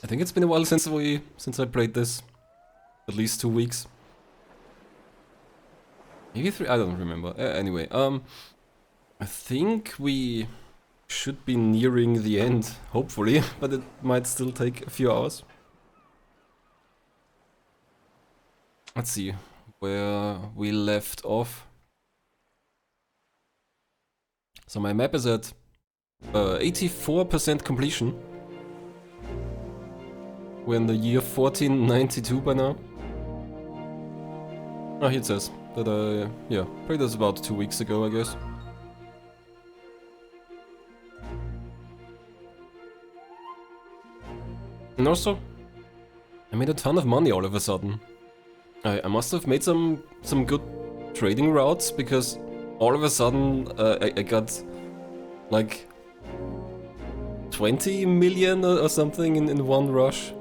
I think it's been a while since I played this. At least 2 weeks. Maybe 3, I don't remember. Anyway, I think we should be nearing the end, hopefully, but it might still take a few hours. Let's see where we left off. So my map is at 84% completion. We're in the year 1492 by now. Oh, here it says that yeah, played this about 2 weeks ago, I guess. And also, I made a ton of money all of a sudden. I must have made some good trading routes, because all of a sudden I got like 20 million or something in one rush.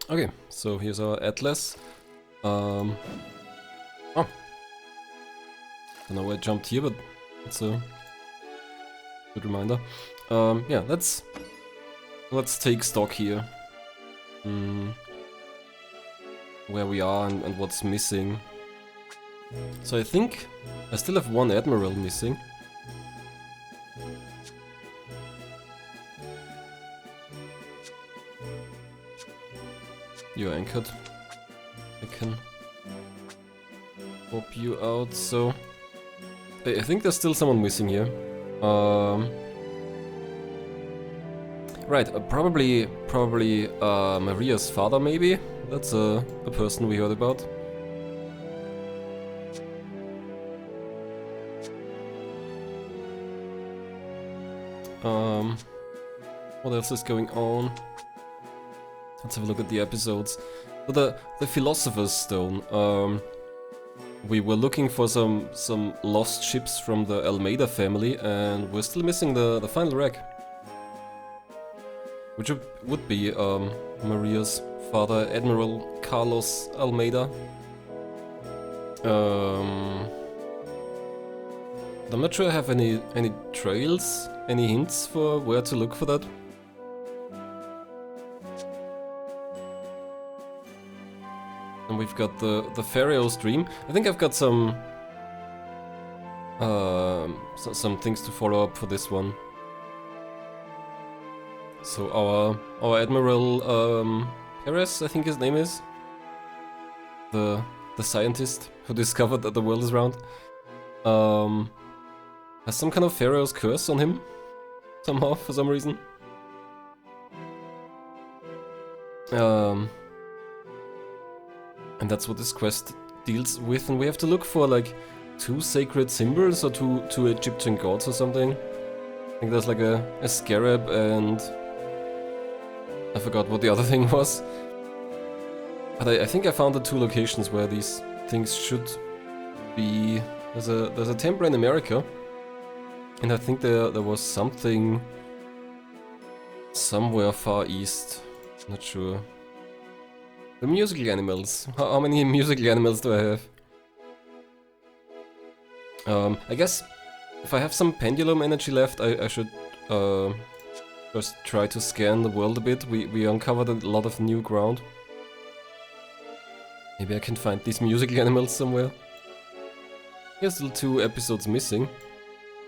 Okay, so here's our atlas. Oh. Don't know why I jumped here, but it's a good reminder. Yeah, let's take stock here. Where we are and what's missing. So I think I still have one admiral missing. You're anchored. I can pop you out, so... I think there's still someone missing here. Right, probably Maria's father, maybe? That's a person we heard about. What else is going on? Let's have a look at the episodes. So the Philosopher's Stone. We were looking for some lost ships from the Almeida family, and we're still missing the final wreck. Which would be Maria's father, Admiral Carlos Almeida. I'm not sure I have any trails, any hints for where to look for that. And we've got the Pharaoh's Dream. I think I've got some things to follow up for this one. So our Admiral Perez, I think his name is, the scientist who discovered that the world is round, has some kind of Pharaoh's curse on him somehow, for some reason. And that's what this quest deals with, and we have to look for like 2 sacred symbols or two Egyptian gods or something. I think there's like a scarab and I forgot what the other thing was. But I think I found the 2 locations where these things should be. There's a temple in America, and I think there was something somewhere far east. Not sure. The musical animals. How many musical animals do I have? I guess if I have some pendulum energy left, I should just try to scan the world a bit. We uncovered a lot of new ground. Maybe I can find these musical animals somewhere. Here's still 2 episodes missing.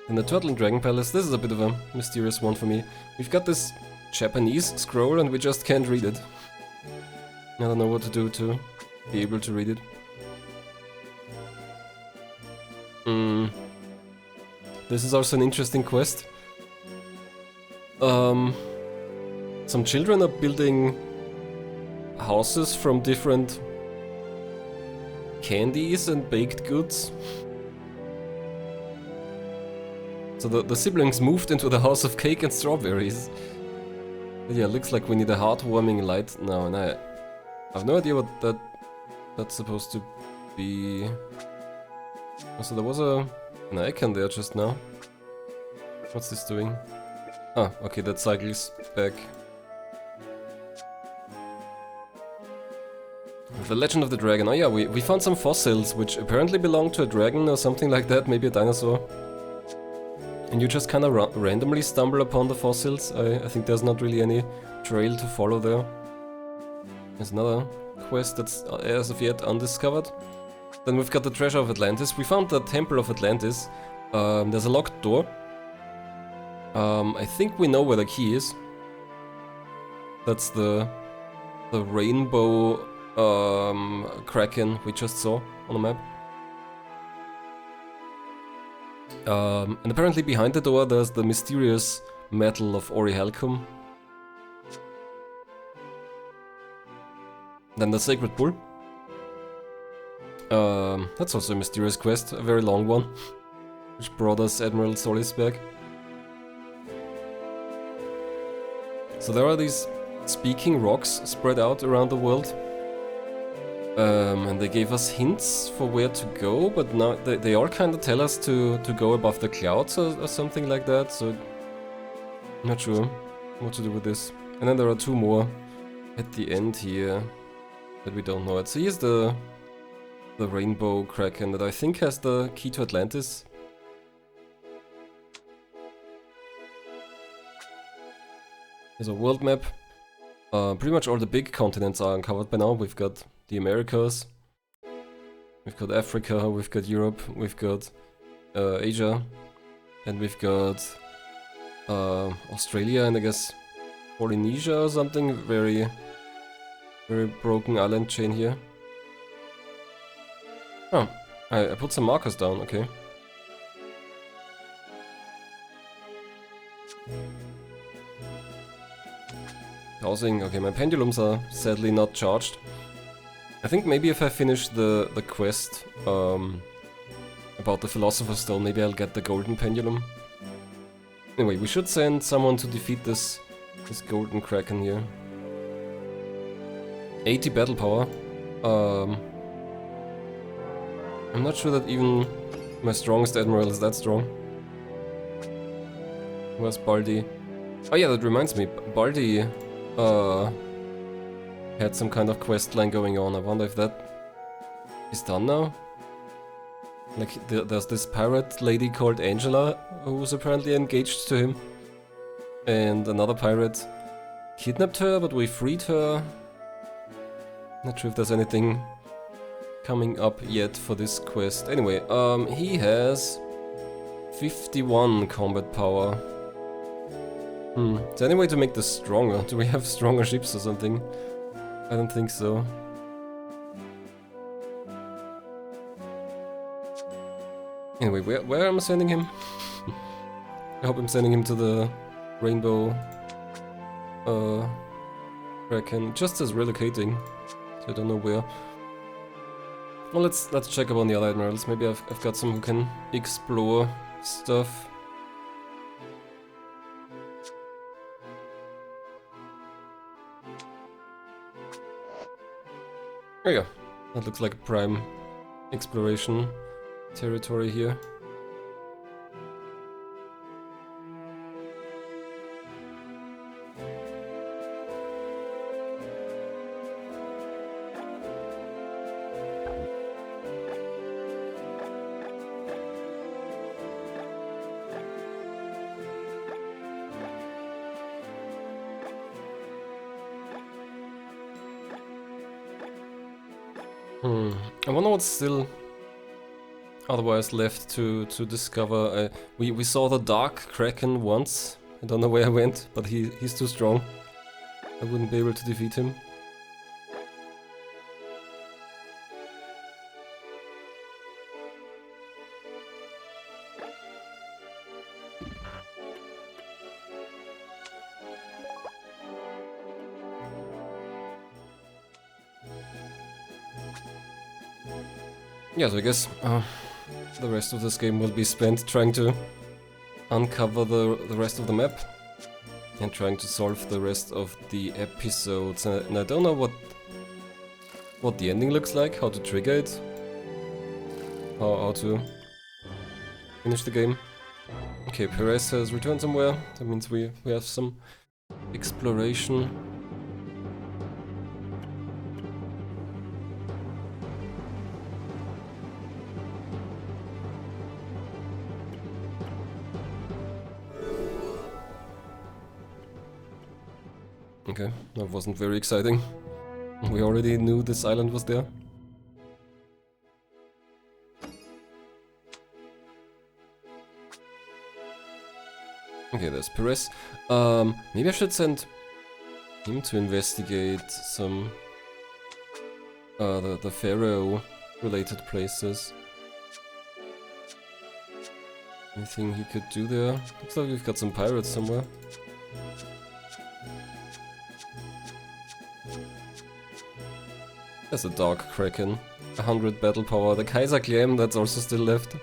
In the Turtle and Dragon Palace, this is a bit of a mysterious one for me. We've got this Japanese scroll and we just can't read it. I don't know what to do to be able to read it. This is also an interesting quest. Some children are building houses from different candies and baked goods. So the siblings moved into the house of cake and strawberries. But yeah, looks like we need a heartwarming light now, and I have no idea what that that's supposed to be... Also, there was an icon there just now. What's this doing? Ah, okay, that cycles back. The Legend of the Dragon. Oh yeah, we found some fossils which apparently belong to a dragon or something like that, maybe a dinosaur. And you just kind of randomly stumble upon the fossils. I think there's not really any trail to follow there. There's another quest that's as of yet undiscovered. Then we've got the Treasure of Atlantis. We found the Temple of Atlantis. There's a locked door. I think we know where the key is. That's the rainbow kraken we just saw on the map. And apparently behind the door there's the mysterious metal of Orihalcum. Then the Sacred Bull. That's also a mysterious quest, a very long one, which brought us Admiral Solis back. So there are these speaking rocks spread out around the world. And they gave us hints for where to go, but now they all kind of tell us to go above the clouds or something like that, so I'm not sure what to do with this. And then there are two more at the end here that we don't know. So here's the rainbow kraken that I think has the key to Atlantis. Here's a world map. Pretty much all the big continents are uncovered by now. We've got the Americas, we've got Africa, we've got Europe, we've got Asia, and we've got Australia and I guess Polynesia or something. Very broken island chain here. Oh, I put some markers down, okay. Housing, okay, my pendulums are sadly not charged. I think maybe if I finish the quest about the Philosopher's Stone, maybe I'll get the golden pendulum. Anyway, we should send someone to defeat this golden kraken here. 80 battle power. I'm not sure that even my strongest admiral is that strong. Where's Baldi? Oh yeah, that reminds me, Baldi had some kind of quest line going on. I wonder if that is done now. Like, there's this pirate lady called Angela who's apparently engaged to him. And another pirate kidnapped her, but we freed her. Not sure if there's anything coming up yet for this quest. Anyway, he has 51 combat power. Is there any way to make this stronger? Do we have stronger ships or something? I don't think so. Anyway, where am I sending him? I hope I'm sending him to the rainbow kraken. Just as relocating, so I don't know where. Well, let's check up on the other admirals. Maybe I've got some who can explore stuff. There you go. That looks like prime exploration territory here. I wonder what's still otherwise left to discover. We saw the Dark Kraken once. I don't know where I went, but he's too strong. I wouldn't be able to defeat him. Yeah, so I guess the rest of this game will be spent trying to uncover the rest of the map and trying to solve the rest of the episodes. And I don't know what the ending looks like, how to trigger it, how to finish the game. Okay, Perez has returned somewhere. That means we have some exploration. Okay, that wasn't very exciting. We already knew this island was there. Okay, there's Perez. Maybe I should send him to investigate some the Pharaoh related places. Anything he could do there? Looks like we've got some pirates somewhere. There's a Dark Kraken. 100 battle power. The Kaiser Clam, that's also still left.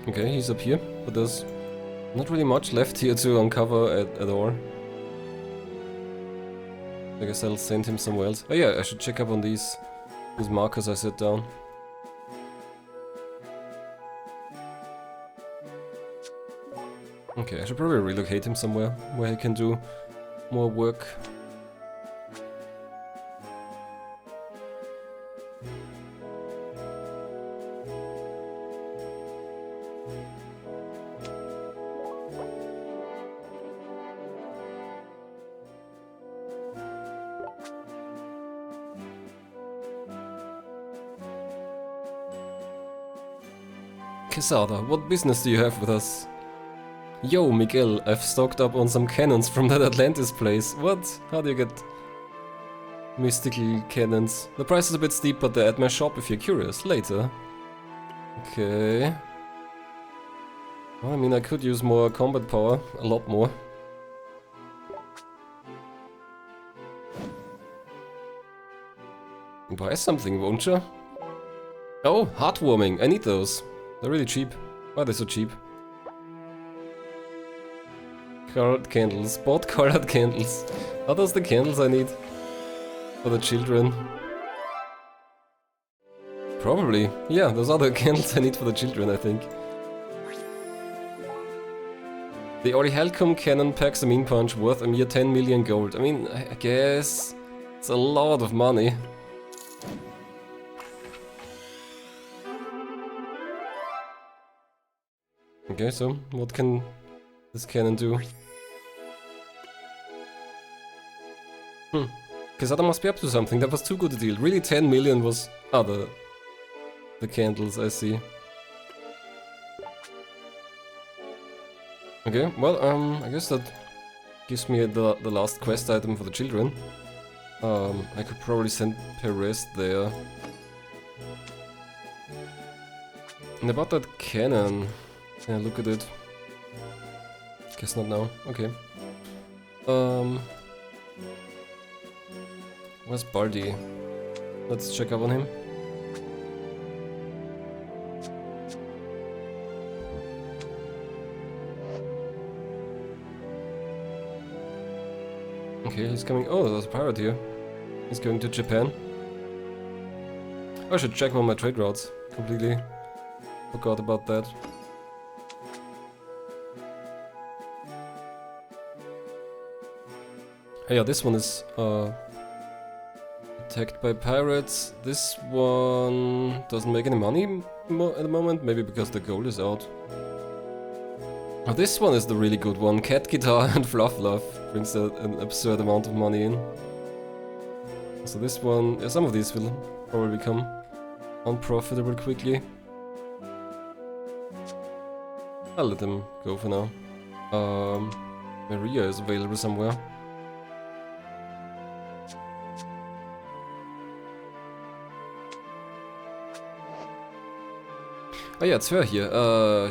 Okay, he's up here, but there's not really much left here to uncover at all. I guess I'll send him somewhere else. Oh yeah, I should check up on these markers I set down. Okay, I should probably relocate him somewhere where he can do more work. Quesada, what business do you have with us? Yo, Miguel, I've stocked up on some cannons from that Atlantis place. What? How do you get mystical cannons? The price is a bit steep, but they're at my shop if you're curious. Later. Okay. Well, I mean, I could use more combat power. A lot more. Buy something, won't you? Oh, heartwarming. I need those. They're really cheap. Why are they so cheap? Colored candles. Bought colored candles. Are those the candles I need? For the children? Probably. Yeah, those are the candles I need for the children, I think. The Orihalcum cannon packs a mean punch worth a mere 10 million gold. I mean, I guess it's a lot of money. Okay, so what can this cannon do? Quesada must be up to something. That was too good a deal. Really, 10 million was... Ah, the candles, I see. Okay, well, I guess that gives me the last quest item for the children. I could probably send Perez there. And about that cannon... Yeah, look at it. Guess not now. Okay. Where's Baldi? Let's check up on him. Okay, he's coming. Oh, there's a pirate here. He's going to Japan. I should check on my trade routes. Completely forgot about that. Oh yeah, this one is attacked by pirates. This one doesn't make any money at the moment, maybe because the gold is out. Oh, this one is the really good one. Cat Guitar and Fluff Love brings an absurd amount of money in. So this one, yeah, some of these will probably become unprofitable quickly. I'll let them go for now. Maria is available somewhere. Oh yeah, it's her here.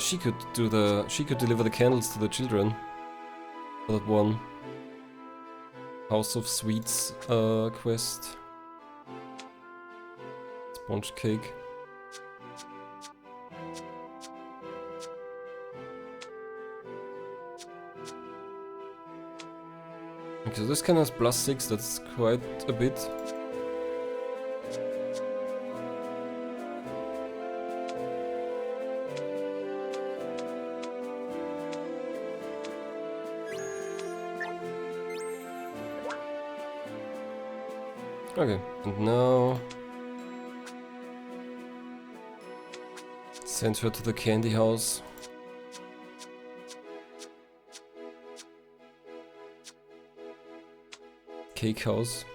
She could deliver the candles to the children. For that one House of Sweets quest. Sponge cake. Okay, so this kind of has +6, that's quite a bit. Okay, and now send her to the candy house. Cake house.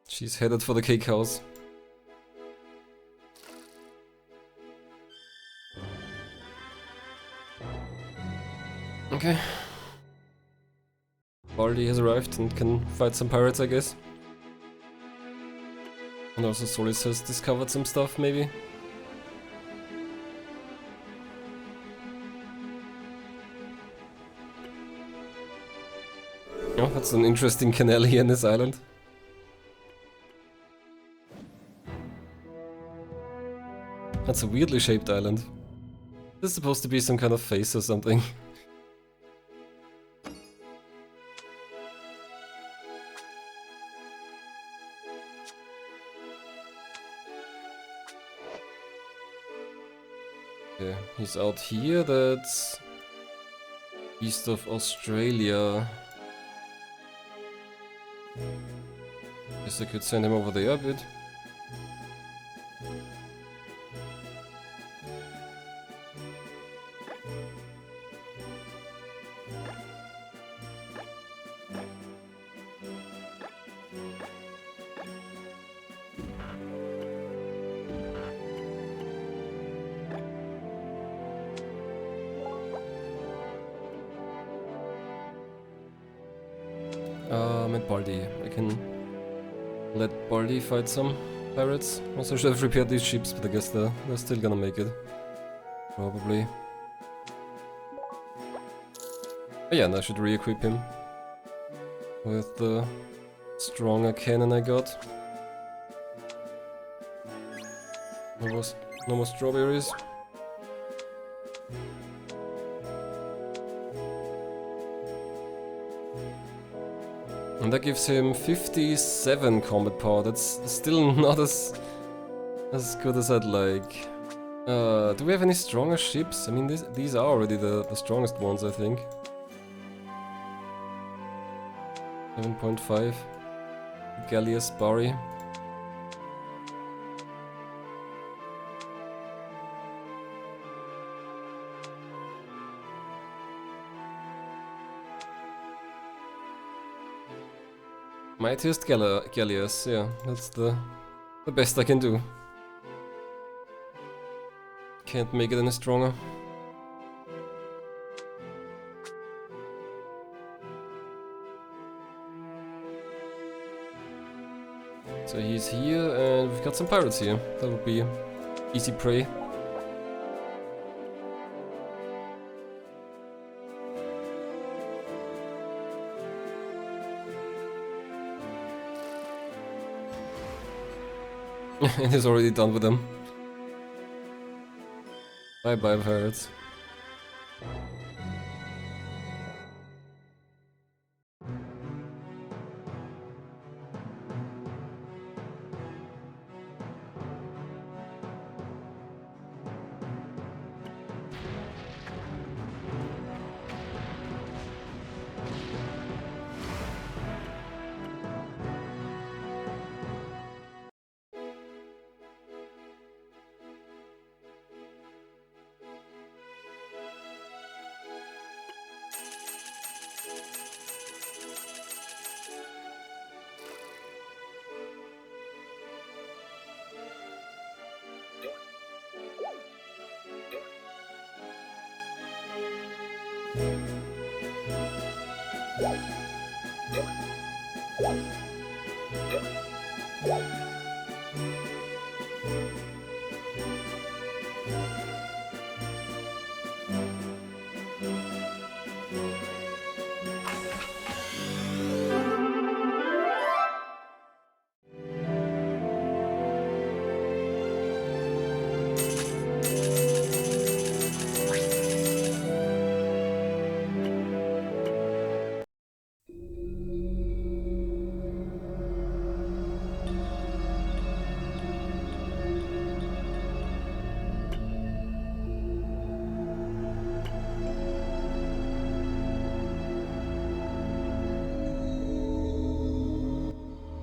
She's headed for the cake house. Okay. Baldi has arrived and can fight some pirates, I guess. And also Solis has discovered some stuff, maybe. Oh, that's an interesting canal here in this island. That's a weirdly shaped island. This is supposed to be some kind of face or something. Okay, he's out here, that's east of Australia. Guess I could send him over there a bit. At Baldi. I can let Baldi fight some pirates. Also, I should have repaired these ships, but I guess they're still gonna make it. Probably. Oh, yeah, and I should re-equip him with the stronger cannon I got. No more strawberries. And that gives him 57 combat power. That's still not as good as I'd like. Do we have any stronger ships? I mean, these are already the strongest ones, I think. 7.5. Gallius Bari. Mightiest Gallius, yeah, that's the best I can do. Can't make it any stronger. So he's here, and we've got some pirates here. That would be easy prey. And he's already done with them. Bye bye, pirates.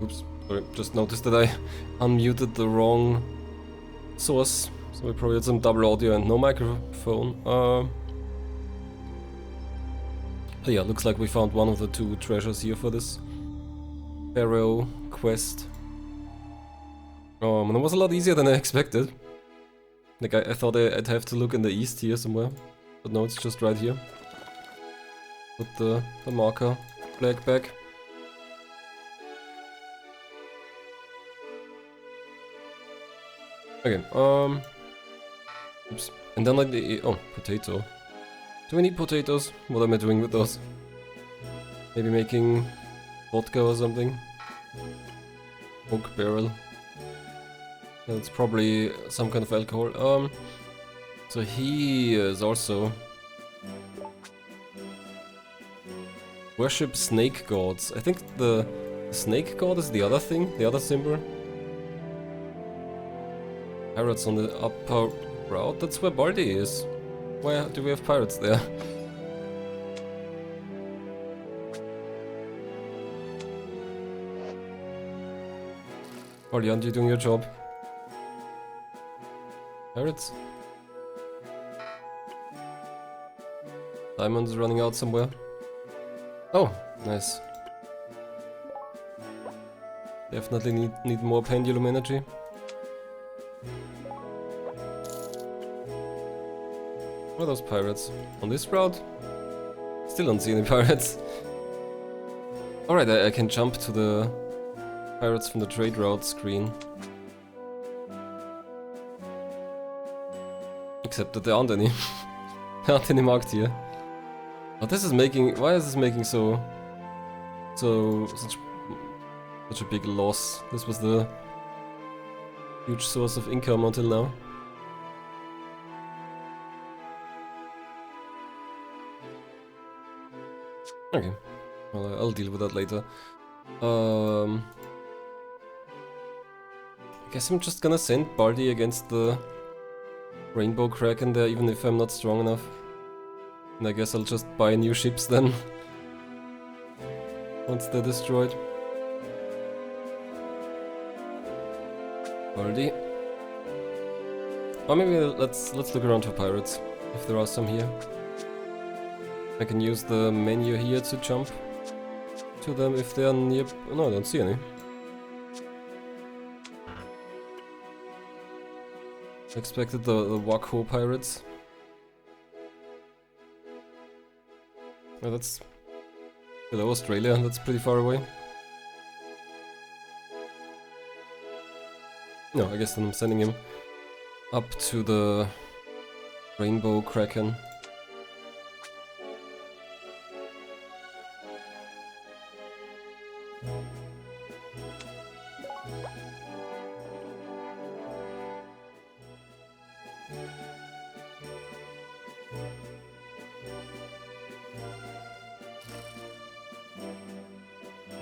Oops, sorry, just noticed that I unmuted the wrong source. So we probably had some double audio and no microphone. Yeah, looks like we found one of the 2 treasures here for this Pharaoh quest. And it was a lot easier than I expected. Like, I thought I'd have to look in the east here somewhere. But no, it's just right here. Put the marker flag back. Okay, oops. And then like the... oh, potato. Do we need potatoes? What am I doing with those? Maybe making vodka or something? Oak barrel. That's probably some kind of alcohol. So he is also... worship snake gods. I think the snake god is the other thing, the other symbol. Pirates on the upper route, that's where Baldi is. Why do we have pirates there? Baldi, aren't you doing your job? Pirates? Diamond's running out somewhere. Oh, nice. Definitely need more pendulum energy. Where are those pirates? On this route? Still don't see any pirates. Alright, I can jump to the pirates from the trade route screen. Except that there aren't any. There aren't any marked here. But this is making... why is this making such a big loss? This was the huge source of income until now. Okay, well, I'll deal with that later. I guess I'm just gonna send Baldi against the Rainbow Kraken there, even if I'm not strong enough. And I guess I'll just buy new ships then. Once they're destroyed. Baldi. Or maybe let's look around for pirates, if there are some here. I can use the menu here to jump to them if they are near... no, I don't see any. I expected the Wakho pirates. Oh, that's below Australia, that's pretty far away. No, I guess then I'm sending him up to the Rainbow Kraken.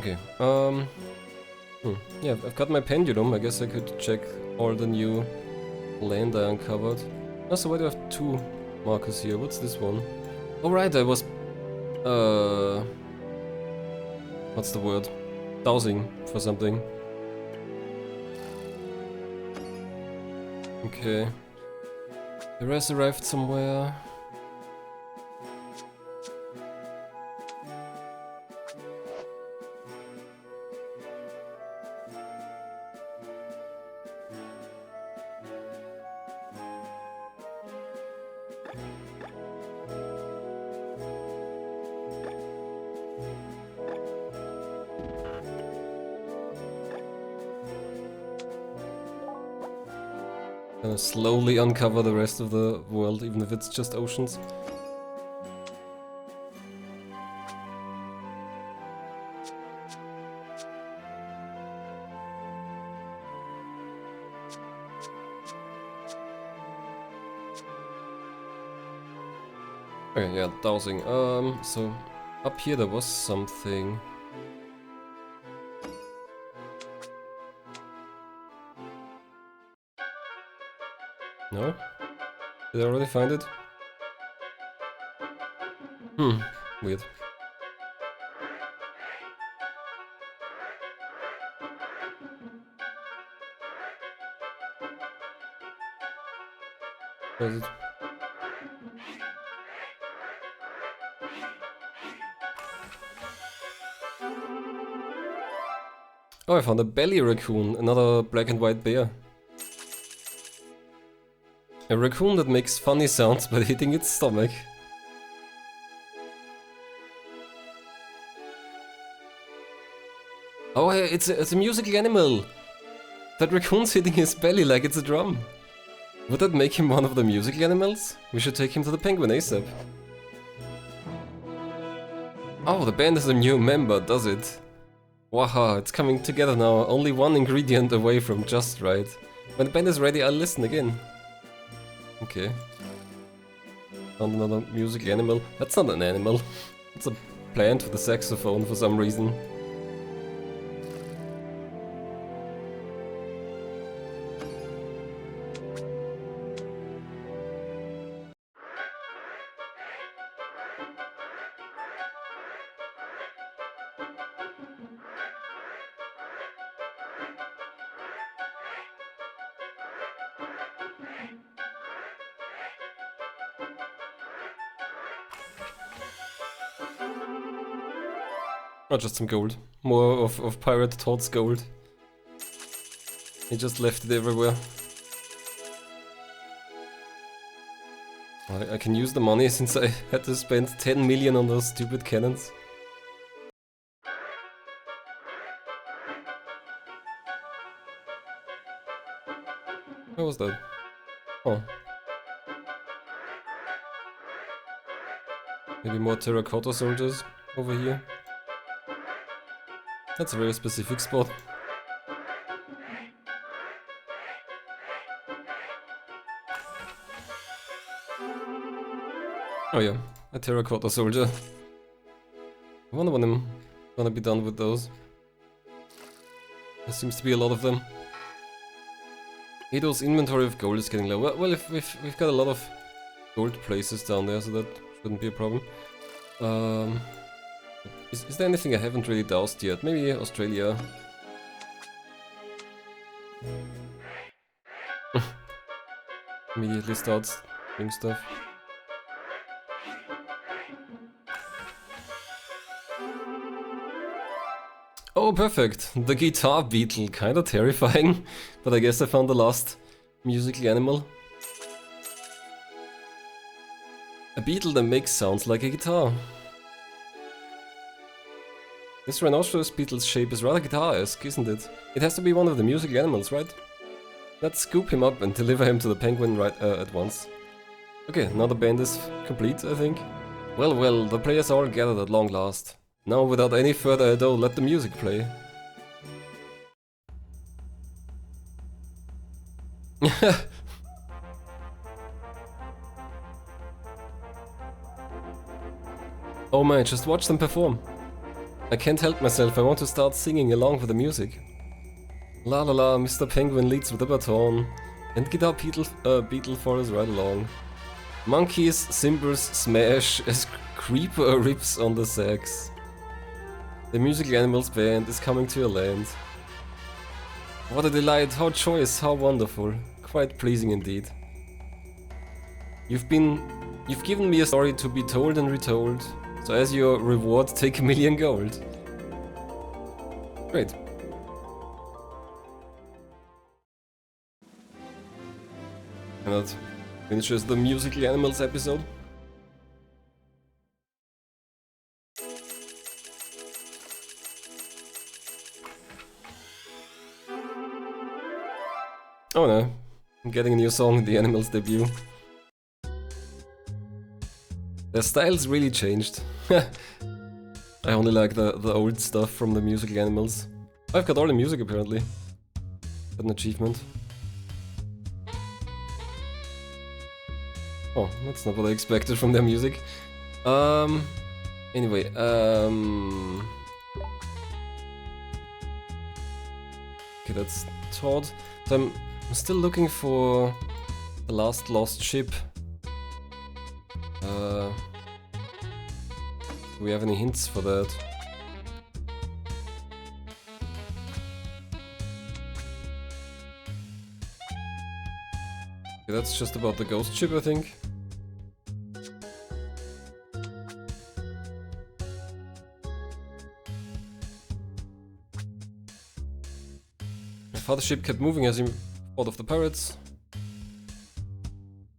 Okay, yeah, I've got my pendulum. I guess I could check all the new land I uncovered. Oh, so why do I have 2 markers here? What's this one? Oh right, I was... what's the word? Dowsing for something. Okay. The rest arrived somewhere. Gonna slowly uncover the rest of the world, even if it's just oceans. Okay, yeah, dowsing. So up here there was something. No? Did I already find it? Weird. Where is it? Oh, I found a belly raccoon, another black and white bear. A raccoon that makes funny sounds by hitting its stomach. Oh, hey, it's a musical animal! That raccoon's hitting his belly like it's a drum. Would that make him one of the musical animals? We should take him to the penguin ASAP. Oh, the band has a new member, does it? Waha, it's coming together now, only one ingredient away from just right. When the band is ready, I'll listen again. Okay. Found another musical animal. That's not an animal. It's a plant with a saxophone for some reason. Oh, just some gold. More of Pirate Toad's gold. He just left it everywhere. I can use the money since I had to spend 10 million on those stupid cannons. What was that? Oh. Maybe more terracotta soldiers over here. That's a very specific spot. Oh yeah, a terracotta soldier. I wonder when I'm gonna be done with those. There seems to be a lot of them. Edo's inventory of gold is getting low. Well, if we've got a lot of gold places down there, so that shouldn't be a problem. Is there anything I haven't really doused yet? Maybe Australia. Immediately starts doing stuff. Oh, perfect! The guitar beetle, kinda terrifying, but I guess I found the last musical animal. A beetle that makes sounds like a guitar. This rhinoceros beetle's shape is rather guitar-esque, isn't it? It has to be one of the musical animals, right? Let's scoop him up and deliver him to the penguin right at once. Okay, now the band is complete, I think. Well, well, the players are all gathered at long last. Now, without any further ado, let the music play. Oh man, just watch them perform. I can't help myself, I want to start singing along with the music. La la la, Mr. Penguin leads with the baton, and guitar beetle follows right along. Monkeys, cymbals smash as creeper rips on the sax. The musical animals band is coming to your land. What a delight, how joyous, how wonderful. Quite pleasing indeed. You've given me a story to be told and retold. So as your reward, take 1,000,000 gold. Great. And that finishes the musical animals episode. Oh no, I'm getting a new song in the Animals debut. Their style's really changed. I only like the old stuff from the musical animals. I've got all the music apparently. Got an achievement. Oh, that's not what I expected from their music. Anyway, okay, that's Todd. So I'm still looking for the last lost ship. Do we have any hints for that? Okay, that's just about the ghost ship, I think. My father's ship kept moving as he fought off the pirates.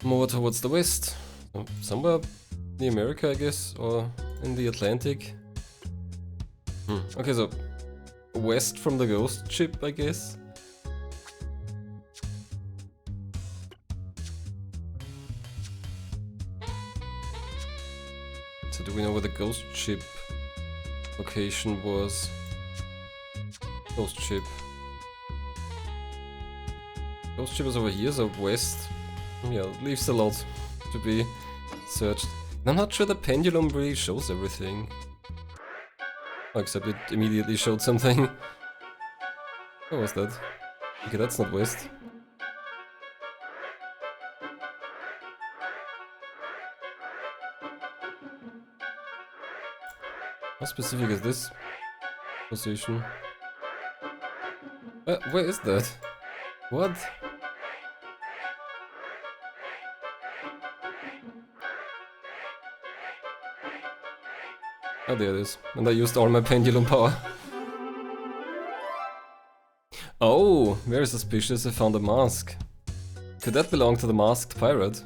More towards the west. Somewhere near America, I guess, or in the Atlantic. Okay, so west from the ghost ship, I guess. So do we know where the ghost ship location was? Ghost ship. Ghost ship is over here, so west. Yeah, it leaves a lot to be searched. And I'm not sure the pendulum really shows everything. Oh, except it immediately showed something. What was that? Okay, that's not west. How specific is this position? Where is that? What? Oh, there it is. And I used all my pendulum power. Oh, very suspicious. I found a mask. Could that belong to the masked pirate?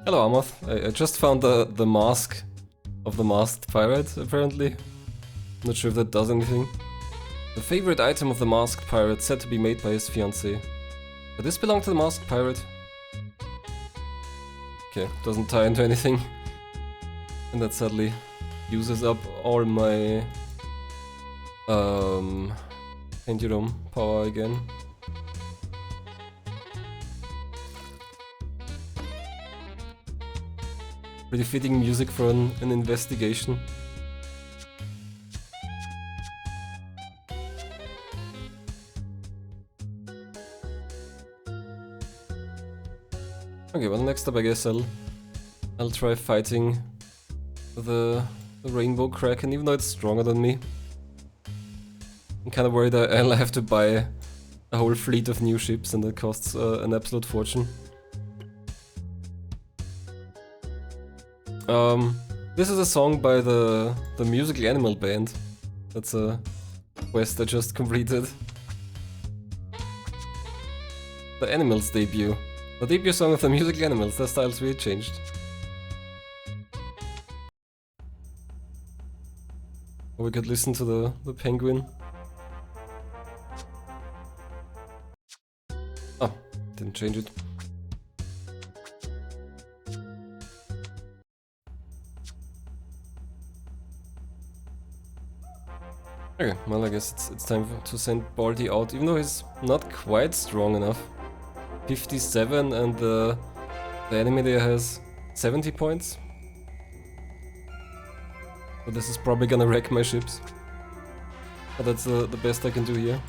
Hello, Amoth. I just found the mask of the masked pirate, apparently. Not sure if that does anything. The favorite item of the masked pirate, said to be made by his fiancée. Could this belong to the masked pirate? Okay, doesn't tie into anything. And that sadly uses up all my pendulum power again. Pretty fitting music for an investigation. Okay, well, next up I guess I'll try fighting the Rainbow Kraken, even though it's stronger than me. I'm kinda worried I'll have to buy a whole fleet of new ships and that costs an absolute fortune. This is a song by the Musical Animal Band. That's a quest I just completed. The Animals debut. The debut song of the Musical Animals, their style's really changed. Or we could listen to the penguin. Oh, didn't change it. Okay, well I guess it's time to send Baldy out, even though he's not quite strong enough. 57 and the enemy there has 70 points. So this is probably gonna wreck my ships. But that's the best I can do here.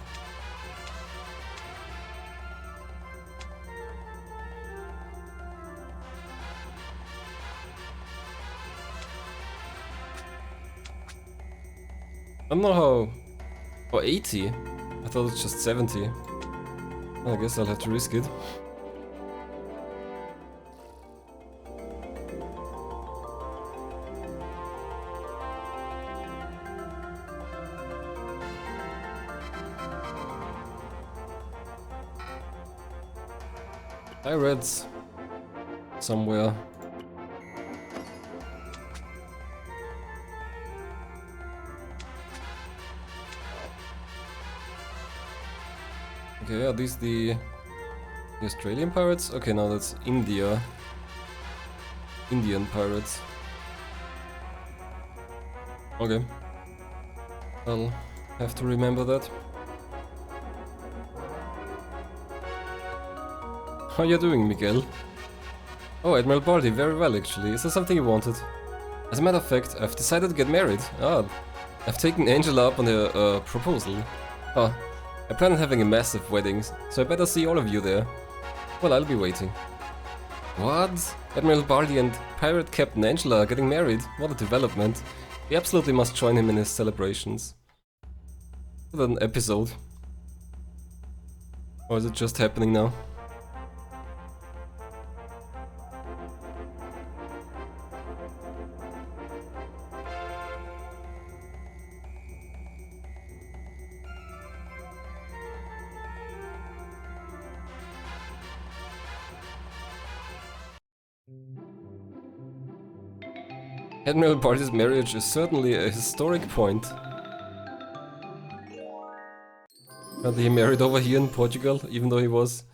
I don't know how... Oh, 80? I thought it was just 70. Well, I guess I'll have to risk it. I read somewhere. Okay, are these the Australian pirates? Okay, now that's India. Indian pirates. Okay. I'll have to remember that. How you doing, Miguel? Oh, Admiral Baldy, very well actually. Is there something you wanted? As a matter of fact, I've decided to get married. Ah, I've taken Angela up on a proposal. Oh, I plan on having a massive wedding, so I better see all of you there. Well, I'll be waiting. What? Admiral Baldy and Pirate Captain Angela are getting married? What a development. We absolutely must join him in his celebrations. Is that an episode? Or is it just happening now? Admiral Barty's marriage is certainly a historic point. And he married over here in Portugal, even though he was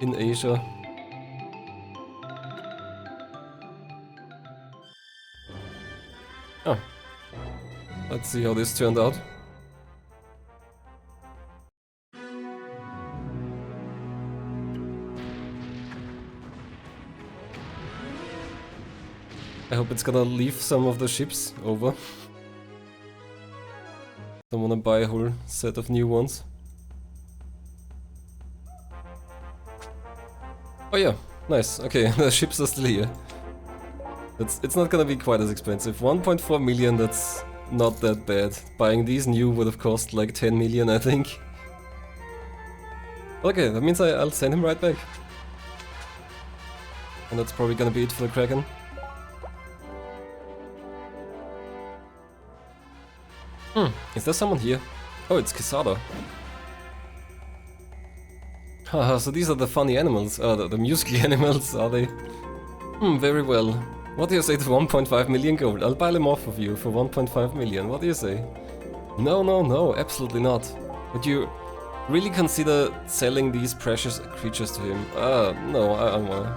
in Asia. Oh. Let's see how this turned out. I hope it's gonna leave some of the ships over. Don't wanna buy a whole set of new ones. Oh yeah, nice. Okay, the ships are still here. It's not gonna be quite as expensive. 1.4 million, that's not that bad. Buying these new would have cost like 10 million, I think. Okay, that means I'll send him right back. And that's probably gonna be it for the Kraken. Is there someone here? Oh, it's Quesada. Haha, so these are the funny animals, the musical animals, are they? Very well. What do you say to 1.5 million gold? I'll buy them off of you for 1.5 million, what do you say? No, absolutely not. Would you really consider selling these precious creatures to him? No, I don't wanna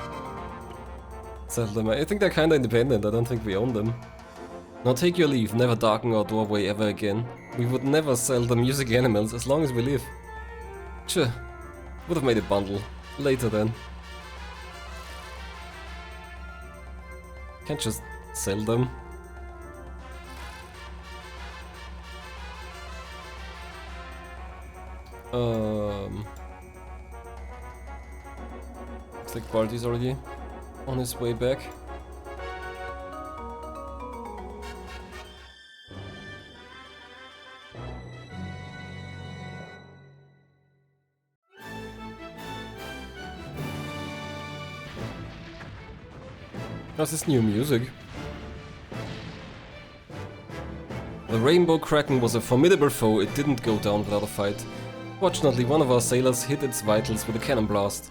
sell them. I think they're kinda independent, I don't think we own them. Now take your leave, never darken our doorway ever again. We would never sell the music animals as long as we live. Sure, would have made a bundle. Later then. Can't just sell them. Looks like Baldy's already on his way back. How's this new music? The Rainbow Kraken was a formidable foe, it didn't go down without a fight. Fortunately, one of our sailors hit its vitals with a cannon blast.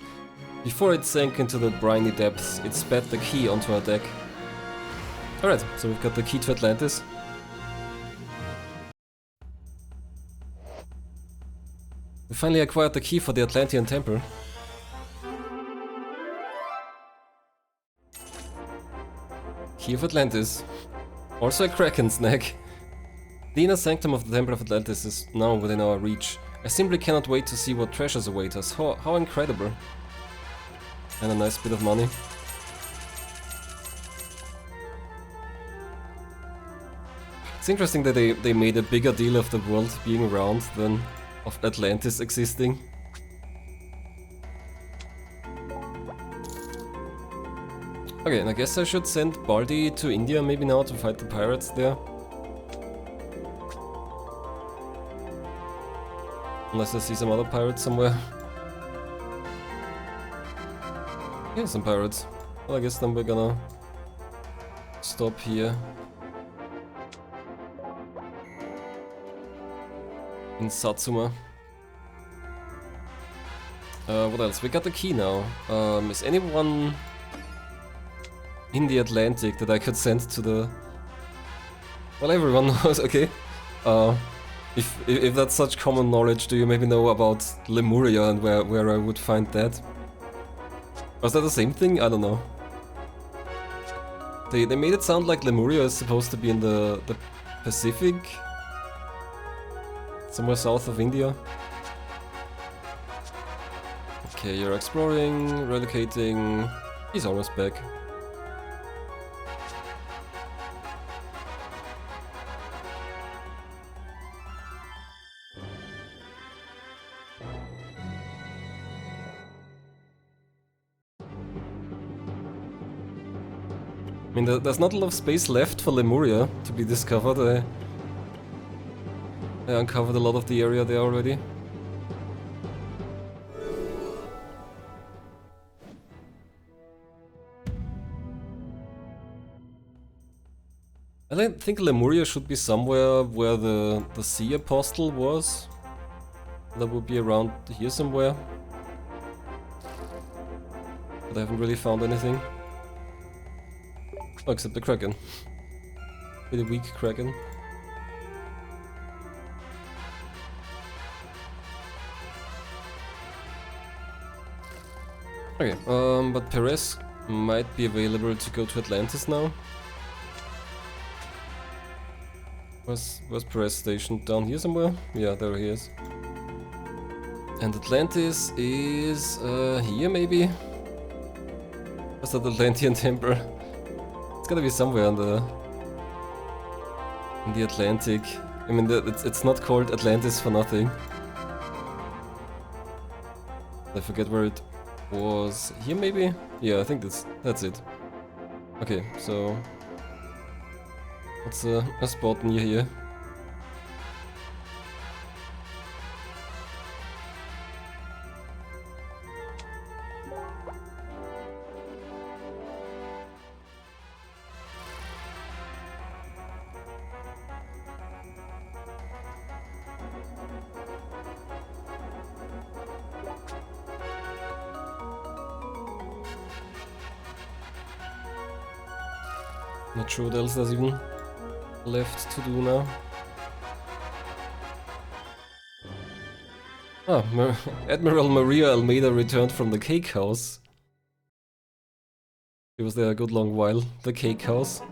Before it sank into the briny depths, it spat the key onto our deck. Alright, so we've got the key to Atlantis. We finally acquired the key for the Atlantean Temple. Key of Atlantis. Also a Kraken snack. The inner sanctum of the Temple of Atlantis is now within our reach. I simply cannot wait to see what treasures await us. How incredible. And a nice bit of money. It's interesting that they made a bigger deal of the world being around than of Atlantis existing. Okay, and I guess I should send Baldy to India maybe now to fight the pirates there. Unless I see some other pirates somewhere. Yeah, some pirates. Well, I guess then we're gonna stop here. In Satsuma. What else? We got the key now. Is anyone in the Atlantic that I could send to the... Well, everyone knows, okay. If that's such common knowledge, do you maybe know about Lemuria and where I would find that? Was that the same thing? I don't know. They made it sound like Lemuria is supposed to be in the Pacific? Somewhere south of India? Okay, you're exploring, relocating... He's almost back. I mean, there's not a lot of space left for Lemuria to be discovered. I uncovered a lot of the area there already. I think Lemuria should be somewhere where the Sea Apostle was. That would be around here somewhere. But I haven't really found anything. Oh, except the Kraken. Pretty weak Kraken. Okay, but Perez might be available to go to Atlantis now. Was Perez stationed down here somewhere? Yeah, there he is. And Atlantis is here maybe? What's that Atlantean temple? It's gotta be somewhere in the Atlantic. I mean, it's not called Atlantis for nothing. I forget where it was. Here maybe? Yeah, I think that's it. Okay, so what's a spot near here? Not sure what else there's even left to do now. Ah, Admiral Maria Almeida returned from the Cake House. She was there a good long while. The Cake House.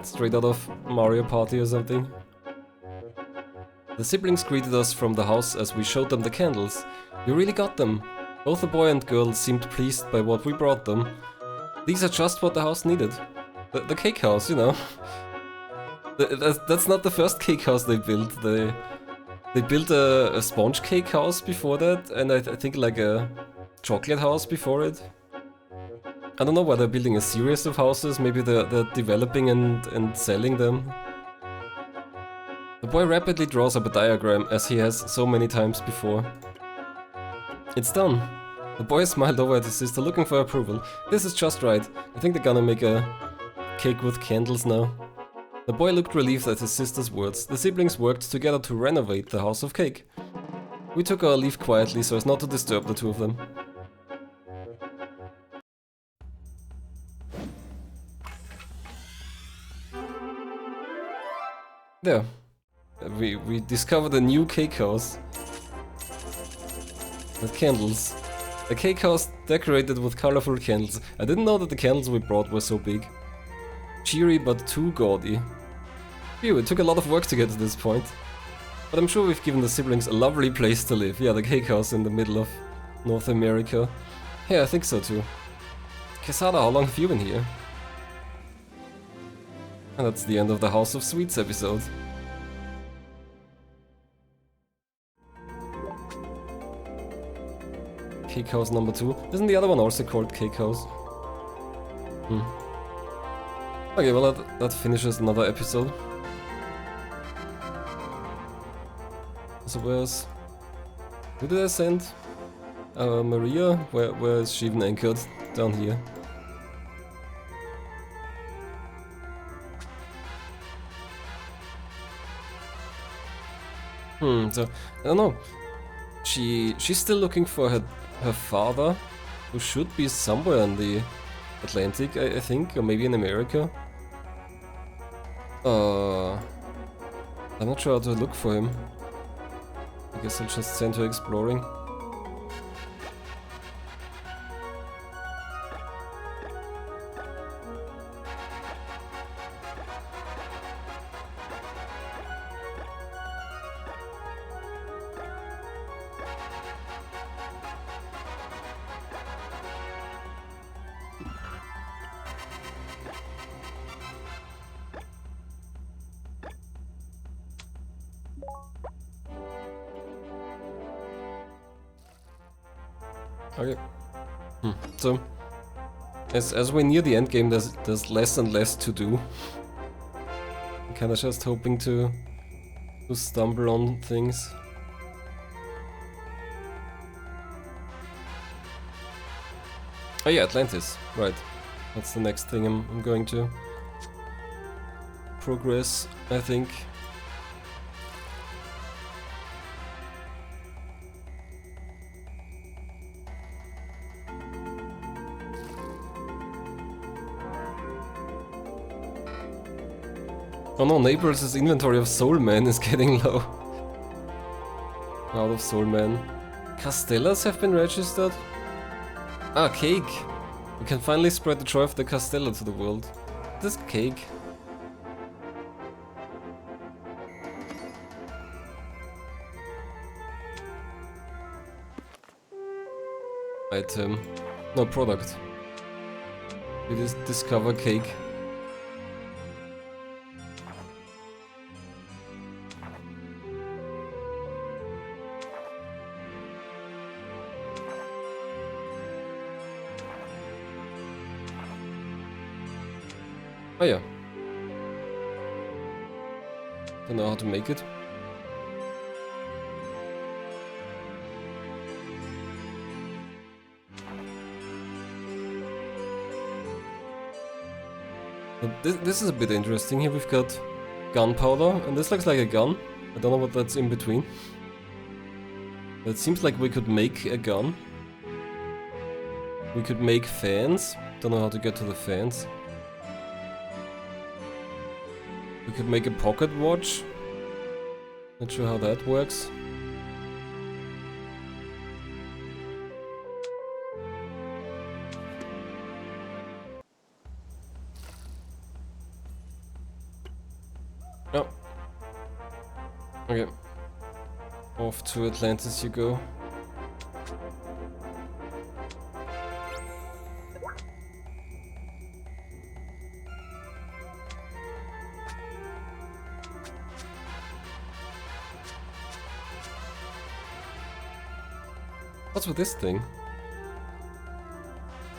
Straight out of Mario Party or something. The siblings greeted us from the house as we showed them the candles. You really got them. Both the boy and girl seemed pleased by what we brought them. These are just what the house needed. The cake house, you know. That's not the first cake house they built. They built a sponge cake house before that, and I think like a chocolate house before it. I don't know why they're building a series of houses. Maybe they're developing and selling them. The boy rapidly draws up a diagram, as he has so many times before. It's done. The boy smiled over at his sister, looking for approval. This is just right. I think they're gonna make a cake with candles now. The boy looked relieved at his sister's words. The siblings worked together to renovate the house of cake. We took our leave quietly so as not to disturb the two of them. There. We discovered a new cake house. With candles. A cake house decorated with colorful candles. I didn't know that the candles we brought were so big. Cheery but too gaudy. Phew, it took a lot of work to get to this point. But I'm sure we've given the siblings a lovely place to live. Yeah, the cake house in the middle of North America. Yeah, I think so too. Quesada, how long have you been here? And that's the end of the House of Sweets episode. Cake house number 2. Isn't the other one also called cake house? Okay, well that finishes another episode. So where's... Who did I send? Maria? Where is she even anchored? Down here. So, I don't know. She's still looking for her father, who should be somewhere in the Atlantic, I think, or maybe in America. I'm not sure how to look for him. I guess I'll just send her exploring. Okay. So, as we near the end game, there's less and less to do. I'm kinda just hoping to stumble on things. Oh yeah, Atlantis. Right. That's the next thing I'm going to progress, I think. Oh no, Naples' inventory of Soul Man is getting low. Out of Soul Man. Castellas have been registered? Ah, cake! We can finally spread the joy of the Castella to the world. This cake. Item. No, product. We just discover cake. Oh yeah. Don't know how to make it. But this is a bit interesting. Here we've got gunpowder, and this looks like a gun. I don't know what that's in between. But it seems like we could make a gun. We could make fans. Don't know how to get to the fans. We could make a pocket watch. Not sure how that works. Oh. Okay. Off to Atlantis you go. What's with this thing?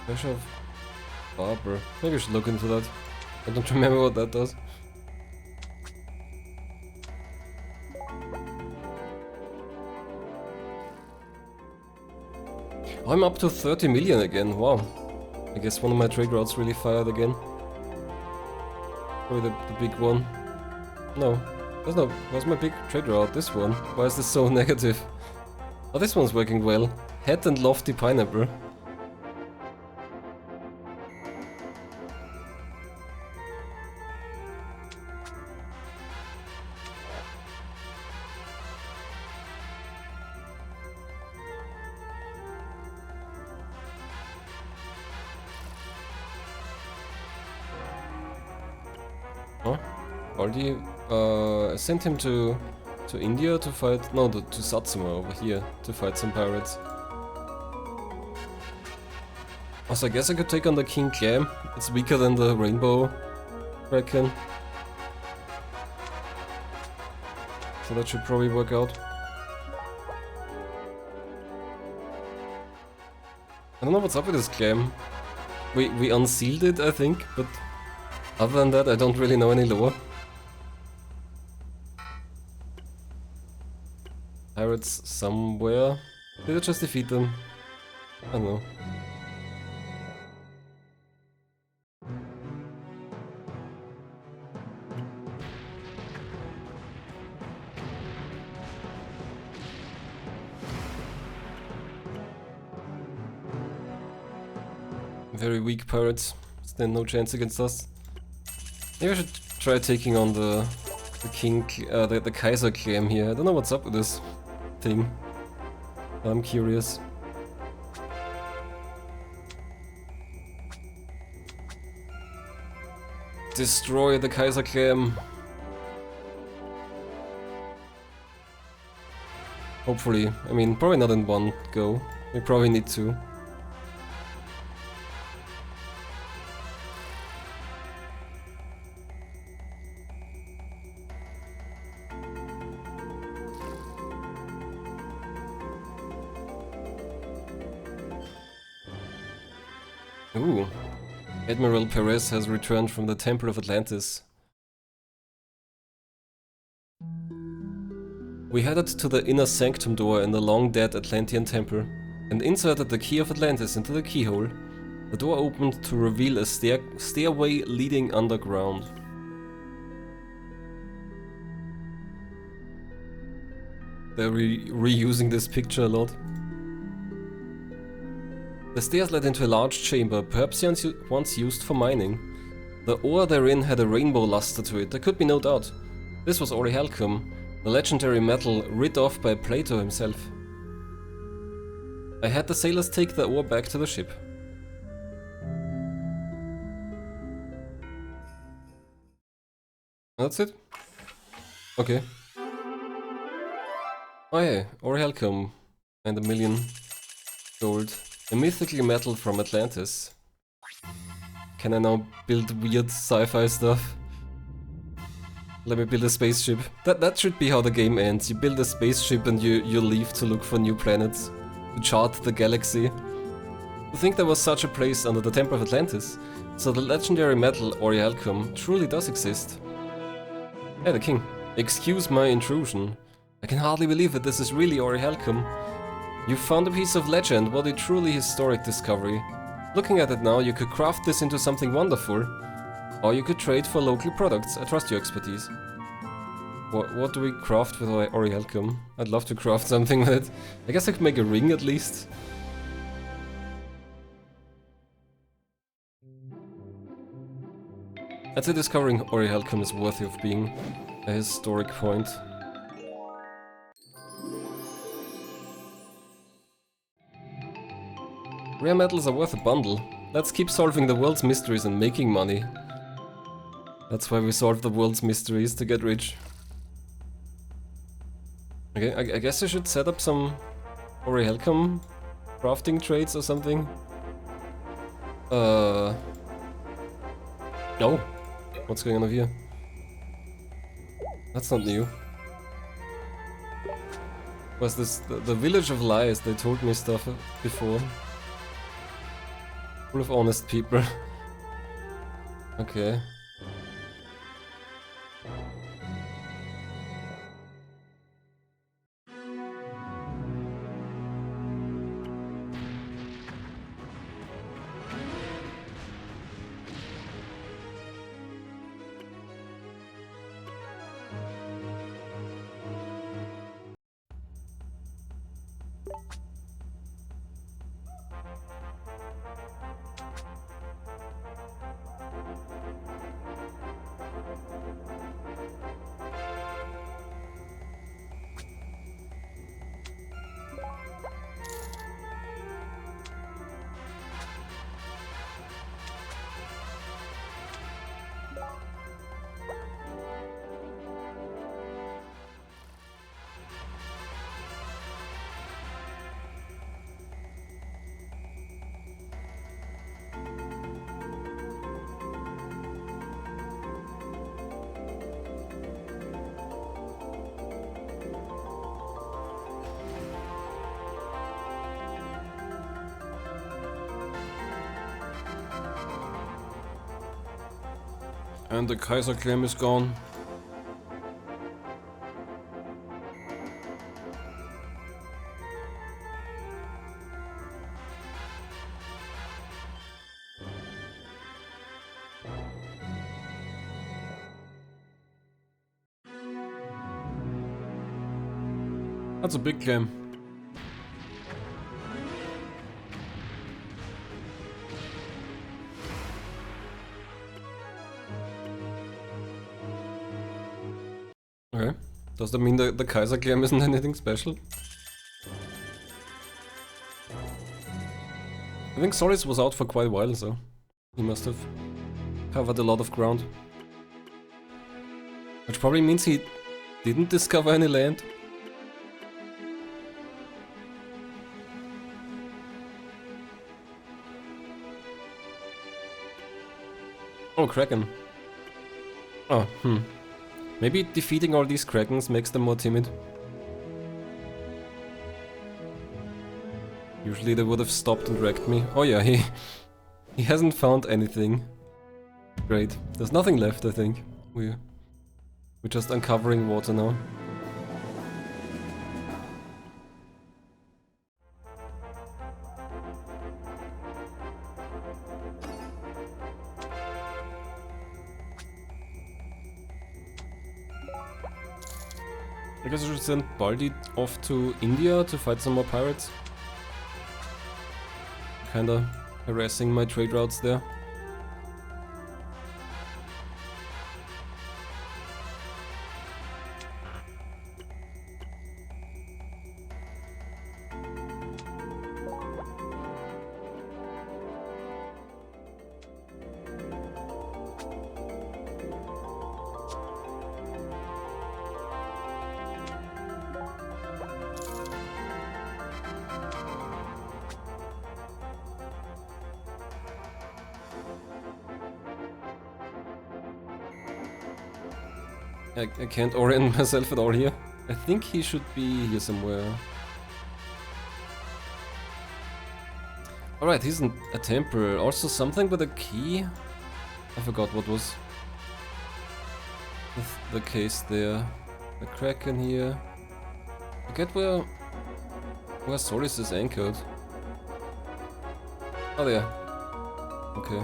Treasure of Barber. Maybe I should look into that. I don't remember what that does. Oh, I'm up to 30 million again, wow. I guess one of my trade routes really fired again. Probably the big one. No, that's not. Where's my big trade route? This one. Why is this so negative? Oh, this one's working well. Het and Lofty Pineapple. Oh, already I sent him to India to fight, no, to Satsuma over here to fight some pirates. Also, I guess I could take on the King Clam. It's weaker than the Rainbow Kraken. So that should probably work out. I don't know what's up with this Clam. We unsealed it, I think, but other than that, I don't really know any lore. Pirates somewhere. Did I just defeat them? I don't know. Very weak pirates. Stand no chance against us. Maybe I should try taking on the King, the Kaiser Clam here. I don't know what's up with this thing. I'm curious. Destroy the Kaiser Clam. Hopefully. I mean, probably not in one go. We probably need to. Ooh. Admiral Perez has returned from the Temple of Atlantis. We headed to the inner sanctum door in the long-dead Atlantean temple, and inserted the key of Atlantis into the keyhole. The door opened to reveal a stairway leading underground. They're reusing this picture a lot. The stairs led into a large chamber, perhaps once used for mining. The ore therein had a rainbow luster to it, there could be no doubt. This was orichalcum, the legendary metal rid off by Plato himself. I had the sailors take the ore back to the ship. That's it? Okay. Oh yeah, orichalcum and 1,000,000 gold. A mythical metal from Atlantis. Can I now build weird sci-fi stuff? Let me build a spaceship. That should be how the game ends. You build a spaceship and you leave to look for new planets. To chart the galaxy. To think there was such a place under the Temple of Atlantis. So the legendary metal orichalcum truly does exist. Hey, the king. Excuse my intrusion. I can hardly believe that this is really orichalcum. You found a piece of legend, what a truly historic discovery. Looking at it now, you could craft this into something wonderful. Or you could trade for local products. I trust your expertise. What do we craft with orichalcum? I'd love to craft something with it. I guess I could make a ring at least. I'd say discovering orichalcum is worthy of being a historic point. Rare metals are worth a bundle. Let's keep solving the world's mysteries and making money. That's why we solve the world's mysteries, to get rich. Okay, I guess I should set up some orichalcum crafting trades or something. Oh, what's going on over here? That's not new. Was this the Village of Lies? They told me stuff before. Full of honest people. Okay. And the Kaiser claim is gone. That's a big claim. Okay. Does that mean the Kaiser claim isn't anything special? I think Solis was out for quite a while, so he must have covered a lot of ground. Which probably means he didn't discover any land. Oh, Kraken. Oh, Maybe defeating all these Krakens makes them more timid. Usually they would have stopped and wrecked me. Oh yeah, he hasn't found anything. Great. There's nothing left, I think. We're just uncovering water now. I guess I should send Baldi off to India to fight some more pirates. Kinda harassing my trade routes there. I can't orient myself at all here. I think he should be here somewhere. Alright, he's in a temple. Also something with a key. I forgot what was the case there. The Kraken here. Forget where Solis is anchored. Oh, there. Okay.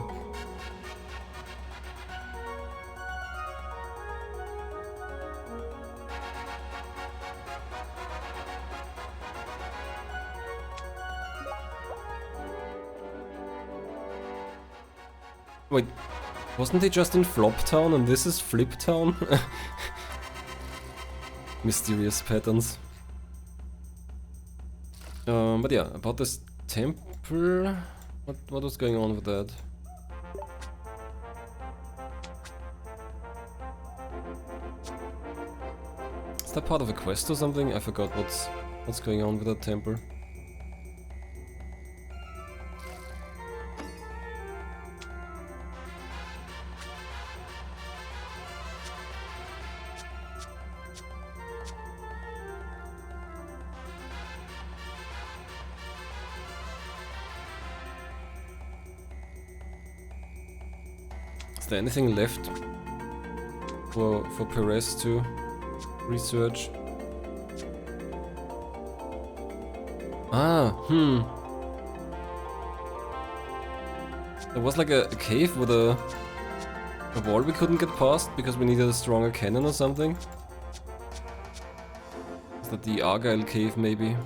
Wait, wasn't he just in Flop Town and this is Flip Town? Mysterious patterns. But yeah, about this temple, what was going on with that? Is that part of a quest or something? I forgot what's going on with that temple. Is there anything left for Perez to research? There was like a cave with a wall we couldn't get past because we needed a stronger cannon or something. Is that the Argyle cave maybe?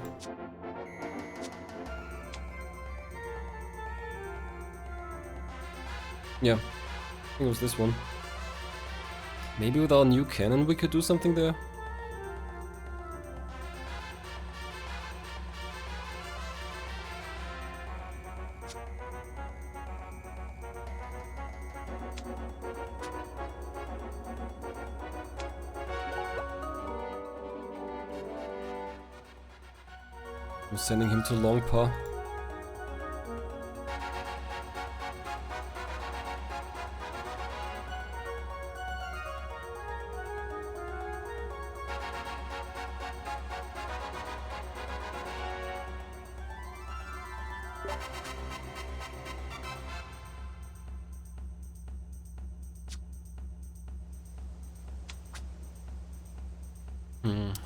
Yeah, I think it was this one. Maybe with our new cannon we could do something there? I'm sending him to Longpa.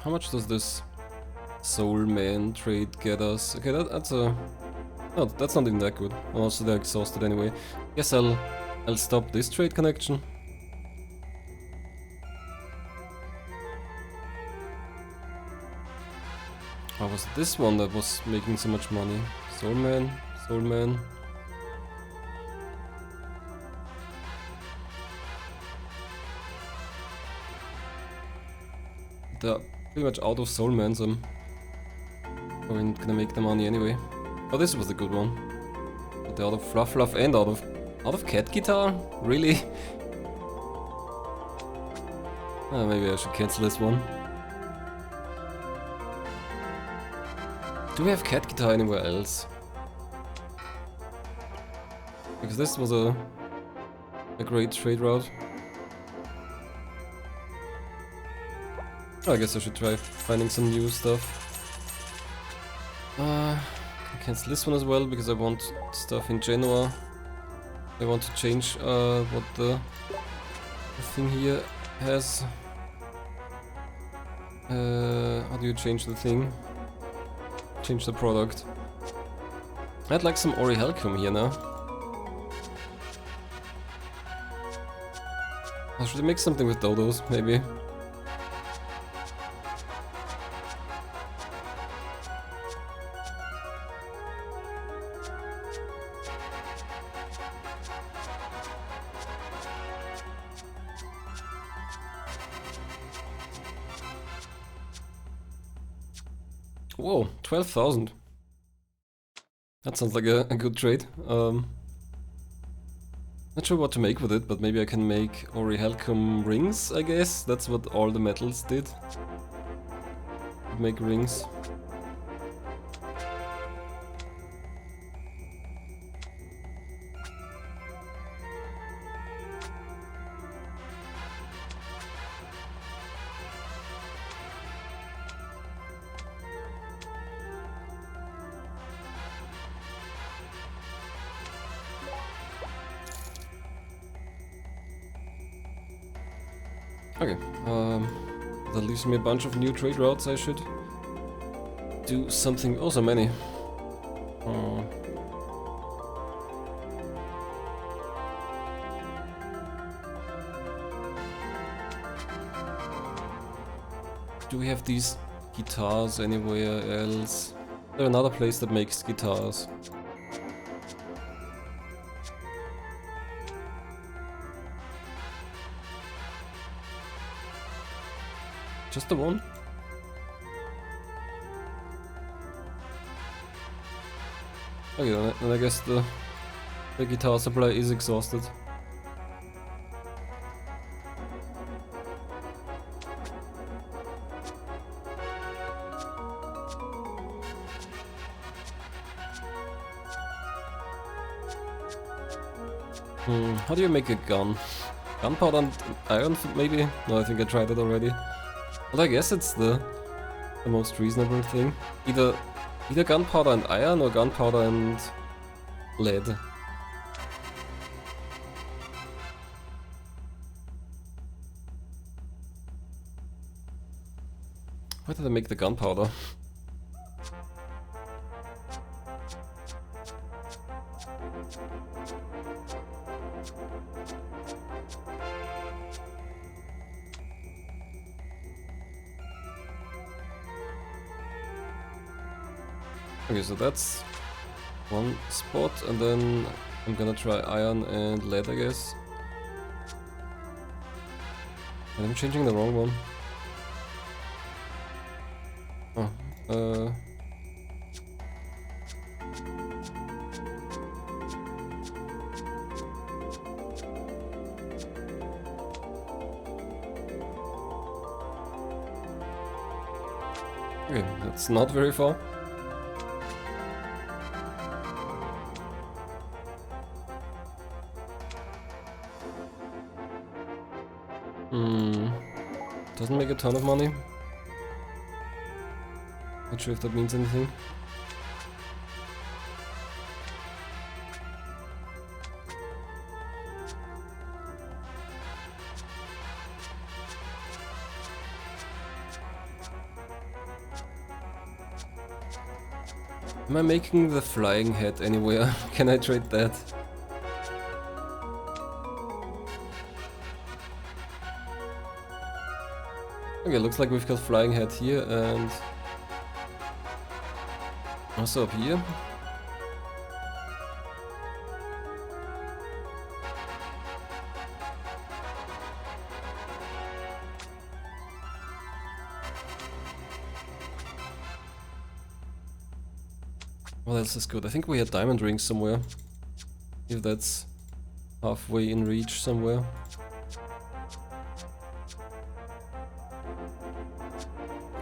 How much does this Soul Man trade get us? Okay, that's a... No, that's not even that good. Also, they're exhausted anyway. Guess I'll stop this trade connection. Or was it this one that was making so much money? Soul Man, Soul Man. They're pretty much out of Soul Man, so I'm gonna make the money anyway. Oh, this was the good one. But they're out of Fluff Fluff and out of Cat Guitar? Really? Maybe I should cancel this one. Do we have Cat Guitar anywhere else? Because this was a great trade route. Oh, I guess I should try finding some new stuff. I cancel this one as well because I want stuff in Genoa. I want to change what the thing here has. How do you change the thing? Change the product. I'd like some Orihelcum here now. Or should I make something with Dodos, maybe? Whoa, 12,000. That sounds like a good trade. Not sure what to make with it, but maybe I can make Orihelcum rings, I guess. That's what all the metals did. Make rings. Okay, that leaves me a bunch of new trade routes. I should do something. Oh, so many. Do we have these guitars anywhere else? There's another place that makes guitars. Just the one? Okay, then I guess the guitar supply is exhausted. How do you make a gun? Gunpowder and iron, maybe? No, I think I tried it already. But I guess it's the most reasonable thing. Either gunpowder and iron or gunpowder and lead. Why did I make the gunpowder? Okay, so that's one spot, and then I'm gonna try iron and lead, I guess. And I'm changing the wrong one. Oh, okay, that's not very far. Doesn't make a ton of money. Not sure if that means anything. Am I making the flying head anywhere? Can I trade that? Okay, looks like we've got flying head here and also up here. What else is good? I think we had diamond rings somewhere. If that's halfway in reach somewhere.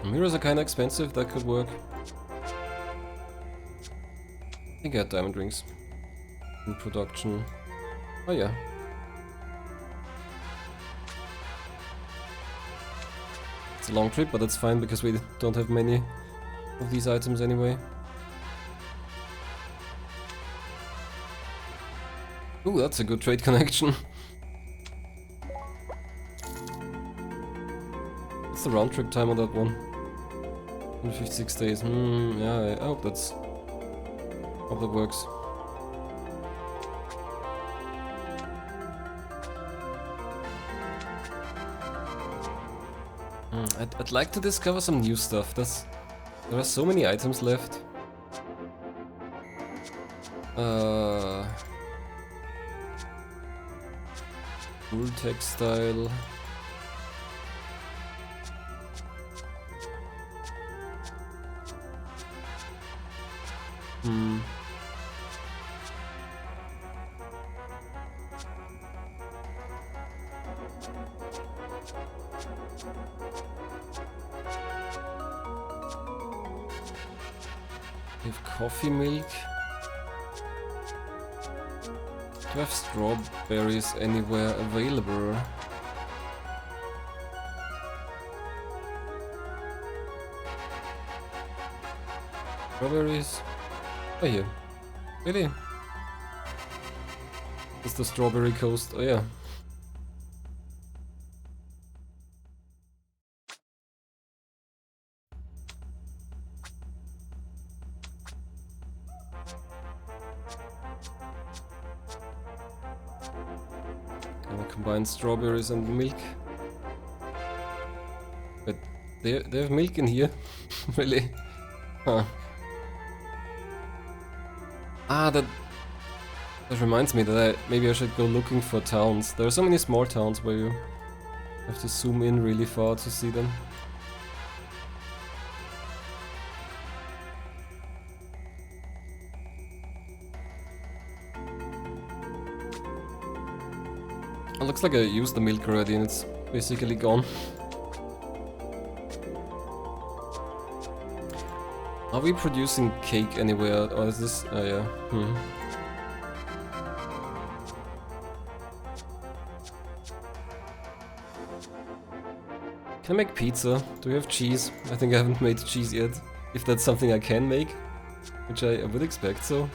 Mirrors are kinda expensive, that could work. I think I had diamond rings in production. Oh yeah. It's a long trip, but that's fine because we don't have many of these items anyway. Ooh, that's a good trade connection. What's the round trip time on that one? 56 days. Yeah, I hope that works. I'd like to discover some new stuff. There are so many items left. Wool textile. We have coffee milk. Do I have strawberries anywhere available? Strawberries? Oh, here. Really? It's the strawberry coast. Oh, yeah. Combine strawberries and milk. But they have milk in here? Really? Huh. Ah, that reminds me that maybe I should go looking for towns. There are so many small towns where you have to zoom in really far to see them. It looks like I used the milk already and it's basically gone. Are we producing cake anywhere? Or is this... oh yeah. Can I make pizza? Do we have cheese? I think I haven't made cheese yet. If that's something I can make, which I would expect so.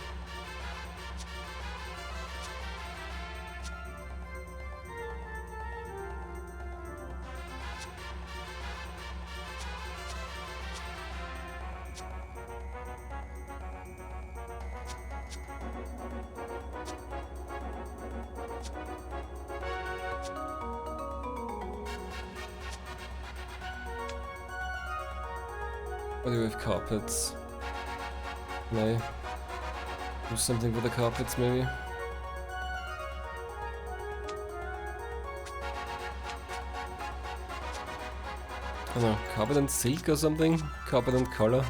Or do we have carpets? Can I do something with the carpets maybe? I don't know, carpet and silk or something? Carpet and color?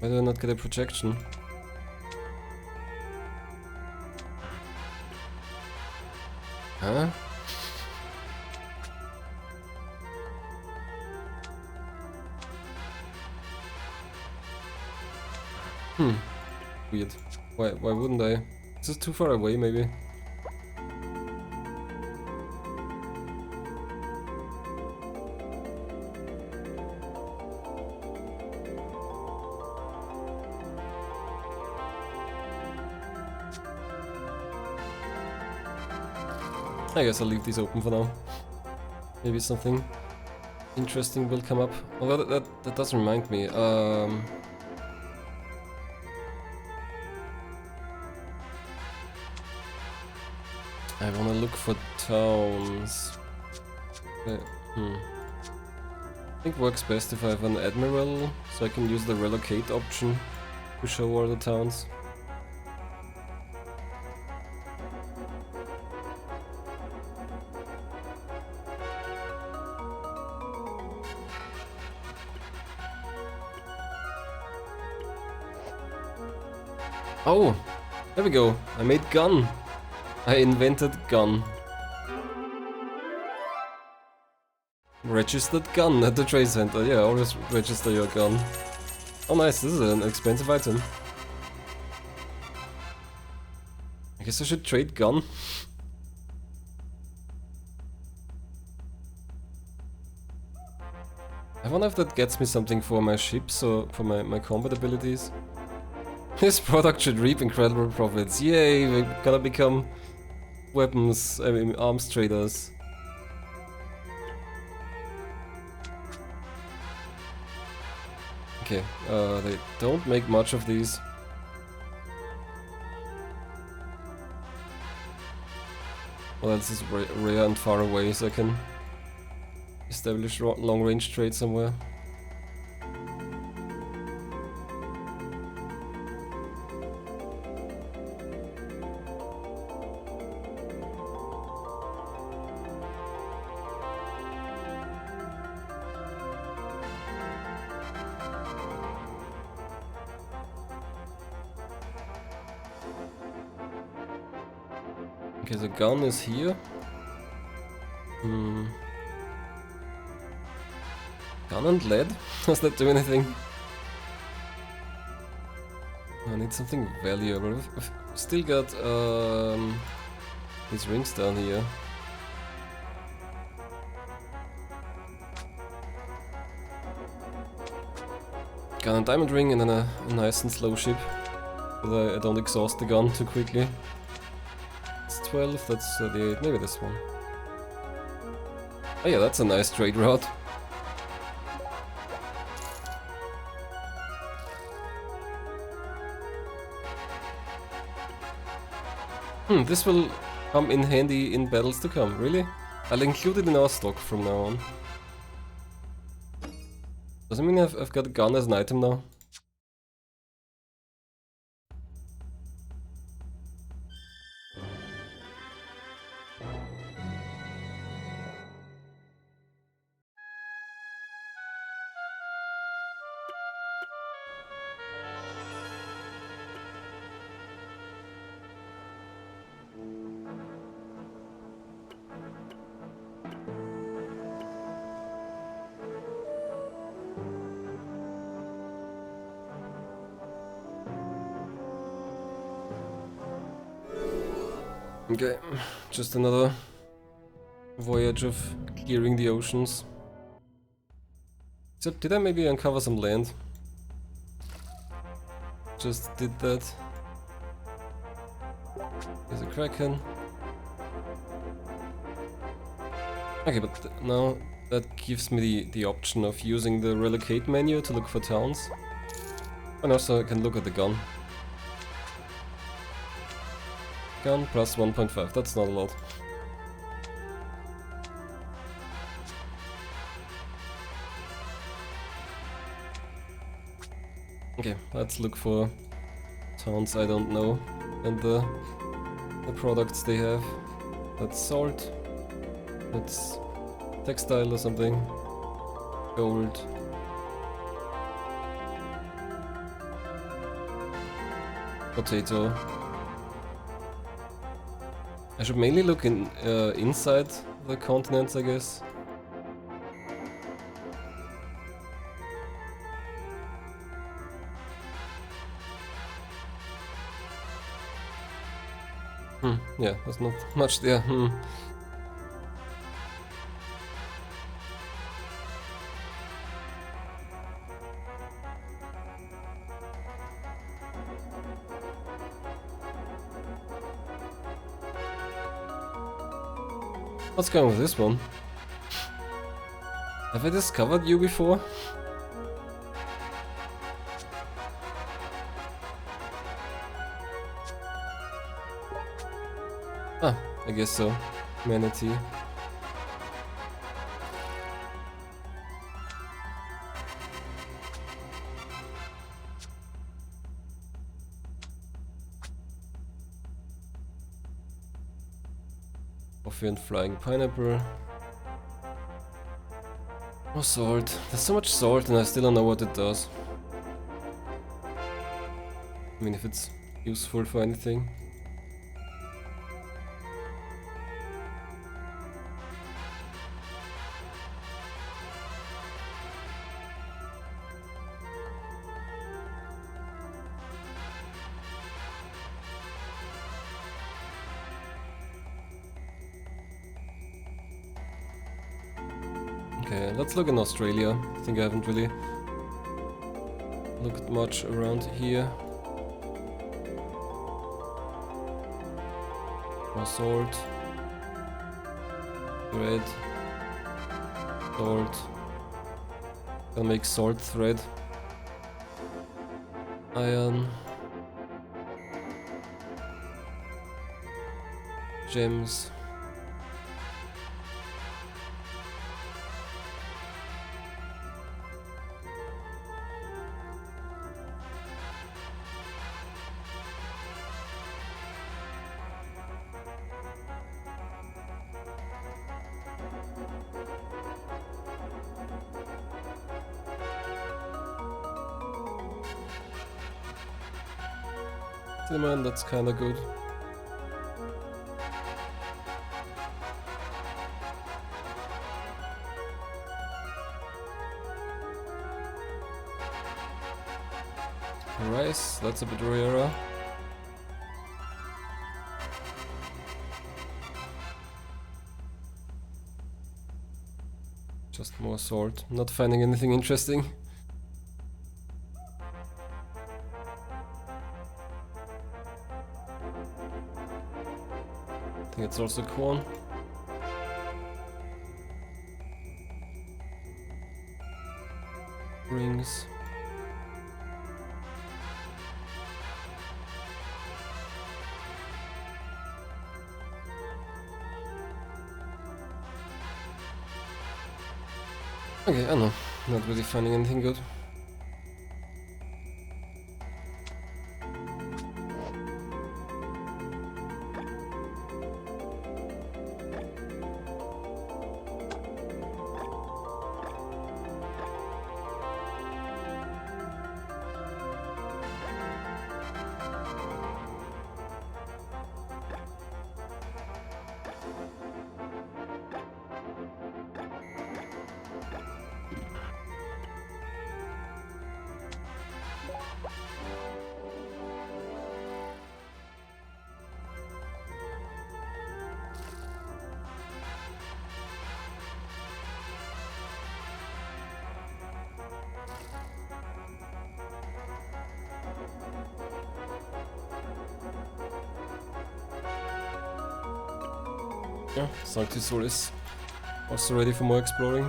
Why do I not get a projection? Huh? Weird. Why wouldn't I? Is this too far away maybe? I guess I'll leave these open for now. Maybe something interesting will come up. Although that does remind me. I wanna look for towns. I think works best if I have an admiral, so I can use the relocate option to show all the towns. Oh, there we go. I made gun. I invented gun. Registered gun at the trade center. Yeah, always register your gun. Oh nice, this is an expensive item. I guess I should trade gun. I wonder if that gets me something for my ships or for my combat abilities. This product should reap incredible profits. Yay, we're gonna become weapons, I mean arms traders. Okay, they don't make much of these. What else is rare and far away, so I can establish long-range trade somewhere. Okay, the gun is here. Gun and lead? Does that do anything? I need something valuable. We've still got these rings down here. Gun and diamond ring and then a nice and slow ship. that I don't exhaust the gun too quickly. It's 12, that's 38, maybe this one. Oh yeah, that's a nice trade route. This will come in handy in battles to come, really? I'll include it in our stock from now on. Does it mean I've got a gun as an item now? Okay, just another voyage of clearing the oceans. Except, did I maybe uncover some land? Just did that. There's a kraken. Okay, but now that gives me the option of using the relocate menu to look for towns. And also I can look at the gun. Gun plus 1.5, that's not a lot. Okay, let's look for towns I don't know and the products they have. That's salt, that's textile or something, gold. Potato. I should mainly look in inside the continents, I guess. Yeah, there's not much there. What's going on with this one? Have I discovered you before? Ah, I guess so. Manatee. Coffee and flying pineapple. More salt. There's so much salt and I still don't know what it does. I mean, if it's useful for anything. Okay, let's look in Australia. I think I haven't really looked much around here. More salt. Thread. Salt. I'll make salt thread. Iron. Gems. Cinnamon, that's kinda good. Rice, that's a bit rarer. Just more salt. Not finding anything interesting. That's also corn. Rings. Okay, I don't know. Not really finding anything good. Yeah, Sanctus Sol is also ready for more exploring.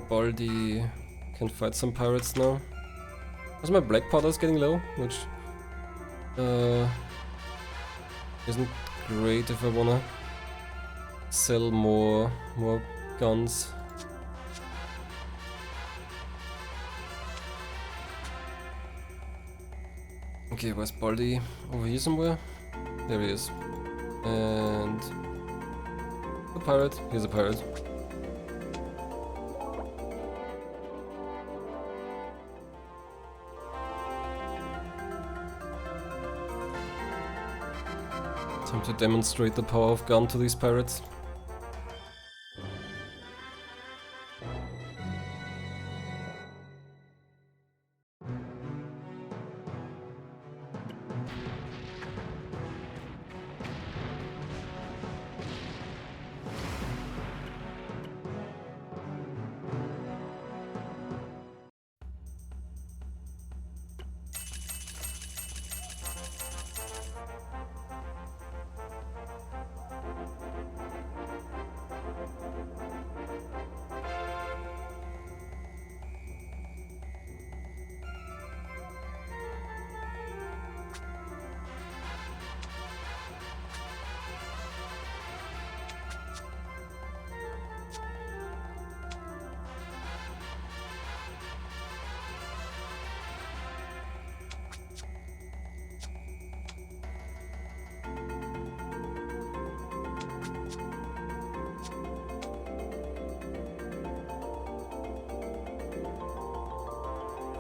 Baldi can fight some pirates now. Also my black powder's getting low, which isn't great if I wanna sell more guns. Okay, where's Baldi? Over here somewhere? There he is. And a pirate. Here's a pirate. Time to demonstrate the power of gun to these pirates.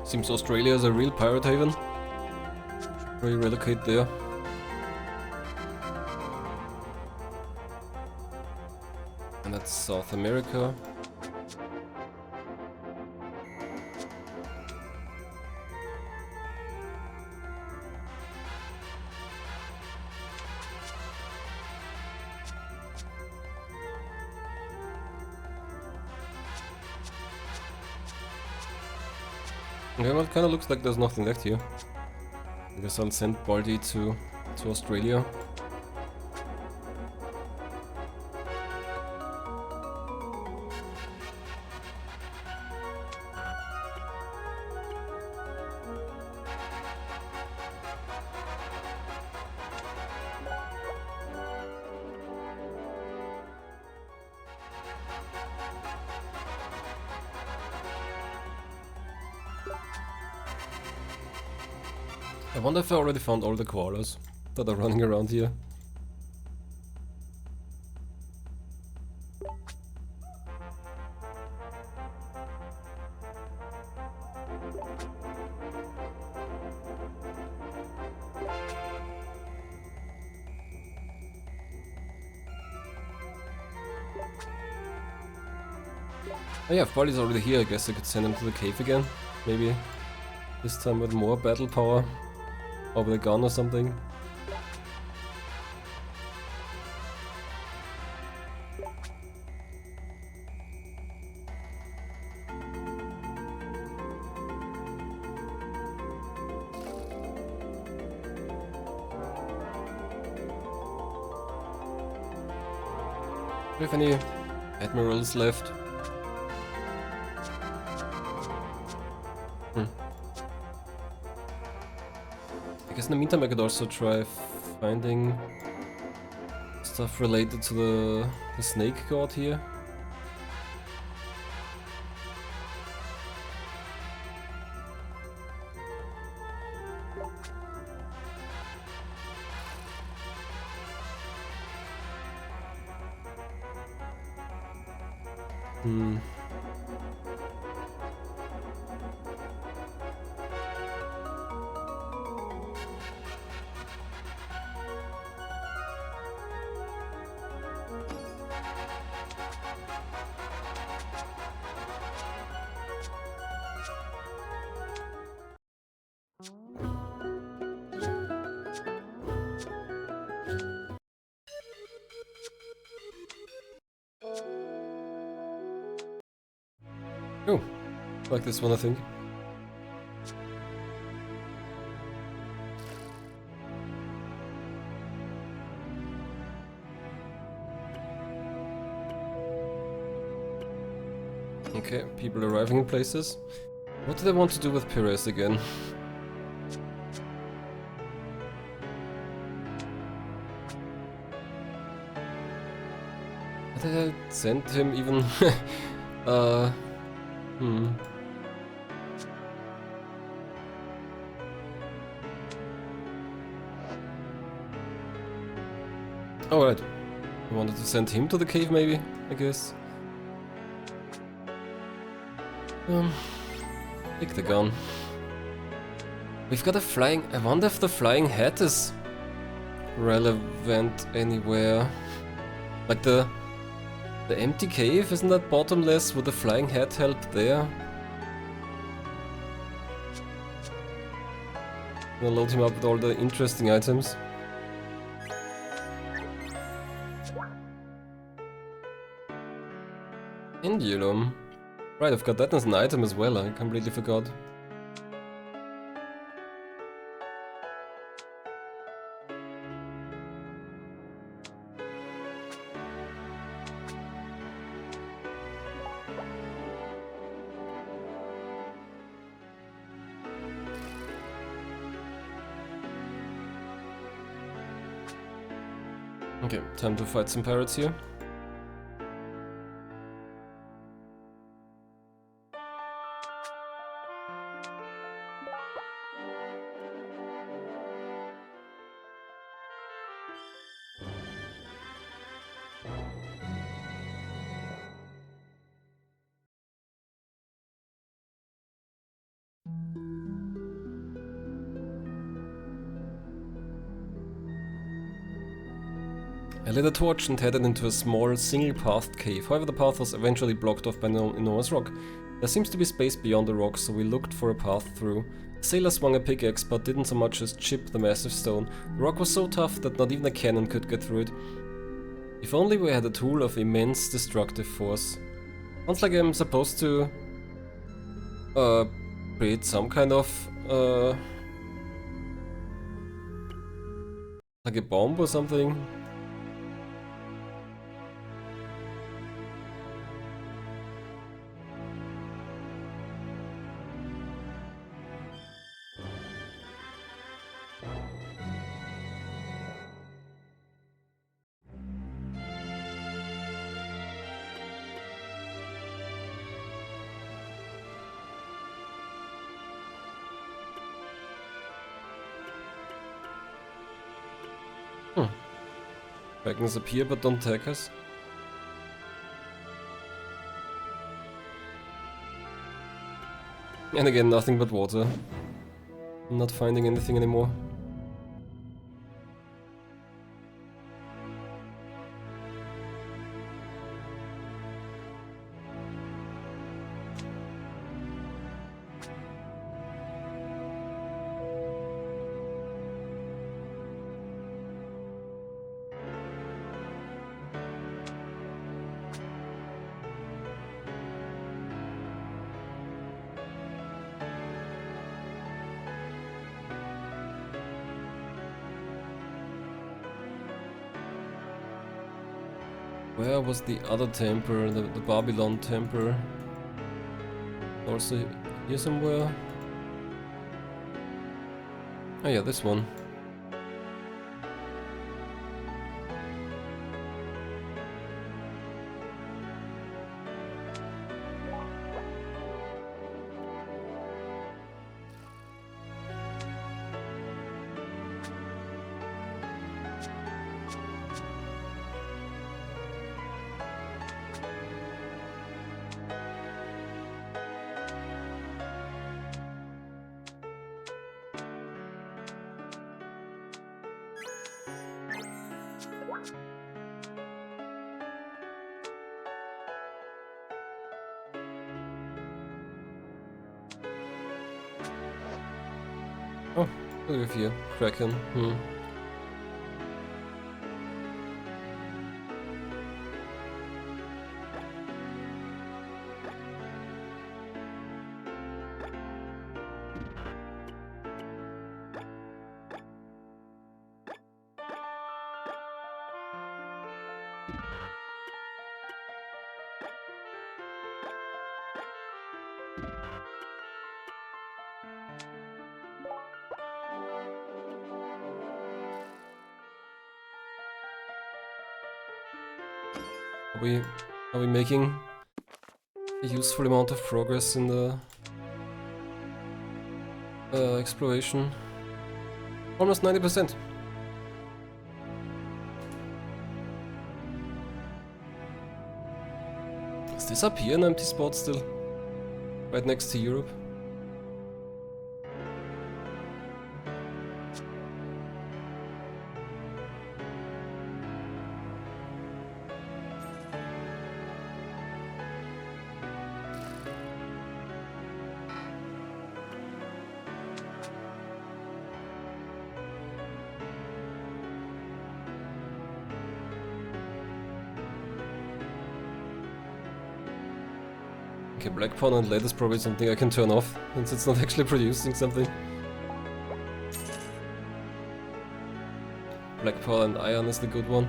Seems Australia is a real pirate haven. Should probably relocate there. And that's South America. Okay, well, it kinda looks like there's nothing left here. I guess I'll send Baldi to Australia. I wonder if I already found all the koalas that are running around here. Oh yeah, if Barley's already here, I guess I could send him to the cave again. Maybe this time with more battle power. Or with a gun or something. Do we have any admirals left? I guess in the meantime I could also try finding stuff related to the snake god here. Hmm. Oh, like this one I think. Okay, people arriving in places. What do they want to do with Pires again? Did I send him even? Hmm. Alright. I wanted to send him to the cave maybe, I guess. Pick the gun. We've got a flying... I wonder if the flying hat is relevant anywhere. Like the empty cave, isn't that bottomless? Would the flying hat help there? Gonna load him up with all the interesting items. Indulum. Right, I've got that as an item as well, I completely forgot. Okay, time to fight some pirates here. I lit a torch and headed into a small, single-pathed cave. However, the path was eventually blocked off by an enormous rock. There seems to be space beyond the rock, so we looked for a path through. The sailor swung a pickaxe, but didn't so much as chip the massive stone. The rock was so tough that not even a cannon could get through it. If only we had a tool of immense destructive force. Sounds like I'm supposed to... create some kind of... like a bomb or something? Dragons appear but don't attack us. And again, nothing but water. I'm not finding anything anymore. Where was the other temple, the Babylon temple? Also here somewhere? Oh yeah, this one. Oh, look at you, Kraken. Are we making a useful amount of progress in the exploration? Almost 90%. Is this up here an empty spot still? Right next to Europe? Okay, black pawn and lead is probably something I can turn off, since it's not actually producing something. Black pawn and iron is the good one.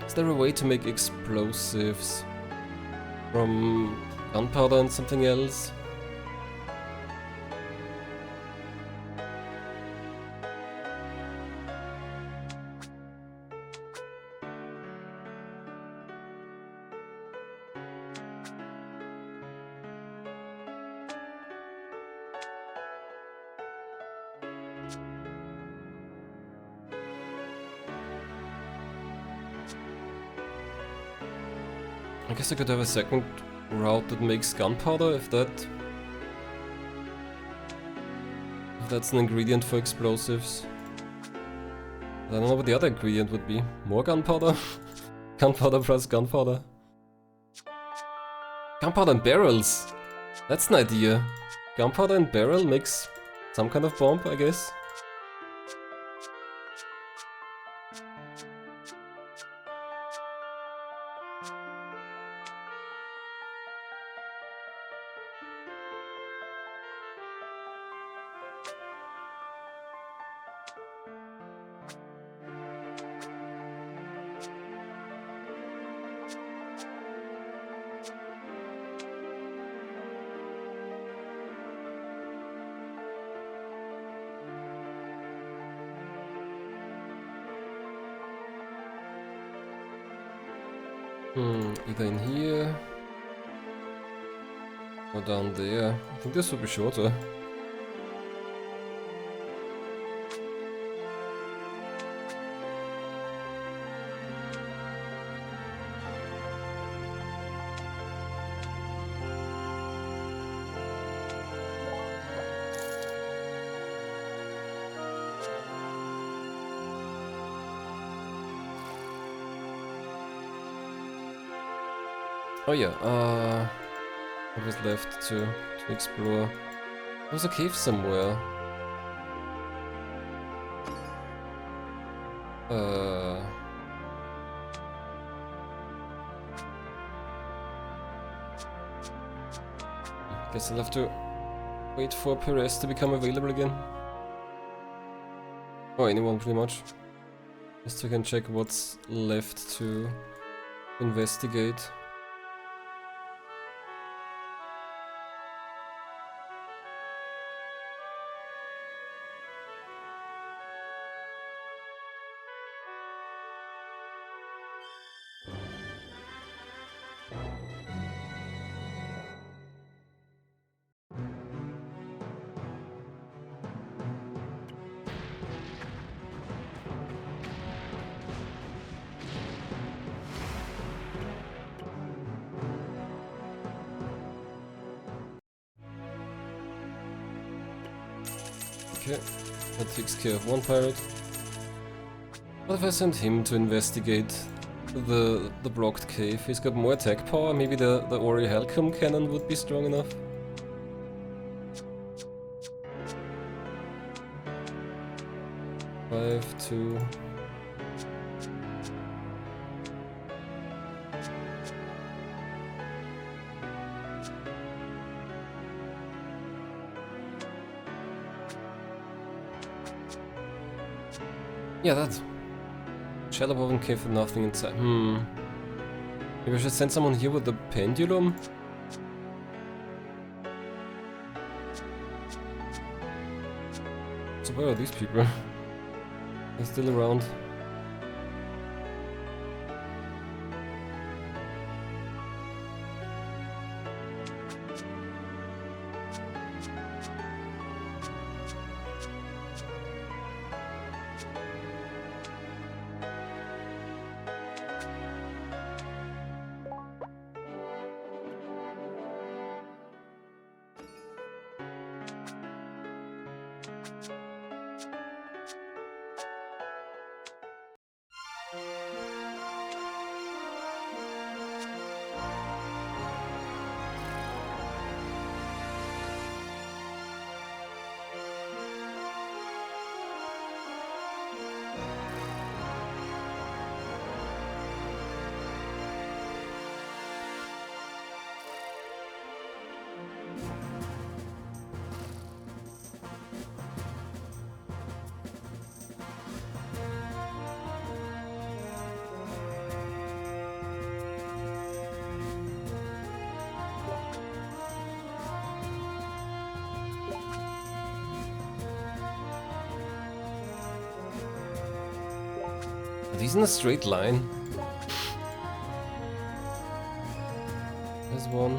Is there a way to make explosives from gunpowder and something else? I guess I could have a second route that makes gunpowder if that's an ingredient for explosives. I don't know what the other ingredient would be. More gunpowder? Gunpowder plus gunpowder. Gunpowder and barrels! That's an idea. Gunpowder and barrel makes some kind of bomb, I guess. Either in here or down there. I think this would be shorter. Oh yeah, what was left to explore? There was a cave somewhere. Guess I'll have to wait for Perez to become available again. Oh, anyone pretty much. Just so I can check what's left to investigate. Okay, that takes care of one pirate. What if I send him to investigate the blocked cave? He's got more attack power, maybe the Ori Halcom cannon would be strong enough? Five, two... Yeah, that Shallow oven cave with nothing inside. Maybe I should send someone here with the pendulum? So where are these people? They're still around. Are these in a straight line? There's one.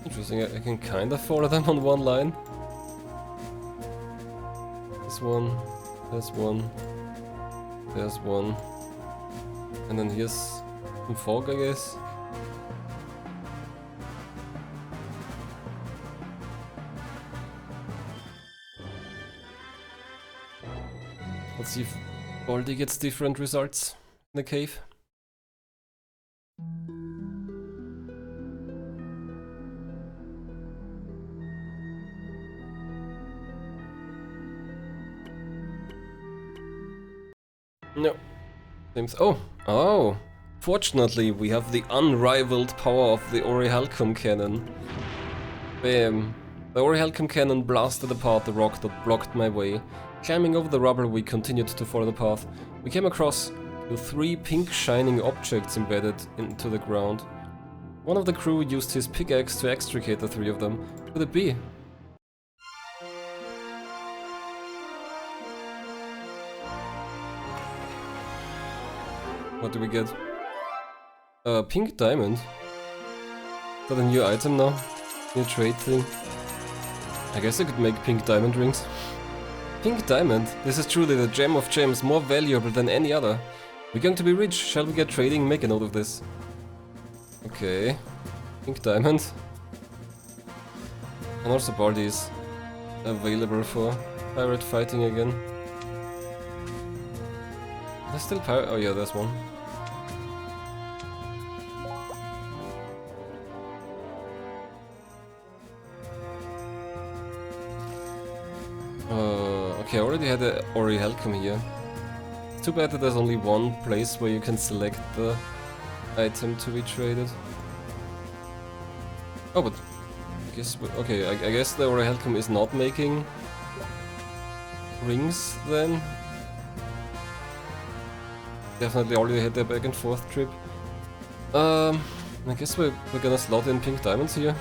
Interesting, I can kinda follow them on one line. This one, there's one, there's one. And then here's some fog, I guess. Let's see if Baldi gets different results in the cave. No. Seems. Oh! Fortunately, we have the unrivaled power of the Ori Halcom cannon. Bam. The Ori Halcom cannon blasted apart the rock that blocked my way. Climbing over the rubble, we continued to follow the path. We came across the 3 pink shining objects embedded into the ground. One of the crew used his pickaxe to extricate the 3 of them. Who could it be? What do we get? Pink diamond. Is that a new item now? New trade thing? I guess I could make pink diamond rings. Pink diamond. This is truly the gem of gems, more valuable than any other. We're going to be rich. Shall we get trading? Make a note of this. Okay. Pink diamond. And also Baldi is available for pirate fighting again. There's still pirate. Oh yeah, there's one. Okay, I already had a Orihelcum here. It's too bad that there's only one place where you can select the item to be traded. Oh, but I guess okay. I guess the Orihelcum is not making rings then. Definitely already had their back and forth trip. I guess we're gonna slot in pink diamonds here.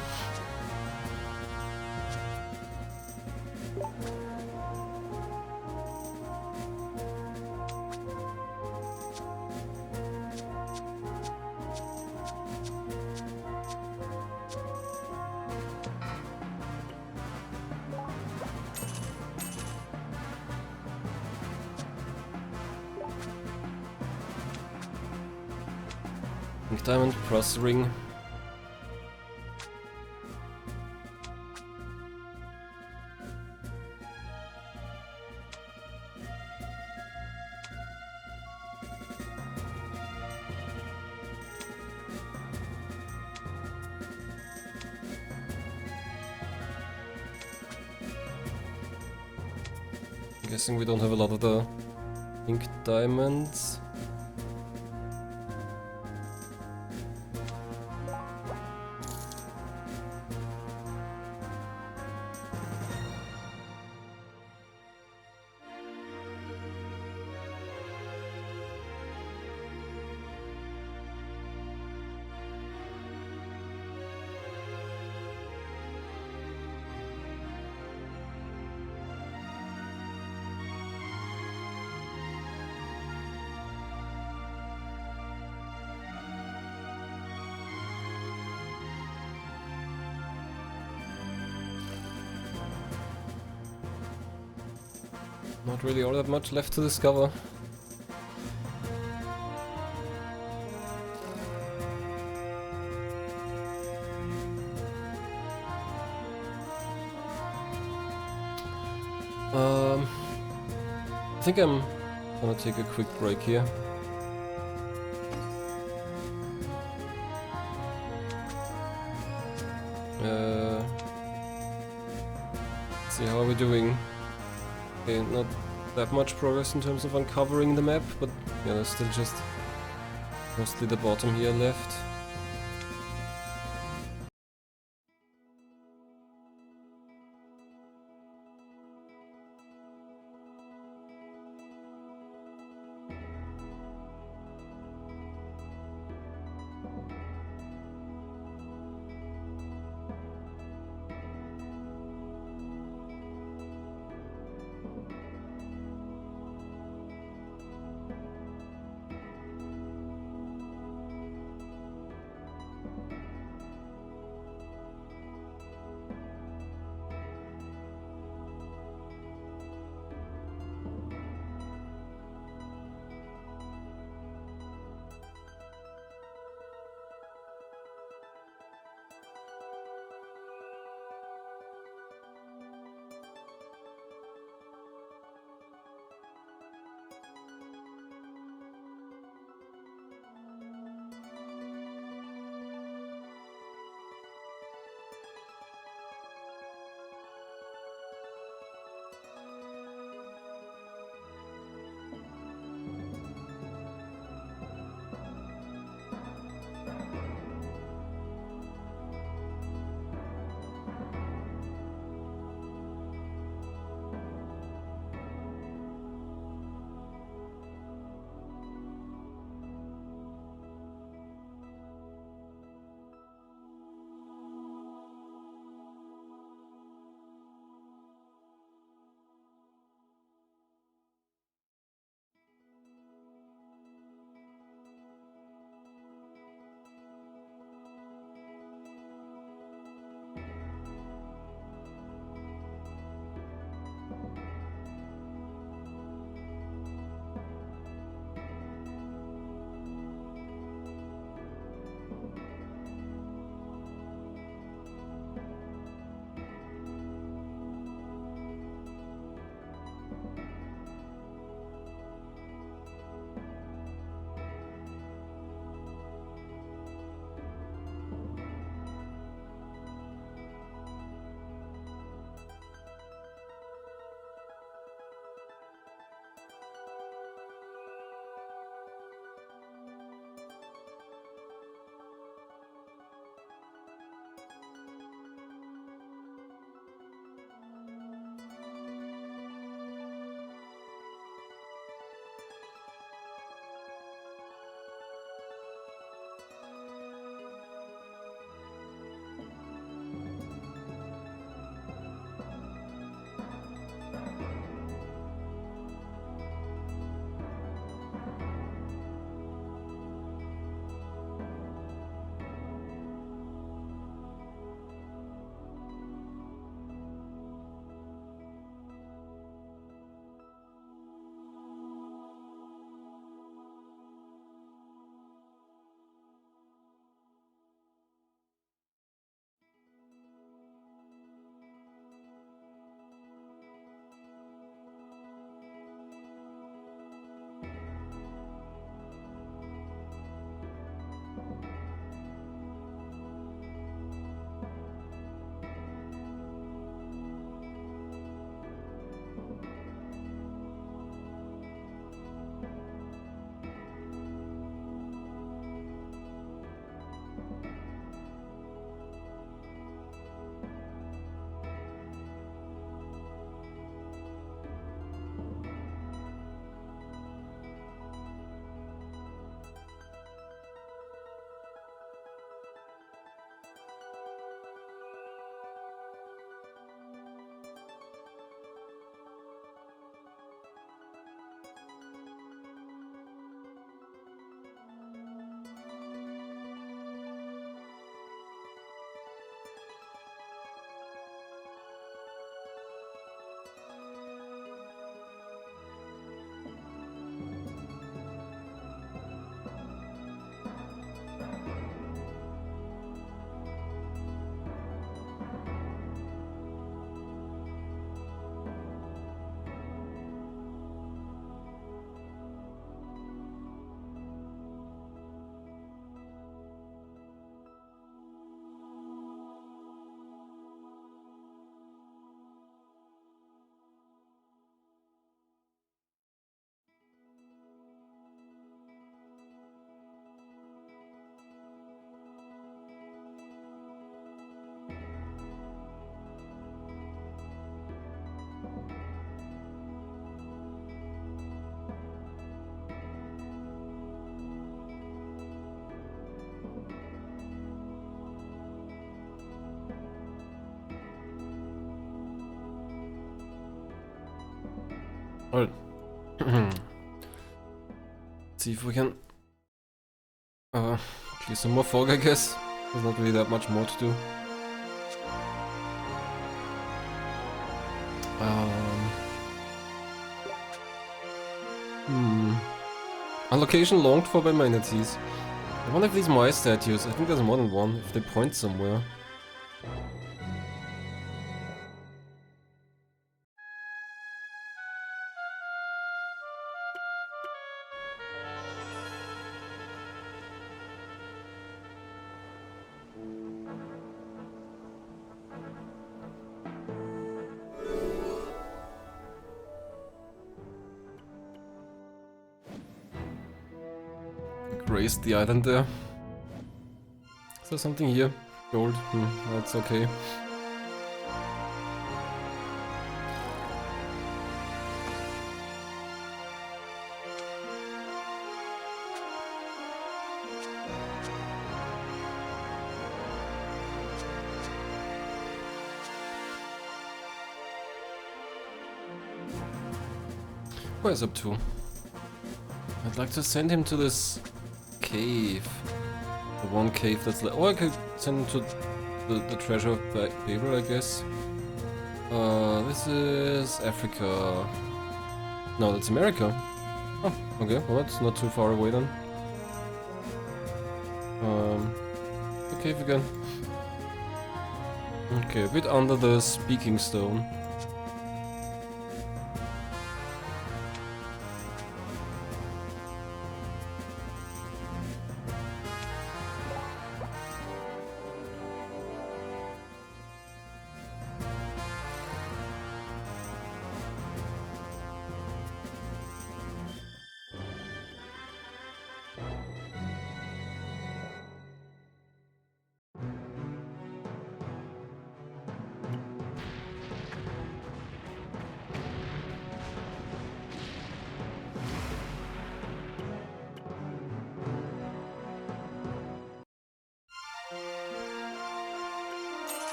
Pink diamond plus ring. Guessing we don't have a lot of the pink diamonds. Not really all that much left to discover. I think I'm gonna take a quick break here. See how are we doing? Okay, not that much progress in terms of uncovering the map, but yeah, there's still just mostly the bottom here left. Alright. See if we can clear some more fog, I guess. There's not really that much more to do. A location longed for by manatees. I wonder if these Maya statues, I think there's more than one, if they point somewhere. Raised the island there. Is there something here? Gold? That's okay. Where's up to? I'd like to send him to this cave. The one cave that's left. Or I could send him to the treasure of Babel, I guess. This is Africa. No, that's America. Oh, okay. Well, that's not too far away then. The cave again. Okay, a bit under the speaking stone.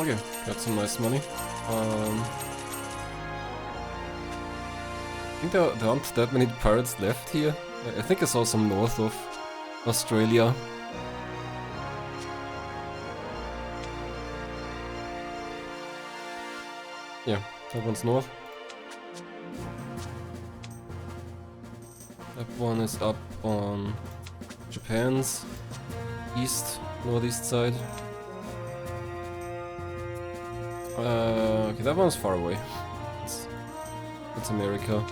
Okay, got some nice money. I think there aren't that many pirates left here. I think I saw some north of Australia. Yeah, that one's north. That one is up on Japan's northeast side. Okay, that one's far away. It's America.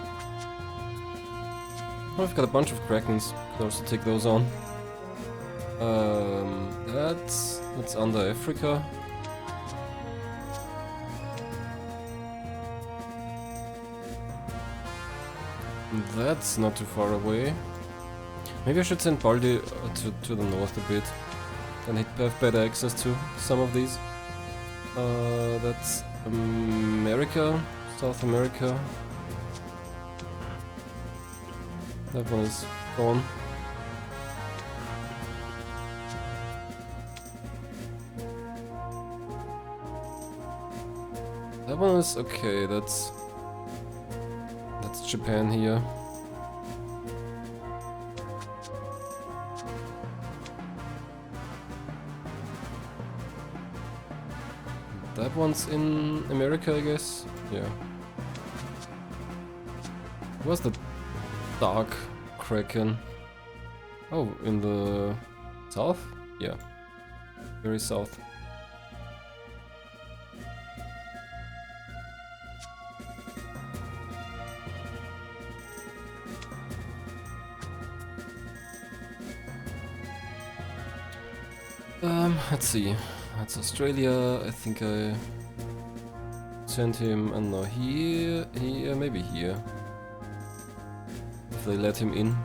Oh, I've got a bunch of Krakens. Could also take those on. That's under Africa. That's not too far away. Maybe I should send Baldi to the north a bit. Then he'd have better access to some of these. That's America, South America. That one is gone. That one is okay, that's Japan here. That one's in America, I guess. Yeah. Where's the dark Kraken? Oh, in the south? Yeah. Very south. Let's see. That's Australia. I think I sent him, I don't know, here, maybe here. If they let him in.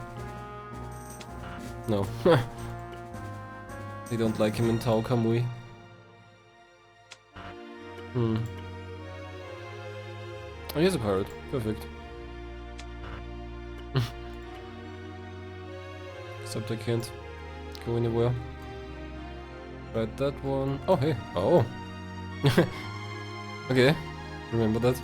No. They don't like him in Tau Kamui. Oh, he's a pirate. Perfect. Except I can't go anywhere. Right, that one. Oh, hey. Oh. Okay. Remember that.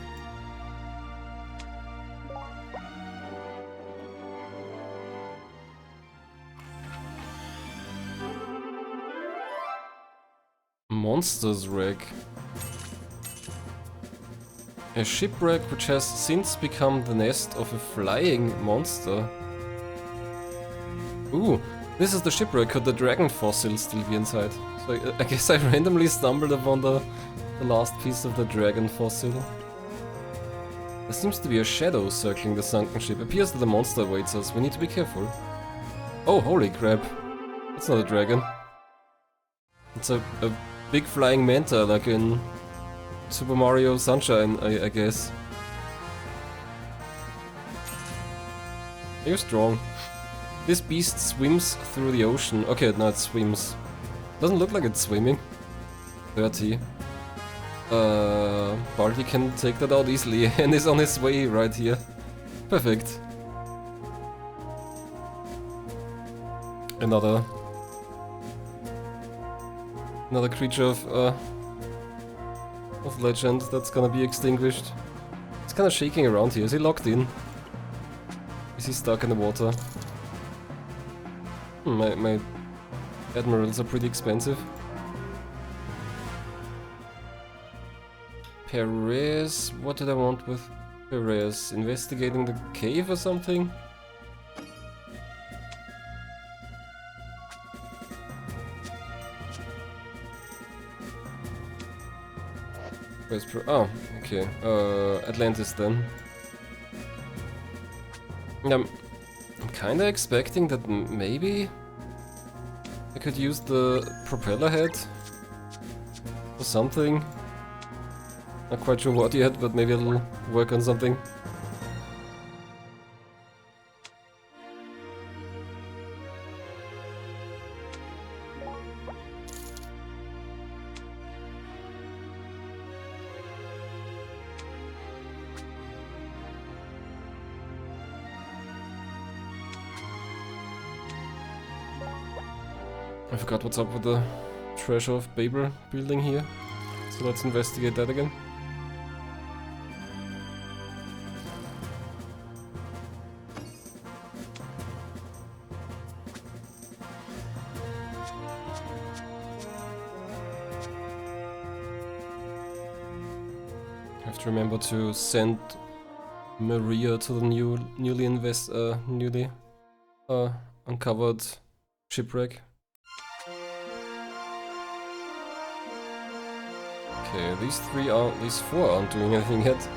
Monsters wreck. A shipwreck which has since become the nest of a flying monster. Ooh, this is the shipwreck. Could the dragon fossil still be inside? So I guess I randomly stumbled upon the last piece of the dragon fossil. There seems to be a shadow circling the sunken ship. Appears that the monster awaits us. We need to be careful. Oh, holy crap. That's not a dragon. It's a big flying manta, like in Super Mario Sunshine, I guess. You're strong. This beast swims through the ocean. Okay, now it swims. Doesn't look like it's swimming. 30. Baldi can take that out easily and is on his way right here. Perfect. Another creature of legend that's gonna be extinguished. It's kinda shaking around here. Is he locked in? Is he stuck in the water? My admirals are pretty expensive. Perez, what did I want with Perez? Investigating the cave or something? Where's oh, okay. Atlantis then. I'm kinda expecting that maybe I could use the propeller head or something. Not quite sure what yet, but maybe it'll work on something. I forgot what's up with the Treasure of Babel building here, so let's investigate that again. Have to remember to send Maria to the newly uncovered shipwreck. Okay, these four aren't doing anything yet.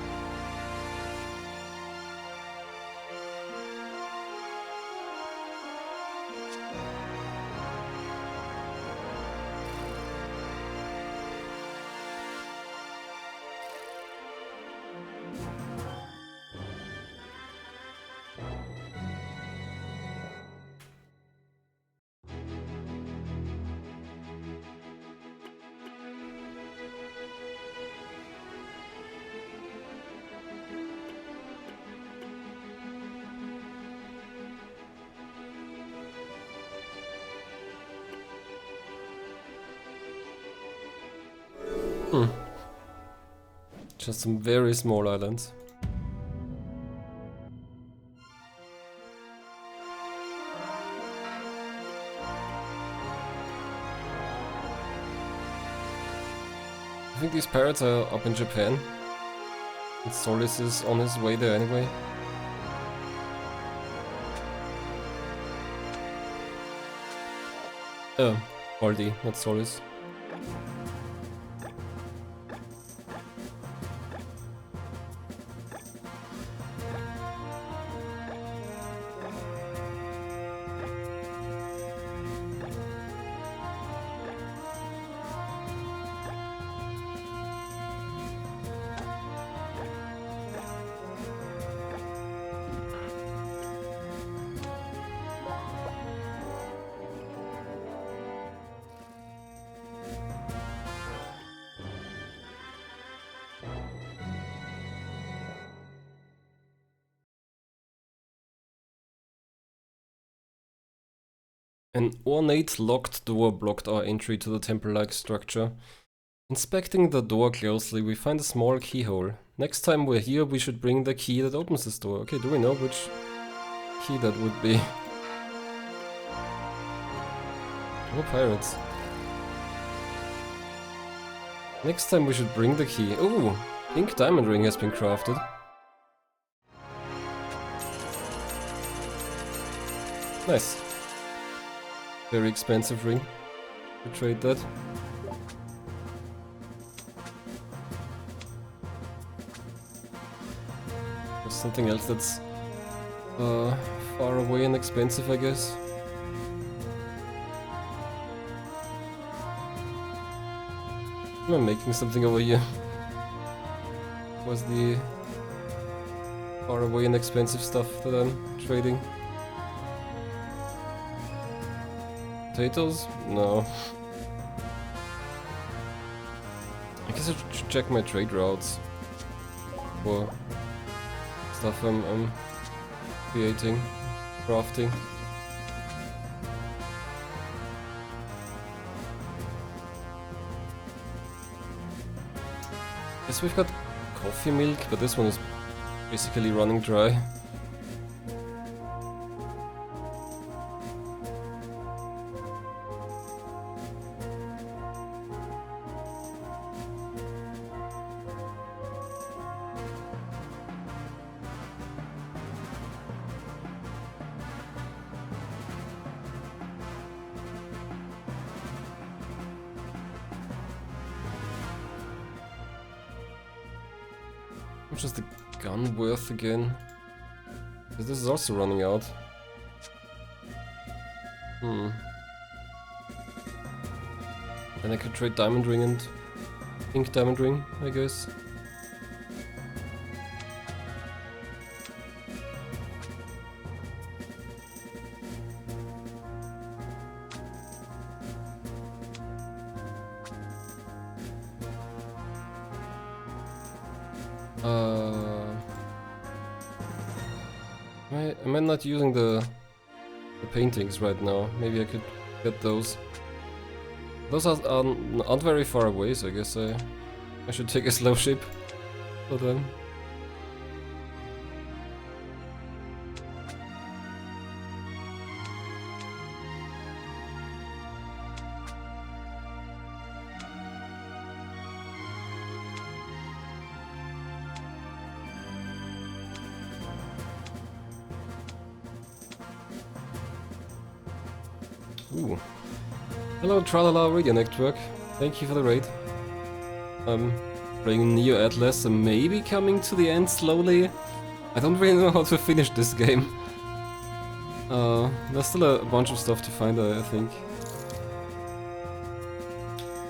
Just some very small islands. I think these pirates are up in Japan. And Solis is on his way there anyway. Baldi, not Solis. An ornate locked door blocked our entry to the temple-like structure. Inspecting the door closely, we find a small keyhole. Next time we're here, we should bring the key that opens this door. Okay, do we know which key that would be? Oh, pirates. Next time we should bring the key. Ooh, pink diamond ring has been crafted. Nice. Very expensive ring. To trade that. There's something else that's far away and expensive, I guess. Am I making something over here? What's the far away and expensive stuff that I'm trading? Potatoes? No. I guess I should check my trade routes for stuff I'm creating, crafting. Guess we've got coffee milk, but this one is basically running dry. How much is the gun worth again? This is also running out. Then I could trade diamond ring and pink diamond ring, I guess. Am I not using the paintings right now? Maybe I could get those. Those aren't very far away, so I guess I should take a slow ship for them. Ooh. Hello Tralala Radio Network, thank you for the raid. I'm playing Neo Atlas and maybe coming to the end slowly. I don't really know how to finish this game. There's still a bunch of stuff to find, I think.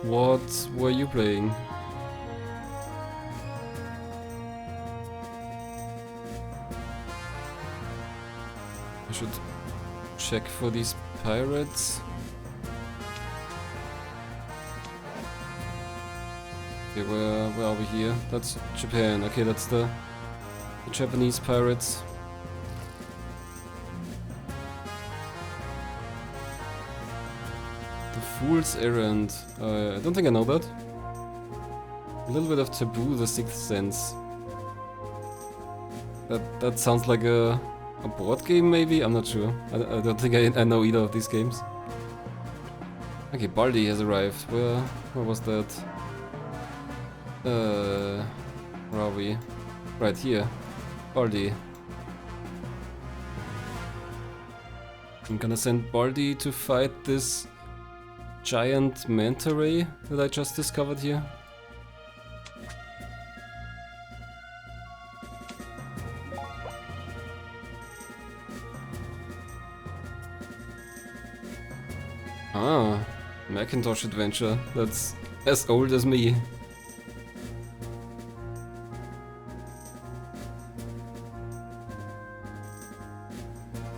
What were you playing? I should check for these pirates. Okay, where are we here? That's Japan. Okay, that's the Japanese pirates. The Fool's Errand. I don't think I know that. A little bit of Taboo, The Sixth Sense. That sounds like a board game, maybe? I'm not sure. I don't think I know either of these games. Okay, Baldi has arrived. Where was that? Where are we? Right here. Baldi. I'm gonna send Baldi to fight this giant manta ray that I just discovered here. Ah, Macintosh Adventure. That's as old as me.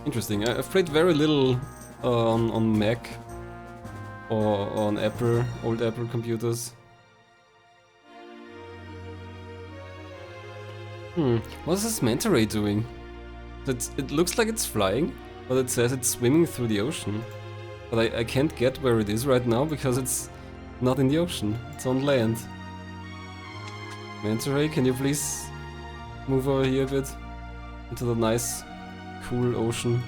Interesting. I've played very little on Mac or on Apple, old Apple computers. What is this manta ray doing? It looks like it's flying, but it says it's swimming through the ocean. But I can't get where it is right now because it's not in the ocean, it's on land. Manta ray, can you please move over here a bit? Into the nice, cool ocean.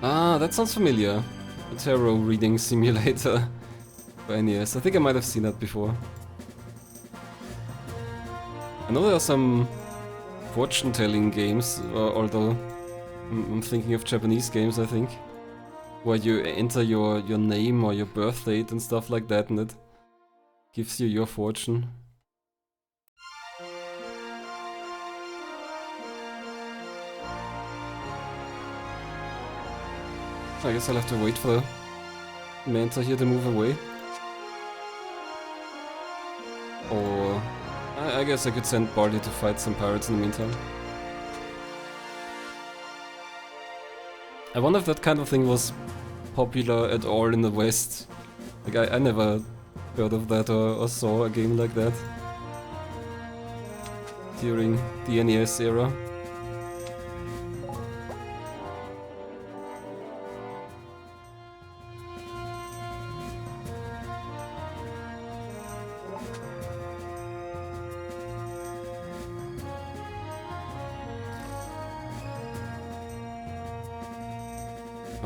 Ah, that sounds familiar. A tarot reading simulator. for NES. I think I might have seen that before. I know there are some fortune-telling games, although I'm thinking of Japanese games, I think, where you enter your name or your birth date and stuff like that, and it gives you your fortune. I guess I'll have to wait for the Manta here to move away. Or I guess I could send Barley to fight some pirates in the meantime. I wonder if that kind of thing was popular at all in the West. Like, I never heard of that or saw a game like that during the NES era.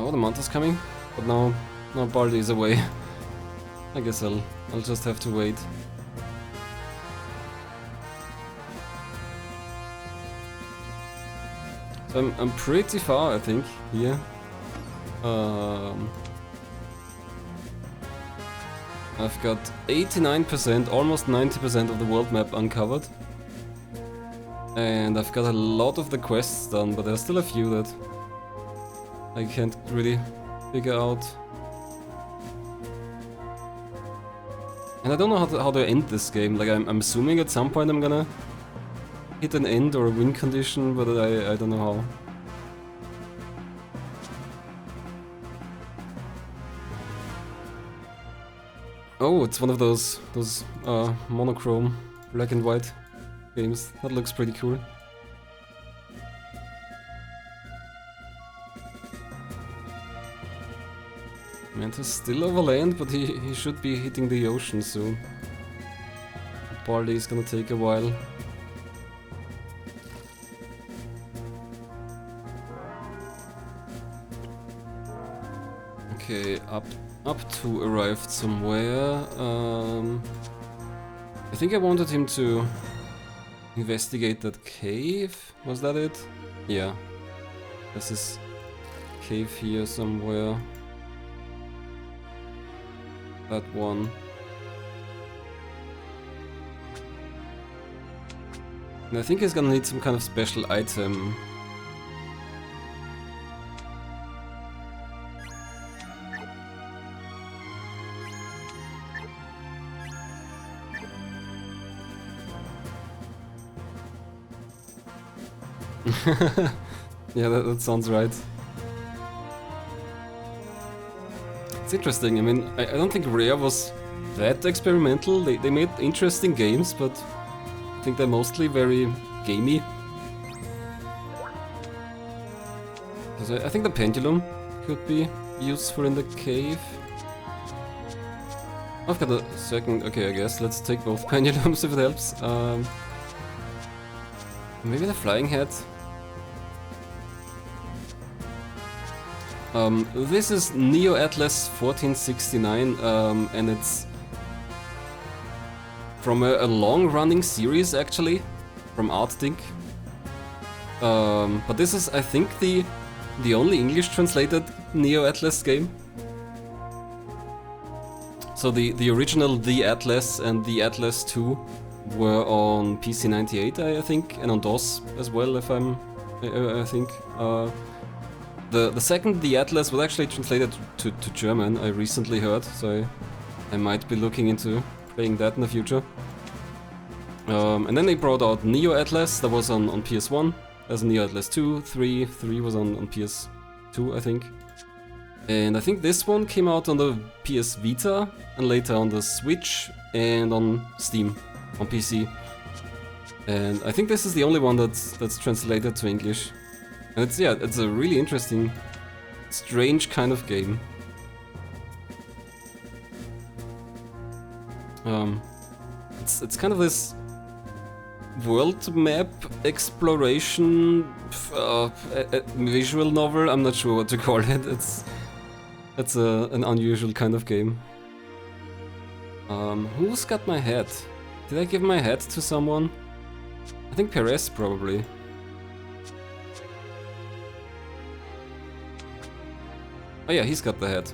Oh, the Manta's coming, but now Barley is away. I guess I'll just have to wait. So I'm pretty far, I think, here. I've got 89%, almost 90% of the world map uncovered. And I've got a lot of the quests done, but there's still a few that I can't really figure out. And I don't know how to end this game. Like, I'm assuming at some point I'm gonna hit an end or a win condition, but I don't know how. Oh, it's one of those monochrome black and white games. That looks pretty cool. Manta's still over land, but he should be hitting the ocean soon. Barley is gonna take a while. Okay, up to arrived somewhere. I think I wanted him to investigate that cave. Was that it? Yeah. There's this cave here somewhere. That one. And I think he's gonna need some kind of special item. Yeah, that sounds right. It's interesting. I mean, I don't think Rare was that experimental. They made interesting games, but I think they're mostly very gamey. I think the pendulum could be useful in the cave. I've got a second. Okay, I guess let's take both pendulums if it helps. Maybe the flying head. This is Neo Atlas 1469, and it's from a long-running series, actually, from Artdink. But this is, I think, the only English-translated Neo Atlas game. So the original The Atlas and The Atlas 2 were on PC 98, I think, and on DOS as well, if I think. The second, The Atlas, was actually translated to German, I recently heard, so I might be looking into playing that in the future. And then they brought out Neo Atlas, that was on PS1. There's Neo Atlas 2, 3 was on PS2, I think. And I think this one came out on the PS Vita, and later on the Switch, and on Steam, on PC. And I think this is the only one that's translated to English. And it's a really interesting, strange kind of game. It's kind of this world map exploration visual novel. I'm not sure what to call it. It's an unusual kind of game. Who's got my head? Did I give my head to someone? I think Perez probably. Oh yeah, he's got the head.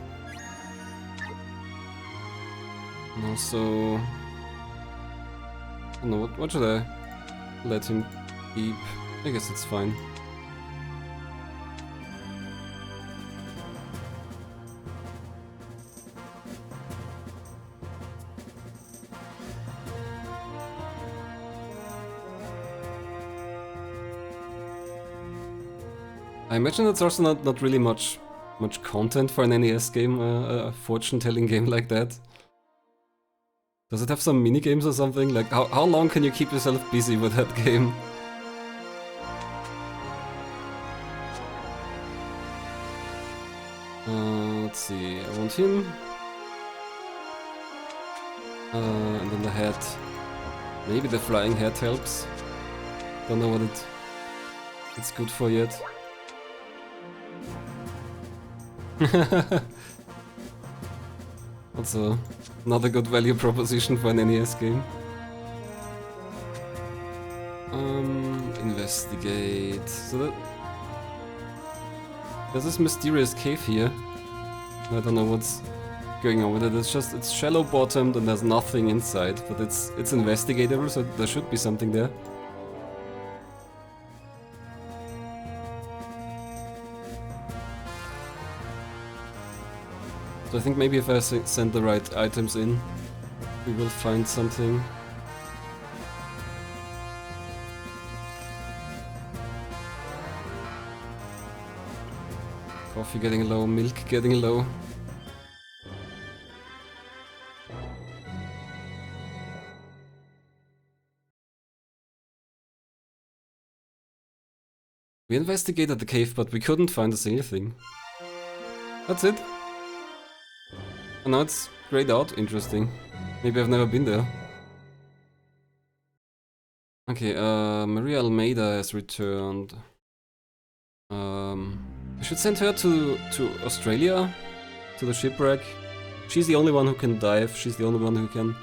And also... I don't know, what should I let him keep? I guess it's fine. I imagine it's also not really much content for an NES game, a fortune-telling game like that. Does it have some mini-games or something? Like, how long can you keep yourself busy with that game? Let's see, I want him. And then the head. Maybe the flying head helps. Don't know what it's good for yet. Also, not a good value proposition for an NES game. Investigate. So there's this mysterious cave here. I don't know what's going on with it. It's shallow bottomed and there's nothing inside, but it's investigatable, so there should be something there. So I think maybe if I send the right items in, we will find something. Coffee getting low, milk getting low. We investigated the cave, but we couldn't find a single thing. That's it. And now it's grayed out, interesting. Maybe I've never been there. Okay, Maria Almeida has returned. We should send her to Australia, to the shipwreck. She's the only one who can dive, she's the only one who can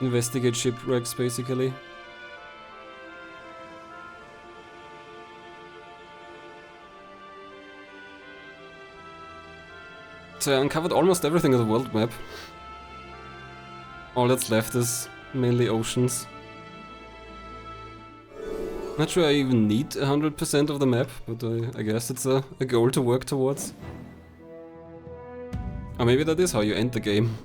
investigate shipwrecks, basically. So I uncovered almost everything on the world map. All that's left is mainly oceans. Not sure I even need 100% of the map, but I guess it's a goal to work towards. Or maybe that is how you end the game.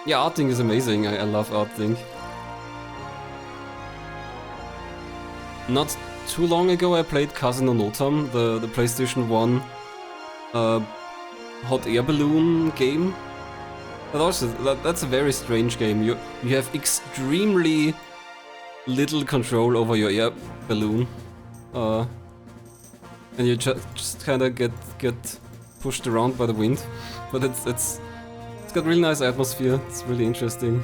Yeah, Artdink is amazing, I love Artdink. Not too long ago I played Casino Notam, the PlayStation 1 hot air balloon game. But also, that's a very strange game. You have extremely little control over your air balloon, and you just kind of get pushed around by the wind. But it's got really nice atmosphere. It's really interesting.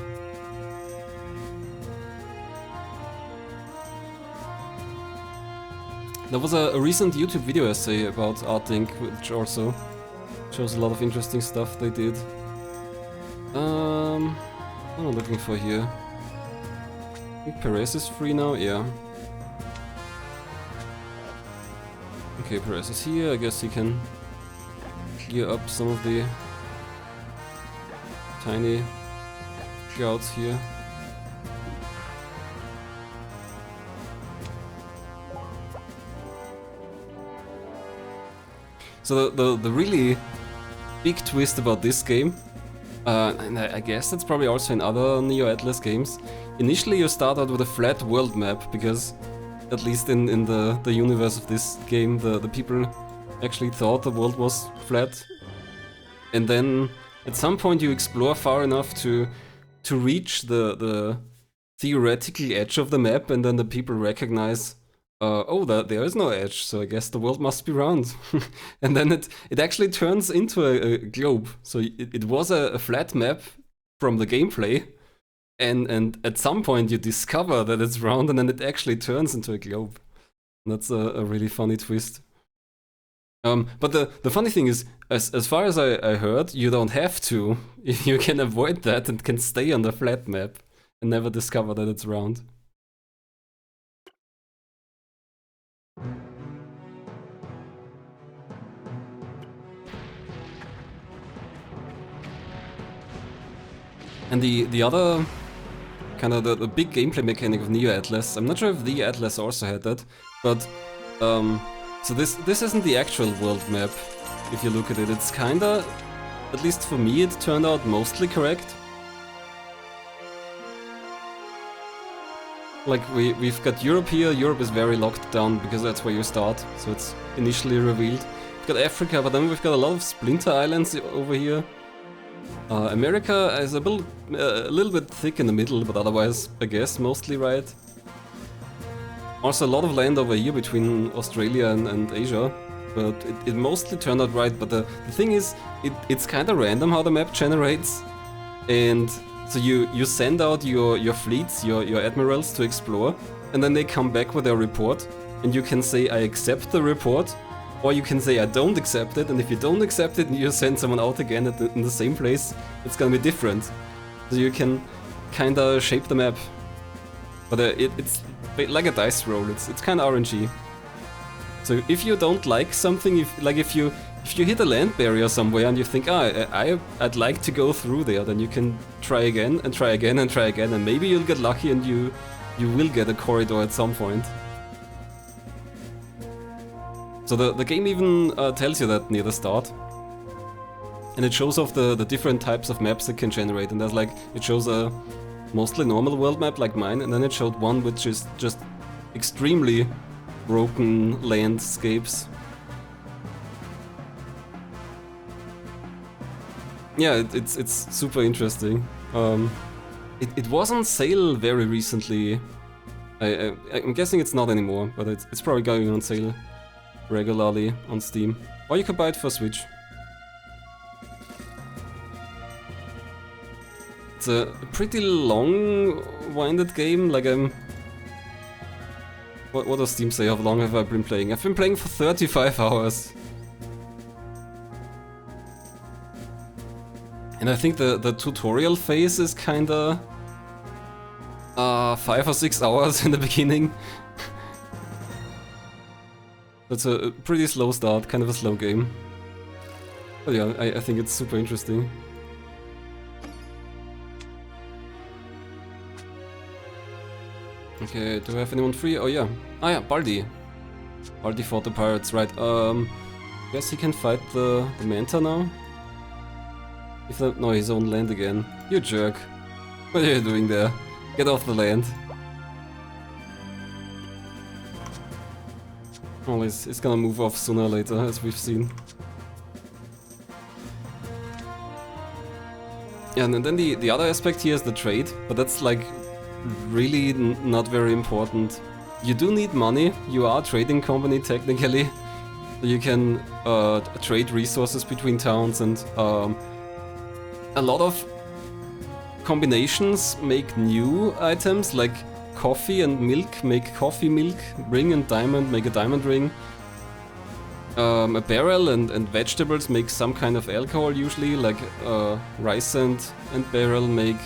There was a recent YouTube video essay about Artdink, which also shows a lot of interesting stuff they did. What am I looking for here? I think Perez is free now, yeah. Okay, Perez is here, I guess he can gear up some of the tiny guards here. So the really big twist about this game, and I guess that's probably also in other Neo Atlas games, initially you start out with a flat world map, because at least in the universe of this game, the people actually thought the world was flat. And then at some point you explore far enough to reach the theoretical edge of the map, and then the people recognize, oh, there is no edge, so I guess the world must be round. And then it actually turns into a globe. So it was a flat map from the gameplay, and at some point you discover that it's round, and then it actually turns into a globe. And that's a really funny twist. But the funny thing is, as far as I heard, you don't have to. You can avoid that and can stay on the flat map and never discover that it's round. And the other kind of the big gameplay mechanic of Neo Atlas, I'm not sure if the Atlas also had that, but so this isn't the actual world map. If you look at it, it's kinda, at least for me, it turned out mostly correct. Like we've got Europe here. Europe is very locked down because that's where you start, so it's initially revealed. We've got Africa, but then we've got a lot of splinter islands over here. America is a little bit thick in the middle, but otherwise, I guess, mostly right. Also a lot of land over here between Australia and Asia, but it mostly turned out right. But the thing is, it's kind of random how the map generates, and so you send out your fleets, your admirals to explore, and then they come back with their report, and you can say I accept the report, or you can say I don't accept it, and if you don't accept it and you send someone out again in the same place, it's gonna be different. So you can kinda shape the map. But it's like a dice roll, it's kinda RNG. So if you don't like something, if you hit a land barrier somewhere and you think, I'd like to go through there, then you can try again and try again and try again, and maybe you'll get lucky and you will get a corridor at some point. So the game even tells you that near the start. And it shows off the different types of maps it can generate, and there's like, it shows a mostly normal world map like mine, and then it showed one which is just extremely broken landscapes. Yeah, it's super interesting. It was on sale very recently. I'm guessing it's not anymore, but it's probably going on sale regularly on Steam. Or you could buy it for Switch. It's a pretty long-winded game, like what does Steam say? How long have I been playing? I've been playing for 35 hours. And I think the tutorial phase is kinda 5 or 6 hours in the beginning. That's a pretty slow start, kind of a slow game. But yeah, I think it's super interesting. Okay, do I have anyone free? Oh yeah. Ah yeah, Baldi. Baldi fought the pirates, right. Guess he can fight the Manta now? If not, no, he's on land again. You jerk. What are you doing there? Get off the land. Well, he's gonna move off sooner or later, as we've seen. Yeah, and then the other aspect here is the trade, but that's like really not very important. You do need money, you are a trading company technically. You can trade resources between towns, and a lot of combinations make new items, like coffee and milk make coffee milk, ring and diamond make a diamond ring. A barrel and vegetables make some kind of alcohol usually, like rice and barrel make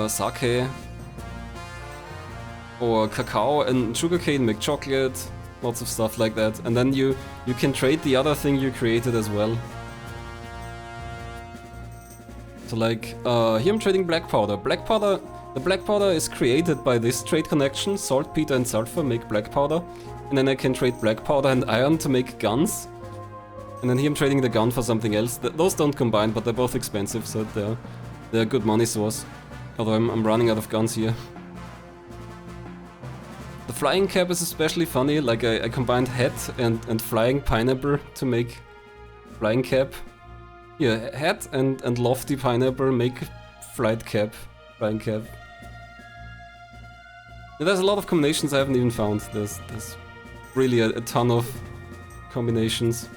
sake. Or cacao and sugarcane make chocolate, lots of stuff like that. And then you can trade the other thing you created as well. So like, here I'm trading black powder. The black powder is created by this trade connection. Saltpeter and sulfur make black powder. And then I can trade black powder and iron to make guns. And then here I'm trading the gun for something else. Those don't combine, but they're both expensive, so they're a good money source. Although I'm running out of guns here. The flying cap is especially funny, like I combined hat and flying pineapple to make flying cap. Yeah, hat and lofty pineapple make flight cap, flying cap. And there's a lot of combinations I haven't even found. There's really a ton of combinations.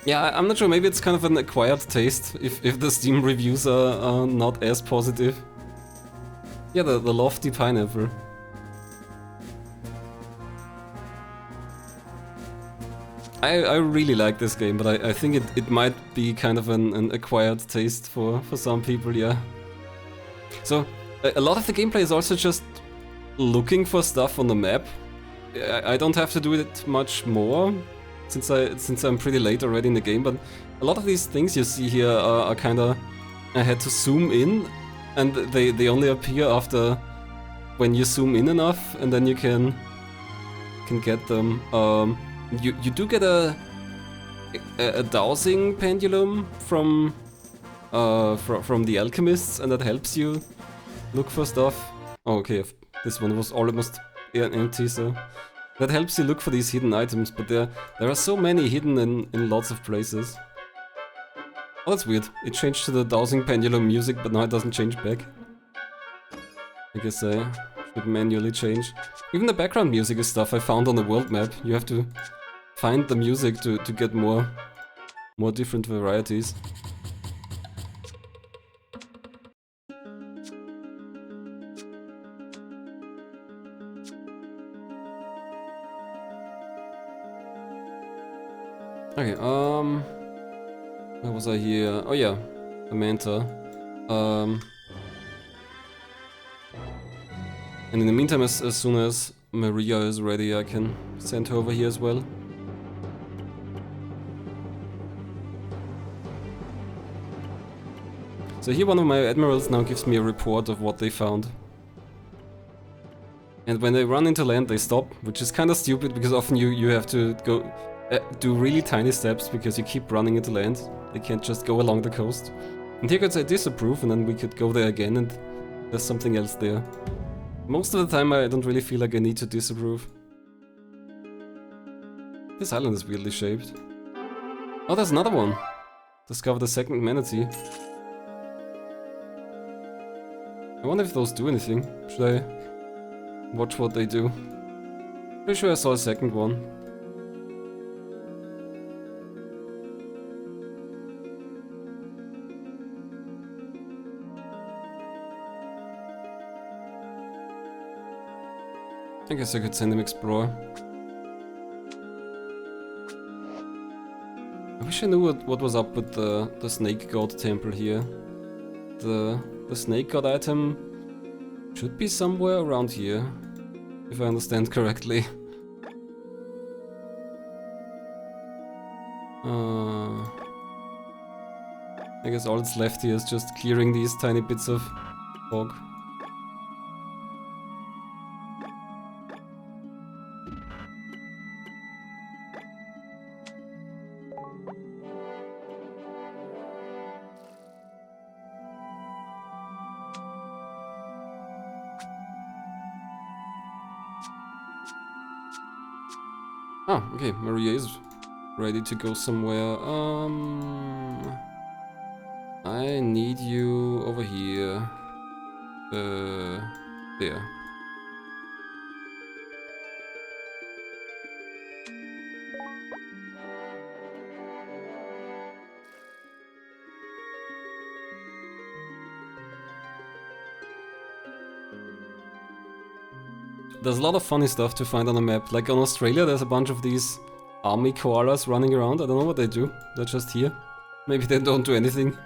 Yeah, I'm not sure, maybe it's kind of an acquired taste if the Steam reviews are not as positive. Yeah, the lofty pineapple. I really like this game, but I think it might be kind of an acquired taste for some people, yeah. So, a lot of the gameplay is also just looking for stuff on the map. I don't have to do it much more, since I'm pretty late already in the game, but a lot of these things you see here are kinda... I had to zoom in, and they only appear after... when you zoom in enough, and then you can get them. You do get a dowsing pendulum from the alchemists, and that helps you look for stuff. Oh, okay, this one was almost empty, so that helps you look for these hidden items. But there are so many hidden in lots of places. Oh, that's weird. It changed to the dowsing pendulum music, but now it doesn't change back. I guess I should manually change. Even the background music is stuff I found on the world map. You have to find the music to get more different varieties. Okay, where was I here? Oh yeah, the Manta. And in the meantime, as soon as Maria is ready, I can send her over here as well. So here one of my admirals now gives me a report of what they found. And when they run into land, they stop, which is kind of stupid, because often you have to go do really tiny steps because you keep running into land. They can't just go along the coast. And here could say disapprove, and then we could go there again, and there's something else there. Most of the time I don't really feel like I need to disapprove. This island is weirdly shaped. Oh, there's another one! Discover the second manatee. I wonder if those do anything. Should I watch what they do? Pretty sure I saw a second one. I guess I could send him explore. I wish I knew what was up with the snake god temple here. The snake god item should be somewhere around here, if I understand correctly. I guess all that's left here is just clearing these tiny bits of fog. Ah, okay, Maria is ready to go somewhere. I need you over here. There. There's a lot of funny stuff to find on the map. Like on Australia, there's a bunch of these army koalas running around. I don't know what they do. They're just here. Maybe they don't do anything.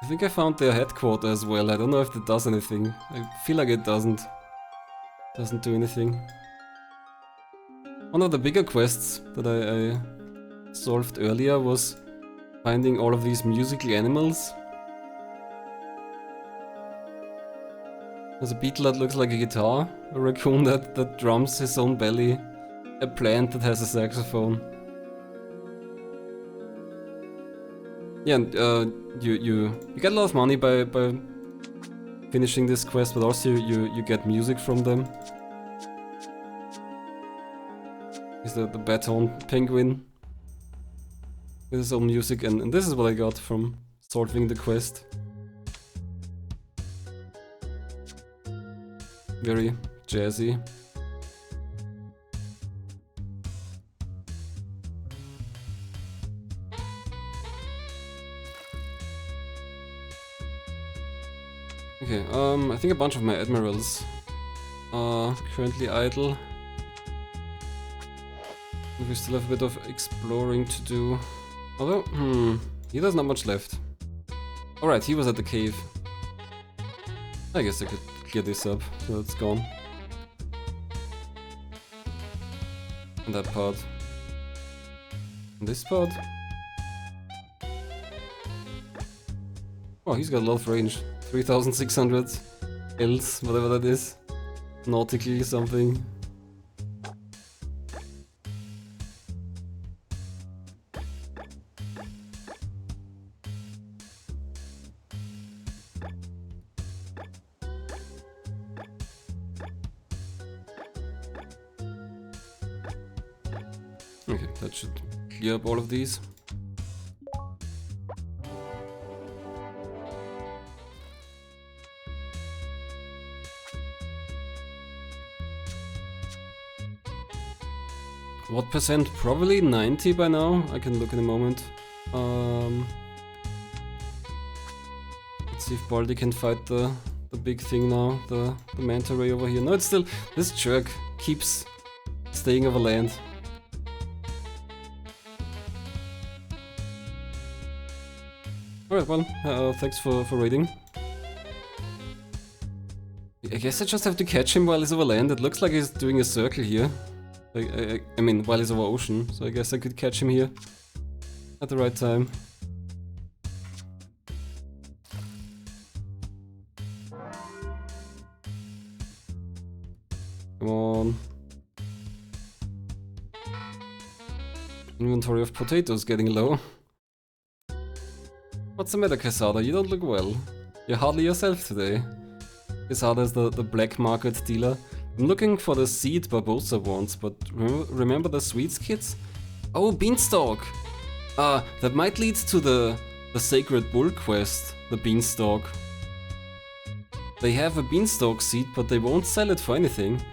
I think I found their headquarters as well. I don't know if that does anything. I feel like it doesn't do anything. One of the bigger quests that I solved earlier was finding all of these musical animals. There's a beetle that looks like a guitar, a raccoon that drums his own belly, a plant that has a saxophone. Yeah, and you get a lot of money by finishing this quest, but also you get music from them. He's the baton penguin with his own music, and this is what I got from solving the quest. Very jazzy. Okay, I think a bunch of my admirals are currently idle. We still have a bit of exploring to do. Although, there's not much left. Alright, he was at the cave. I guess I could clear this up, so it's gone. And that part. And this part. Oh, he's got a lot of range. 3600 else, whatever that is. Nautical something. Okay, that should clear up all of these. What percent? Probably 90 by now. I can look in a moment. Let's see if Baldi can fight the big thing now, the manta ray over here. No, it's still... This jerk keeps staying over land. Alright, well, thanks for raiding. I guess I just have to catch him while he's over land. It looks like he's doing a circle here. I mean, while he's over ocean, so I guess I could catch him here at the right time. Come on. Inventory of potatoes getting low. What's the matter, Quesada? You don't look well. You're hardly yourself today. Quesada is the black market dealer. I'm looking for the seed Barbosa wants, but remember the sweets, kids? Oh, beanstalk! That might lead to the sacred bull quest, the beanstalk. They have a beanstalk seed, but they won't sell it for anything.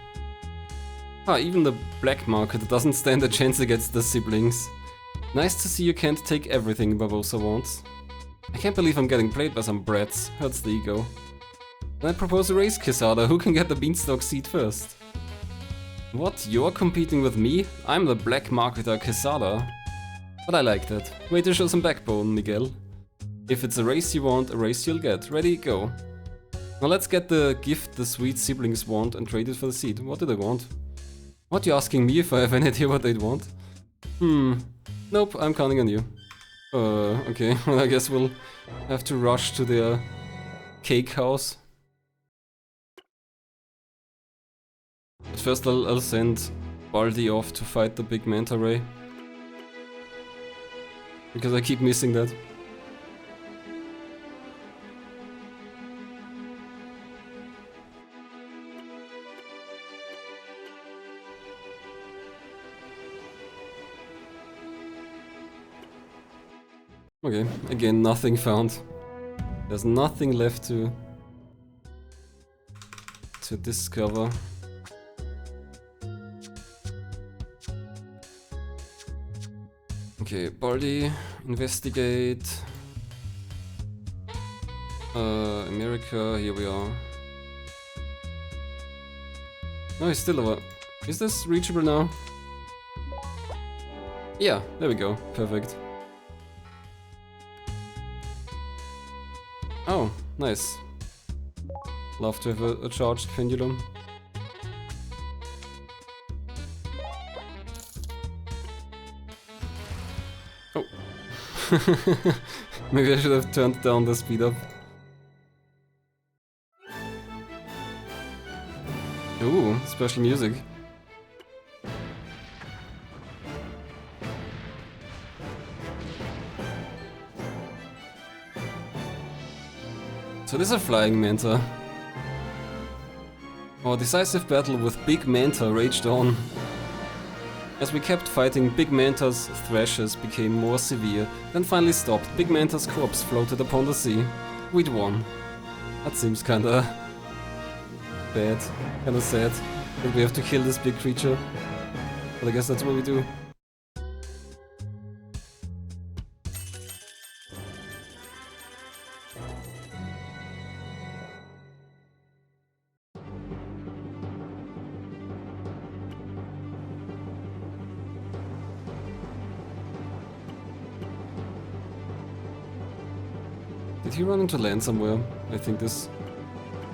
Even the black market doesn't stand a chance against the siblings. Nice to see you can't take everything Barbosa wants. I can't believe I'm getting played by some brats, hurts the ego. Then I propose a race, Quesada. Who can get the beanstalk seed first? What? You're competing with me? I'm the black marketer Quesada. But I like that. Way to show some backbone, Miguel. If it's a race you want, a race you'll get. Ready, go. Now let's get the gift the sweet siblings want and trade it for the seed. What do they want? What, you asking me if I have any idea what they'd want? Nope, I'm counting on you. Okay. Well, I guess we'll have to rush to their cake house. But first I'll send Baldi off to fight the big manta ray. Because I keep missing that. Okay, again, nothing found. There's nothing left to discover. Okay, Baldi, investigate. America, here we are. No, he's still over. Is this reachable now? Yeah, there we go. Perfect. Oh, nice. Love to have a charged pendulum. Oh. Maybe I should have turned down the speed up. Ooh, special music. So this is a flying manta. Our decisive battle with Big Manta raged on. As we kept fighting, Big Manta's thrashes became more severe, then finally stopped. Big Manta's corpse floated upon the sea. We'd won. That seems kinda bad, kinda sad, that we have to kill this big creature. But I guess that's what we do. Did he run into land somewhere? I think this...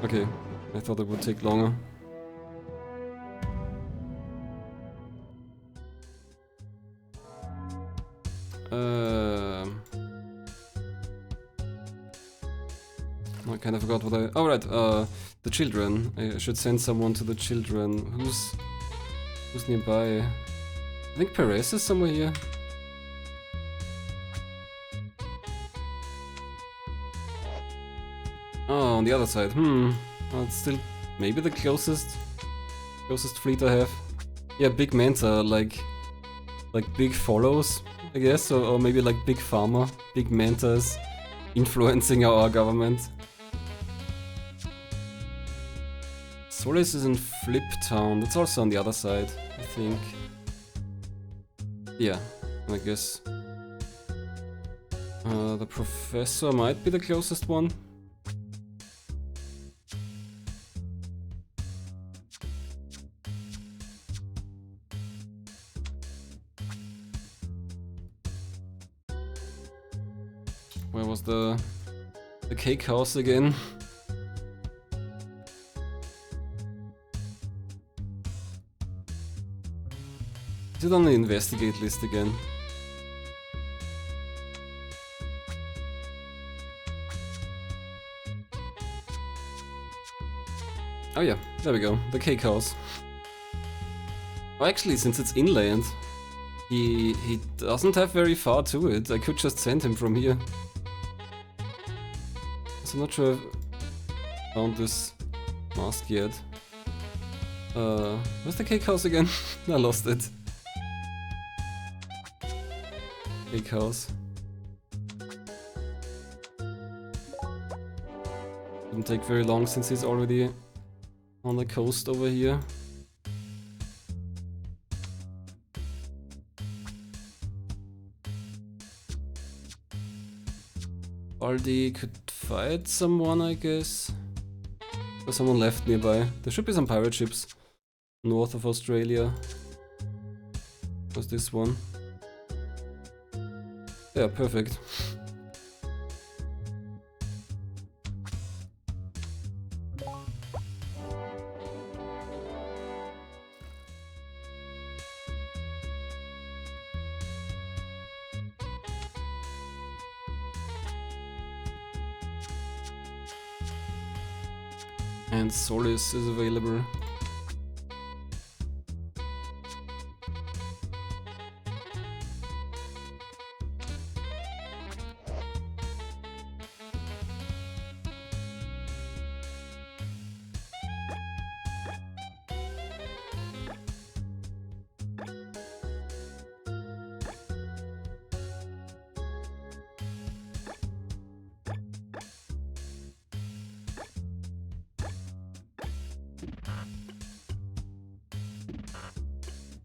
Okay, I thought it would take longer. I kind of forgot what I... Oh right, the children. I should send someone to the children. Who's nearby? I think Perez is somewhere here. Oh, on the other side. Well, it's still maybe the closest fleet I have. Yeah, big Manta, like big follows, I guess, or maybe like big farmer, big Mantas influencing our government. Solis is in Flip Town. That's also on the other side, I think. Yeah, I guess. The professor might be the closest one. Where was the cake house again? Is it on the investigate list again? Oh yeah, there we go, the cake house. Oh, actually, since it's inland, he doesn't have very far to it. I could just send him from here. So I'm not sure I've found this mask yet. Where's the cake house again? I lost it. Cake house. Didn't take very long since he's already on the coast over here. Aldi could fight someone, I guess. There's someone left nearby. There should be some pirate ships north of Australia. What's this one? Yeah, perfect. And Solis is available.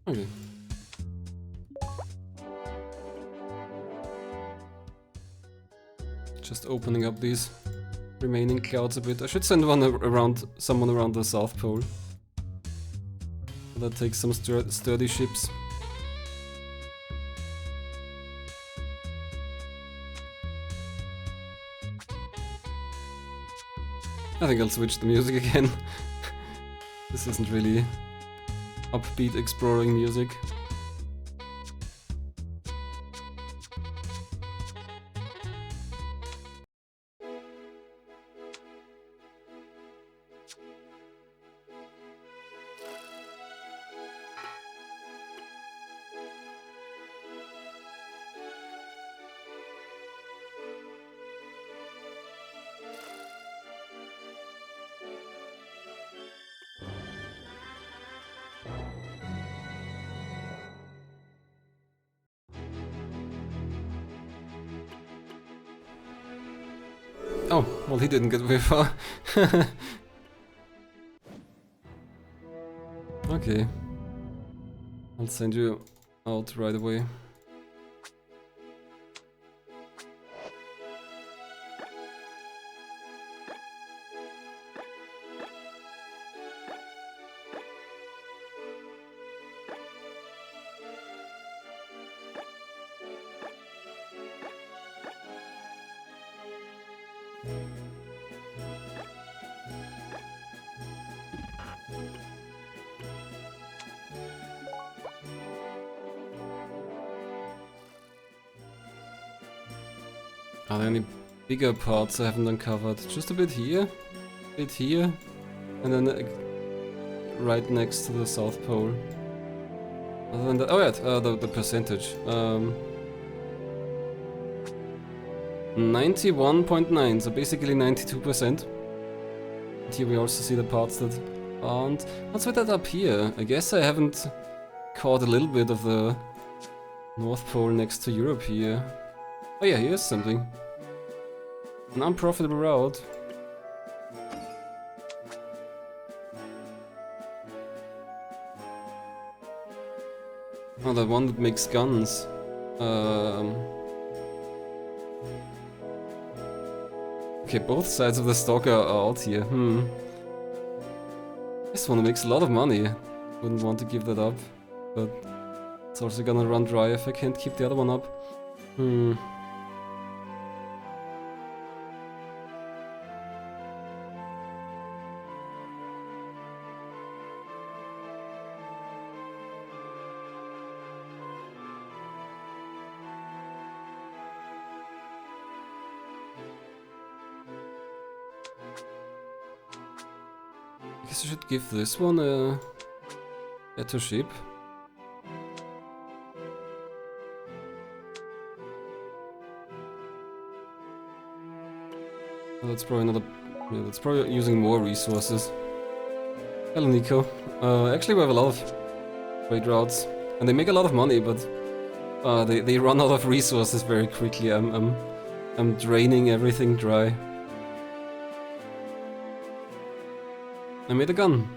Okay. Just opening up these remaining clouds a bit. I should send one around, someone around the South Pole. That takes some sturdy ships. I think I'll switch the music again. This isn't really upbeat exploring music. Oh, well, he didn't get very far. Okay. I'll send you out right away. Are there any bigger parts I haven't uncovered? Just a bit here, and then right next to the South Pole. Other than that, oh yeah, the percentage. 91.9, so basically 92%. And here we also see the parts that aren't. What's with that up here? I guess I haven't caught a little bit of the North Pole next to Europe here. Oh yeah, here's something. An unprofitable route. Oh, the one that makes guns. Okay, both sides of the stalker are out here. This one makes a lot of money. Wouldn't want to give that up, but it's also gonna run dry if I can't keep the other one up. I guess I should give this one a better ship. Oh, that's probably another. Yeah, that's probably using more resources. Hello, Nico. Actually, we have a lot of trade routes, and they make a lot of money, but they run out of resources very quickly. I'm draining everything dry. I made a gun,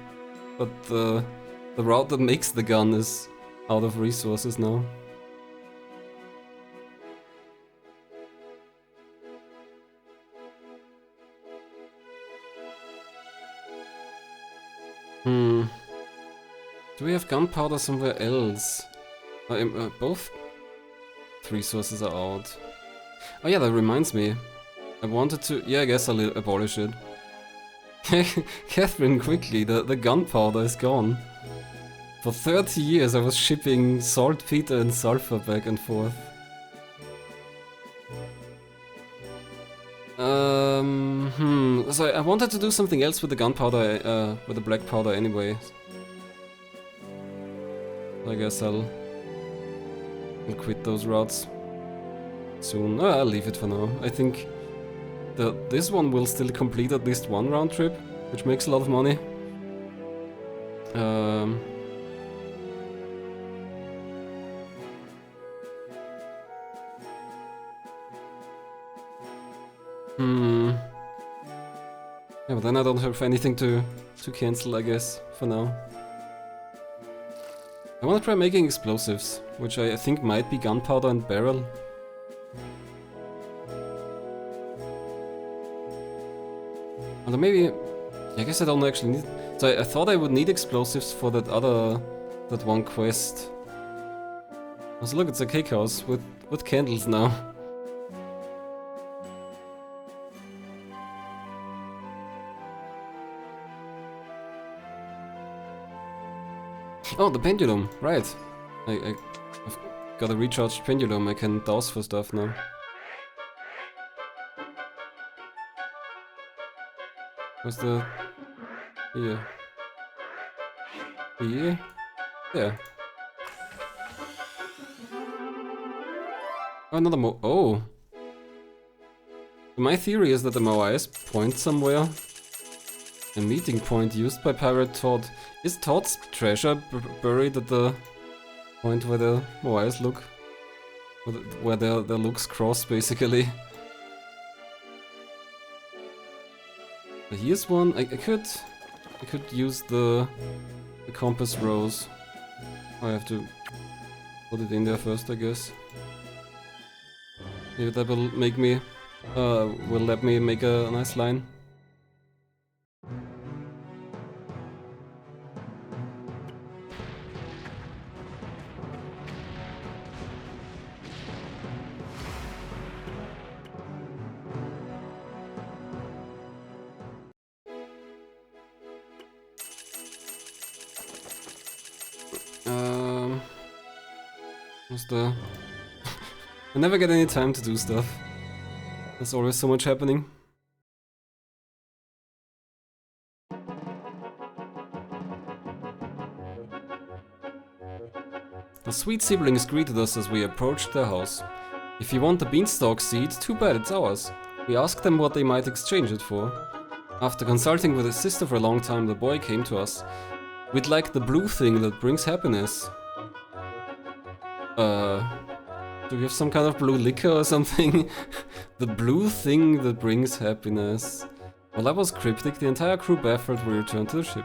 but the route that makes the gun is out of resources now. Do we have gunpowder somewhere else? Both resources are out. Oh yeah, that reminds me. I wanted to... Yeah, I guess I'll abolish it. Catherine, quickly, the gunpowder is gone. For 30 years I was shipping saltpeter and sulfur back and forth. So I wanted to do something else with the gunpowder, with the black powder anyway. I guess I'll quit those routes soon. I'll leave it for now. I think this one will still complete at least one round trip, which makes a lot of money. Yeah, but then I don't have anything to cancel, I guess, for now. I want to try making explosives, which I think might be gunpowder and barrel. Although maybe... I guess I don't actually need... So I thought I would need explosives for that one quest. Also look, it's a cake house with candles now. Oh, the pendulum, right. I've got a recharged pendulum, I can douse for stuff now. Where's the... Here. Here? There. Oh, another oh! My theory is that the Moais point somewhere. A meeting point used by Pirate Todd. Is Todd's treasure buried at the point where the Moais look? Where their looks cross, basically. But here's one. I could use the compass rose. I have to put it in there first, I guess. Maybe that will make me will let me make a nice line. What's the... I never get any time to do stuff. There's always so much happening. The sweet siblings greeted us as we approached their house. If you want the beanstalk seed, too bad, it's ours. We asked them what they might exchange it for. After consulting with his sister for a long time, the boy came to us. We'd like the blue thing that brings happiness. Do we have some kind of blue liquor or something? The blue thing that brings happiness. Well, that was cryptic. The entire crew baffled, we returned to the ship.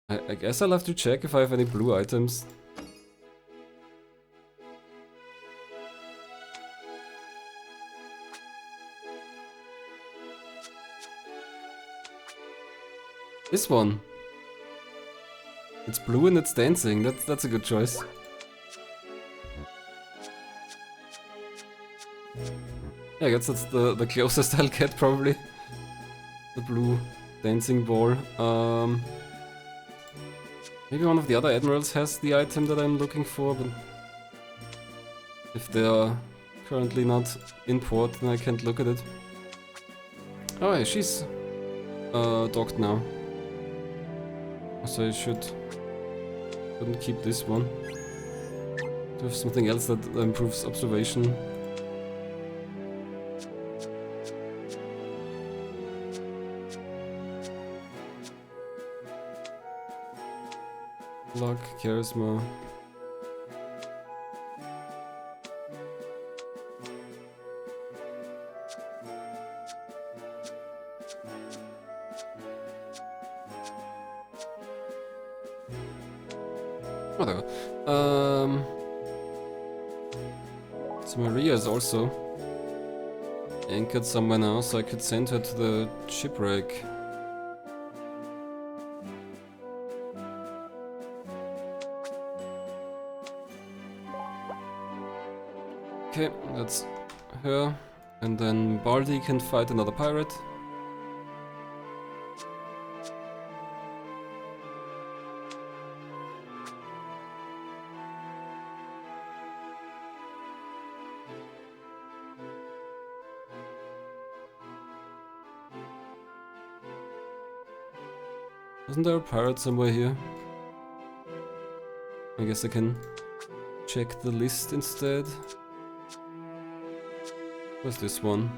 I guess I'll have to check if I have any blue items. This one. It's blue and it's dancing. That's a good choice. Yeah, I guess that's the closest I'll get probably. The blue dancing ball. Maybe one of the other admirals has the item that I'm looking for, but if they are currently not in port, then I can't look at it. Oh, yeah, she's docked now. So I shouldn't keep this one. Do have something else that improves observation. Luck, charisma. Whatever. So Maria is also anchored somewhere now, so I could send her to the shipwreck. Okay, that's her. And then Baldy can fight another pirate. Isn't there a pirate somewhere here? I guess I can check the list instead. Where's this one?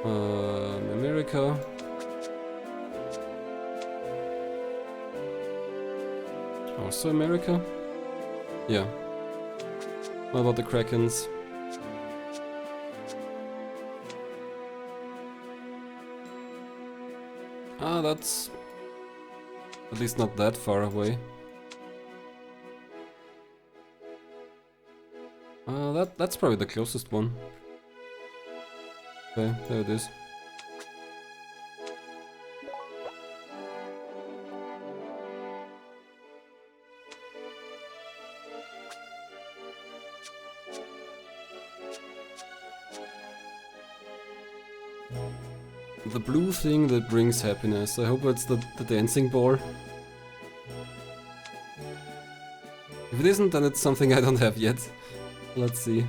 America. Also America? Yeah. What about the Krakens? Ah, that's at least not that far away. That's probably the closest one. Okay, there it is. The blue thing that brings happiness. I hope it's the dancing ball. If it isn't, then it's something I don't have yet. Let's see.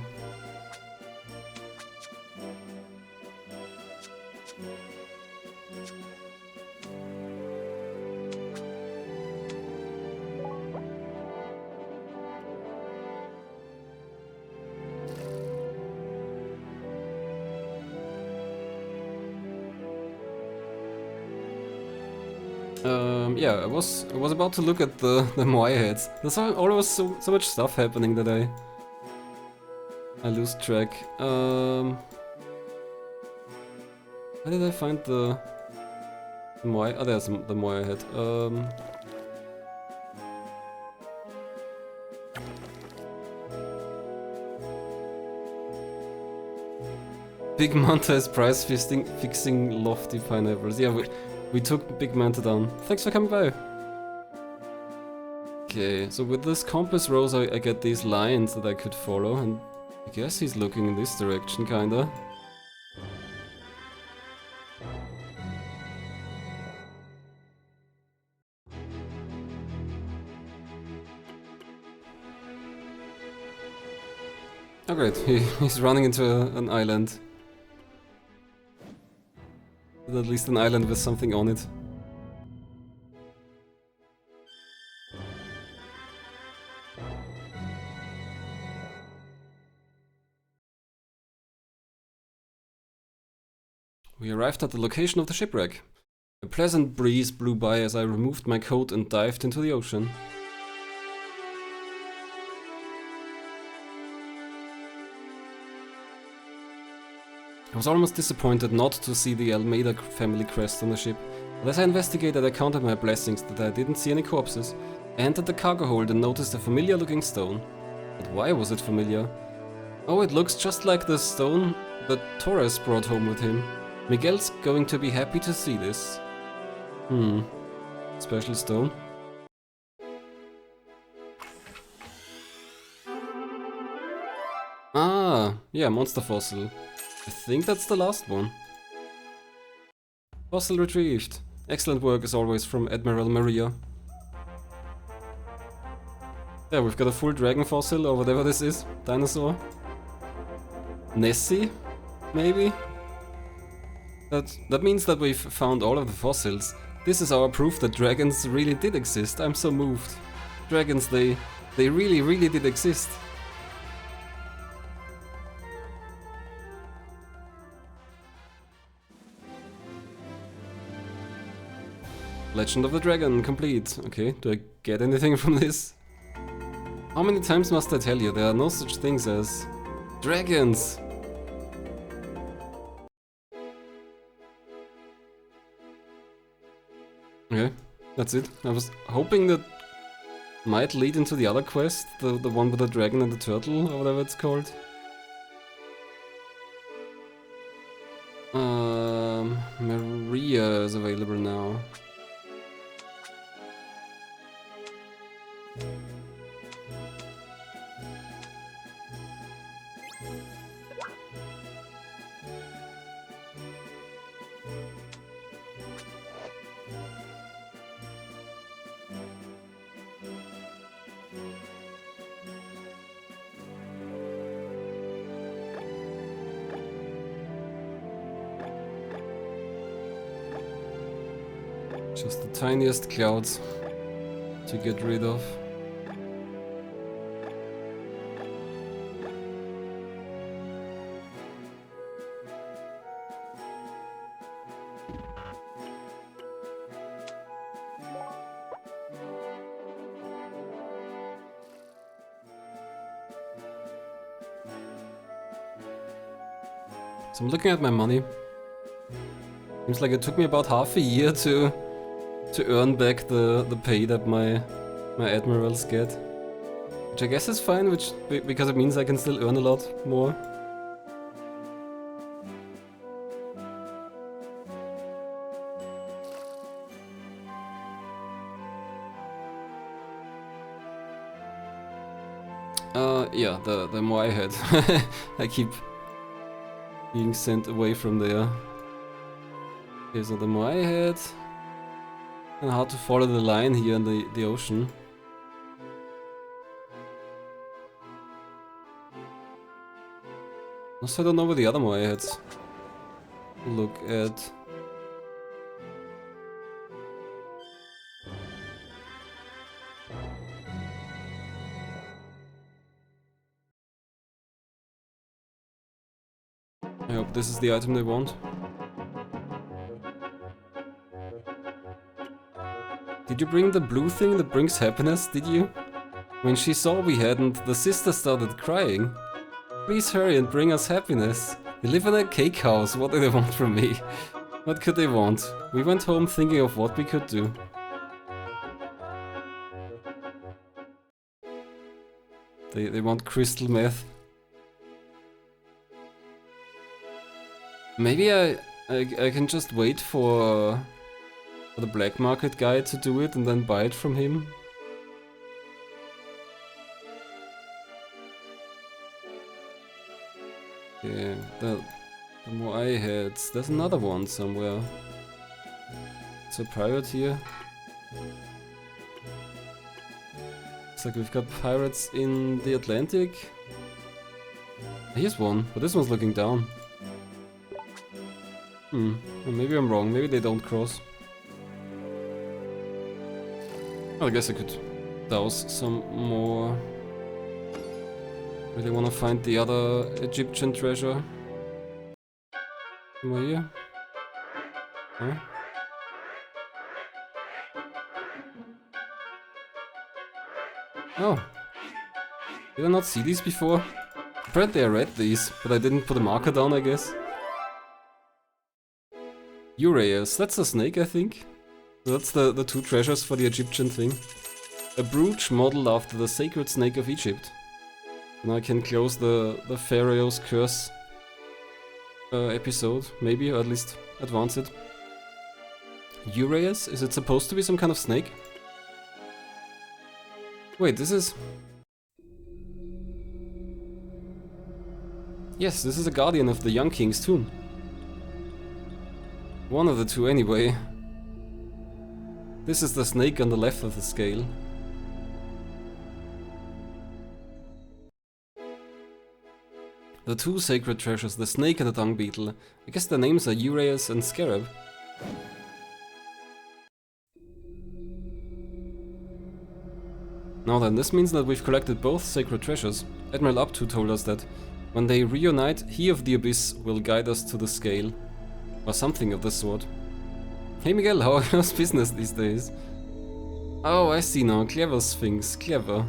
Yeah, I was about to look at the Moai heads. There's always so much stuff happening that I lose track. Where did I find the Moai? Oh, there's the Moai head. Big Manta is price fixing lofty pineapples. Yeah, we took Big Manta down. Thanks for coming by. Okay, so with this compass rose I get these lines that I could follow, and I guess he's looking in this direction, kinda. Oh great, he's running into an island. At least an island with something on it. We arrived at the location of the shipwreck. A pleasant breeze blew by as I removed my coat and dived into the ocean. I was almost disappointed not to see the Almeida family crest on the ship, but as I investigated I counted my blessings that I didn't see any corpses. I entered the cargo hold and noticed a familiar looking stone. But why was it familiar? Oh, it looks just like the stone that Torres brought home with him. Miguel's going to be happy to see this. Special stone. Ah, yeah, monster fossil. I think that's the last one. Fossil retrieved. Excellent work as always from Admiral Maria. Yeah, we've got a full dragon fossil or whatever this is. Dinosaur. Nessie? Maybe? That means that we've found all of the fossils. This is our proof that dragons really did exist. I'm so moved. Dragons, they really did exist. Legend of the Dragon, complete. Okay, do I get anything from this? How many times must I tell you, there are no such things as dragons! Okay, that's it. I was hoping that might lead into the other quest, the one with the dragon and the turtle, or whatever it's called. Maria is available now. Just the tiniest clouds to get rid of. So I'm looking at my money. Seems like it took me about half a year to earn back the pay that my admirals get. Which I guess is fine, because it means I can still earn a lot more. Yeah, the more I had. I keep being sent away from there. Okay, so the more I had. And how to follow the line here in the ocean. Also, I don't know where the other more I had. Look at. I hope this is the item they want. Did you bring the blue thing that brings happiness, did you? When she saw we hadn't, the sister started crying. Please hurry and bring us happiness. They live in a cake house, what do they want from me? What could they want? We went home thinking of what we could do. They want crystal meth. Maybe I can just wait for the black market guy to do it and then buy it from him. Yeah, the more I had. There's another one somewhere. It's a pirate here. It's like we've got pirates in the Atlantic. Here's one, but this one's looking down. Well, maybe I'm wrong, maybe they don't cross. Well, I guess I could douse some more. Really wanna find the other Egyptian treasure. Am I here? Huh? Oh. Did I not see these before? Apparently I read these, but I didn't put a marker down, I guess. Uraeus, that's a snake, I think. So that's the two treasures for the Egyptian thing. A brooch modeled after the sacred snake of Egypt. Now I can close the Pharaoh's curse episode, maybe, or at least advance it. Uraeus? Is it supposed to be some kind of snake? Wait, this is... Yes, this is a guardian of the young king's tomb. One of the two anyway. This is the snake on the left of the scale. The two sacred treasures, the snake and the dung beetle. I guess their names are Uraeus and Scarab. Now then, this means that we've collected both sacred treasures. Admiral Abtu told us that when they reunite, he of the Abyss will guide us to the scale. Or something of the sort. Hey Miguel, how's business these days? Oh, I see now. Clever Sphinx. Clever.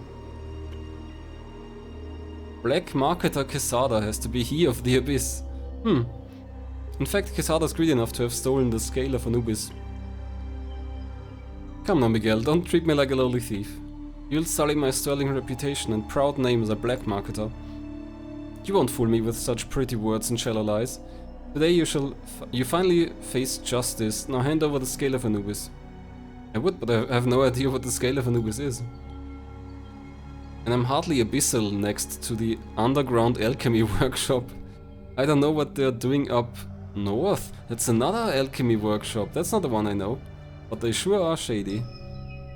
Black marketer Quesada has to be he of the Abyss. In fact, Quesada's greedy enough to have stolen the scale of Anubis. Come now, Miguel, don't treat me like a lowly thief. You'll sully my sterling reputation and proud name as a black marketer. You won't fool me with such pretty words and shallow lies. Today you finally face justice. Now hand over the scale of Anubis. I would, but I have no idea what the scale of Anubis is. And I'm hardly abyssal next to the underground alchemy workshop. I don't know what they're doing up north. That's another alchemy workshop. That's not the one I know. But they sure are shady.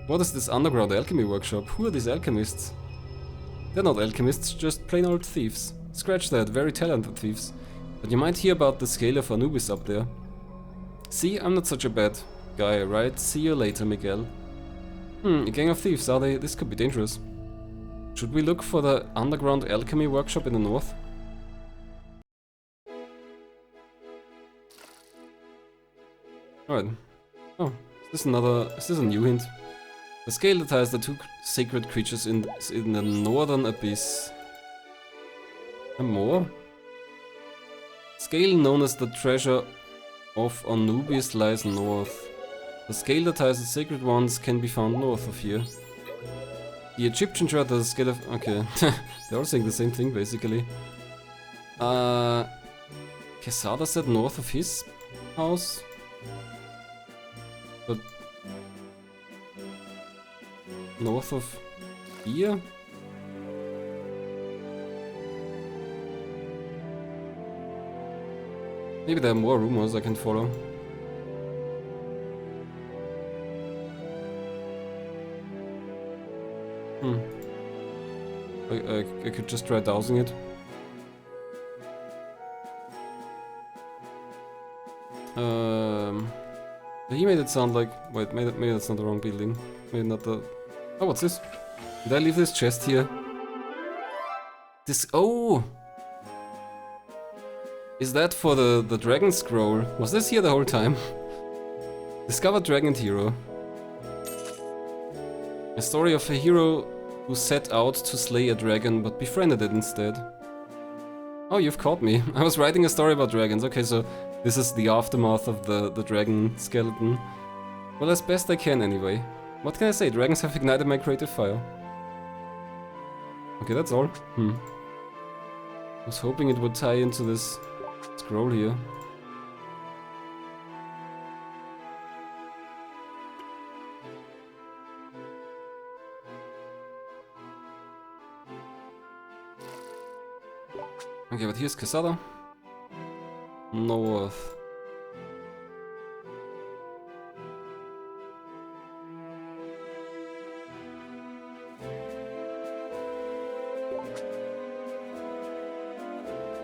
What is this underground alchemy workshop? Who are these alchemists? They're not alchemists, just plain old thieves. Scratch that, very talented thieves. But you might hear about the scale of Anubis up there. See, I'm not such a bad guy, right? See you later, Miguel. A gang of thieves, are they? This could be dangerous. Should we look for the underground alchemy workshop in the north? Alright. Oh, is this a new hint? The scale that ties the two sacred creatures in the northern abyss. And more? Scale known as the treasure of Anubis lies north. The scale that ties the sacred ones can be found north of here. The Egyptian treasure, the scale of... Okay, they're all saying the same thing basically. Quesada said north of his house? But... north of here? Maybe there are more rumors I can follow. I could just try dousing it. He made it sound like... Wait, maybe that's not the wrong building. Maybe not the... Oh, what's this? Did I leave this chest here? This... Oh! Is that for the dragon scroll? Was this here the whole time? Discovered dragon hero. A story of a hero who set out to slay a dragon but befriended it instead. Oh, you've caught me. I was writing a story about dragons. Okay, so this is the aftermath of the dragon skeleton. Well, as best I can anyway. What can I say? Dragons have ignited my creative fire. Okay, that's all. I was hoping it would tie into this scroll here. Okay, but here's Quesada. North.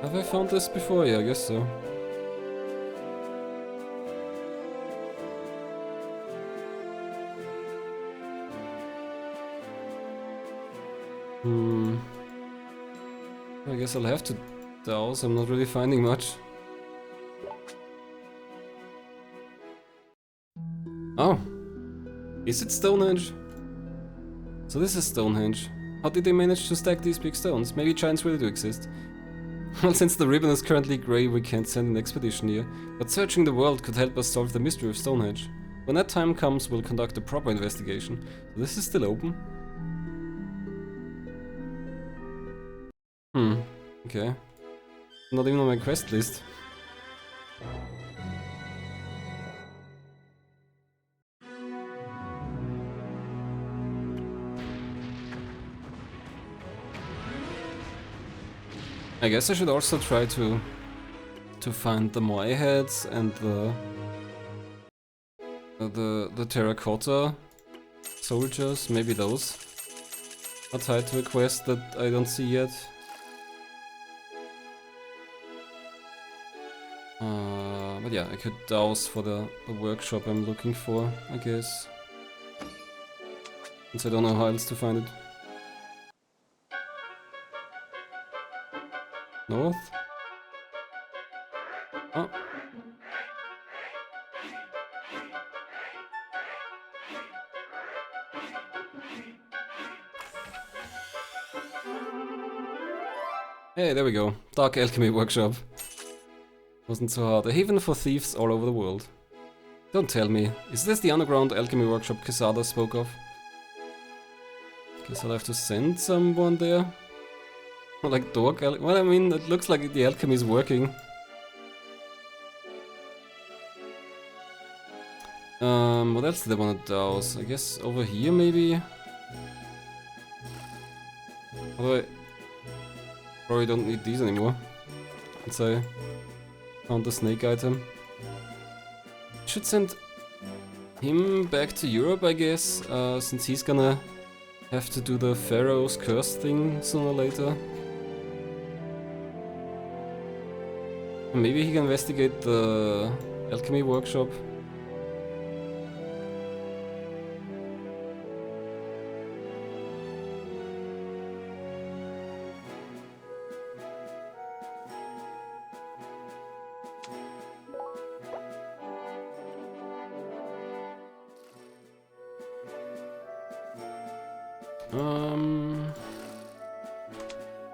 Have I found this before? Yeah, I guess so. I guess I'll have to douse. I'm not really finding much. Oh! Is it Stonehenge? So this is Stonehenge. How did they manage to stack these big stones? Maybe giants really do exist. Well, since the ribbon is currently grey, we can't send an expedition here. But searching the world could help us solve the mystery of Stonehenge. When that time comes, we'll conduct a proper investigation. So this is still open? Okay. Not even on my quest list. I guess I should also try to find the Moai heads and the terracotta soldiers. Maybe those are tied to a quest that I don't see yet. But yeah, I could douse for the workshop I'm looking for, I guess. Since I don't know how else to find it. North? Oh. Hey, there we go. Dark Alchemy Workshop. Wasn't so hard. A haven for thieves all over the world. Don't tell me. Is this the underground alchemy workshop Quesada spoke of? Guess I'll have to send someone there. Or like Dork well, I mean, it looks like the alchemy is working. What else did I want to douse? I guess over here maybe? Although I probably don't need these anymore. Since I found the snake item. Should send him back to Europe, I guess, since he's gonna have to do the Pharaoh's curse thing sooner or later. And maybe he can investigate the alchemy workshop.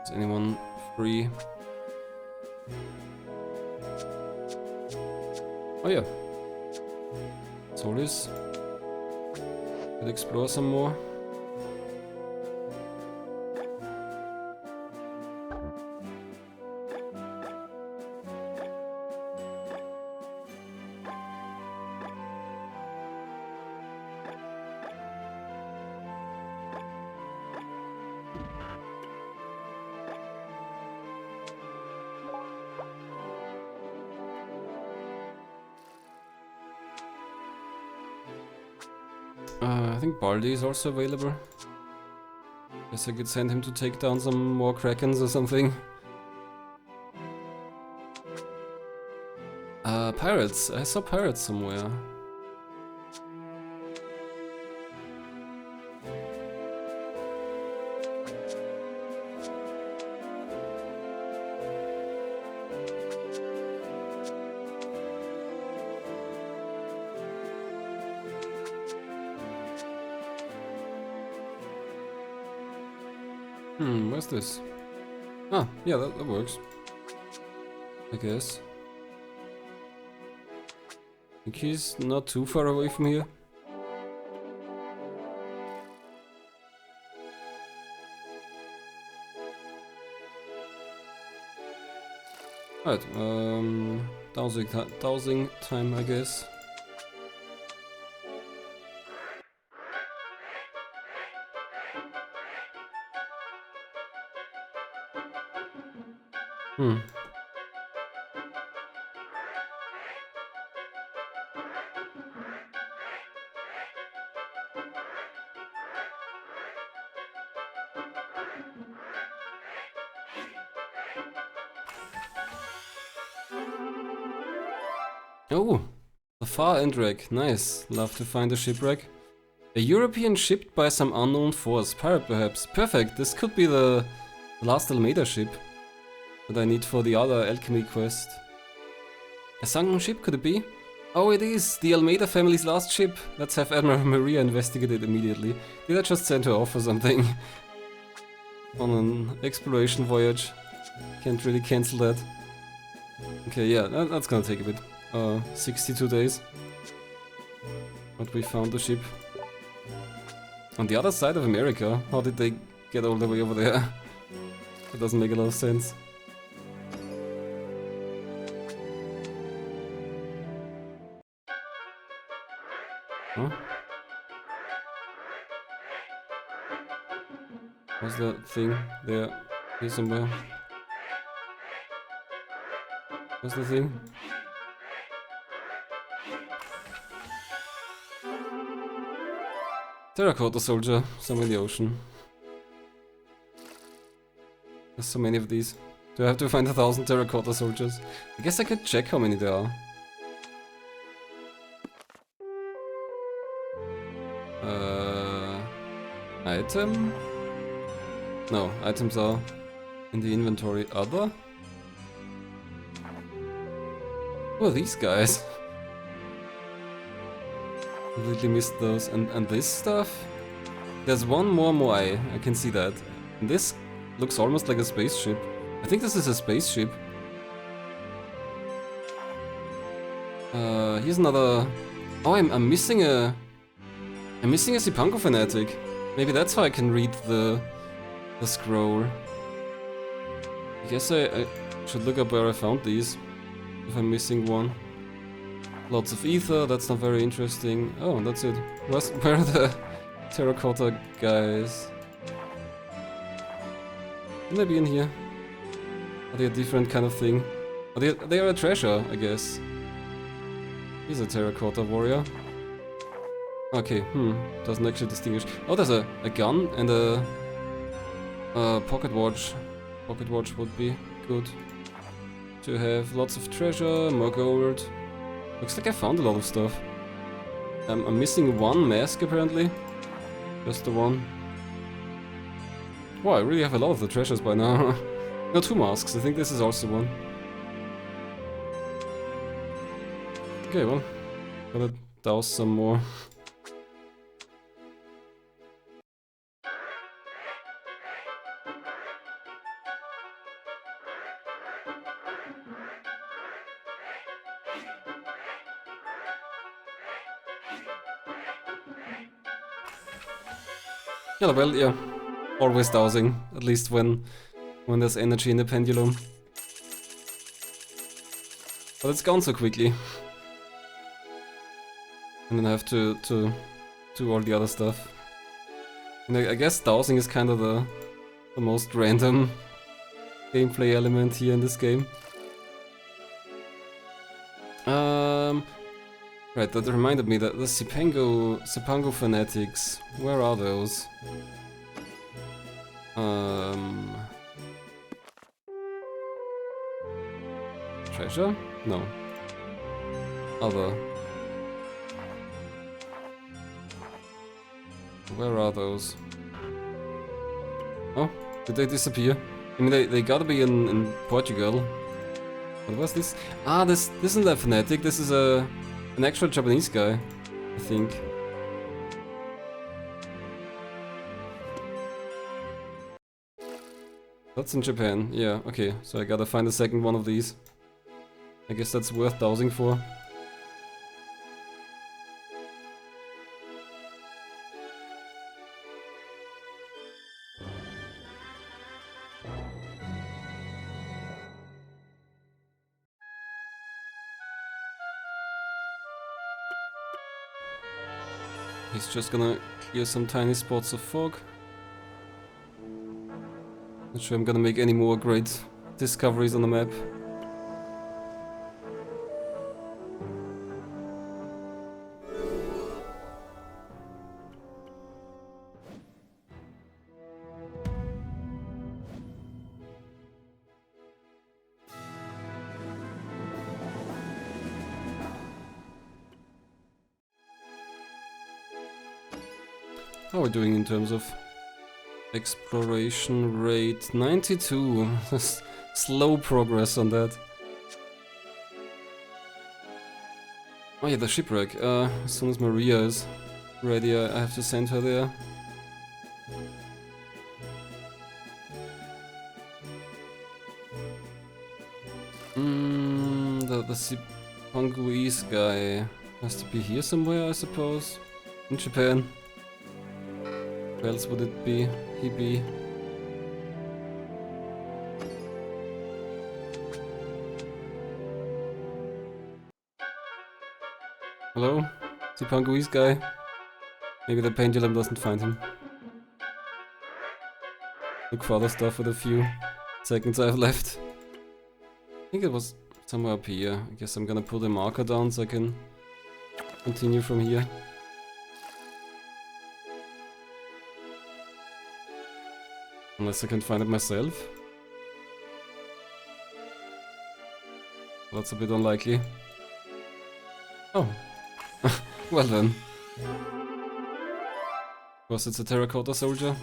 Is anyone free? Oh yeah. Solis. Could explore some more. I think Baldi is also available. Guess I could send him to take down some more Krakens or something. Pirates. I saw pirates somewhere. Where's this? Ah, yeah, that works. I guess. I think he's not too far away from here. Right, dowsing time, I guess. Oh, the far end wreck. Nice. Love to find a shipwreck. A European shipped by some unknown force. Pirate perhaps. Perfect. This could be the last Almeida ship that I need for the other alchemy quest. A sunken ship, could it be? Oh, it is! The Almeida family's last ship! Let's have Admiral Maria investigate it immediately. Did I just send her off or something? On an exploration voyage. Can't really cancel that. Okay, yeah, that's gonna take a bit. 62 days. But we found the ship. On the other side of America? How did they get all the way over there? It doesn't make a lot of sense. Huh? What's that thing there? Here somewhere. What's the thing? Terracotta soldier, somewhere in the ocean. There's so many of these. Do I have to find 1,000 terracotta soldiers? I guess I could check how many there are. Item? No, items are in the inventory. Other? Who are these guys? Completely missed those. And this stuff? There's one more Moai, I can see that. And this looks almost like a spaceship. I think this is a spaceship. Here's another... Oh, I'm missing a... I'm missing a Zipango fanatic. Maybe that's how I can read the scroll. I guess I should look up where I found these. If I'm missing one. Lots of ether, that's not very interesting. Oh, that's it. Where are the terracotta guys? Can they be in here? Are they a different kind of thing? They are a treasure, I guess. He's a terracotta warrior. Okay, doesn't actually distinguish. Oh, there's a gun and a pocket watch. Pocket watch would be good to have. Lots of treasure, more gold. Looks like I found a lot of stuff. I'm missing one mask apparently. Just the one. Wow, I really have a lot of the treasures by now. No, 2 masks. I think this is also one. Okay, well, gotta douse some more. Yeah, well, yeah. Always dowsing, at least when there's energy in the pendulum. But it's gone so quickly. And then I have to do all the other stuff. And I guess dowsing is kind of the most random gameplay element here in this game. Right, that reminded me that the Zipango fanatics, where are those? Treasure? No. Other. Where are those? Oh, did they disappear? I mean, they gotta be in Portugal. What was this? Ah, this isn't a fanatic, this is an actual Japanese guy, I think. That's in Japan, yeah, okay. So I gotta find a second one of these. I guess that's worth dowsing for. He's just gonna clear some tiny spots of fog. Not sure I'm gonna make any more great discoveries on the map. How are we doing in terms of exploration rate? 92. Slow progress on that. Oh yeah, the shipwreck. As soon as Maria is ready, I have to send her there. The Sipanguese guy has to be here somewhere, I suppose. In Japan. Where else would it be? He be? Hello? Sipanguese guy? Maybe the pendulum doesn't find him. Look for other stuff with a few seconds I have left. I think it was somewhere up here. I guess I'm gonna put a marker down so I can continue from here. Unless I can find it myself. That's a bit unlikely. Oh. Well then. Was it a terracotta soldier?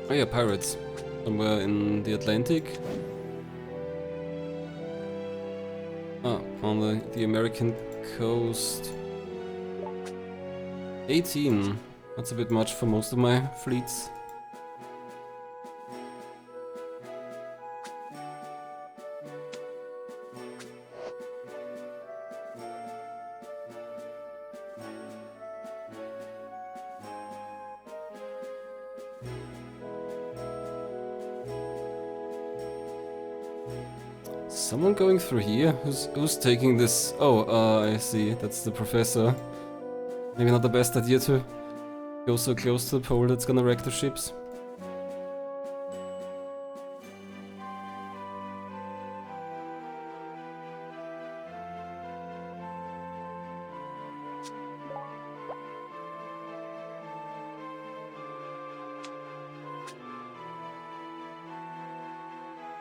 Oh yeah, pirates. Somewhere in the Atlantic. Ah, on the American coast. 18. That's a bit much for most of my fleets. Someone going through here? Who's taking this? Oh, I see. That's the professor. Maybe not the best idea to go so close to the pole that's gonna wreck the ships.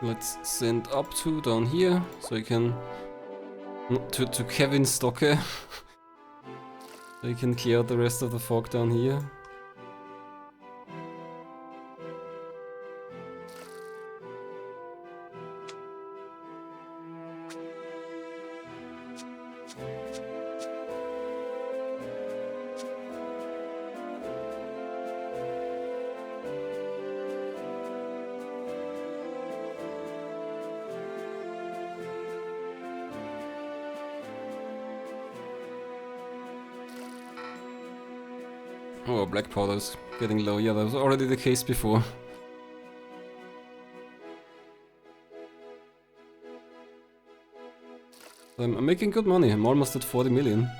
Let's send up to down here, so I can... to Kevin Stocke. So you can clear out the rest of the fog down here. Oh, black powder's getting low. Yeah, that was already the case before. I'm making good money. I'm almost at 40 million.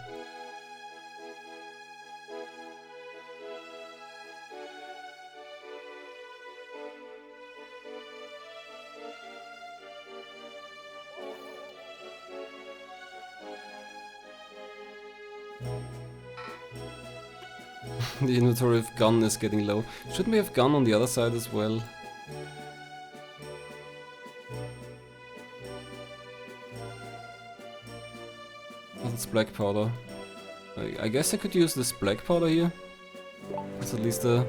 The inventory of gun is getting low. Shouldn't we have gun on the other side as well? Oh, that's black powder. I guess I could use this black powder here. That's at least a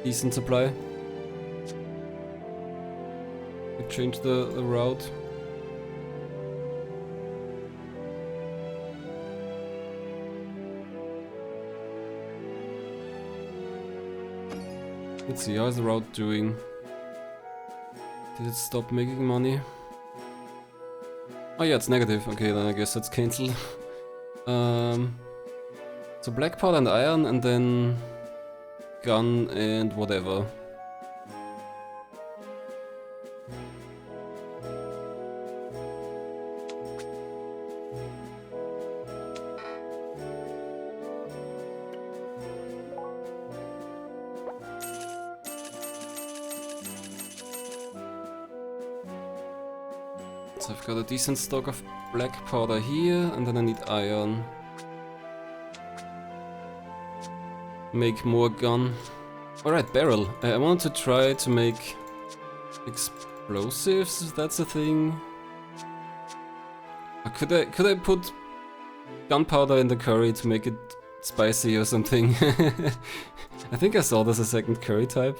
decent supply. Could change the route. Let's see, how's the route doing? Did it stop making money? Oh yeah, it's negative. Okay, then I guess that's cancelled. So black powder and iron, and then gun and whatever. So I've got a decent stock of black powder here, and then I need iron. Make more gun. Alright, barrel. I wanted to try to make explosives, if that's a thing. Or could I put gunpowder in the curry to make it spicy or something? I think I saw there's a second curry type.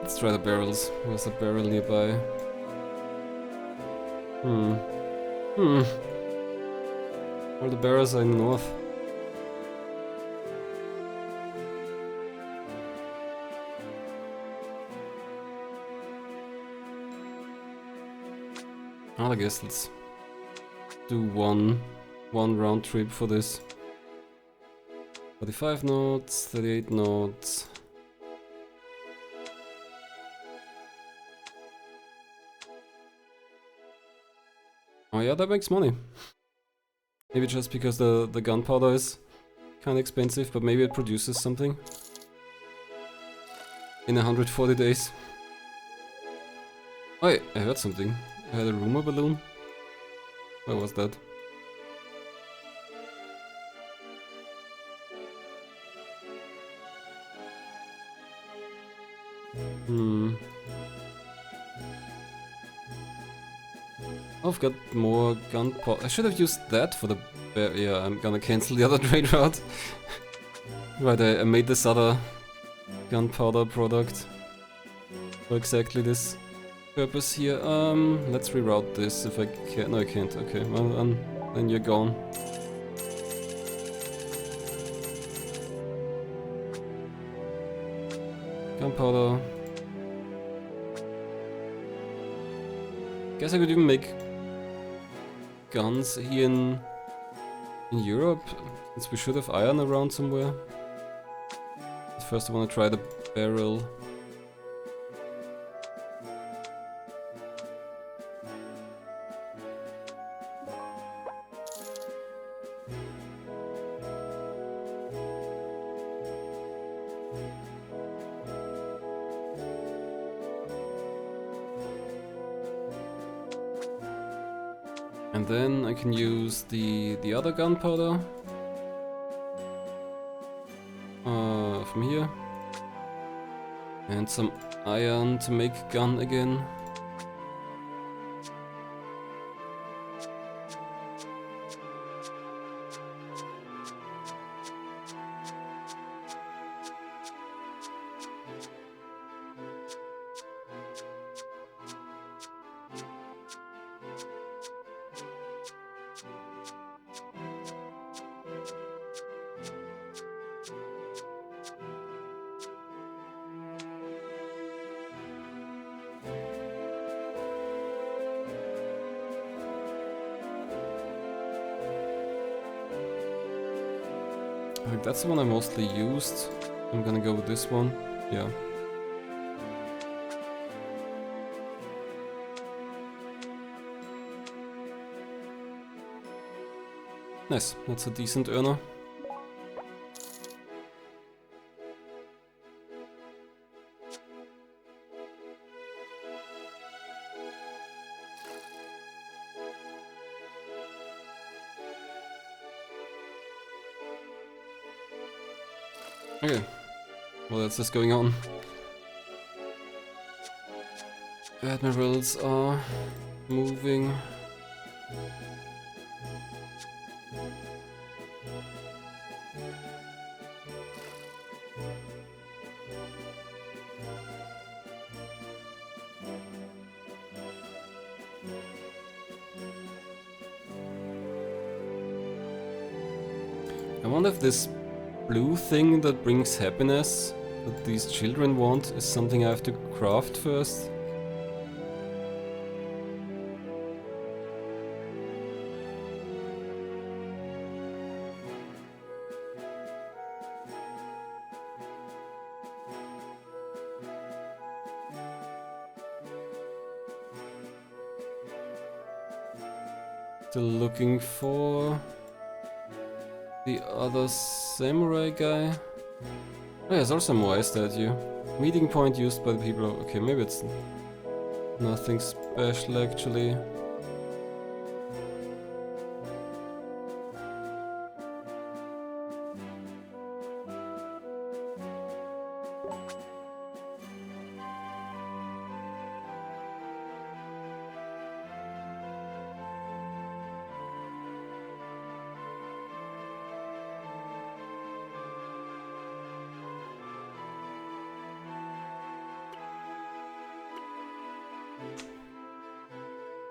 Let's try the barrels. There's a barrel nearby. All the barrels are in the north. Well, I guess let's do one round trip for this. 45 nodes, 38 nodes. Oh yeah, that makes money. Maybe just because the gunpowder is kinda expensive, but maybe it produces something in 140 days. Oh, I heard something. I had a rumor balloon. Where was that? Oh, I've got more gunpowder. I should have used that for the... yeah, I'm gonna cancel the other trade route. Right, I made this other gunpowder product for exactly this purpose here. Let's reroute this if I can. No, I can't. Okay, well, then you're gone. Gunpowder. Guess I could even make guns here in Europe, since we should have iron around somewhere. But first I want to try the barrel. And then I can use the other gunpowder from here, and some iron to make gun again. I think that's the one I mostly used. I'm gonna go with this one. Yeah. Nice, that's a decent earner. Okay, well that's just going on. Admirals are moving. I wonder if this blue thing that brings happiness that these children want is something I have to craft first. Still looking for The other samurai guy. Oh, there's also a Moai statue. Meeting point used by the people. Okay, maybe it's nothing special actually.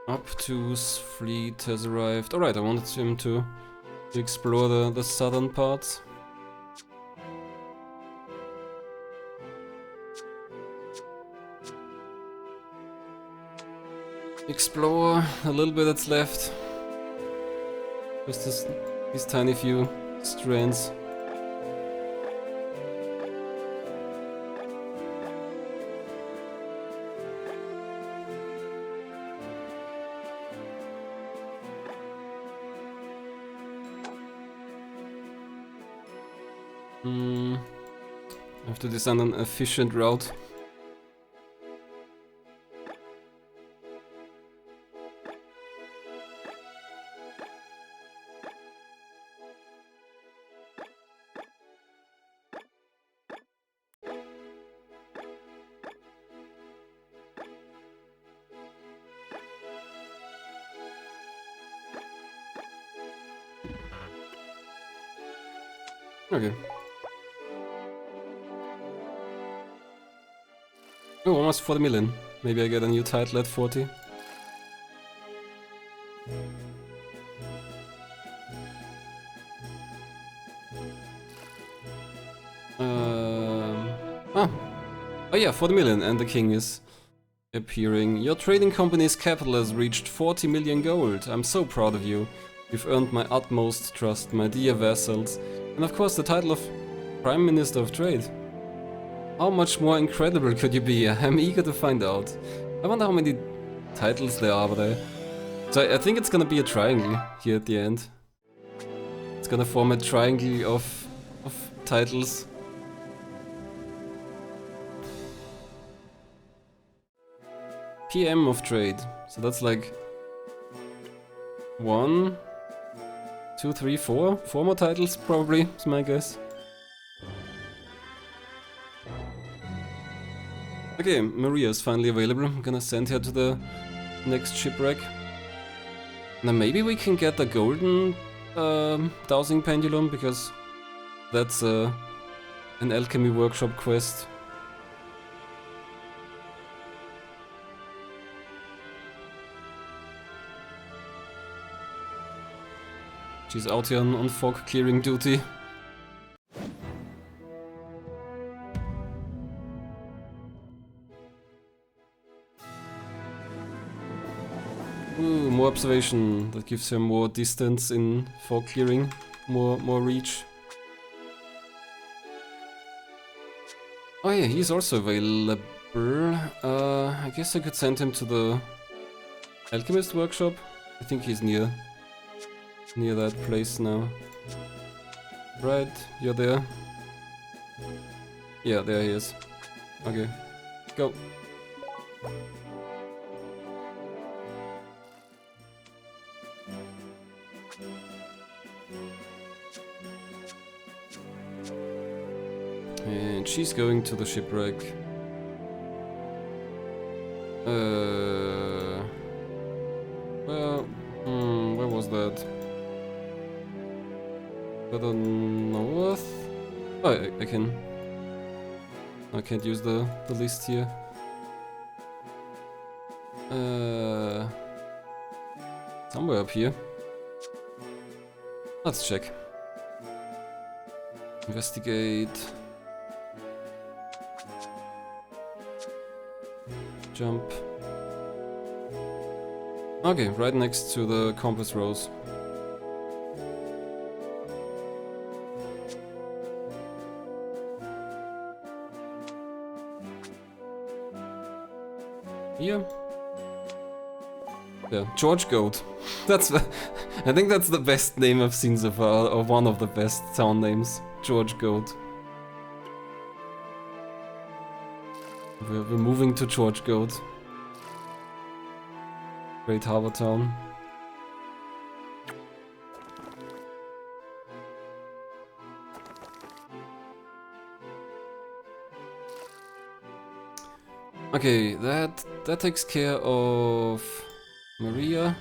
Upto's fleet has arrived. Alright, I wanted him to explore the southern parts. Explore a little bit that's left. Just these tiny few strands. I have to design an efficient route. Okay. Oh, almost 40 million. Maybe I get a new title at 40. Oh yeah, 40 million, and the king is appearing. Your trading company's capital has reached 40 million gold. I'm so proud of you. You've earned my utmost trust, my dear vassals. And of course the title of Prime Minister of Trade. How much more incredible could you be? I'm eager to find out. I wonder how many titles there are there. So I think it's gonna be a triangle here at the end. It's gonna form a triangle of titles. PM of Trade. So that's like 1, 2, 3, 4. 4 more titles probably, is my guess. Okay, Maria is finally available. I'm gonna send her to the next shipwreck. Now maybe we can get the golden dowsing pendulum, because that's an alchemy workshop quest. She's out here on fog clearing duty. Ooh, more observation. That gives her more distance in fog clearing, more reach. Oh yeah, he's also available. I guess I could send him to the alchemist workshop. I think he's near that place now. Right, you're there. Yeah, there he is. Okay, go. And she's going to the shipwreck. Well, where was that? To the north? Oh, I can. I can't use the list here. Somewhere up here. Let's check. Investigate. Jump. Okay, right next to the compass rose. Here. Yeah, George Goat. That's the, I think that's the best name I've seen so far, or one of the best town names. George Goat. We're moving to George Goat. Great harbor town. Okay, that takes care of Maria.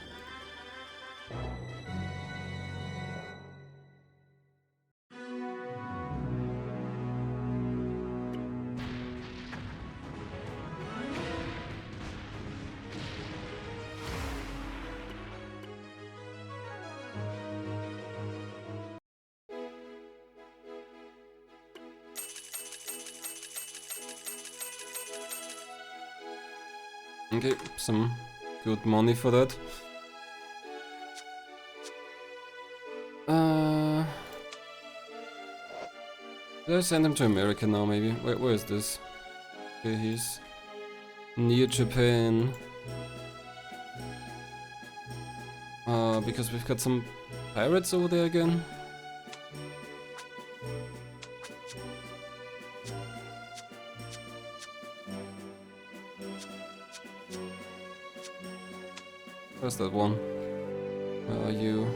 Okay, some good money for that. Did I send him to America now, maybe? Where is this? Okay, he's near Japan. Because we've got some pirates over there again. Where's that one? Where are you?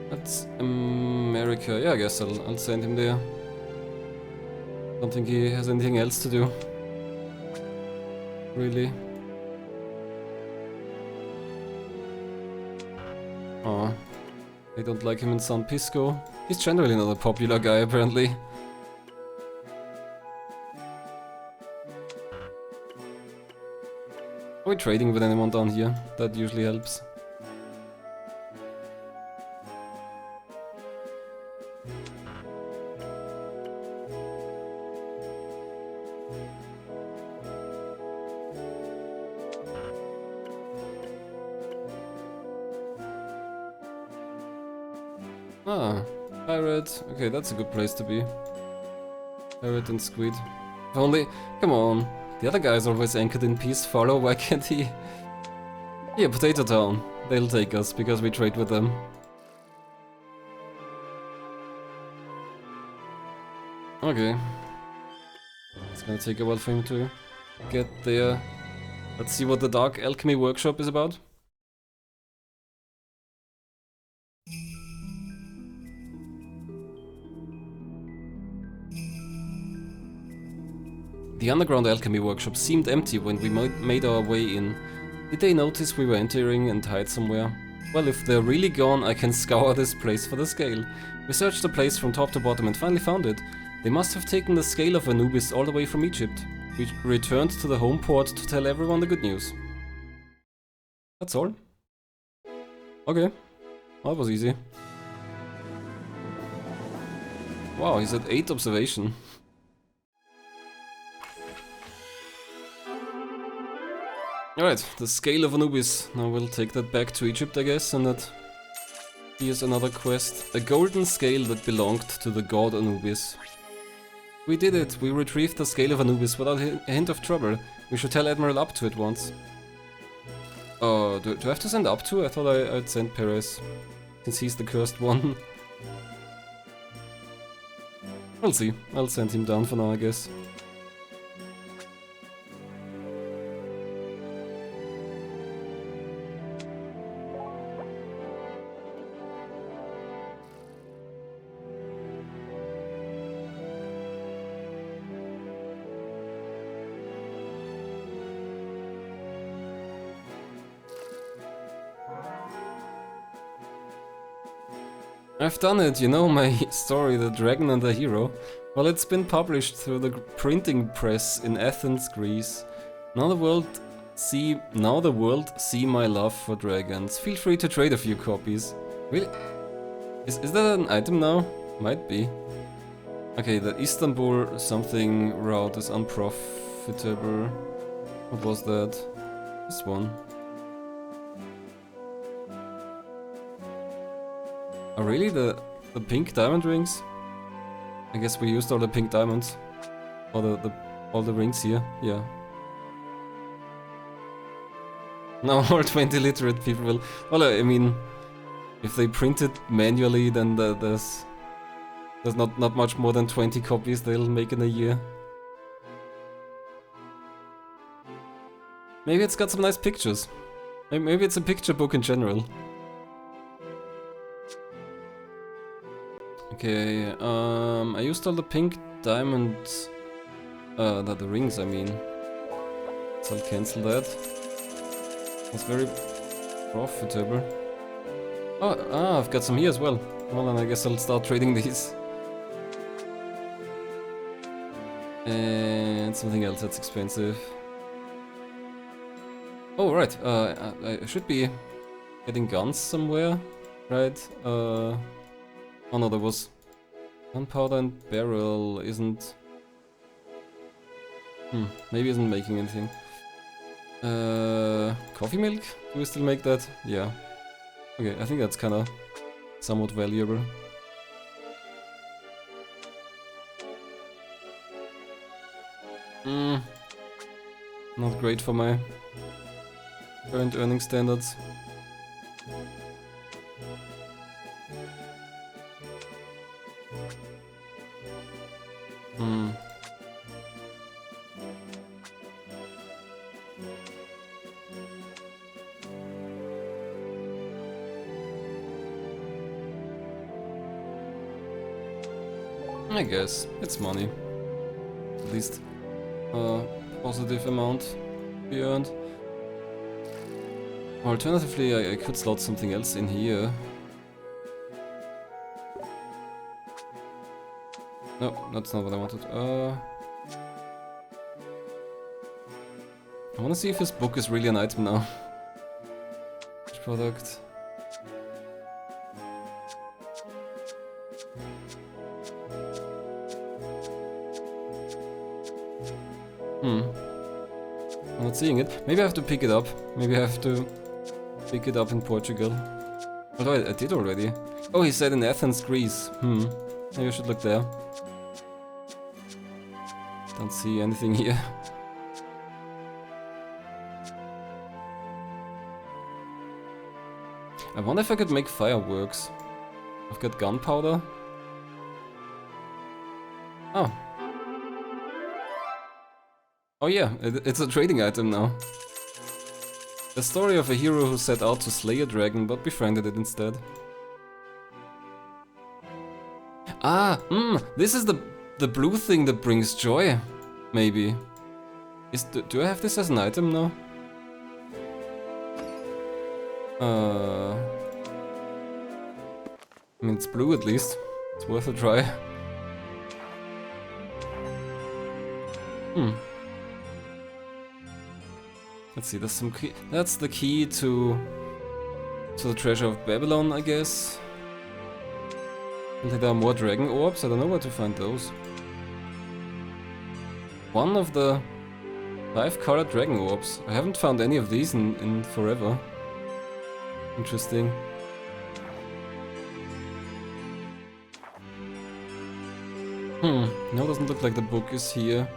That's America. Yeah, I guess I'll send him there. Don't think he has anything else to do. Really. Oh, they don't like him in San Pisco. He's generally not a popular guy, apparently. Are we trading with anyone down here? That usually helps. Ah, pirate. Okay, that's a good place to be. Pirate and squid. If only, come on. The other guy's always anchored in peace. Follow, why can't he? Yeah, Potato Town. They'll take us because we trade with them. Okay. It's gonna take a while for him to get there. Let's see what the Dark Alchemy Workshop is about. The underground alchemy workshop seemed empty when we made our way in. Did they notice we were entering and hide somewhere? Well, if they're really gone, I can scour this place for the scale. We searched the place from top to bottom and finally found it. They must have taken the scale of Anubis all the way from Egypt. We returned to the home port to tell everyone the good news. That's all? Okay. That was easy. Wow, he's at 8 observation. Alright, the scale of Anubis. Now we'll take that back to Egypt, I guess, and that... Here's another quest. A golden scale that belonged to the god Anubis. We did it! We retrieved the scale of Anubis without a hint of trouble. We should tell Admiral Upto at once. Do I have to send Upto? I thought I'd send Perez, since he's the cursed one. We'll see. I'll send him down for now, I guess. I've done it, you know my story, The Dragon and the Hero? Well, it's been published through the printing press in Athens, Greece. Now the world see my love for dragons. Feel free to trade a few copies. Really? Is that an item now? Might be. Okay, the Istanbul something route is unprofitable. What was that? This one. Oh really? The pink diamond rings? I guess we used all the pink diamonds. Or all the rings here, yeah. Now all 20 literate people will... Well, I mean, if they print it manually, then there's not much more than 20 copies they'll make in a year. Maybe it's got some nice pictures. Maybe it's a picture book in general. Okay, I used all the pink diamonds. The rings, I mean. So I'll cancel that. It's very profitable. Oh, I've got some here as well. Well, then I guess I'll start trading these. And something else that's expensive. Oh, right. I should be getting guns somewhere, right? Oh no, there was gunpowder and barrel isn't... maybe isn't making anything. Coffee milk? Do we still make that? Yeah. Okay, I think that's kinda somewhat valuable. Not great for my current earning standards. I guess it's money. At least a positive amount to be earned. Alternatively, I could slot something else in here. No, that's not what I wanted. I wanna see if his book is really an item now. Which product? I'm not seeing it. Maybe I have to pick it up. Maybe I have to pick it up in Portugal. Although I did already. Oh, he said in Athens, Greece. Maybe I should look there. Don't see anything here. I wonder if I could make fireworks. I've got gunpowder. Oh. Oh yeah, it's a trading item now. The story of a hero who set out to slay a dragon but befriended it instead. Ah, this is the blue thing that brings joy, maybe. Do I have this as an item now? I mean, it's blue at least. It's worth a try. Let's see, there's some key. That's the key to the treasure of Babylon, I guess. And there are more dragon orbs. I don't know where to find those. One of the 5 colored dragon orbs. I haven't found any of these in forever. Interesting. No, doesn't look like the book is here.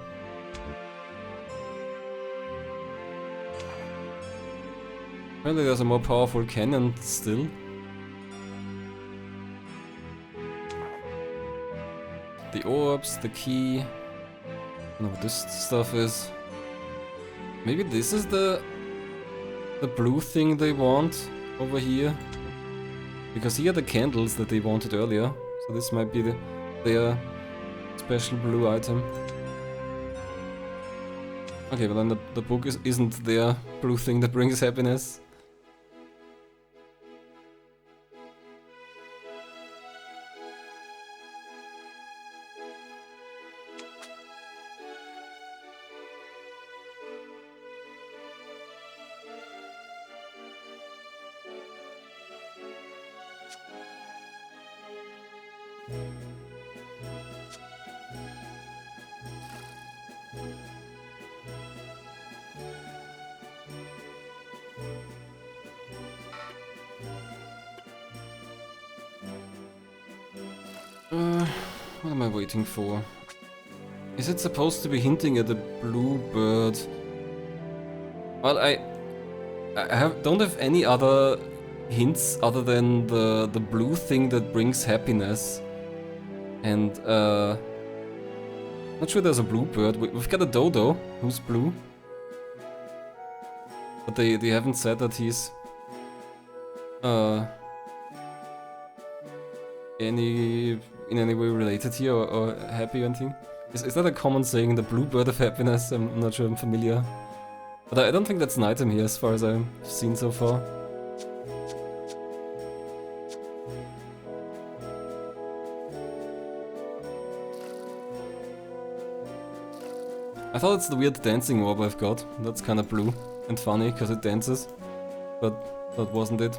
Apparently there's a more powerful cannon still. The orbs, the key. I don't know what this stuff is. Maybe this is the blue thing they want over here. Because here are the candles that they wanted earlier. So this might be their special blue item. Okay, but then the book isn't their blue thing that brings happiness. What am I waiting for? Is it supposed to be hinting at a blue bird? Well, don't have any other hints other than the blue thing that brings happiness. And not sure there's a blue bird. We've got a dodo who's blue. But they haven't said that he's in any way related here or happy or anything. Is that a common saying, the blue bird of happiness? I'm not sure I'm familiar. But I don't think that's an item here as far as I've seen so far. I thought it's the weird dancing orb I've got. That's kind of blue and funny because it dances. But that wasn't it.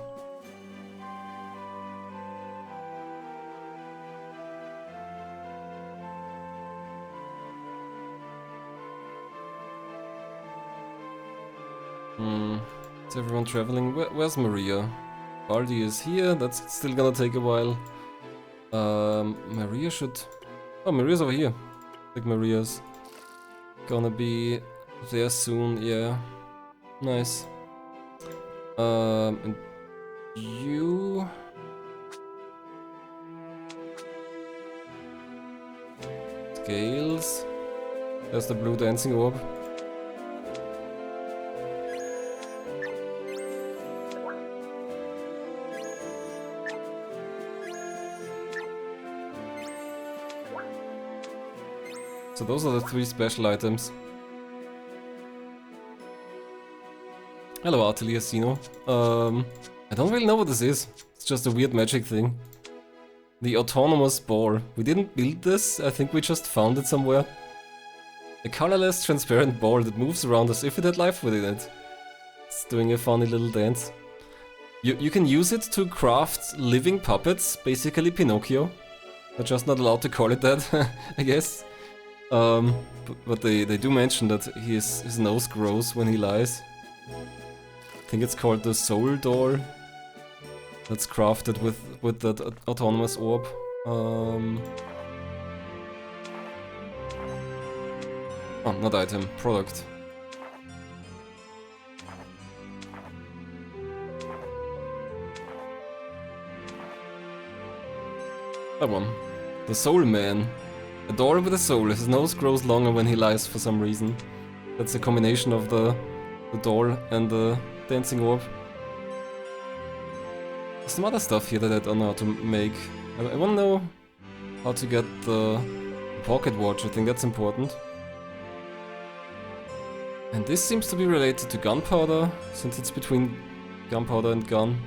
Is everyone traveling? Where's Maria? Baldi is here, that's still gonna take a while. Maria should... Oh, Maria's over here. I think Maria's gonna be there soon, yeah. Nice. And you... Scales. There's the blue dancing orb. So those are the 3 special items. Hello, Artiliasino. I don't really know what this is. It's just a weird magic thing. The autonomous ball. We didn't build this, I think we just found it somewhere. A colorless, transparent ball that moves around as if it had life within it. It's doing a funny little dance. You can use it to craft living puppets, basically Pinocchio. They're just not allowed to call it that, I guess. But they do mention that his nose grows when he lies. I think it's called the soul door. That's crafted with that autonomous orb. Oh, not item, product. That one. The Soul Man. A doll with a soul. His nose grows longer when he lies for some reason. That's a combination of the doll and the dancing orb. There's some other stuff here that I don't know how to make. I wanna know how to get the pocket watch. I think that's important. And this seems to be related to gunpowder, since it's between gunpowder and gun.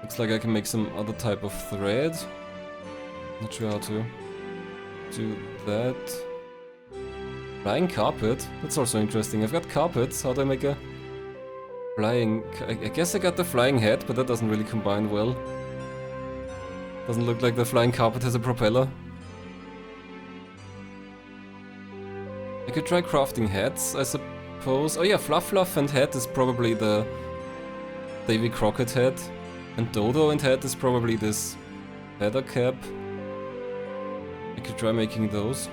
Looks like I can make some other type of thread. Not sure how to do that. Flying carpet? That's also interesting. I've got carpets. How do I make a flying... I guess I got the flying head, but that doesn't really combine well. Doesn't look like the flying carpet has a propeller. I could try crafting hats, I suppose. Oh yeah, Fluff and head is probably the Davy Crockett head. And Dodo and head is probably this feather cap. I could try making those.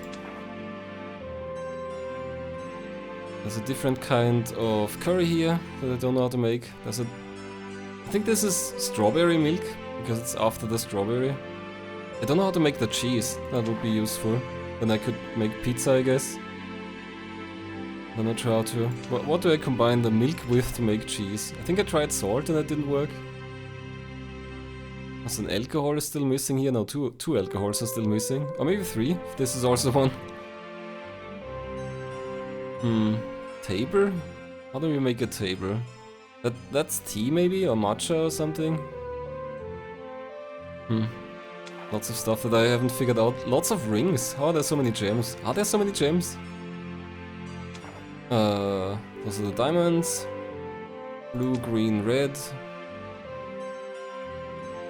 There's a different kind of curry here that I don't know how to make. There's a... I think this is strawberry milk, because it's after the strawberry. I don't know how to make the cheese. That would be useful. Then I could make pizza, I guess. I'm not sure how to... What do I combine the milk with to make cheese? I think I tried salt and that didn't work. So an alcohol is still missing here. No, two alcohols are still missing. Or maybe 3, if this is also one. Table? How do we make a table? That's tea maybe? Or matcha or something? Lots of stuff that I haven't figured out. Lots of rings. How are there so many gems? Are there so many gems? Those are the diamonds. Blue, green, red.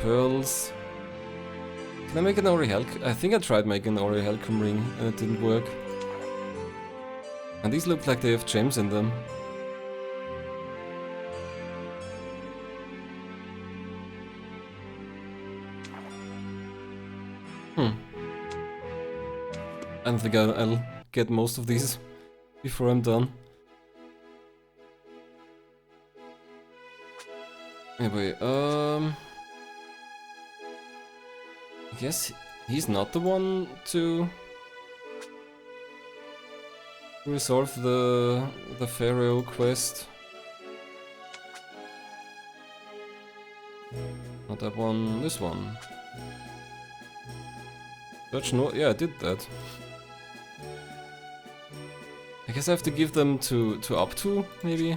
Pearls. Can I make an Orihalcum? I think I tried making an Orihalcum ring and it didn't work. And these look like they have gems in them. don't think I'll get most of these before I'm done. Anyway, I guess he's not the one to resolve the Pharaoh quest. Not that one, this one. Search no, yeah, I did that. I guess I have to give them to up to, maybe?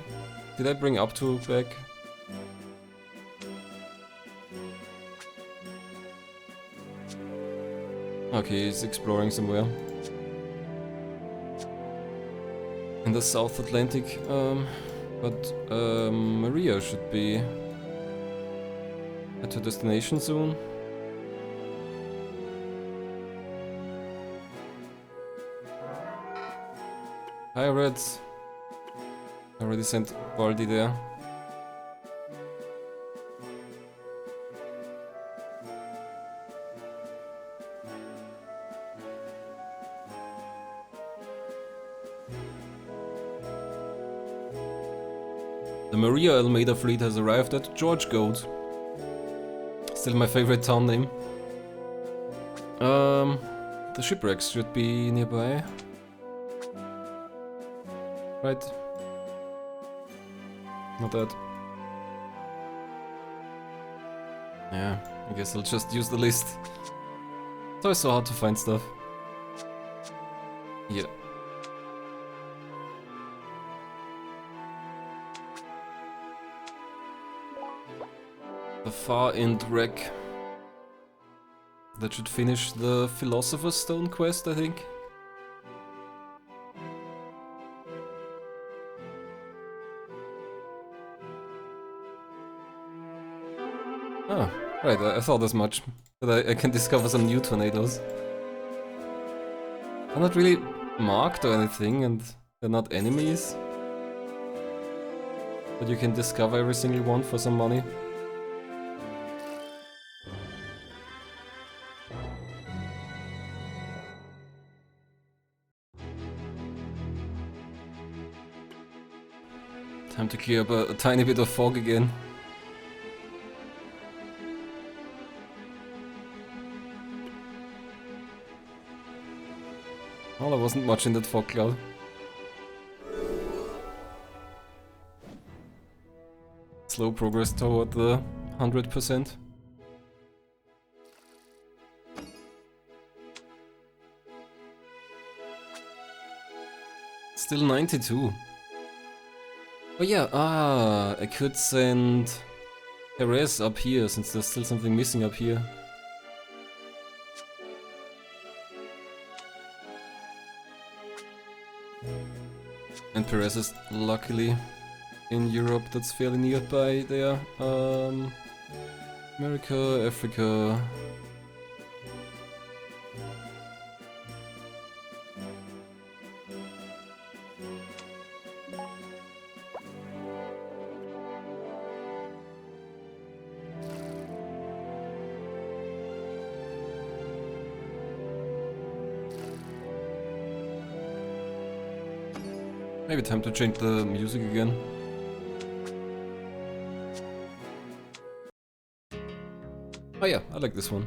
Did I bring up to back? Okay, he's exploring somewhere. In the South Atlantic, but Maria should be at her destination soon. Pirates. I already sent Baldi there. The Maria Almeida fleet has arrived at George Goat. Still my favorite town name. The shipwrecks should be nearby. Right. Not that. Yeah, I guess I'll just use the list. It's always so hard to find stuff. Yeah. The Far End Wreck. That should finish the Philosopher's Stone quest, I think. Oh, right, I thought as much. That I can discover some new tornadoes. They're not really marked or anything, and they're not enemies. But you can discover every single one for some money. Time to clear up a tiny bit of fog again. Well, there wasn't much in that fog cloud. Slow progress toward the 100%. Still 92. Oh yeah, I could send Perez up here, since there's still something missing up here. And Perez is luckily in Europe, that's fairly nearby there. America, Africa. Maybe time to change the music again. Oh yeah, I like this one.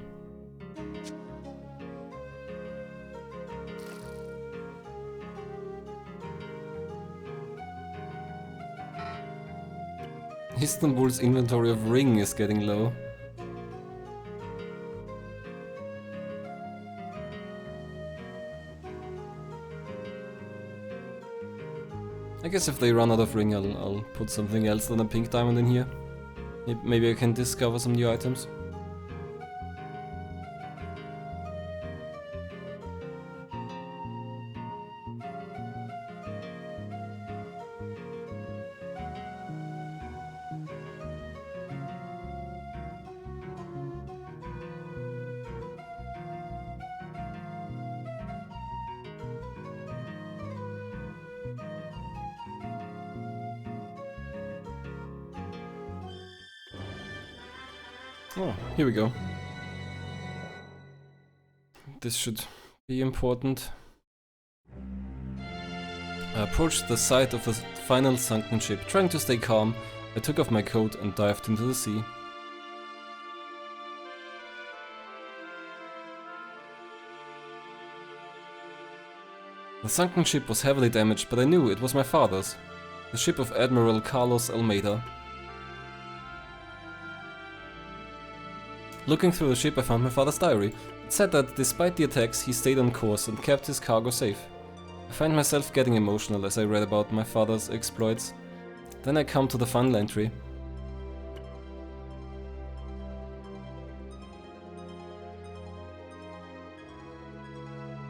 Istanbul's inventory of ring is getting low. I guess if they run out of ring, I'll put something else than a pink diamond in here. Maybe I can discover some new items. Oh, here we go. This should be important. I approached the side of the final sunken ship. Trying to stay calm, I took off my coat and dived into the sea. The sunken ship was heavily damaged, but I knew it was my father's. The ship of Admiral Carlos Almeida. Looking through the ship, I found my father's diary. It said that despite the attacks, he stayed on course and kept his cargo safe. I find myself getting emotional as I read about my father's exploits. Then I come to the final entry.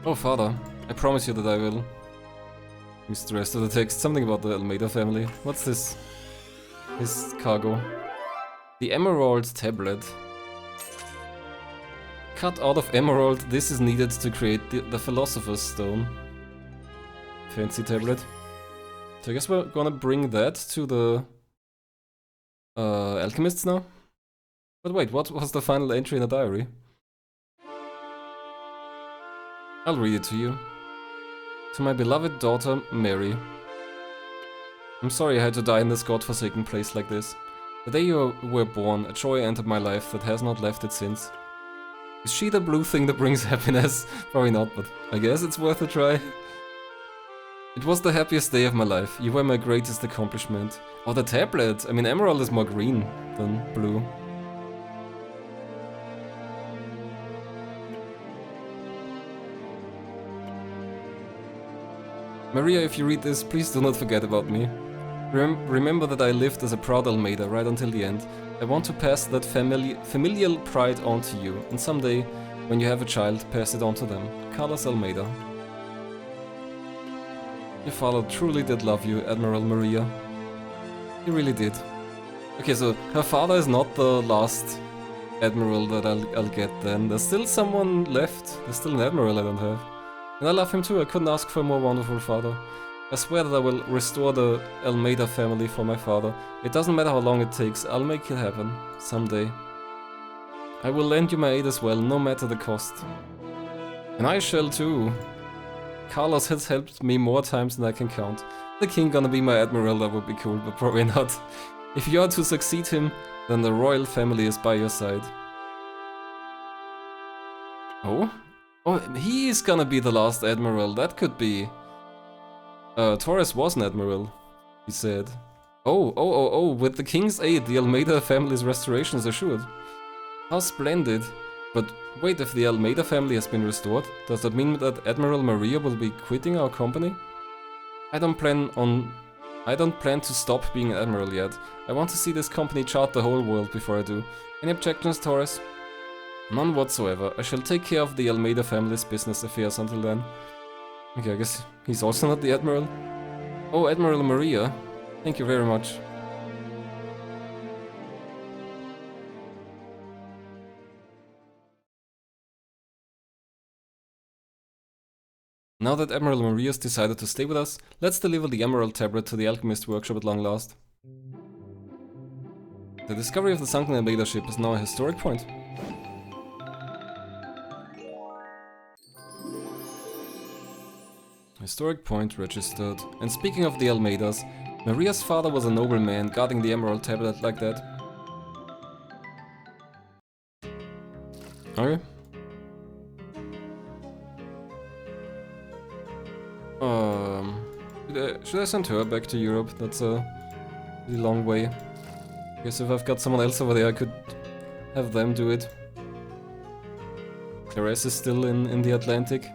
Oh, father, I promise you that I will. Missed the rest of the text. Something about the Almeida family. What's this? His cargo. The Emerald Tablet. Cut out of emerald, this is needed to create the Philosopher's Stone. Fancy tablet. So I guess we're gonna bring that to the alchemists now. But wait, what was the final entry in the diary? I'll read it to you. To my beloved daughter, Mary. I'm sorry I had to die in this godforsaken place like this. The day you were born, a joy entered my life that has not left it since. Is she the blue thing that brings happiness? Probably not, but I guess it's worth a try. It was the happiest day of my life. You were my greatest accomplishment. Oh, the tablet! I mean, emerald is more green than blue. Maria, if you read this, please do not forget about me. Remember that I lived as a proud Almeida right until the end. I want to pass that familial pride on to you, and someday, when you have a child, pass it on to them. Carlos Almeida. Your father truly did love you, Admiral Maria. He really did. Okay, so her father is not the last Admiral that I'll get then. There's still someone left. There's still an Admiral I don't have. And I love him too, I couldn't ask for a more wonderful father. I swear that I will restore the Almeida family for my father. It doesn't matter how long it takes, I'll make it happen. Someday. I will lend you my aid as well, no matter the cost. And I shall too. Carlos has helped me more times than I can count. The king gonna be my admiral, that would be cool, but probably not. If you are to succeed him, then the royal family is by your side. Oh? Oh, he is gonna be the last admiral, that could be... Torres was an admiral, he said. Oh, with the king's aid, the Almeida family's restoration is assured. How splendid. But wait, if the Almeida family has been restored, does that mean that Admiral Maria will be quitting our company? I don't plan to stop being an admiral yet. I want to see this company chart the whole world before I do. Any objections, Torres? None whatsoever. I shall take care of the Almeida family's business affairs until then. Okay, I guess he's also not the Admiral. Oh, Admiral Maria. Thank you very much. Now that Admiral Maria's decided to stay with us, let's deliver the Emerald Tablet to the Alchemist Workshop at long last. The discovery of the sunken Almeida ship is now a historic point. Historic point registered. And speaking of the Almeidas, Maria's father was a nobleman guarding the Emerald Tablet like that. Okay. Should I send her back to Europe? That's a really long way. I guess if I've got someone else over there, I could have them do it. Teres is still in the Atlantic.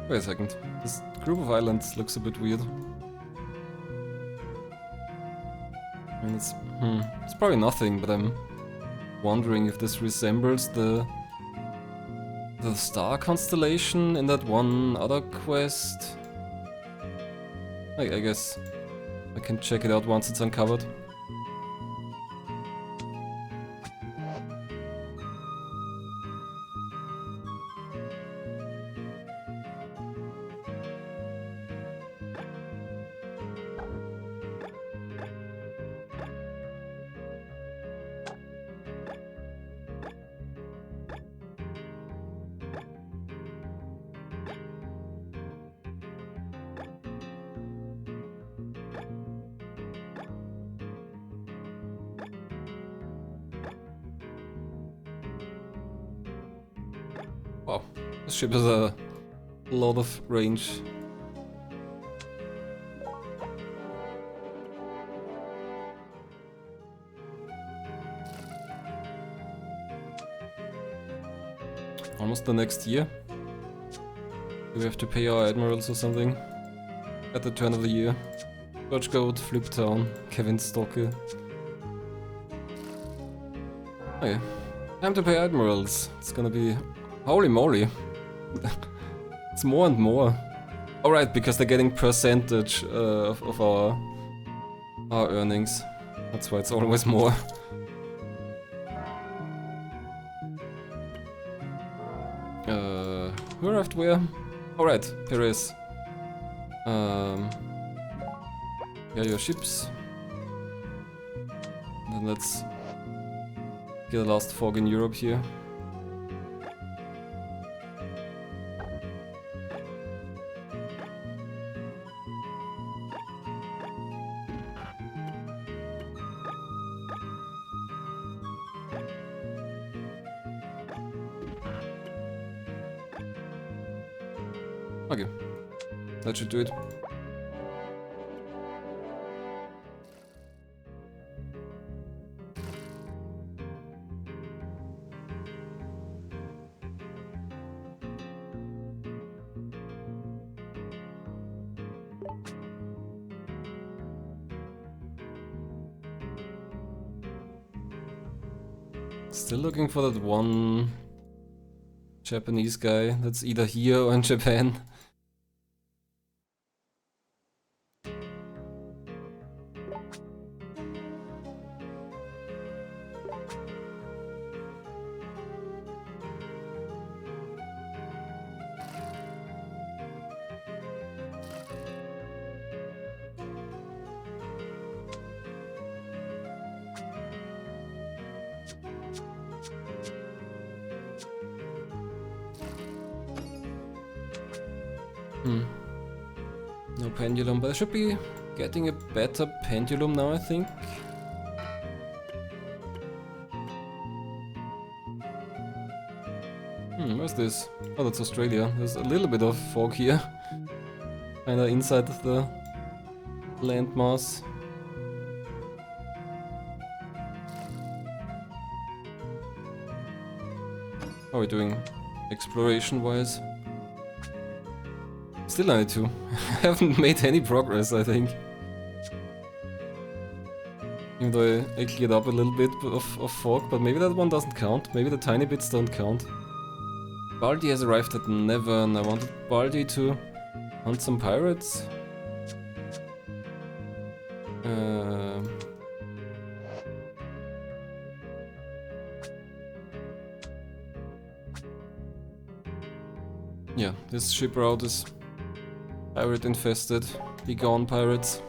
Wait a second, this group of islands looks a bit weird. I mean, it's probably nothing, but I'm wondering if this resembles the star constellation in that one other quest. I guess I can check it out once it's uncovered. This ship has a lot of range. Almost the next year. Do we have to pay our admirals or something? At the turn of the year. George Goat, Flip Town, Kevin Stocke. Okay. Time to pay admirals. It's gonna be... Holy moly. It's more and more. Alright, because they're getting percentage of our earnings. That's why it's always more. Who arrived where? Alright, Perez. Yeah, your ships. And then let's get the last fog in Europe here. Okay, that should do it. Still looking for that one Japanese guy that's either here or in Japan. No pendulum, but I should be getting a better pendulum now, I think. Where's this? Oh, that's Australia. There's a little bit of fog here. Kinda inside of the landmass. How are we doing exploration-wise? Still 92. I haven't made any progress, I think. Even though I cleared up a little bit of fog, but maybe that one doesn't count. Maybe the tiny bits don't count. Baldi has arrived at Never, and I wanted Baldi to hunt some pirates. Yeah, this ship route is pirate infested. Be gone, pirates.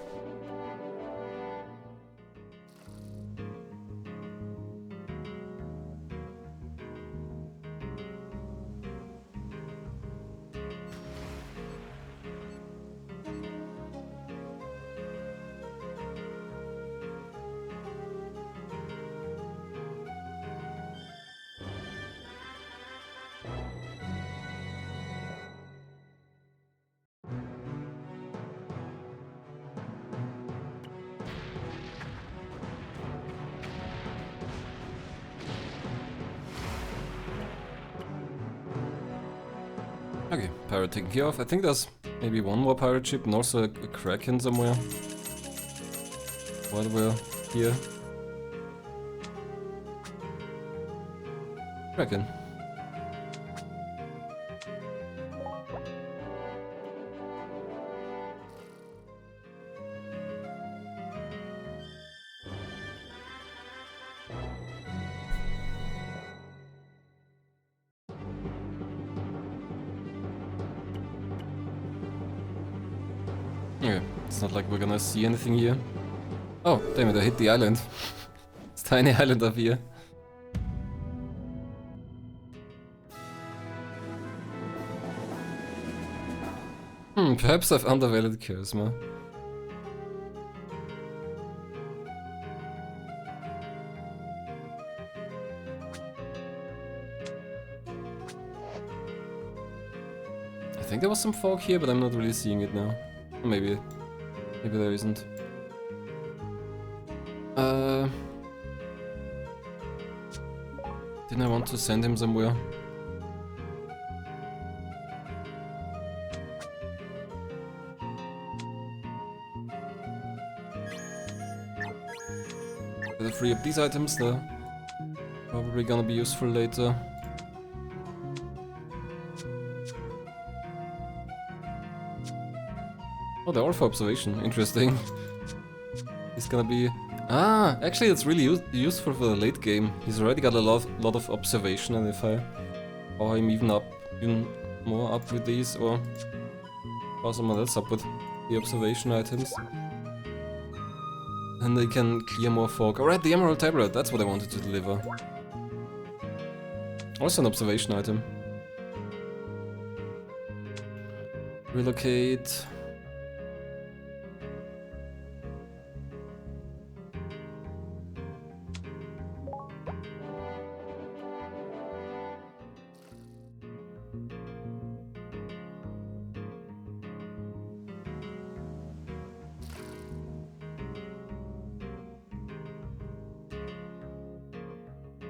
Okay, pirate taken care of. I think there's maybe one more pirate ship and also a Kraken somewhere. While we're here. Kraken. Okay, it's not like we're gonna see anything here. Oh, damn it, I hit the island. It's tiny island up here. Perhaps I've undervalued charisma. think there was some fog here, but I'm not really seeing it now. Maybe there isn't. Didn't I want to send him somewhere? Better free up these items, they're probably gonna be useful later. Oh, they're all for observation. Interesting. He's gonna be... Ah, actually it's really useful for the late game. He's already got a lot of observation, and if I power him even more up with these, or power someone else up with the observation items, then they can clear more fog. Alright, the Emerald Tablet, that's what I wanted to deliver. Also an observation item. Relocate.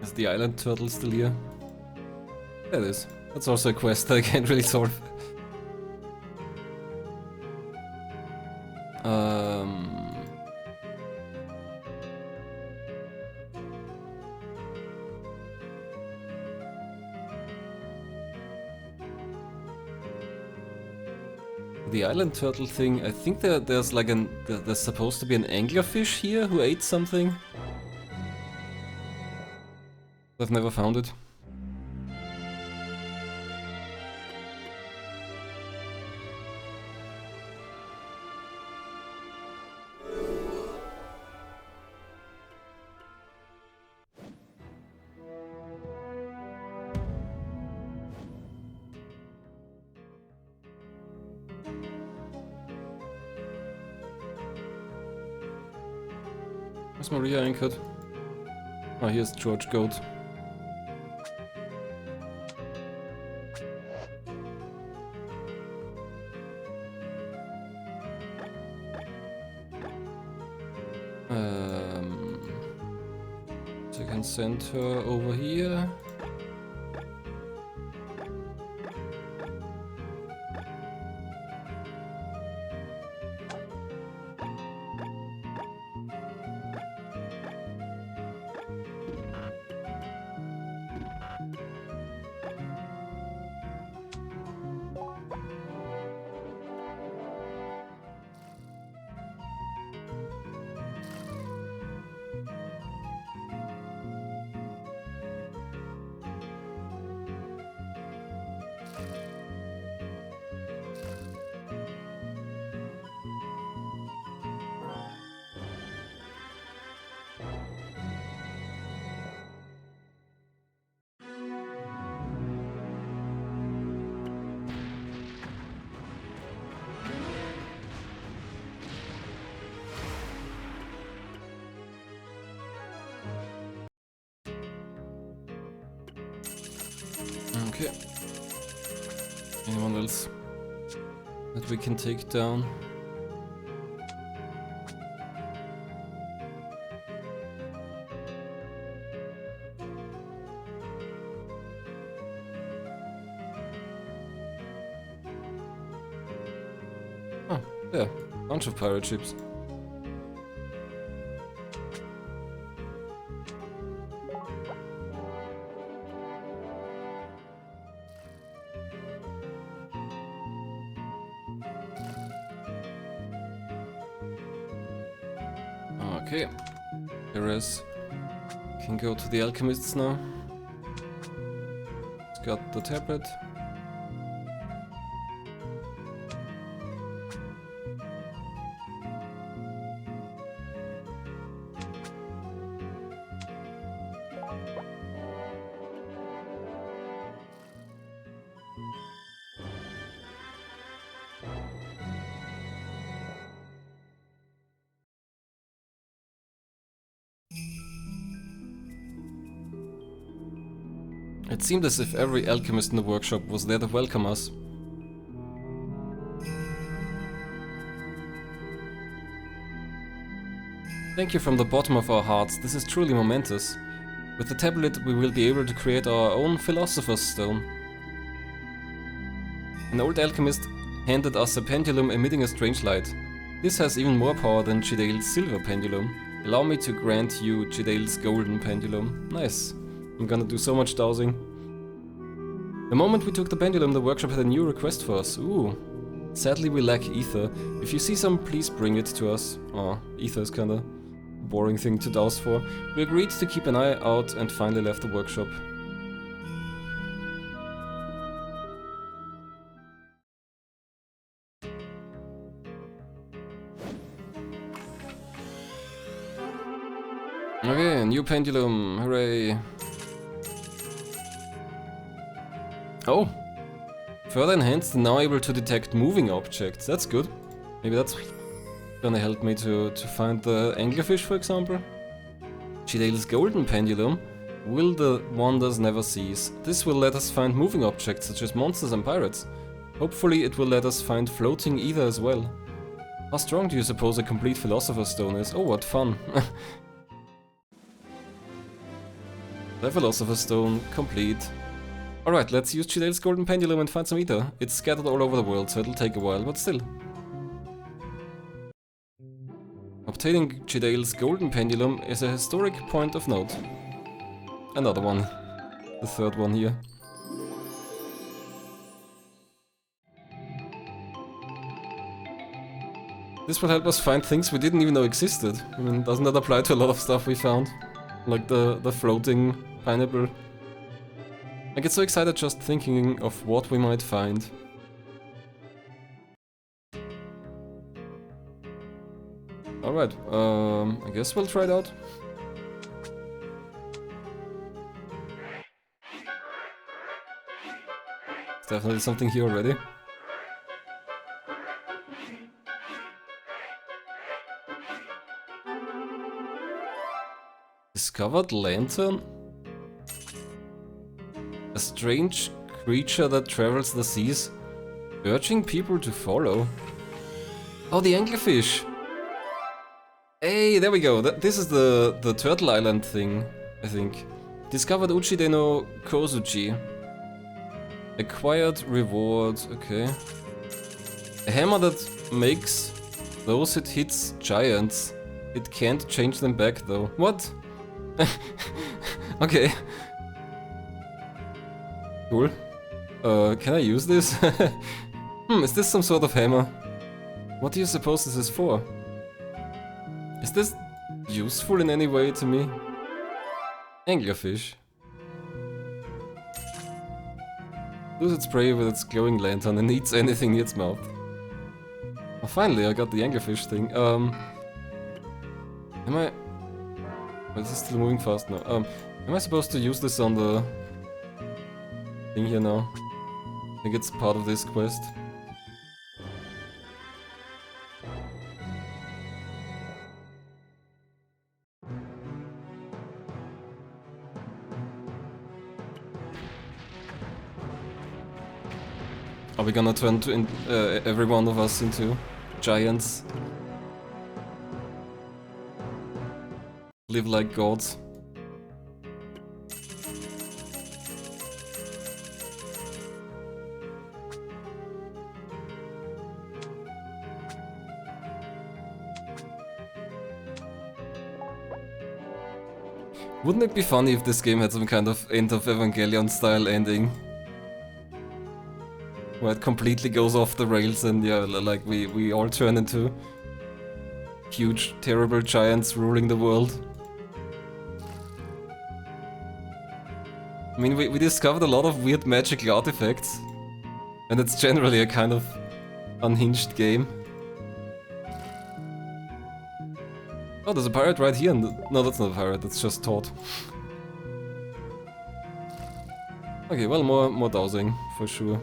Is the island turtle still here? There it is. That's also a quest that I can't really solve. The island turtle thing, I think there's like there's supposed to be an anglerfish here who ate something. I've never found it. Where's Maria anchored? Oh, here's George Goat. So I can send her over here. Okay. Anyone else that we can take down? Oh, yeah, bunch of pirate ships. Okay, Perez can go to the alchemists now. He's got the tablet. It seemed as if every alchemist in the workshop was there to welcome us. Thank you from the bottom of our hearts, this is truly momentous. With the tablet we will be able to create our own Philosopher's Stone. An old alchemist handed us a pendulum emitting a strange light. This has even more power than Chidale's silver pendulum. Allow me to grant you Chidale's golden pendulum. Nice. I'm gonna do so much dowsing. The moment we took the pendulum, the workshop had a new request for us. Ooh. Sadly we lack ether. If you see some, please bring it to us. Oh, ether is kinda boring thing to douse for. We agreed to keep an eye out and finally left the workshop. Okay, new pendulum, hooray! Oh! Further enhanced and now able to detect moving objects, that's good. Maybe that's gonna help me to find the anglerfish, for example. Chidale's golden pendulum. Will the wonders never cease? This will let us find moving objects such as monsters and pirates. Hopefully it will let us find floating ether as well. How strong do you suppose a complete Philosopher's Stone is? Oh, what fun! The Philosopher's Stone, complete. Alright, let's use Chidale's golden pendulum and find some ether. It's scattered all over the world, so it'll take a while, but still. Obtaining Chidale's golden pendulum is a historic point of note. Another one. The third one here. This will help us find things we didn't even know existed. I mean, doesn't that apply to a lot of stuff we found? Like the floating pineapple. I get so excited just thinking of what we might find. Alright, I guess we'll try it out. There's definitely something here already. Discovered lantern? A strange creature that travels the seas, urging people to follow. Oh, the anglerfish! Hey, there we go. This is the Turtle Island thing, I think. Discovered Uchide no Kozuchi. Acquired reward, okay. A hammer that makes those it hits giants. It can't change them back though. What? Okay. Cool. Can I use this? Is this some sort of hammer? What do you suppose this is for? Is this useful in any way to me? Anglerfish. Lose its prey with its glowing lantern and eats anything in its mouth. Oh, finally, I got the anglerfish thing. Am I... Oh, is this still moving fast now? Am I supposed to use this on the thing here now? I think it's part of this quest. Are we gonna turn every one of us into giants? Live like gods? Wouldn't it be funny if this game had some kind of End of Evangelion style ending? Where it completely goes off the rails and yeah, like we all turn into huge, terrible giants ruling the world. I mean, we discovered a lot of weird magical artifacts. And it's generally a kind of unhinged game. Oh, there's a pirate right here. No, that's not a pirate, that's just Todd. Okay, well, more dowsing, for sure.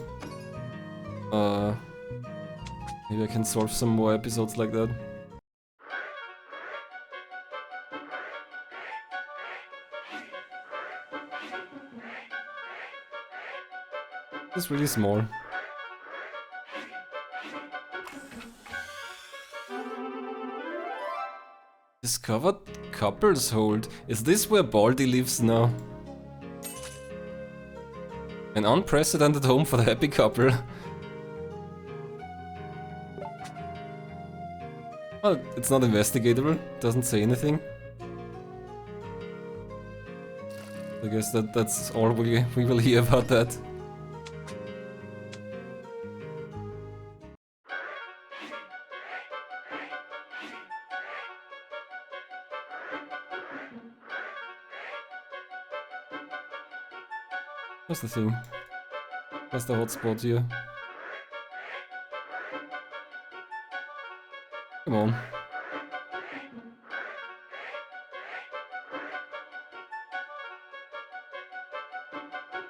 Maybe I can solve some more episodes like that. It's really small. Discovered couple's hold. Is this where Baldy lives now? An unprecedented home for the happy couple. Well, it's not investigatable. Doesn't say anything. I guess that's all we will hear about that. What's the thing? What's the hotspot here? Come on.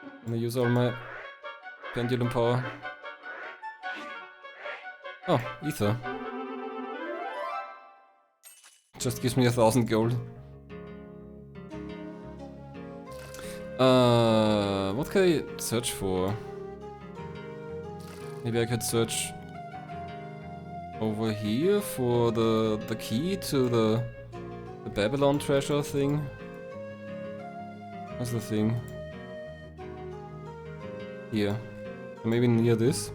I'm gonna use all my pendulum power. Oh, ether. Just gives me 1,000 gold. What can I search for? Maybe I could search over here for the key to the Babylon treasure thing. What's the thing? Here. Maybe near this.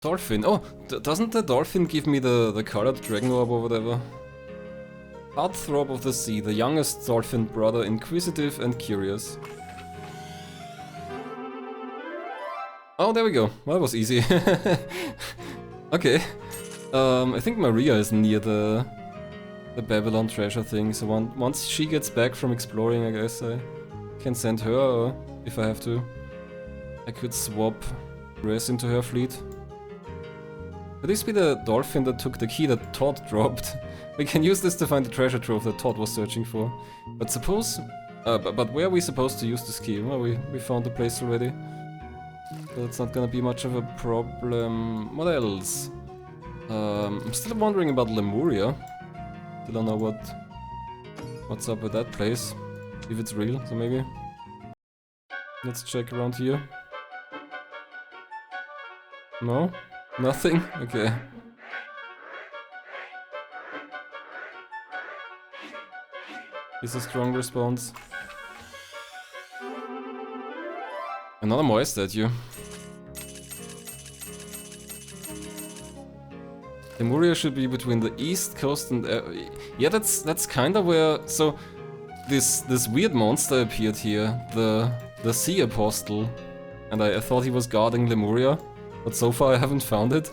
Dolphin. Oh, doesn't the dolphin give me the colored dragon orb or whatever? Heartthrob of the sea, the youngest dolphin brother, inquisitive and curious. Oh, there we go. Well, that was easy. Okay. I think Maria is near the Babylon treasure thing, so once she gets back from exploring, I guess I can send her, or if I have to, I could swap Res into her fleet. Could this be the dolphin that took the key that Todd dropped? We can use this to find the treasure trove that Todd was searching for. But suppose... but where are we supposed to use this key? Well, we found the place already. So it's not gonna be much of a problem. What else? I'm still wondering about Lemuria. Still don't know what's up with that place. If it's real, so maybe. Let's check around here. No? Nothing? Okay. Is a strong response. Another Moai statue. Lemuria should be between the east coast and... yeah, that's kinda where... So, this weird monster appeared here. The Sea Apostle. And I thought he was guarding Lemuria. But so far I haven't found it.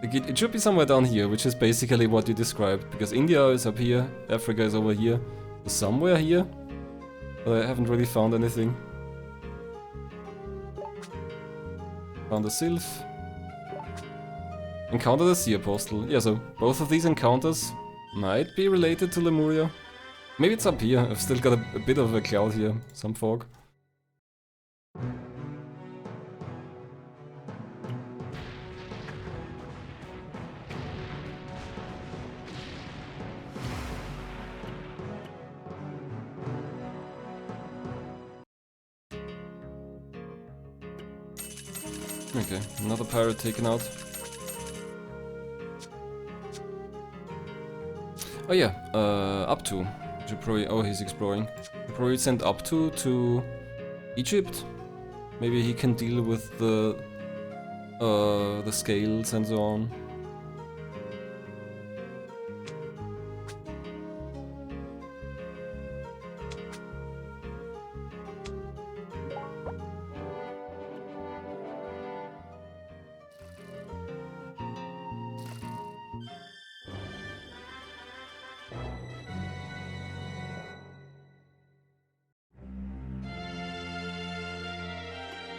Like it should be somewhere down here, which is basically what you described. Because India is up here, Africa is over here. So somewhere here. But I haven't really found anything. Found a sylph. Encountered the Sea Apostle. Yeah, so both of these encounters might be related to Lemuria. Maybe it's up here. I've still got a bit of a cloud here. Some fog. Okay, another pirate taken out. Oh yeah, up to. Should probably, oh, he's exploring. Should probably send up to Egypt. Maybe he can deal with the scales and so on.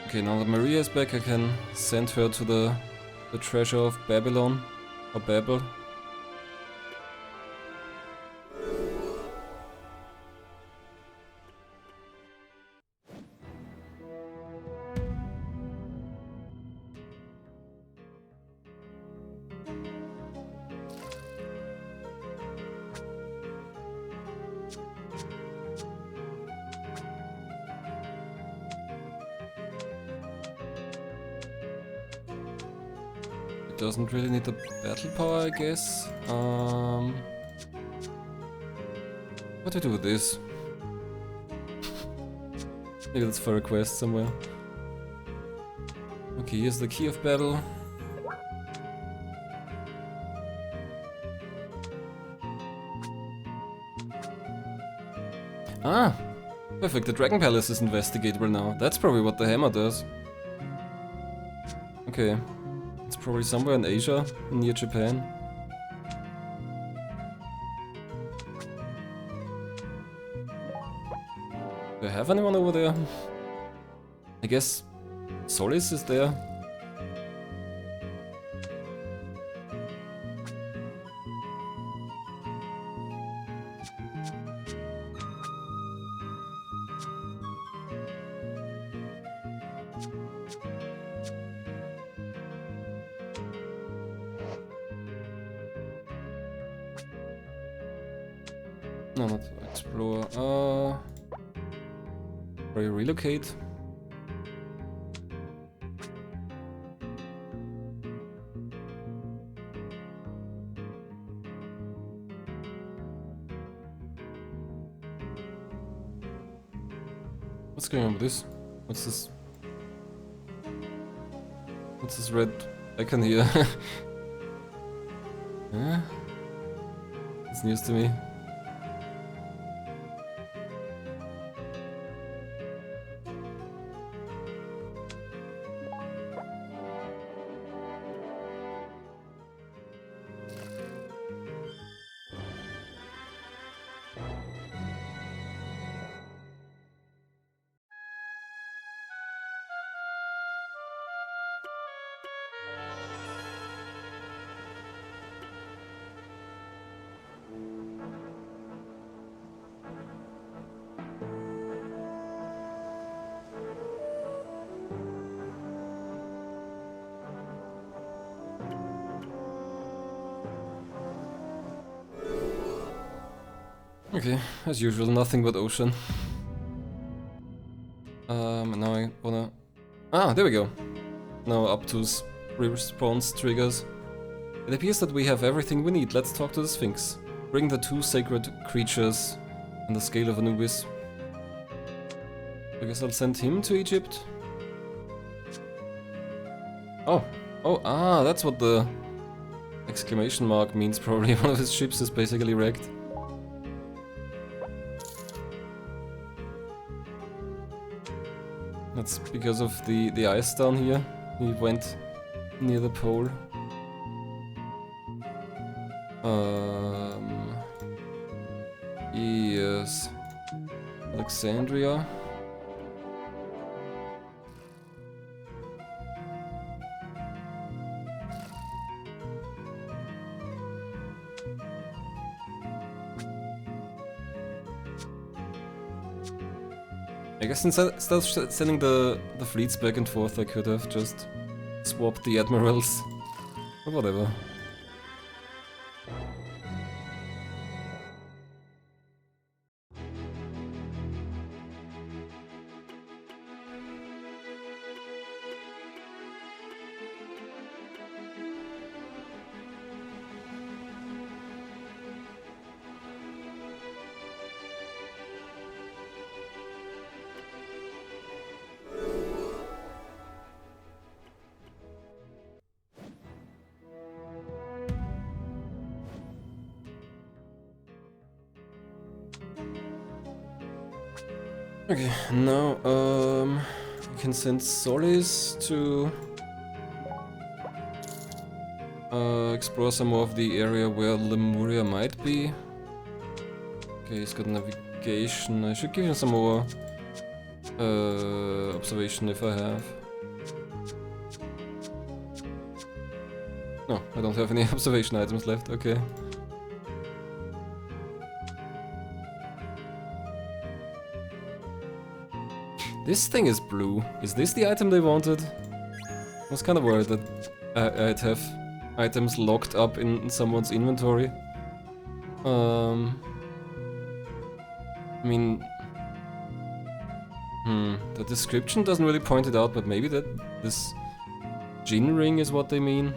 Okay, now that Maria is back, I can send her to the treasure of Babylon, or Babel. doesn't really need the battle power, I guess. What do I do with this? Maybe that's for a quest somewhere. Okay, here's the key of battle. Ah! Perfect, the Dragon Palace is investigatable now. That's probably what the hammer does. Okay. It's probably somewhere in Asia, near Japan. Do I have anyone over there? I guess Solis is there. No, not explore. Or you relocate? What's going on with this? What's this? What's this red icon here? Huh? It's news to me. Okay, as usual, nothing but ocean. Now I wanna... Ah, there we go. Now Aptu's response triggers. It appears that we have everything we need. Let's talk to the Sphinx. Bring the two sacred creatures on the scale of Anubis. I guess I'll send him to Egypt. Oh, that's what the exclamation mark means. Probably one of his ships is basically wrecked. That's because of the ice down here. He went near the pole. Yes. Alexandria. I guess instead of sending the fleets back and forth, I could have just swapped the admirals. Or whatever. Okay, now we can send Solis to explore some more of the area where Lemuria might be. Okay, he's got navigation. I should give him some more observation if I have. No, I don't have any observation items left. Okay. This thing is blue. Is this the item they wanted? I was kind of worried that I'd have items locked up in someone's inventory. I mean... the description doesn't really point it out, but maybe that this Jin ring is what they mean.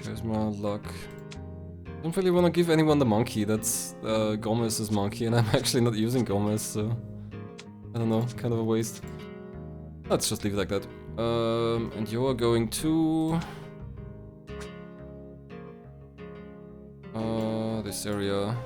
There's my luck. Don't really want to give anyone the monkey. That's Gomez's monkey, and I'm actually not using Gomez, so I don't know, kind of a waste. Let's just leave it like that. And you're going to this area.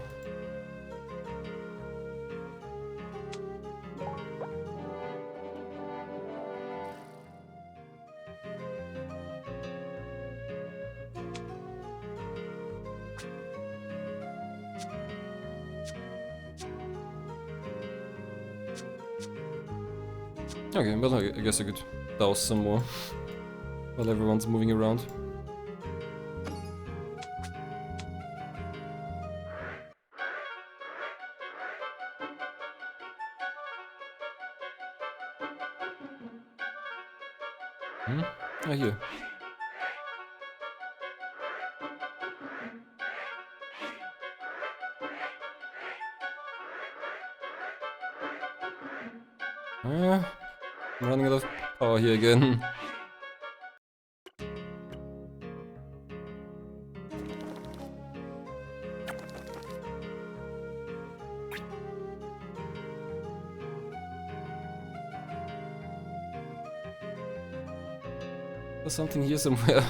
Okay, well, I guess I could douse some more while everyone's moving around. Ah, here. I'm running out of power here again. There's something here somewhere.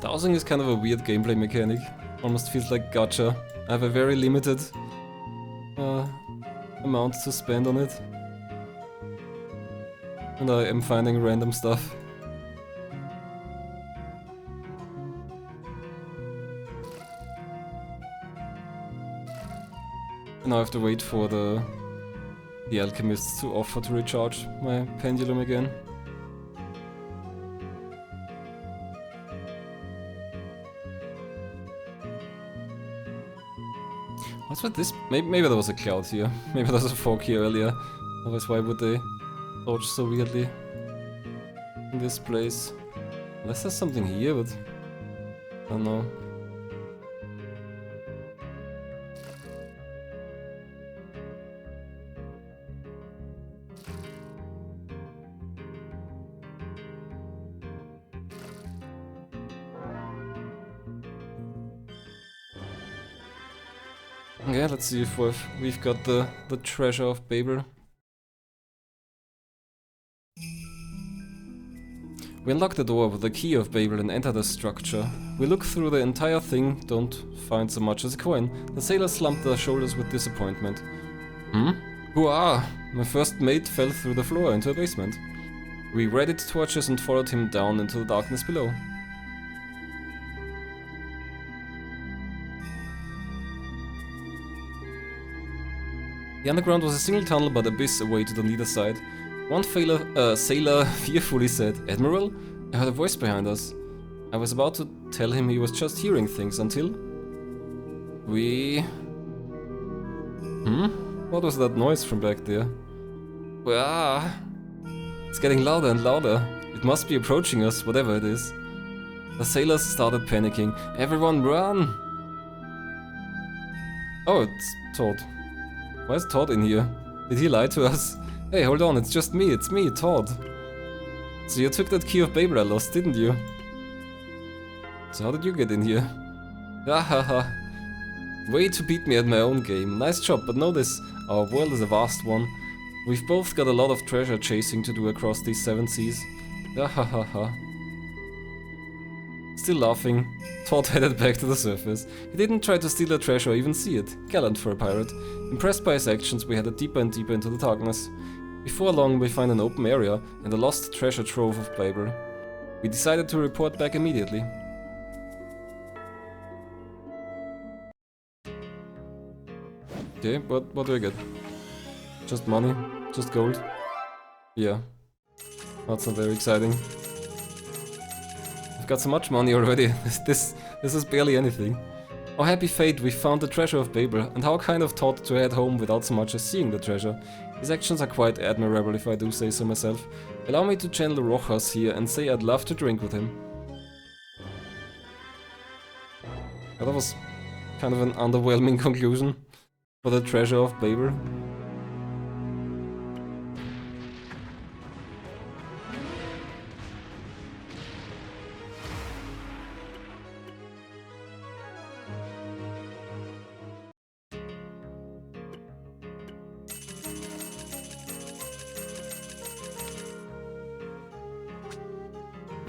Dowsing is kind of a weird gameplay mechanic. Almost feels like gacha. I have a very limited amount to spend on it. And I am finding random stuff. And now I have to wait for the alchemists to offer to recharge my pendulum again. What's with this? Maybe there was a cloud here. Maybe there was a fog here earlier. Otherwise, why would they dodge so weirdly in this place? Unless there's something here, but I don't know. Okay, let's see if we've got the treasure of Babel. We unlock the door with the key of Babel and enter the structure. We look through the entire thing, don't find so much as a coin. The sailors slumped their shoulders with disappointment. Hurrah! My first mate fell through the floor into a basement. We readied torches and followed him down into the darkness below. The underground was a single tunnel but abyss away to the neither side. One sailor fearfully said, "Admiral?" I heard a voice behind us. I was about to tell him he was just hearing things until... What was that noise from back there? It's getting louder and louder. It must be approaching us, whatever it is. The sailors started panicking. Everyone run! Oh, it's Todd. Why is Todd in here? Did he lie to us? Hey, hold on, it's just me, Todd. So you took that key of Babel I lost, didn't you? So how did you get in here? Hahaha. Way to beat me at my own game. Nice job, but know this, our world is a vast one. We've both got a lot of treasure chasing to do across these 7 seas. Hahaha. Still laughing, Todd headed back to the surface. He didn't try to steal the treasure or even see it. Gallant for a pirate. Impressed by his actions, we headed deeper and deeper into the darkness. Before long, we find an open area and a lost treasure trove of Babel. We decided to report back immediately. Okay, what do I get? Just money? Just gold? Yeah. That's not very exciting. I've got so much money already. This is barely anything. Oh happy fate, we found the treasure of Babel, and how kind of Todd to head home without so much as seeing the treasure. His actions are quite admirable if I do say so myself. Allow me to channel Rojas here and say I'd love to drink with him. That was kind of an underwhelming conclusion for the treasure of Babel.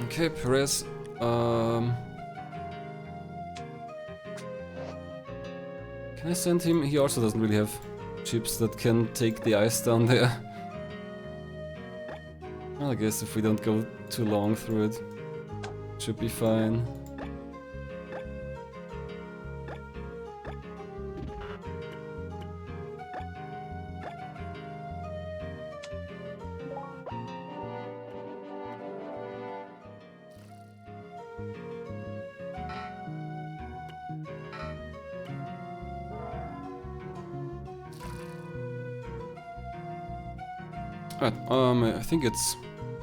Okay, Perez. Can I send him? He also doesn't really have chips that can take the ice down there. Well, I guess if we don't go too long through it, should be fine. Alright, I think it's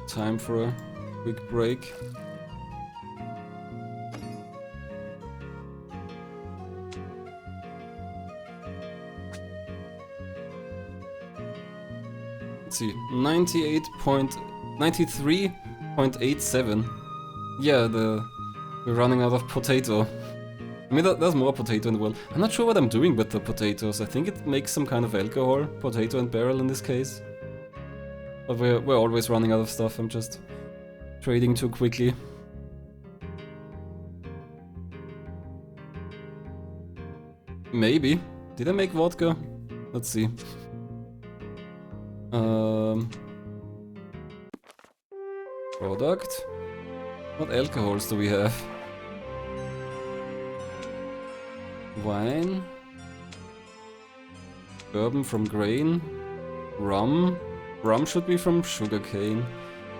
time for a quick break. Let's see, 93.87. Yeah, we're running out of potato. I mean, there's more potato in the world. I'm not sure what I'm doing with the potatoes. I think it makes some kind of alcohol, potato and barrel in this case. But we're always running out of stuff. I'm just trading too quickly. Maybe. Did I make vodka? Let's see. Product. What alcohols do we have? Wine. Bourbon from grain. Rum. Rum should be from sugarcane.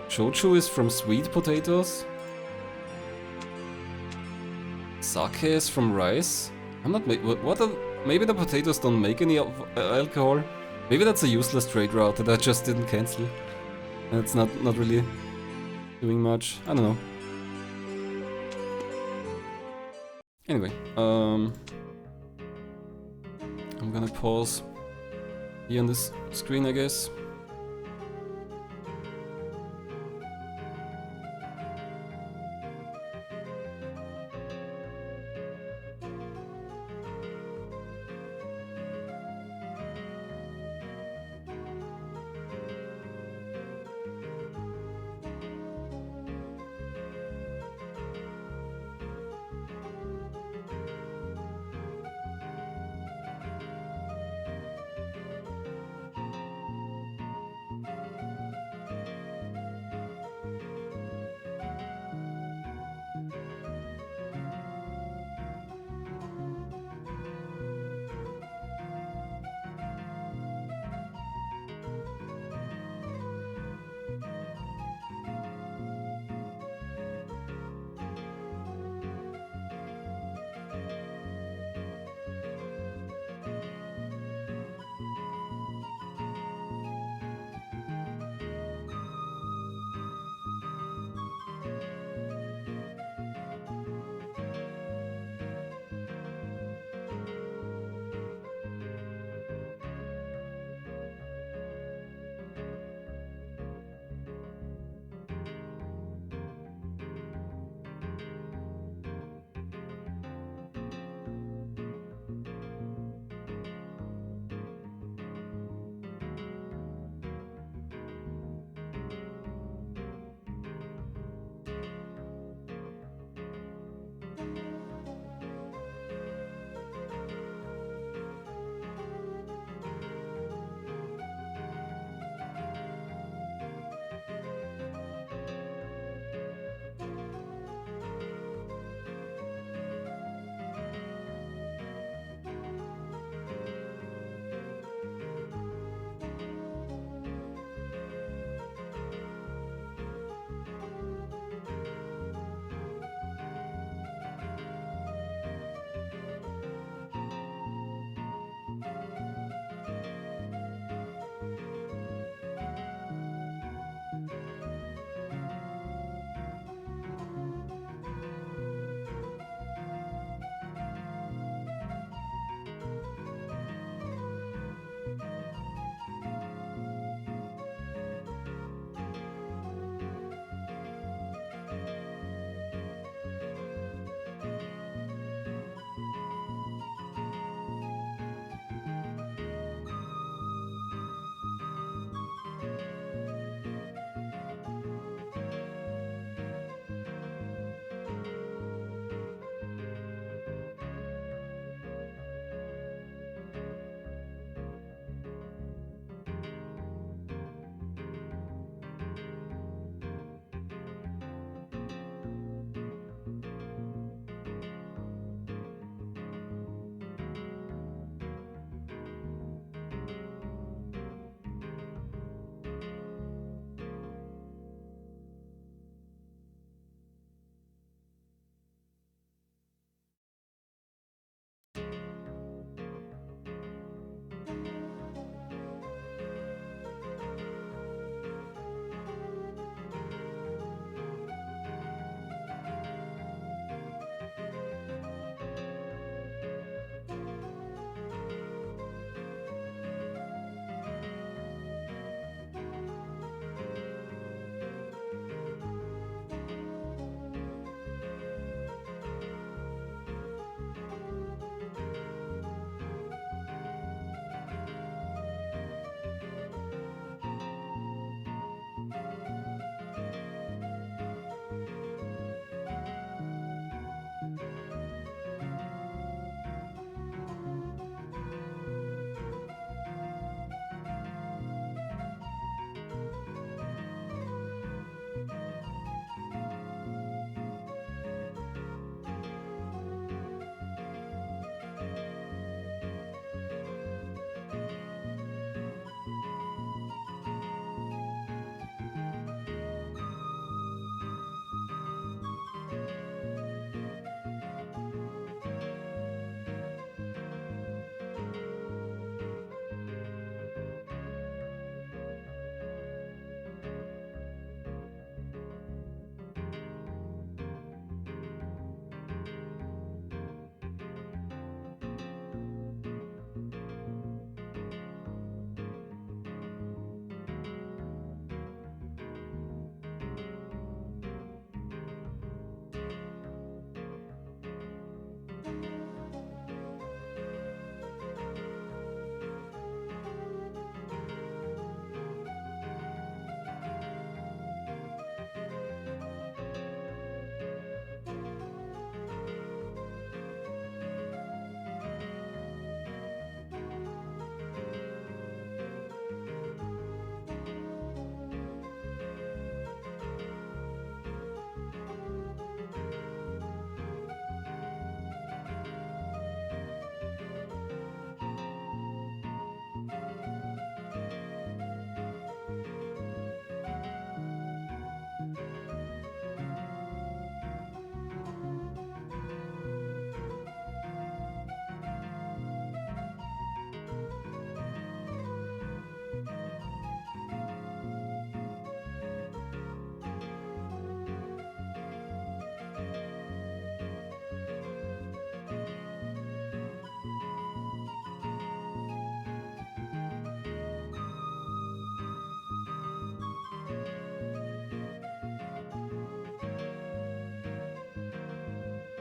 Shochu is from sweet potatoes. Sake is from rice. I'm not maybe the potatoes don't make any alcohol. Maybe that's a useless trade route that I just didn't cancel. And it's not really doing much. I don't know. Anyway, I'm gonna pause here on this screen, I guess.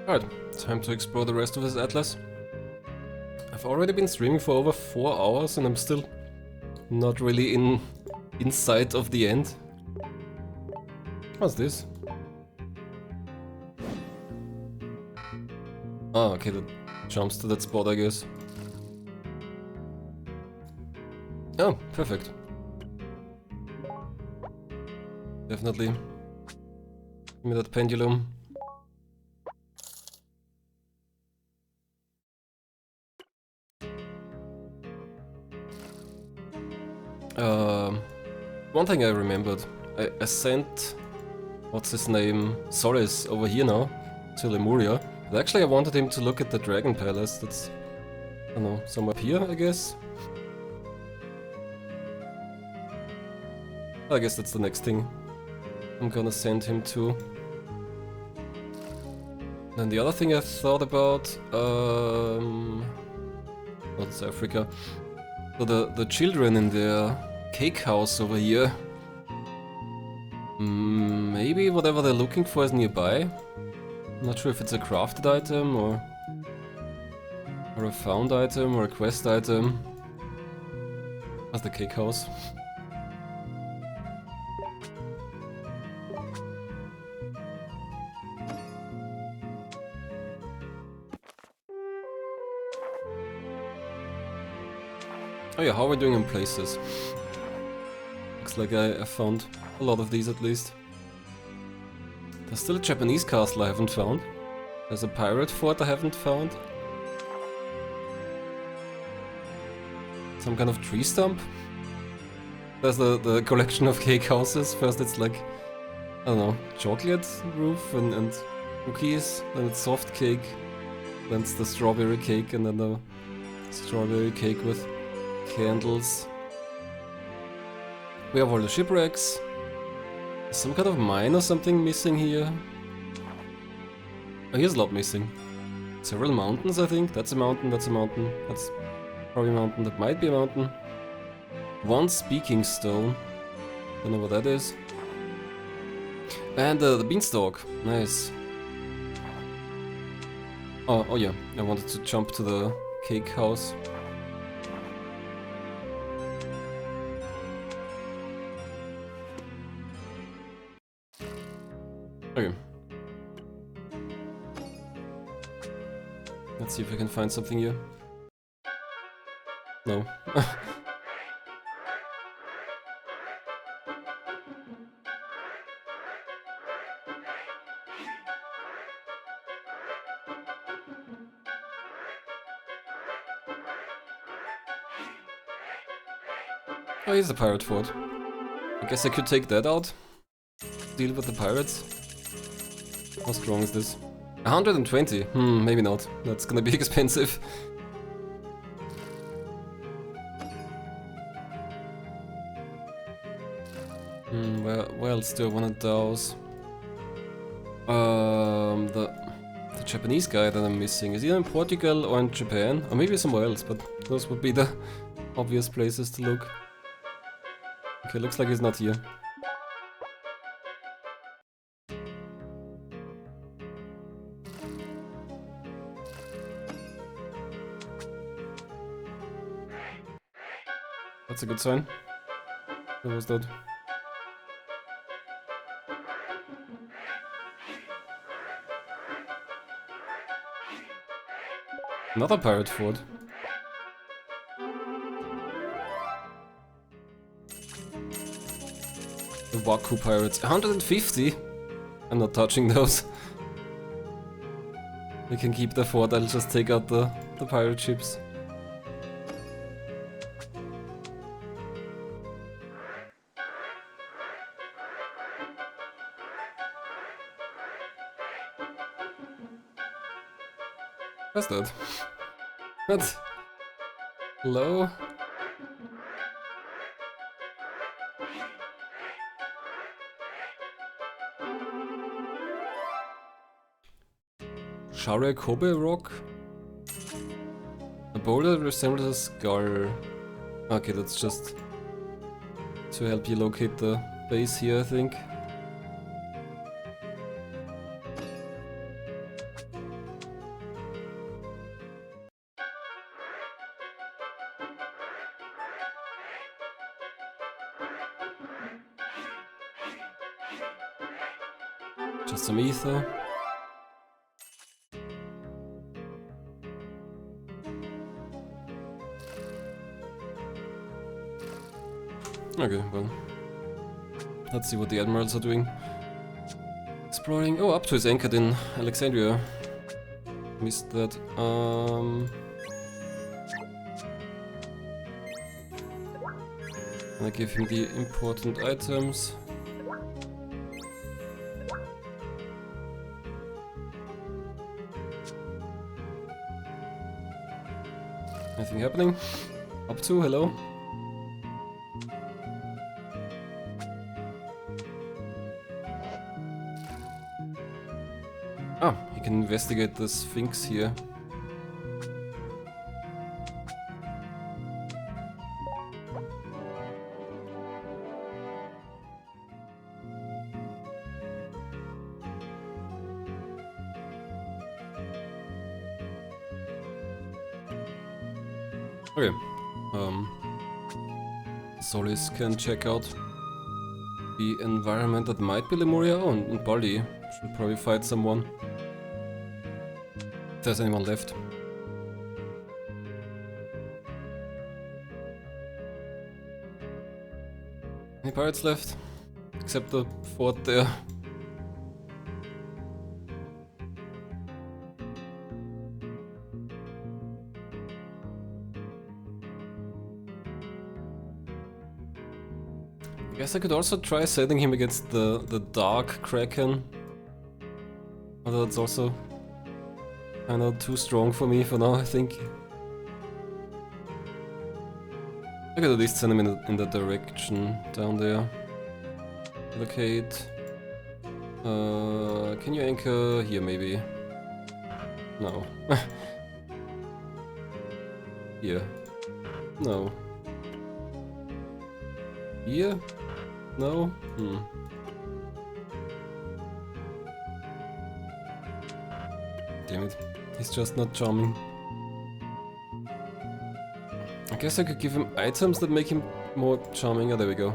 Alright, time to explore the rest of this atlas. I've already been streaming for over 4 hours and I'm still not really in sight of the end. What's this? Oh, okay, that jumps to that spot, I guess. Oh, perfect. Definitely. Give me that pendulum. One thing I remembered. I sent... what's his name? Solis over here now. To Lemuria. But actually I wanted him to look at the Dragon Palace. That's... I don't know, somewhere up here, I guess? I guess that's the next thing I'm gonna send him to. And the other thing I thought about... what's Africa? So the children in their cake house over here. Maybe whatever they're looking for is nearby. I'm not sure if it's a crafted item or a found item or a quest item. That's the cake house. Oh yeah, how are we doing in places? Looks like I found a lot of these at least. There's still a Japanese castle I haven't found. There's a pirate fort I haven't found. Some kind of tree stump. There's the collection of cake houses. First it's like, I don't know, chocolate roof and cookies. Then it's soft cake. Then it's the strawberry cake and then the strawberry cake with candles. We have all the shipwrecks. Some kind of mine or something missing here. Oh, here's a lot missing. Several mountains, I think. That's a mountain, that's a mountain. That's probably a mountain, that might be a mountain. One speaking stone. Don't know what that is. And the beanstalk. Nice. Oh yeah, I wanted to jump to the cake house. Okay. Let's see if I can find something here. No. Oh, here's the pirate fort. I guess I could take that out. Deal with the pirates. How strong is this? 120? Maybe not. That's gonna be expensive. Where else do I wanna douse? The Japanese guy that I'm missing. Is either in Portugal or in Japan? Or maybe somewhere else, but those would be the obvious places to look. Okay, looks like he's not here. That's a good sign. What was that? Another pirate fort. The Waku pirates. 150? I'm not touching those. We can keep the fort, I'll just take out the pirate ships. What's that? What? Hello? Share Kobe rock? A boulder resembles a skull. Okay, that's just to help you locate the base here, I think. Just some ether. Okay, well. Let's see what the admirals are doing. Exploring. Oh, Up to is anchored in Alexandria. Missed that. I give him the important items. Anything happening? Up to, hello? Ah, he can investigate the Sphinx here. Okay. Solis can check out the environment that might be Lemuria. Oh, and Baldi should probably fight someone. If there's anyone left. Any pirates left? Except the fort there. I guess I could also try setting him against the Dark Kraken. Although that's also kinda too strong for me for now, I think. I could at least send him in the direction down there. Locate. Can you anchor here maybe? No. Here. No. Here? No? Damn it. He's just not charming. I guess I could give him items that make him more charming. Oh, there we go.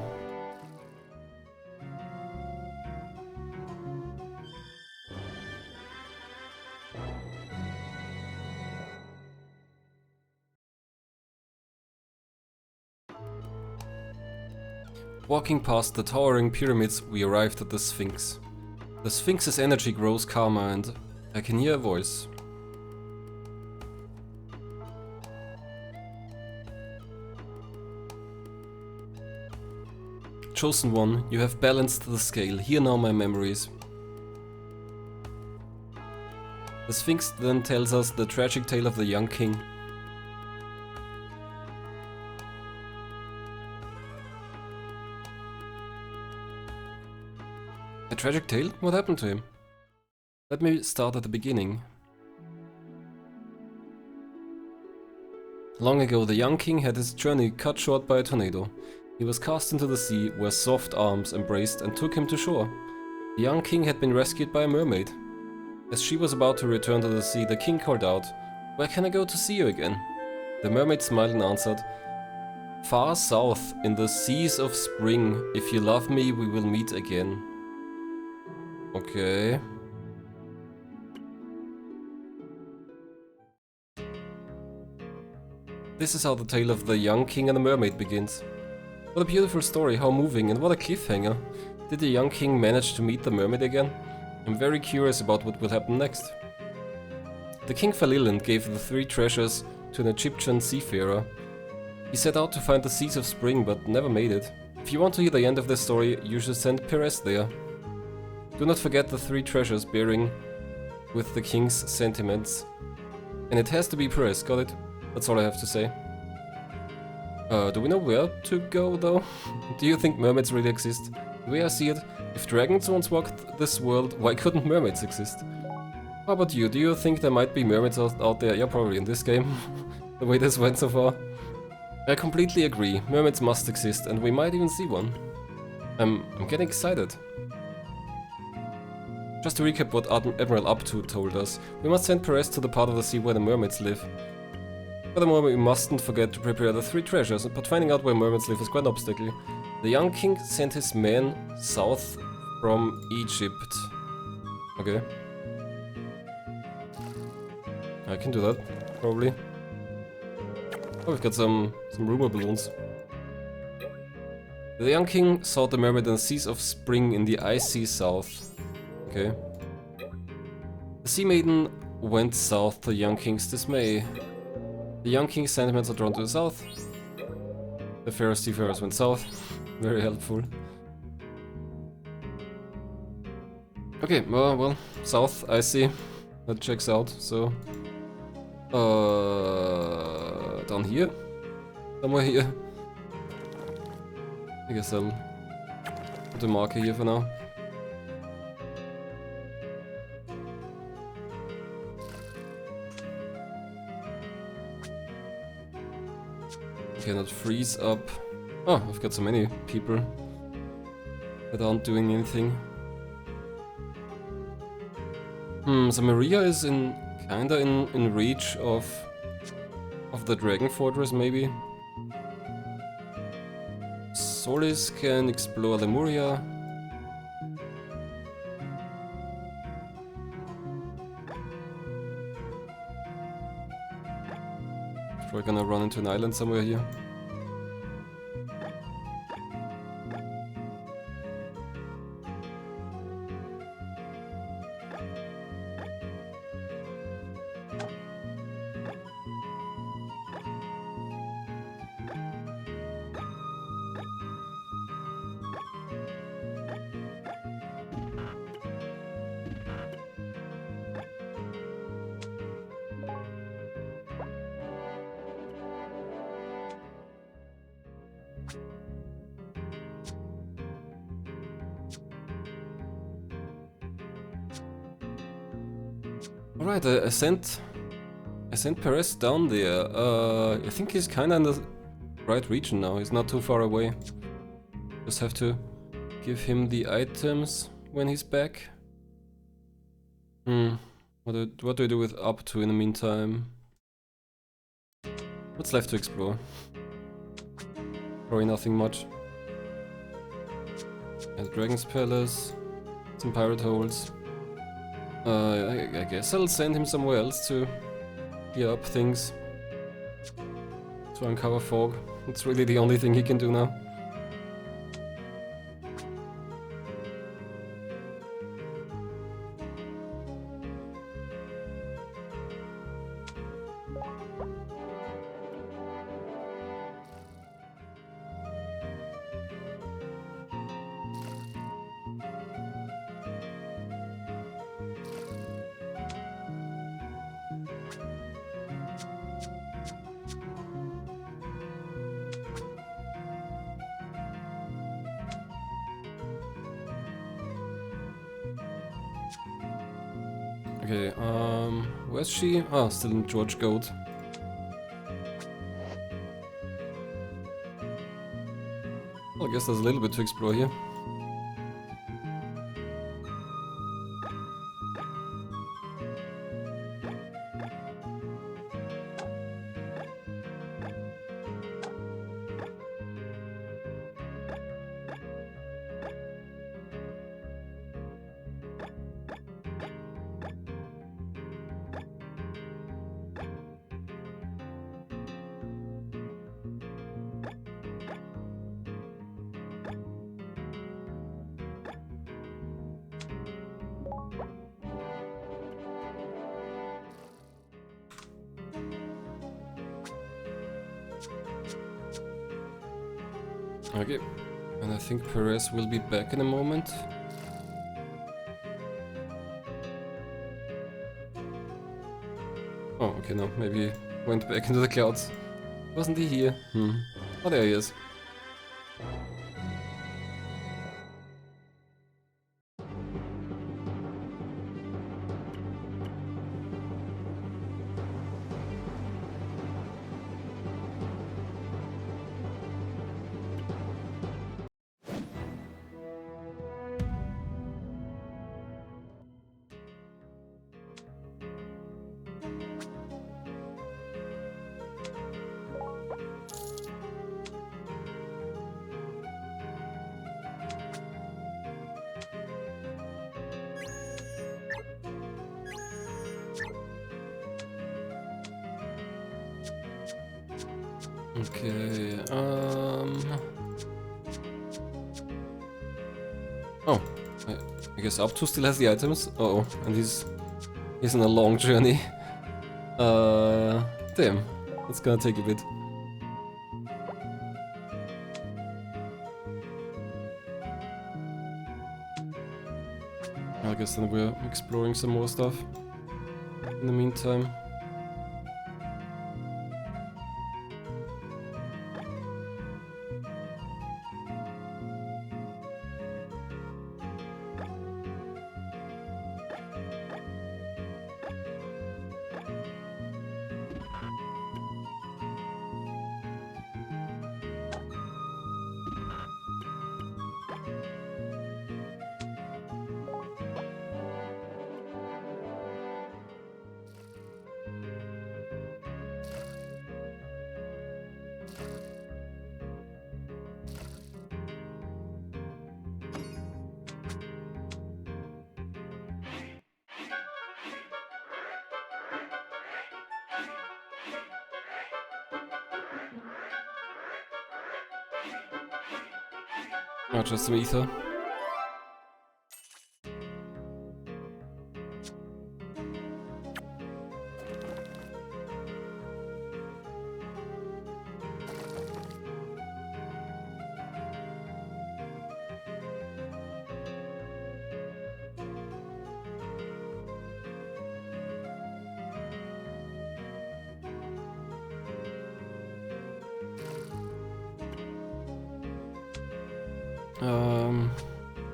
Walking past the towering pyramids, we arrived at the Sphinx. The Sphinx's energy grows calmer and I can hear a voice. Chosen one, you have balanced the scale. Hear now my memories. The Sphinx then tells us the tragic tale of the young king. A tragic tale? What happened to him? Let me start at the beginning. Long ago, the young king had his journey cut short by a tornado. He was cast into the sea, where soft arms embraced and took him to shore. The young king had been rescued by a mermaid. As she was about to return to the sea, the king called out, "Where can I go to see you again?" The mermaid smiled and answered, "Far south, in the seas of spring. If you love me, we will meet again." Okay. This is how the tale of the young king and the mermaid begins. What a beautiful story, how moving, and what a cliffhanger. Did the young king manage to meet the mermaid again? I'm very curious about what will happen next. The king fell ill and gave the 3 treasures to an Egyptian seafarer. He set out to find the seas of spring, but never made it. If you want to hear the end of this story, you should send Perez there. Do not forget the 3 treasures bearing with the king's sentiments. And it has to be Perez, got it? That's all I have to say. Do we know where to go though? Do you think mermaids really exist? The way I see it, if dragons once walked this world, why couldn't mermaids exist? How about you? Do you think there might be mermaids out there? Yeah, probably in this game. The way this went so far. I completely agree. Mermaids must exist and we might even see one. I'm getting excited. Just to recap what Admiral Up2 told us, we must send Perez to the part of the sea where the mermaids live. Furthermore, we mustn't forget to prepare the 3 treasures, but finding out where mermaids live is quite an obstacle. The young king sent his men south from Egypt. Okay. I can do that, probably. Oh, we've got some rumor balloons. The young king sought the mermaid in the seas of spring in the icy south. Okay. The sea maiden went south to the young king's dismay. The young king's sentiments are drawn to the south. The fair seafarers went south. Very helpful. Okay, well, south, I see. That checks out, so... down here? Somewhere here. I guess I'll put a marker here for now. Okay, not freeze up. Oh, I've got so many people that aren't doing anything. So Maria is kinda in reach of the Dragon Fortress, maybe. Solis can explore Lemuria. We're gonna run into an island somewhere here. Alright, I sent Perez down there. I think he's kinda in the right region now. He's not too far away. Just have to give him the items when he's back. What do I do with up to in the meantime? What's left to explore? Probably nothing much. And Dragon's Palace, some pirate holes. I guess I'll send him somewhere else to clear up things. To uncover fog. It's really the only thing he can do now. Okay, where's she? Ah, still in George Goat. Well, I guess there's a little bit to explore here. Okay, and I think Perez will be back in a moment. Oh, okay, no, maybe he went back into the clouds. Wasn't he here? Oh, there he is. Okay, oh, I guess Up2 still has the items. Uh oh, and he's on a long journey. Damn, that's gonna take a bit. I guess then we're exploring some more stuff in the meantime. Oh, just some ether.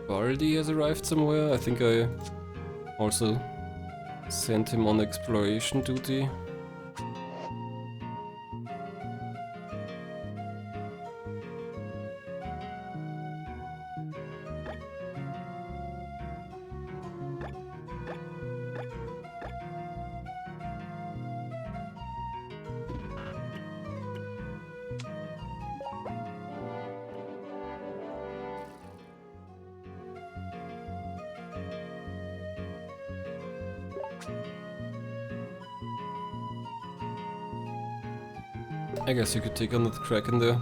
Baldi has arrived somewhere. I think I also sent him on exploration duty. I guess you could take on that Kraken there.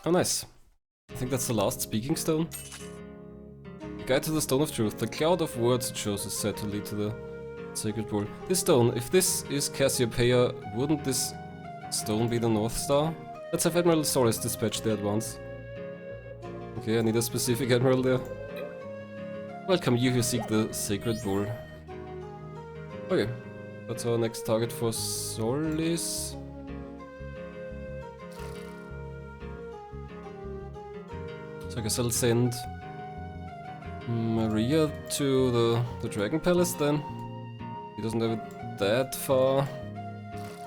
Oh, nice. I think that's the last speaking stone. Guide to the Stone of Truth. The cloud of words it shows is said to lead to the sacred bowl. This stone, if this is Cassiopeia, wouldn't this stone be the North Star? Let's have Admiral Soris dispatch there at once. Okay, I need a specific admiral there. Welcome you who seek the sacred bowl. Okay, that's our next target for Solis. So I guess I'll send Maria to the Dragon Palace then. He doesn't have it that far.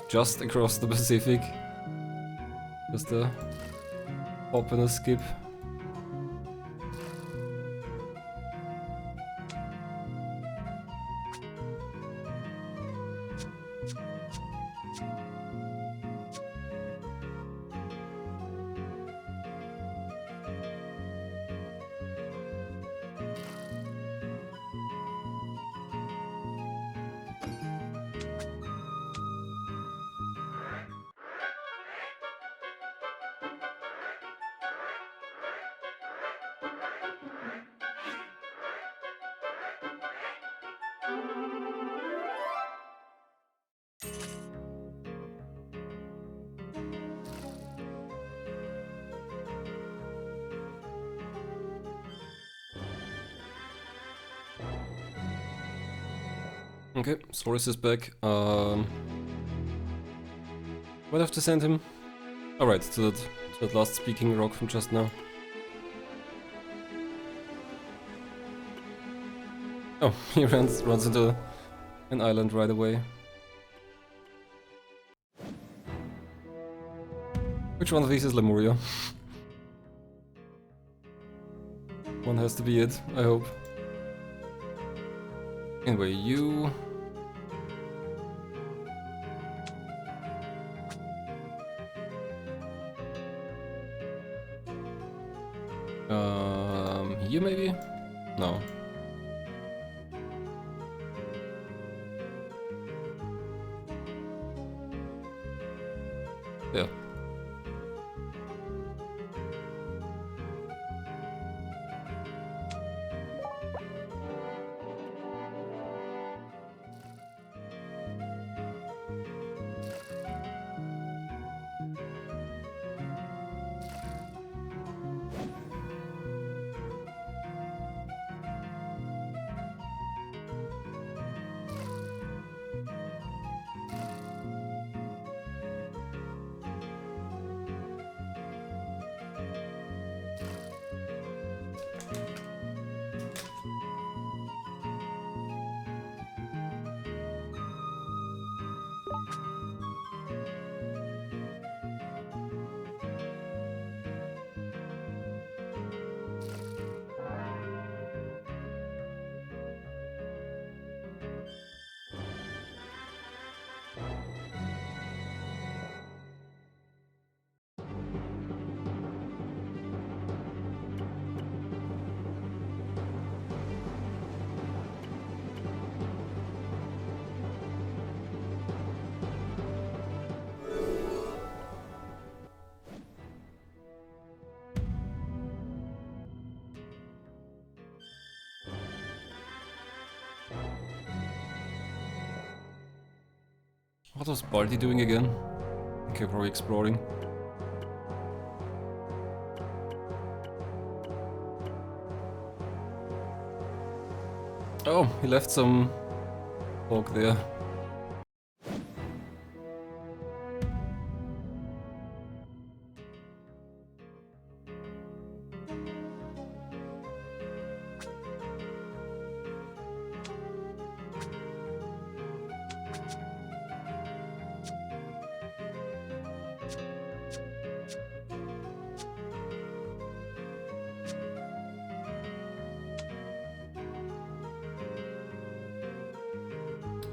Just across the Pacific. Just a hop and a skip. Okay, Soris is back. Where'd I have to send him? Alright, to that last speaking rock from just now. Oh, he runs into an island right away. Which one of these is Lemuria? One has to be it, I hope. Anyway, you... Here maybe? No. Yeah. What was Baldi doing again? Okay, probably exploring. Oh, he left some folk there.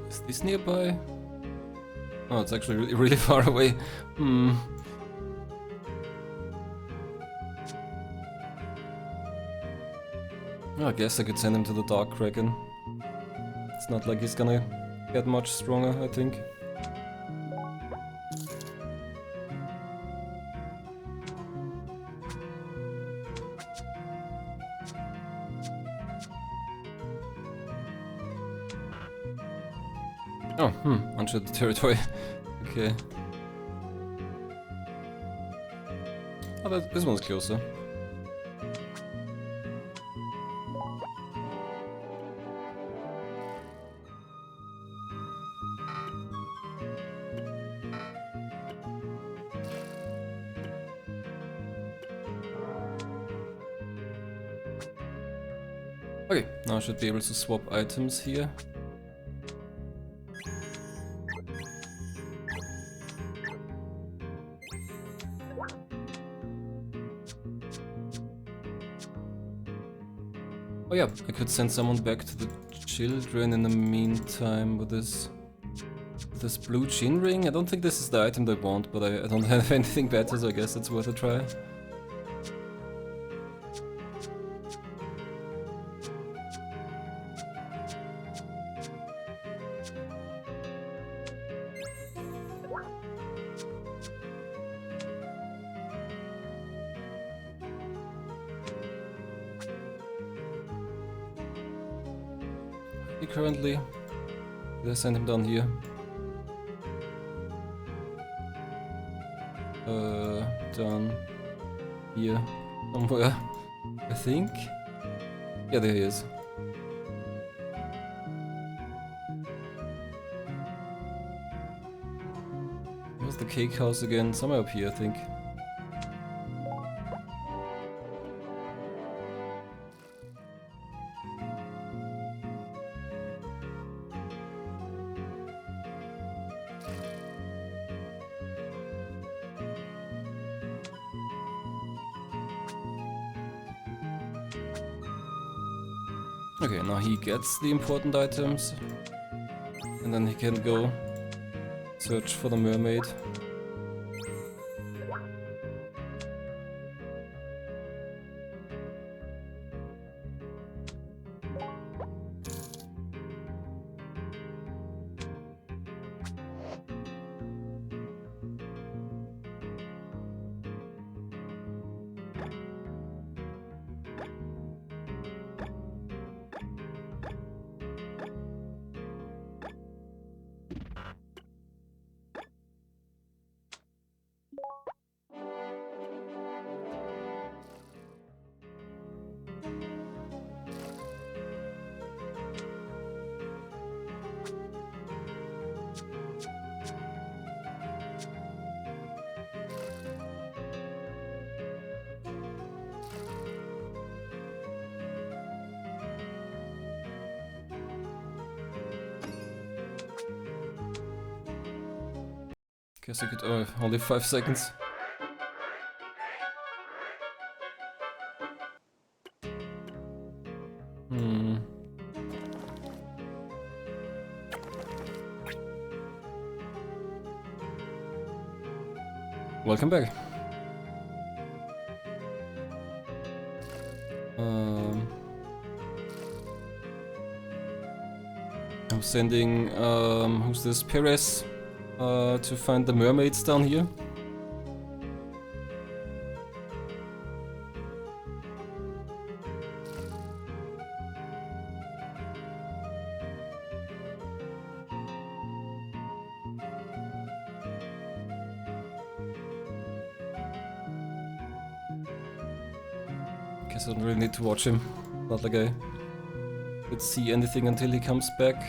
Is this nearby? Oh, it's actually really far away. Hmm. I guess I could send him to the Dark Kraken. It's not like he's gonna get much stronger, I think. Oh, uncharted territory. Okay. Oh, this one's closer. Okay, now I should be able to swap items here. Oh yeah, I could send someone back to the children in the meantime with this blue chin ring. I don't think this is the item they want, but I don't have anything better, so I guess it's worth a try. Currently, did I send him down here? Down here somewhere, I think. Yeah, there he is. Where's the cake house again? Somewhere up here, I think. Okay, now he gets the important items. And then he can go search for the mermaid. Guess I could. Oh, only 5 seconds. Welcome back. I'm sending, who's this, Perez, to find the mermaids down here. Guess I don't really need to watch him. Not like I could see anything until he comes back.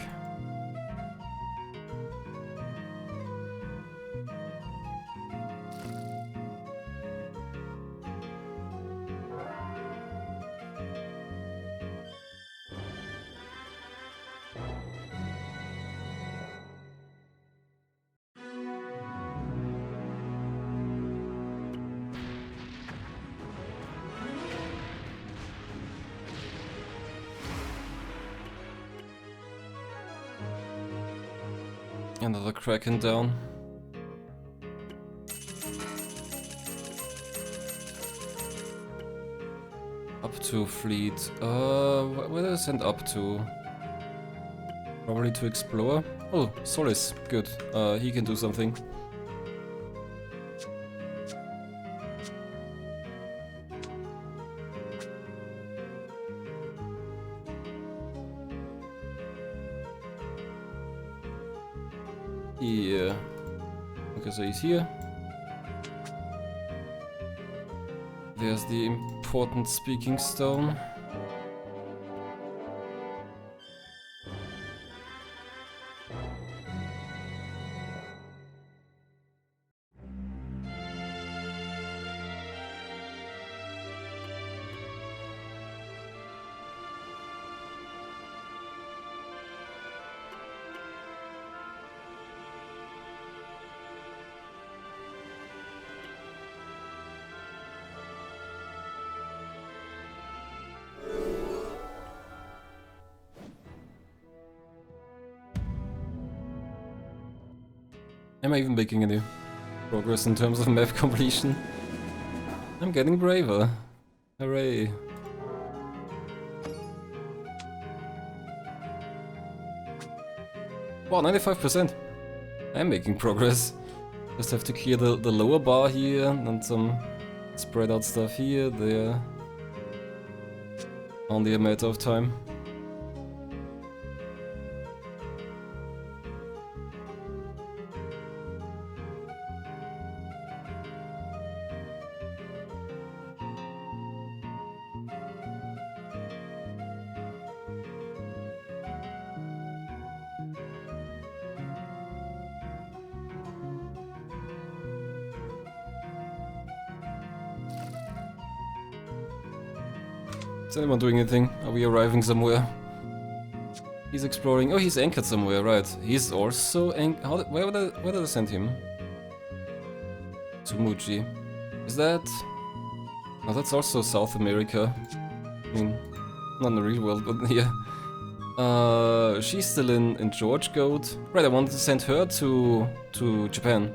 Another Kraken down. Up to fleet. Where did I send up to? Probably to explore. Oh, Solis. Good. He can do something. Yeah. Okay, so he's here. There's the important speaking stone. Am I even making any progress in terms of map completion? I'm getting braver. Hooray. Wow, 95%. I'm making progress. Just have to clear the lower bar here and some spread out stuff here, there. Only a matter of time. Is anyone doing anything? Are we arriving somewhere? He's exploring. Oh, he's anchored somewhere, right. He's also anchored. Where did I send him? To Muji. Is that... Oh, that's also South America. I mean, Not in the real world, but yeah. She's still in George Goat. Right, I wanted to send her to Japan.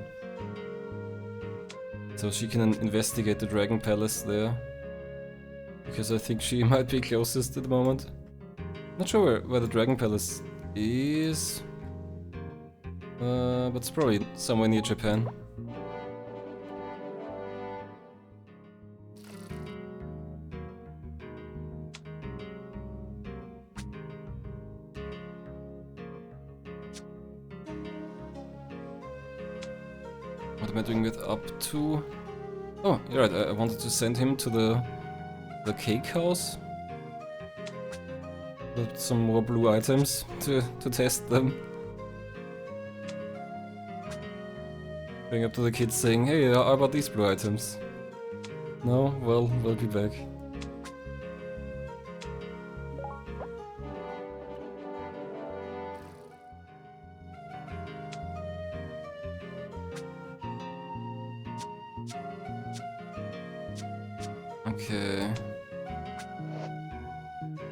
So she can investigate the Dragon Palace there. Because I think she might be closest at the moment. Not sure where the Dragon Palace is. But it's probably somewhere near Japan. What am I doing with up to? Oh, you're right, I wanted to send him to the cake house. With some more blue items to test them. Going up to the kids saying, hey, how about these blue items? No? Well, we'll be back. Okay.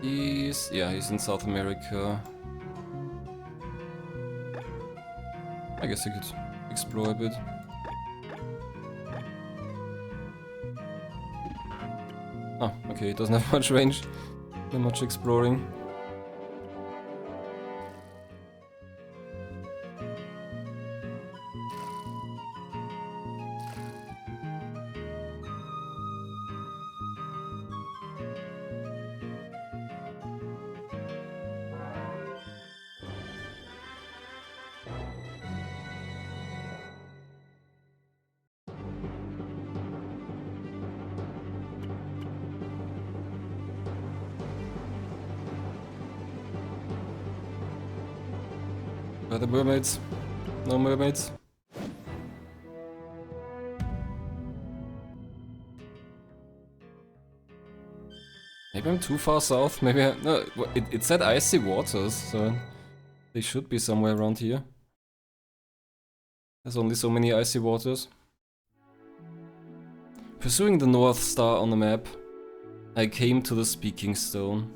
He's in South America. I guess I could explore a bit. Oh, okay, it doesn't have much range. Not much exploring. Are the mermaids? No mermaids? Maybe I'm too far south, maybe no, it said icy waters, so they should be somewhere around here. There's only so many icy waters. Pursuing the North Star on the map, I came to the Speaking Stone.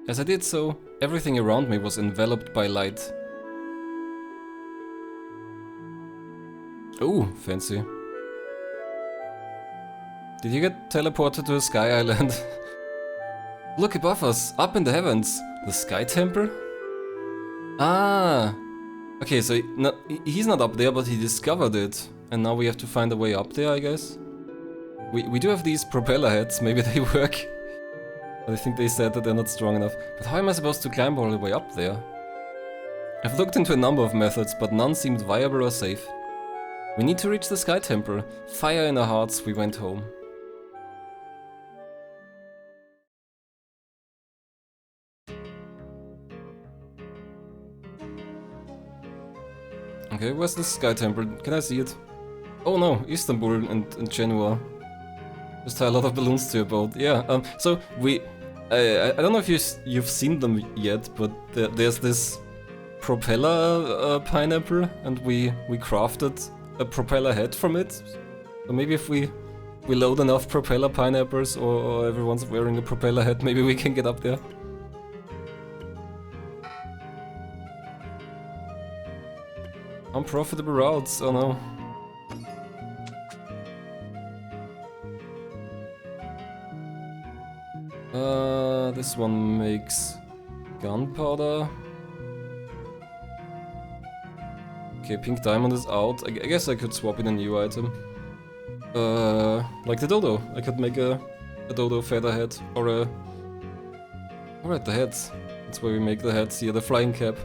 As I did so, everything around me was enveloped by light. Oh, fancy. Did you get teleported to a sky island? Look above us, up in the heavens. The Sky Temple? Ah! Okay, so he's not up there, but he discovered it. And now we have to find a way up there, I guess? We do have these propeller heads, maybe they work. But I think they said that they're not strong enough. But how am I supposed to climb all the way up there? I've looked into a number of methods, but none seemed viable or safe. We need to reach the Sky Temple. Fire in our hearts, we went home. Okay, where's the Sky Temple? Can I see it? Oh no, Istanbul and Genoa. Just tie a lot of balloons to your boat. Yeah, so we... I don't know if you've seen them yet, but there's this propeller pineapple, and we crafted a propeller head from it. So maybe if we load enough propeller pineapples, or everyone's wearing a propeller head, maybe we can get up there. Unprofitable routes, oh no. This one makes gunpowder. Okay, pink diamond is out. I guess I could swap in a new item. Like the dodo. I could make a dodo feather head or a... Alright, the heads. That's where we make the heads here, the flying cap.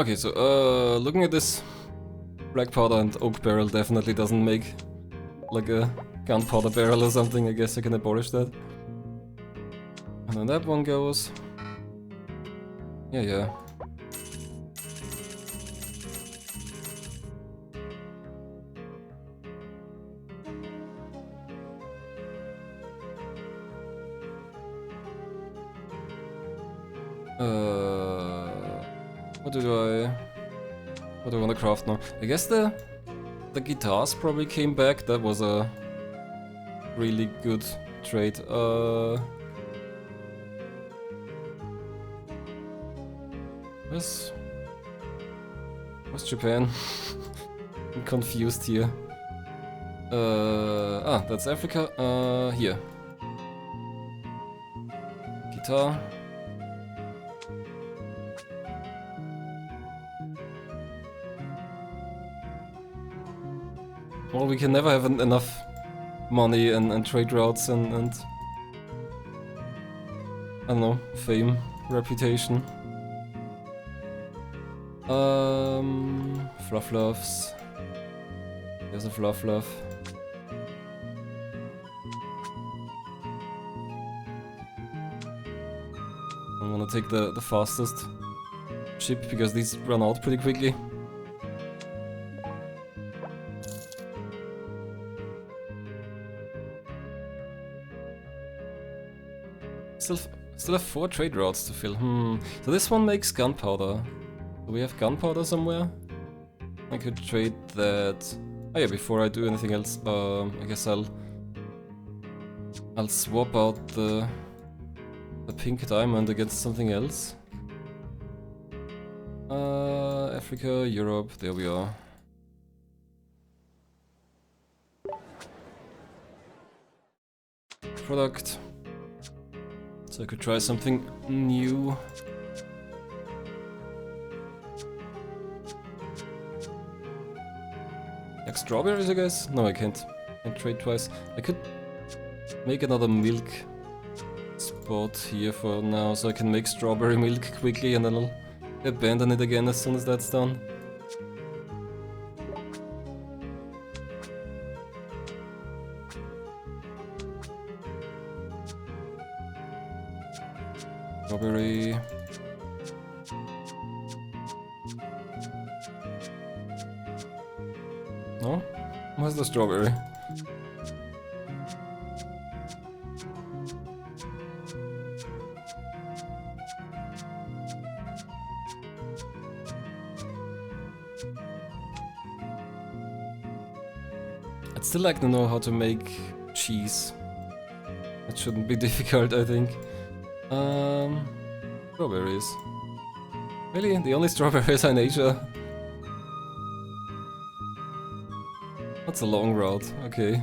Okay, so looking at this, black powder and oak barrel definitely doesn't make like a gunpowder barrel or something. I guess I can abolish that. And then that one goes. Yeah. What do I want to craft now? I guess the guitars probably came back. That was a really good trade. Where's Japan? I'm confused here. That's Africa. Here. Guitar. Well, we can never have enough money and trade routes and I don't know, fame, reputation. Fluff loves. There's a fluff love. I'm gonna take the fastest ship because these run out pretty quickly. Still have 4 trade routes to fill. So this one makes gunpowder. Do we have gunpowder somewhere? I could trade that. Oh yeah, before I do anything else, I guess I'll swap out the pink diamond against something else. Africa, Europe, there we are. Product. So I could try something new. Like strawberries, I guess? No, I can't. Can't trade twice. I could make another milk spot here for now, so I can make strawberry milk quickly and then I'll abandon it again as soon as that's done. Strawberry. No? Where's the strawberry? I'd still like to know how to make cheese. It shouldn't be difficult, I think. Strawberries. Really? The only strawberries are in Asia? That's a long route, okay.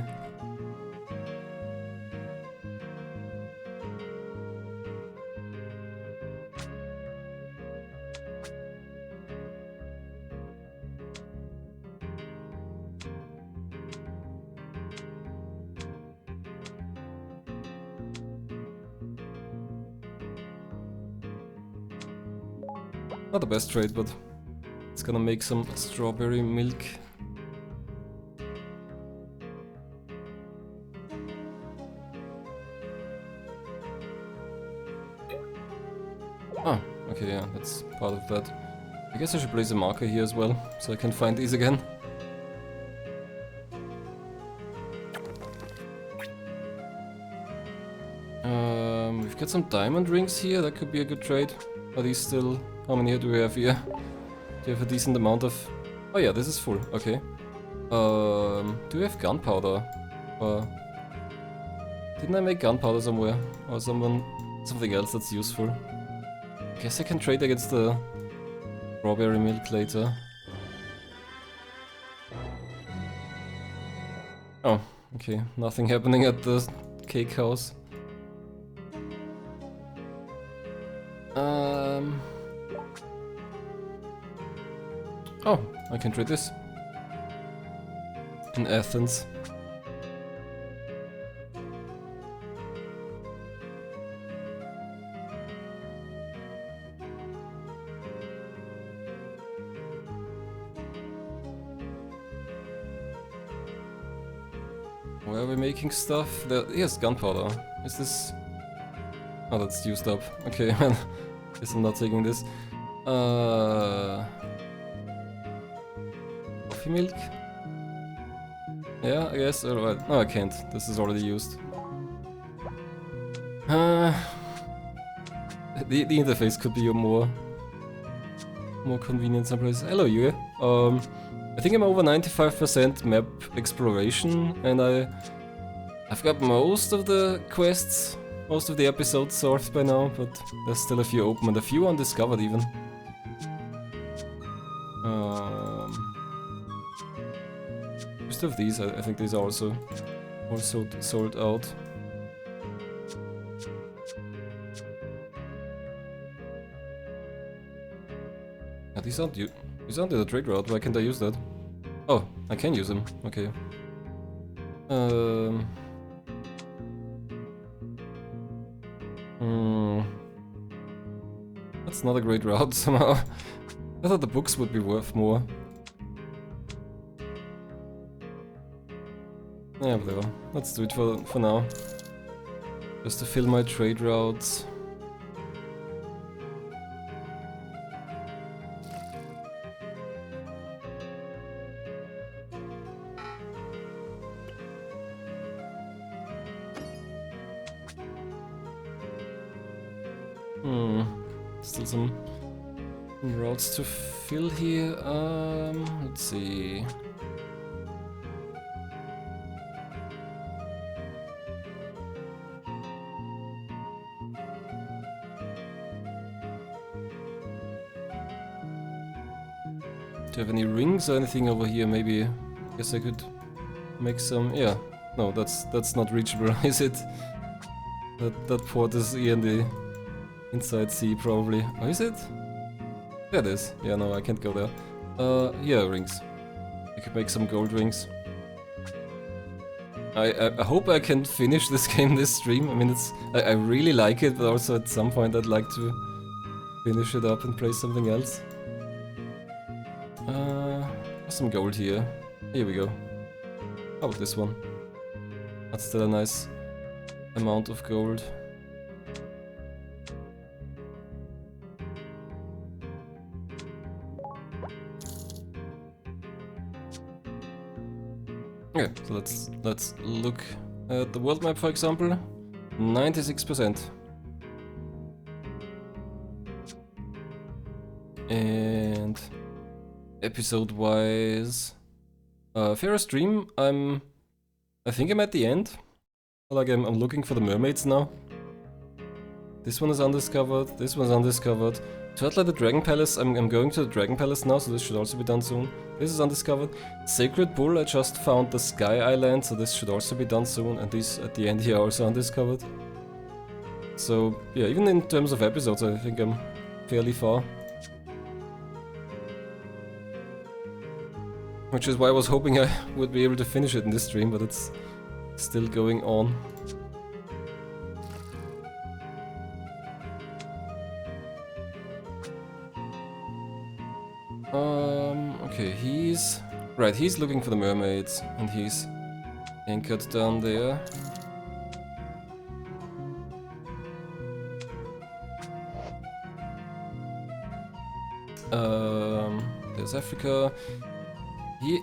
Not the best trade, but it's gonna make some strawberry milk. Ah, okay, yeah, that's part of that. I guess I should place a marker here as well, so I can find these again. We've got some diamond rings here, that could be a good trade. Are these still... How many do we have here? Do you have a decent amount of... Oh yeah, this is full, okay. Do we have gunpowder? Didn't I make gunpowder somewhere? Or something else that's useful? Guess I can trade against the strawberry milk later. Oh, okay, nothing happening at the cake house. Oh, I can trade this. In Athens. Where are we making stuff? Yes, gunpowder. Is this... Oh, that's used up. Okay, guess I'm not taking this. Coffee milk? Yeah, I guess. Alright. No, I can't. This is already used. the interface could be more convenient someplace. Hello, you. I think I'm over 95% map exploration, and I've got most of the quests, most of the episodes solved by now, but there's still a few open and a few undiscovered even. Most of these, I think these are also sold out. These aren't the trade route. Why can't I use that? Oh, I can use them. Okay. That's not a great route somehow. I thought the books would be worth more. Yeah, whatever. Let's do it for now. Just to fill my trade routes. Still some routes to fill here. Let's see. Do you have any rings or anything over here? Maybe. I guess I could make some. Yeah. No, that's not reachable, is it? That port is here in the inside sea, probably. Oh, is it? There it is. Yeah, no, I can't go there. Yeah, rings. I could make some gold rings. I hope I can finish this game this stream. I mean, I really like it, but also at some point I'd like to finish it up and play something else. Some gold here. Here we go. How about this one? That's still a nice amount of gold. Okay, so let's look at the world map, for example. 96%. And episode-wise, fairest dream. I think I'm at the end. Like I'm looking for the mermaids now. This one is undiscovered. This one's undiscovered. Turtle at the Dragon Palace. I'm going to the Dragon Palace now, so this should also be done soon. This is undiscovered. Sacred Bull. I just found the Sky Island, so this should also be done soon. And these at the end here are also undiscovered. So yeah, even in terms of episodes, I think I'm fairly far. Which is why I was hoping I would be able to finish it in this stream, but it's still going on. Okay, he's looking for the mermaids, and he's anchored down there. There's Africa.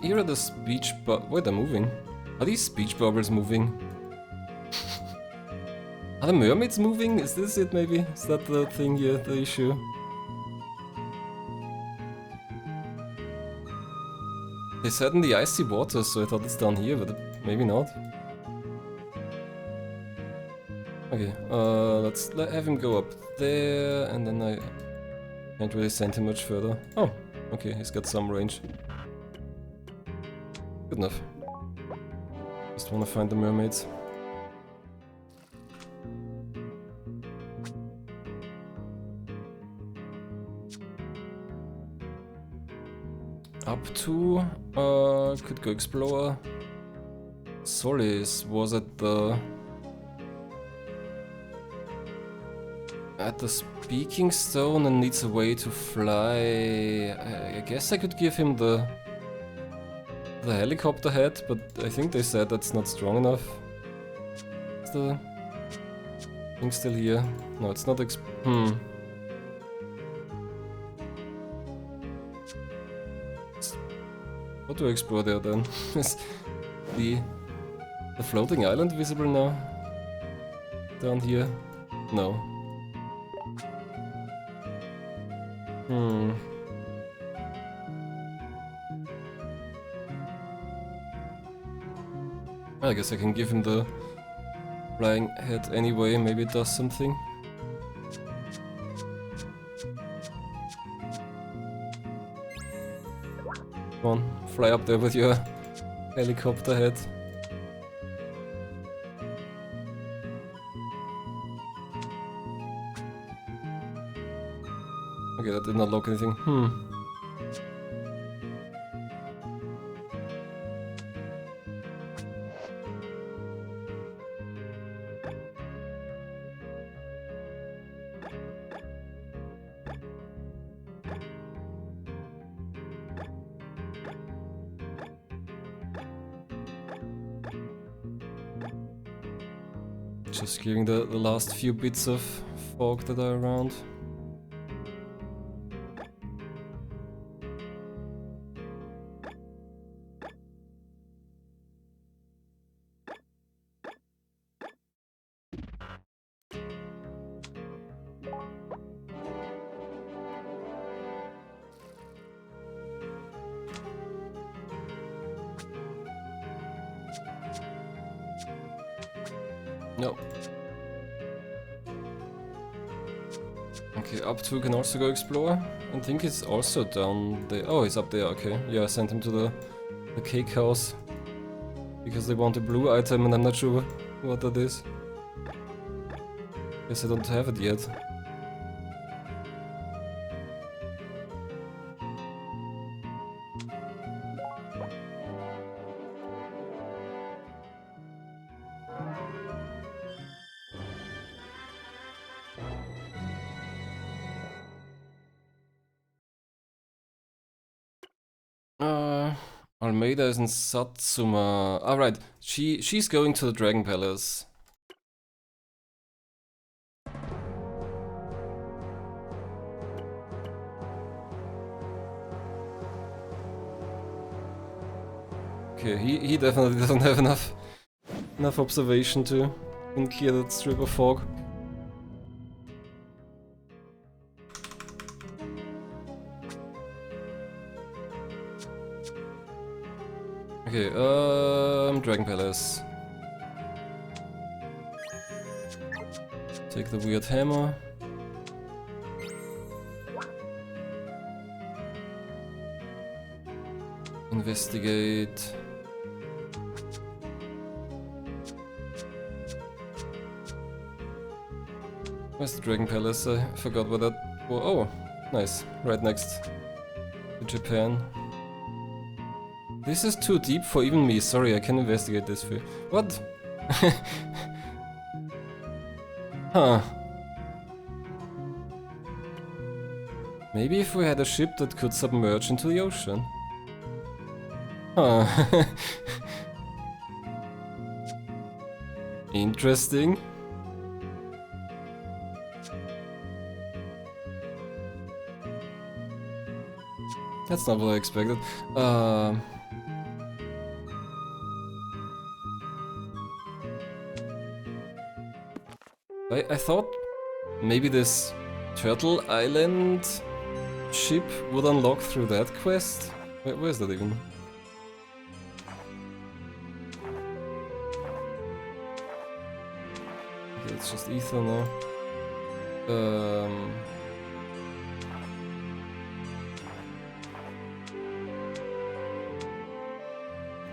Here are the speech wait, they're moving. Are these speech bubbles moving? Are the mermaids moving? Is this it maybe? Is that the thing here, the issue? They said in the icy waters, so I thought it's down here, but maybe not. Okay, let's have him go up there, and then I can't really send him much further. Oh, okay, he's got some range. Good enough. Just wanna find the mermaids. Up to, could go explore. Solis was at the speaking stone and needs a way to fly. I guess I could give him the helicopter head, but I think they said that's not strong enough. Is the thing still here? No, it's not. What do I explore there then? Is the floating island visible now? Down here? No. Hmm. I guess I can give him the flying head anyway, maybe it does something. Come on, fly up there with your helicopter head. Okay, that did not lock anything. Just clearing the last few bits of fog that are around. No. Okay, up 2 can also go explore. I think he's also down there. Oh, he's up there, okay. Yeah, I sent him to the cake house. Because they want a blue item and I'm not sure what that is. Guess I don't have it yet. Almeida is in Satsuma. Alright, she's going to the Dragon Palace. Okay, he definitely doesn't have enough observation to clear that strip of fog. Okay, Dragon Palace. Take the weird hammer. Investigate. Where's the Dragon Palace? I forgot what that was. Oh, nice. Right next to Japan. This is too deep for even me. Sorry, I can investigate this for you. What? Huh. Maybe if we had a ship that could submerge into the ocean. Huh. Interesting. That's not what I expected. I thought maybe this Turtle Island ship would unlock through that quest. Where's that even? Okay, it's just ether now.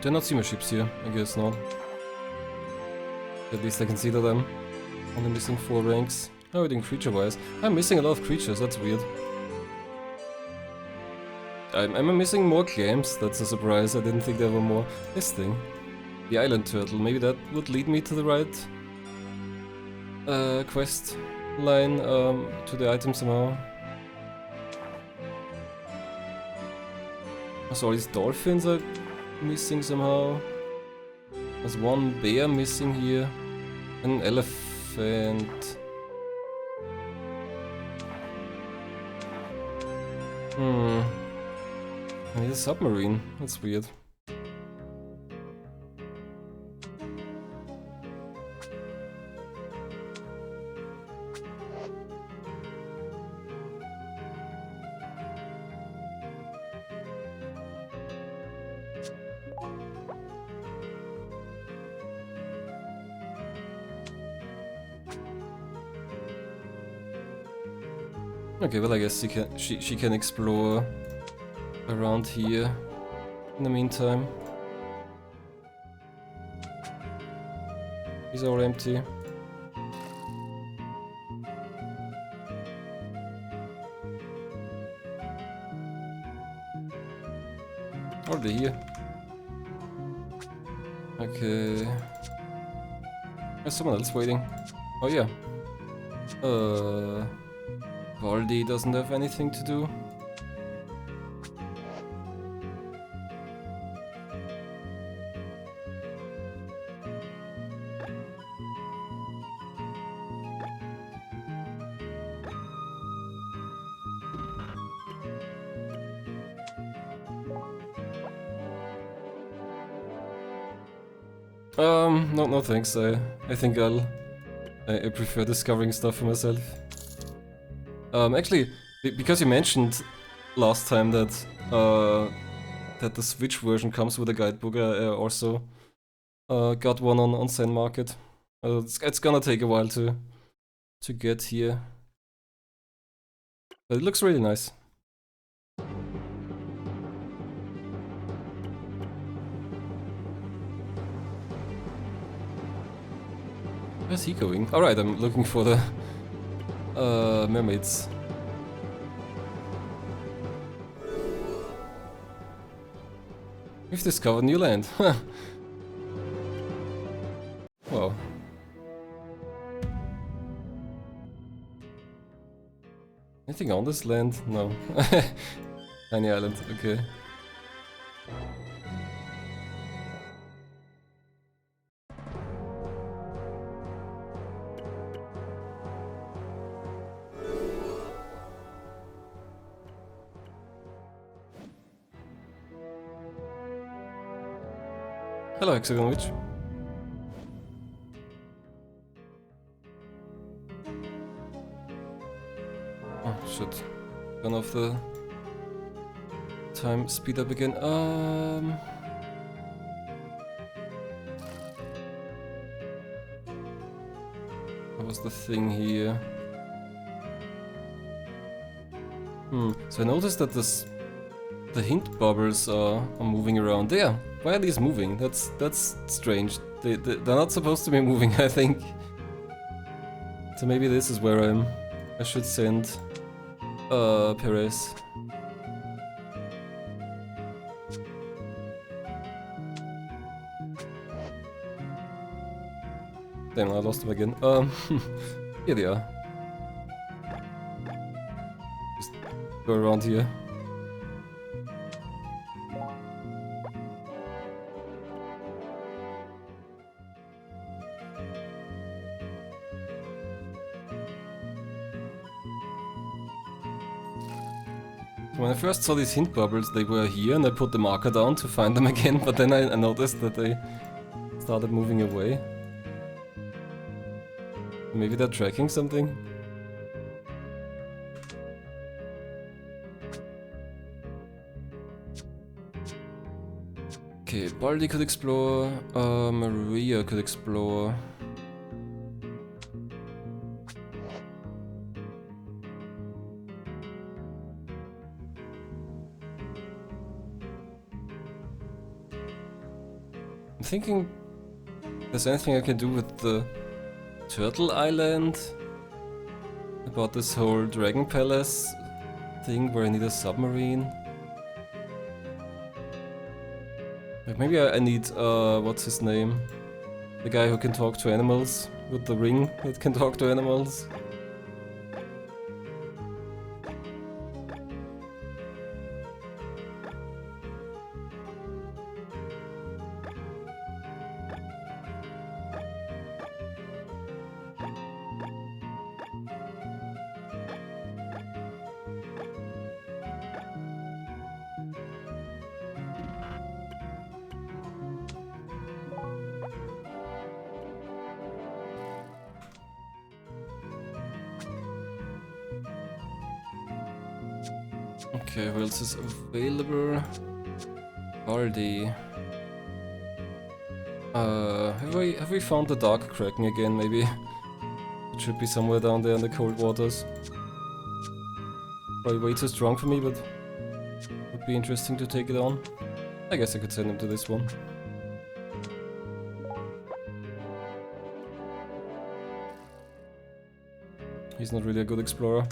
Do I not see my ships here? I guess not. At least I can see that I'm only missing 4 ranks. Oh, I didn't creature-wise. I'm missing a lot of creatures, that's weird. I'm missing more clams, that's a surprise. I didn't think there were more. This thing. The island turtle, maybe that would lead me to the right quest line, to the item somehow. So all these dolphins are missing somehow. There's one bear missing here. An elephant. I need a submarine. That's weird. Okay, well I guess she can explore around here in the meantime. These are all empty. Already here. Okay. There's someone else waiting. Oh yeah. Baldi doesn't have anything to do. No thanks. I think I prefer discovering stuff for myself. Actually, because you mentioned last time that that the Switch version comes with a guidebook, I also got one on Zen Market. It's gonna take a while to get here, but it looks really nice. Where's he going? Alright, I'm looking for the mermaids. We've discovered new land. Wow. Anything on this land? No. Tiny island, okay. Hello, Hexagon Witch. Oh, shit. Turn off the time speed up again. What was the thing here? So I noticed that the hint bubbles are moving around. There! Why are these moving? That's strange. They're not supposed to be moving, I think. So maybe this is where I should send Perez. Damn, I lost him again. Here they are. Just go around here. When I first saw these hint bubbles, they were here and I put the marker down to find them again, but then I noticed that they started moving away. Maybe they're tracking something? Okay, Baldi could explore, Maria could explore. I'm thinking there's anything I can do with the Turtle Island about this whole Dragon Palace thing where I need a submarine. Like maybe I need, what's his name? The guy who can talk to animals with the ring that can talk to animals. Okay, who else is available? Baldi. Have we found the Dark Kraken again, maybe? It should be somewhere down there in the cold waters. Probably way too strong for me, but would be interesting to take it on. I guess I could send him to this one. He's not really a good explorer.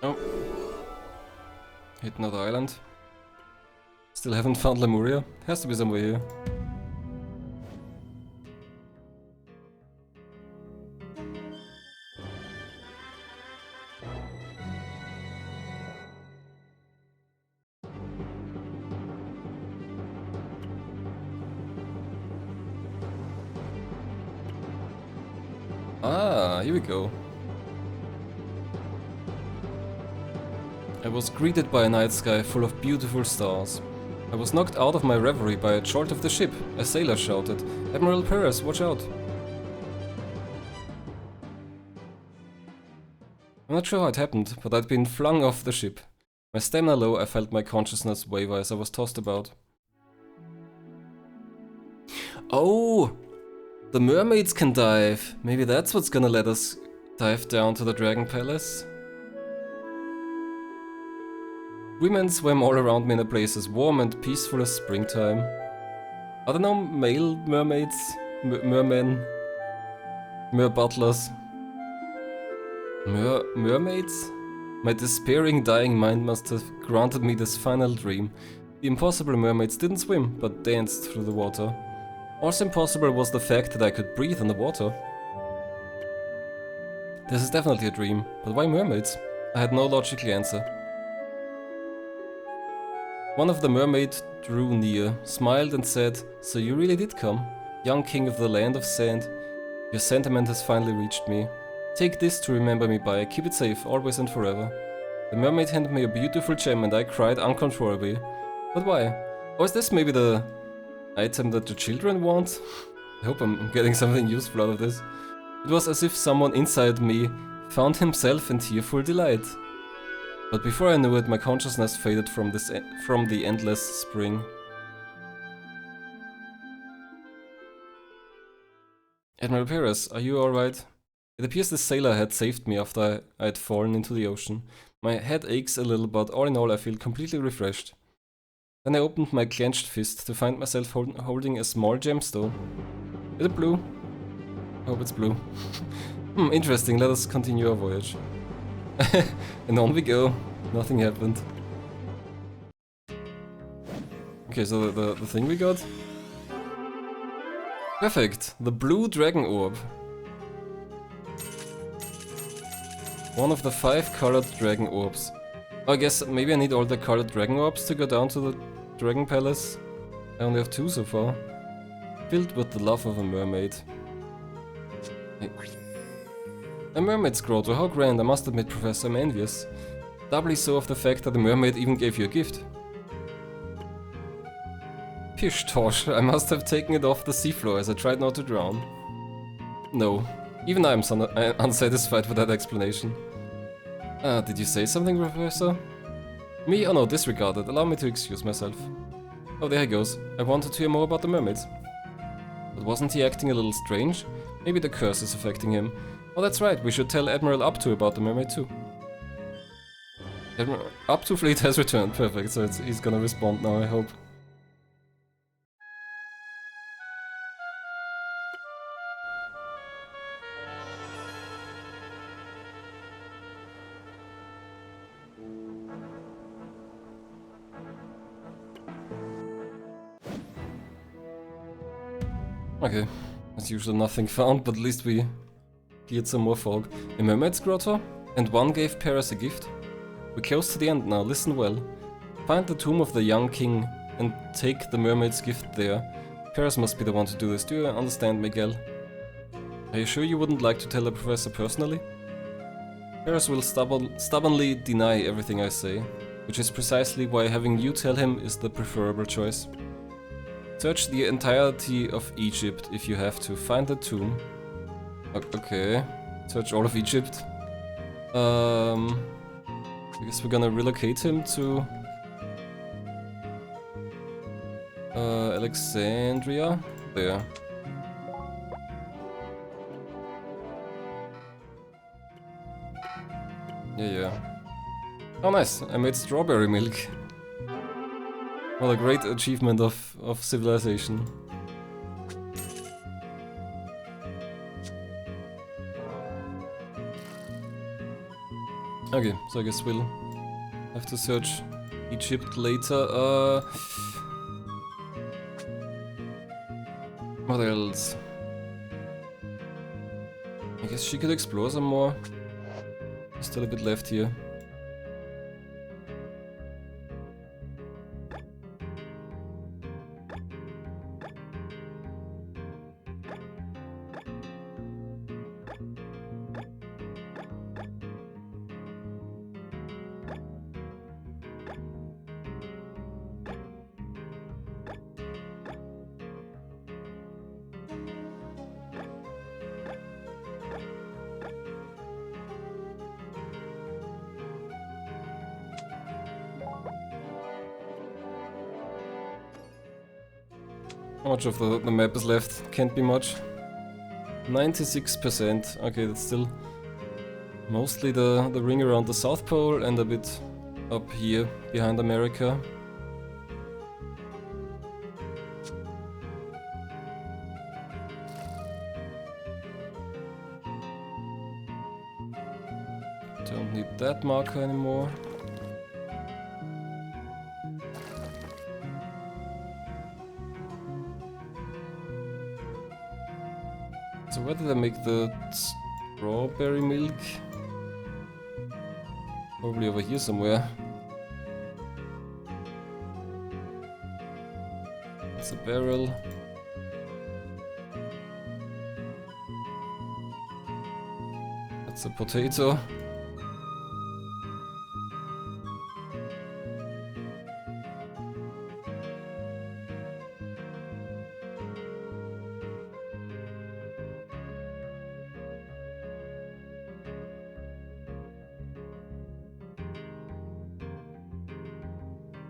Oh. Hit another island. Still haven't found Lemuria. Has to be somewhere here. Ah, here we go. I was greeted by a night sky full of beautiful stars. I was knocked out of my reverie by a jolt of the ship. A sailor shouted, "Admiral Perez, watch out!" I'm not sure how it happened, but I'd been flung off the ship. My stamina low, I felt my consciousness waver as I was tossed about. Oh! The mermaids can dive! Maybe that's what's gonna let us dive down to the Dragon Palace? Women swam all around me in a place as warm and peaceful as springtime. Are there no male mermaids? Mermen? Merbutlers? Mermaids? My despairing, dying mind must have granted me this final dream. The impossible mermaids didn't swim, but danced through the water. Also impossible was the fact that I could breathe in the water. This is definitely a dream, but why mermaids? I had no logical answer. One of the mermaids drew near, smiled and said, "So you really did come, young king of the land of sand. Your sentiment has finally reached me. Take this to remember me by, keep it safe, always and forever." The mermaid handed me a beautiful gem and I cried uncontrollably. But why? Or is this maybe the item that the children want? I hope I'm getting something useful out of this. It was as if someone inside me found himself in tearful delight. But before I knew it, my consciousness faded from the endless spring. Admiral Perez, are you alright? It appears the sailor had saved me after I had fallen into the ocean. My head aches a little, but all in all I feel completely refreshed. Then I opened my clenched fist to find myself holding a small gemstone. Is it blue? I hope it's blue. Interesting, let us continue our voyage. And on we go. Nothing happened. Okay, so the thing we got? Perfect! The blue dragon orb. One of the 5 colored dragon orbs. I guess maybe I need all the colored dragon orbs to go down to the Dragon Palace. I only have 2 so far. Filled with the love of a mermaid. Hey. A mermaid's grotto, how grand, I must admit, Professor, I'm envious. Doubly so of the fact that the mermaid even gave you a gift. Pish tosh, I must have taken it off the seafloor as I tried not to drown. No, even I am unsatisfied with that explanation. Did you say something, Professor? Me? Oh no, disregarded, allow me to excuse myself. Oh, there he goes. I wanted to hear more about the mermaids. But wasn't he acting a little strange? Maybe the curse is affecting him. Oh, that's right, we should tell Admiral Up2 about the mermaid too. Admiral Up2 fleet has returned, perfect, so he's gonna respond now, I hope. Okay, as usual nothing found, but at least we cleared some more fog. A mermaid's grotto? And one gave Paris a gift? We're close to the end now, listen well. Find the tomb of the young king and take the mermaid's gift there. Paris must be the one to do this, do you understand, Miguel? Are you sure you wouldn't like to tell the professor personally? Paris will stubbornly deny everything I say, which is precisely why having you tell him is the preferable choice. Search the entirety of Egypt if you have to. Find the tomb. Okay. Search all of Egypt. I guess we're gonna relocate him to Alexandria. There. Yeah. Oh nice, I made strawberry milk. What a great achievement of civilization. Okay, so I guess we'll have to search Egypt later. What else? I guess she could explore some more. There's still a bit left here. How much of the map is left? Can't be much. 96%. Okay, that's still mostly the ring around the South Pole and a bit up here behind America. Don't need that marker anymore. So where did I make the strawberry milk? Probably over here somewhere. That's a barrel. That's a potato.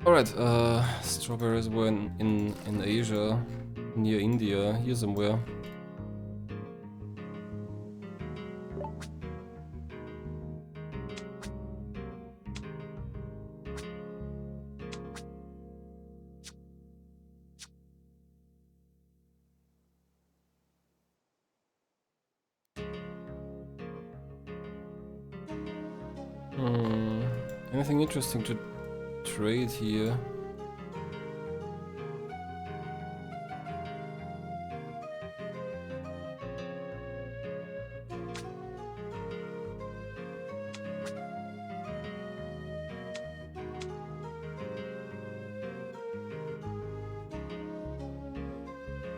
Alright, strawberries were in Asia, near India, here somewhere. Anything interesting to trade here?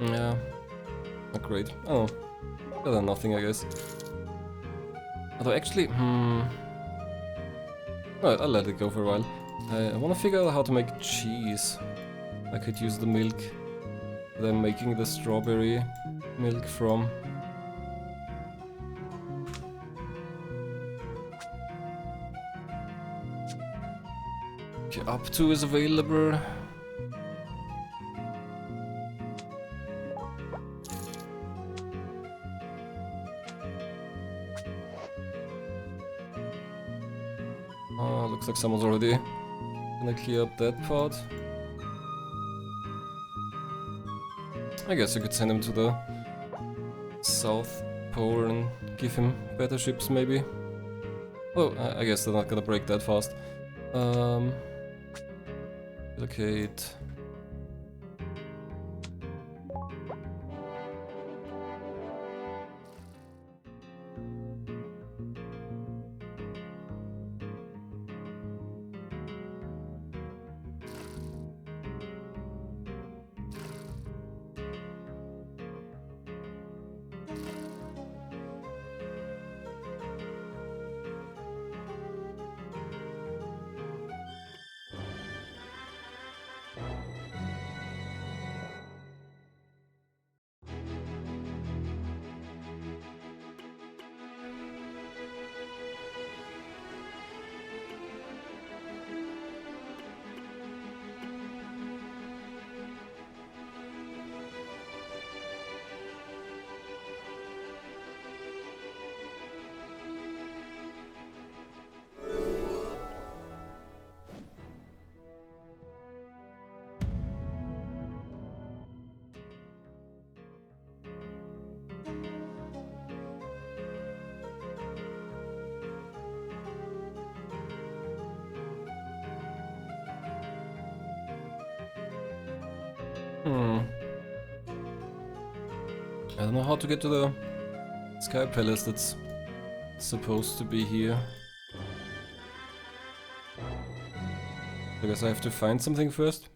Yeah, not great. Oh, better than nothing, I guess. Although actually, Alright, I'll let it go for a while. I want to figure out how to make cheese. I could use the milk that I'm making the strawberry milk from. Okay, up to is available. Looks like someone's already gonna clear up that part. I guess I could send him to the South Pole and give him better ships, maybe. Oh, I guess they're not gonna break that fast. Relocate. I don't know how to get to the Sky Palace that's supposed to be here. I guess I have to find something first.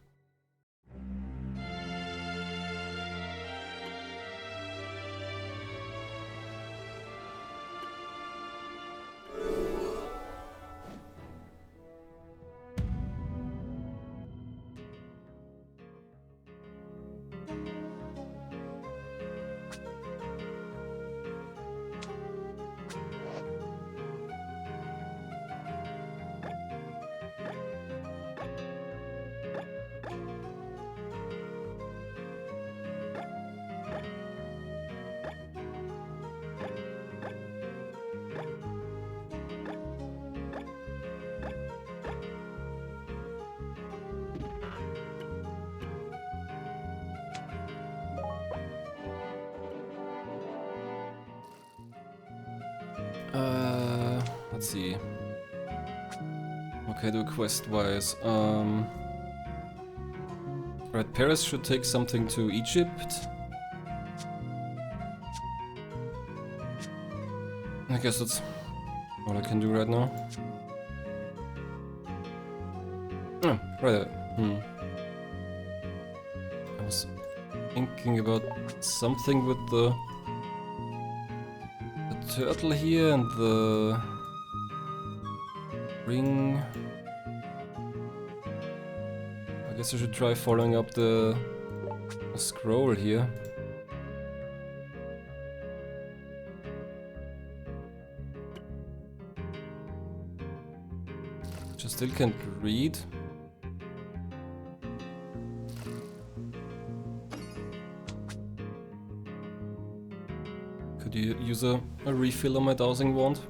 Let's see. Okay, do quest-wise. Right, Paris should take something to Egypt. I guess that's all I can do right now. Oh, right. I was thinking about something with the turtle here and the ring. I guess I should try following up the scroll here. Which I still can't read. Could you use a refill on my dowsing wand?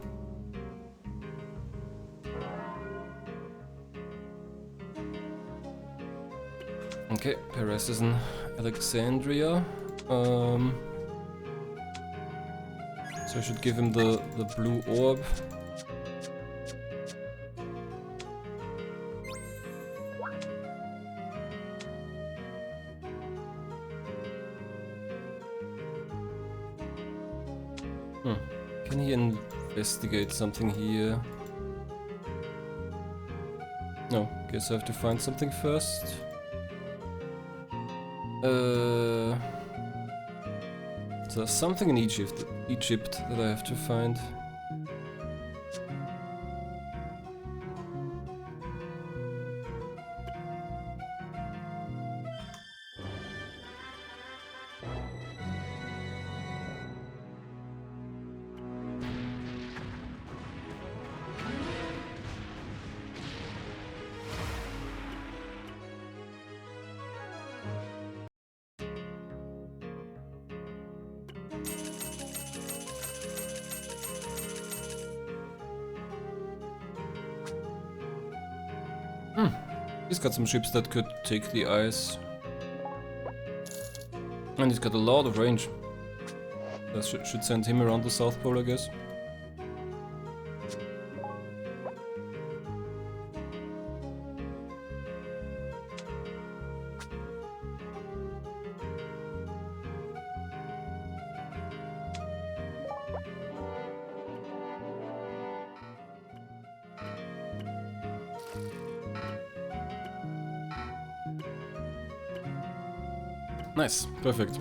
Okay, Perez is in Alexandria. So I should give him the blue orb. Can he investigate something here? No, guess I have to find something first. So there's something in Egypt that I have to find. He's got some ships that could take the ice. And he's got a lot of range. That should send him around the South Pole, I guess. Nice, perfect.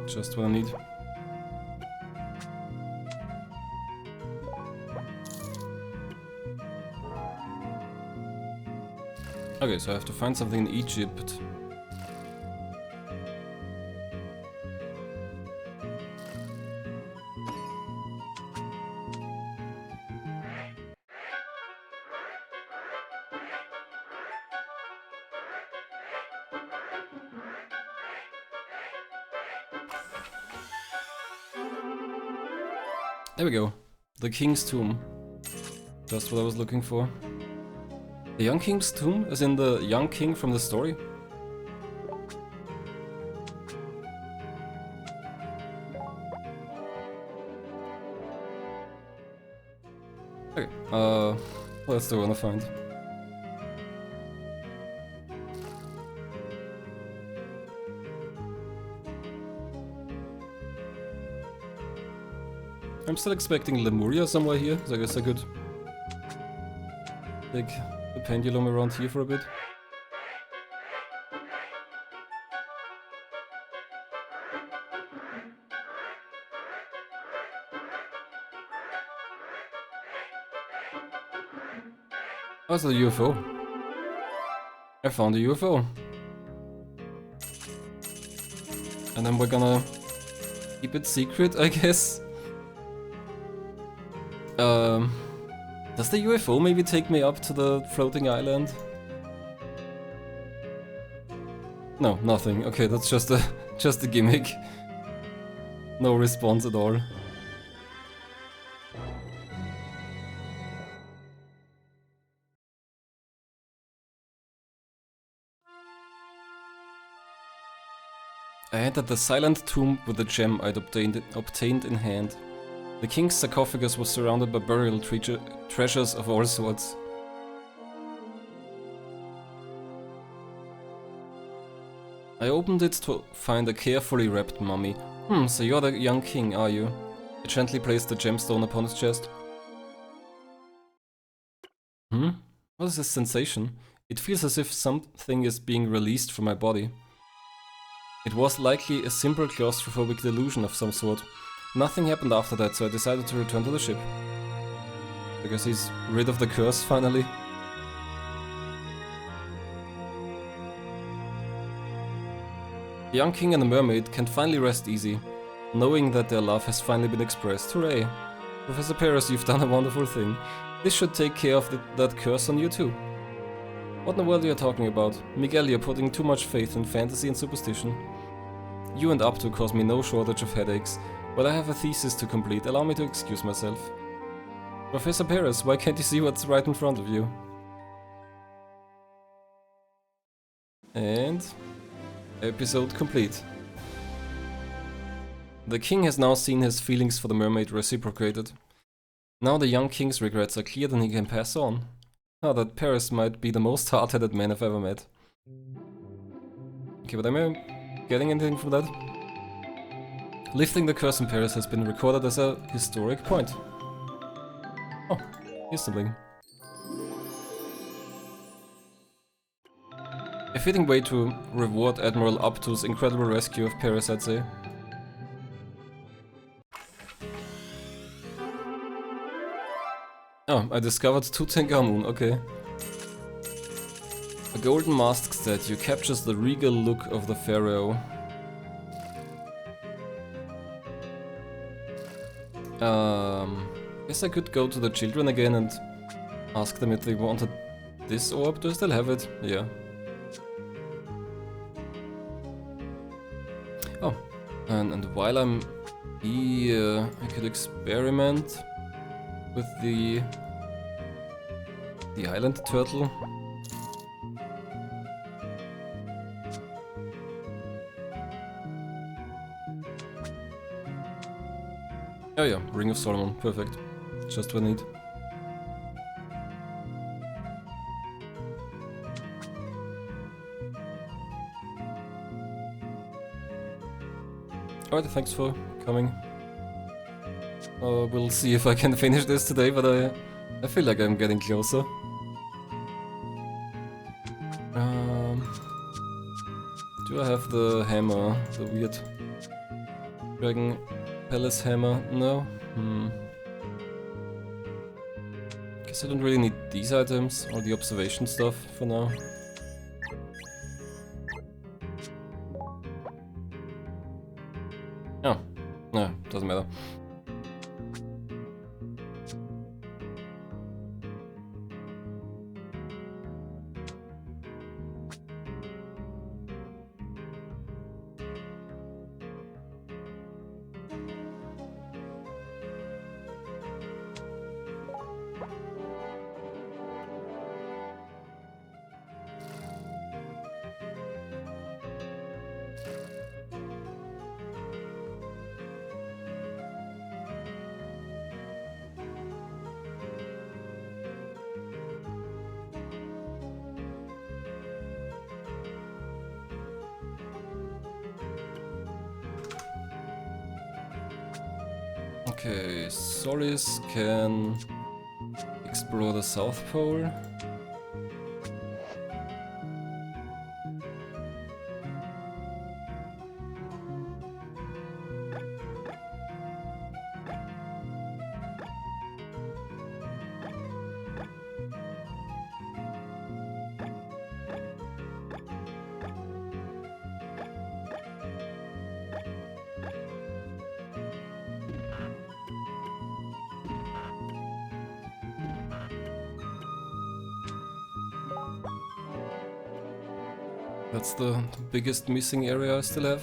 Just what I need. Okay, so I have to find something in Egypt. There we go. The King's Tomb. Just what I was looking for. The Young King's Tomb? As in the young king from the story? Okay, well, that's the one to find. I'm still expecting Lemuria somewhere here, so I guess I could take the pendulum around here for a bit. Oh, it's a UFO. I found a UFO. And then we're gonna keep it secret, I guess. Does the UFO maybe take me up to the floating island? No, nothing. Okay, that's just a gimmick. No response at all. I entered the silent tomb with the gem I'd obtained in hand. The king's sarcophagus was surrounded by burial treasures of all sorts. I opened it to find a carefully wrapped mummy. So you're the young king, are you? I gently placed the gemstone upon his chest. What is this sensation? It feels as if something is being released from my body. It was likely a simple claustrophobic delusion of some sort. Nothing happened after that, so I decided to return to the ship. I guess he's rid of the curse, finally. The young king and the mermaid can finally rest easy, knowing that their love has finally been expressed. Hooray! Professor Paris, you've done a wonderful thing. This should take care of that curse on you too. What in the world are you talking about? Miguel, you're putting too much faith in fantasy and superstition. You and Abtu cause me no shortage of headaches, but I have a thesis to complete. Allow me to excuse myself. Professor Paris, why can't you see what's right in front of you? And... episode complete. The king has now seen his feelings for the mermaid reciprocated. Now the young king's regrets are cleared and he can pass on. Now that Paris might be the most hard-headed man I've ever met. Okay, but am I getting anything from that? Lifting the curse in Paris has been recorded as a historic point. Oh, here's something. A fitting way to reward Admiral Abtu's incredible rescue of Paris, I'd say. Oh, I discovered Tutankhamun, okay. A golden mask statue captures the regal look of the pharaoh. Guess I could go to the children again and ask them if they wanted this orb. Do I still have it? Yeah. Oh, and while I'm here, I could experiment with the island turtle. Oh yeah, Ring of Solomon, perfect. Just what I need. Alright, thanks for coming. We'll see if I can finish this today, but I feel like I'm getting closer. Do I have the hammer? The weird Dragon Palace hammer? No? Guess I don't really need these items or the observation stuff for now. Oh, no, doesn't matter. Okay, Solis can explore the South Pole. That's the biggest missing area I still have.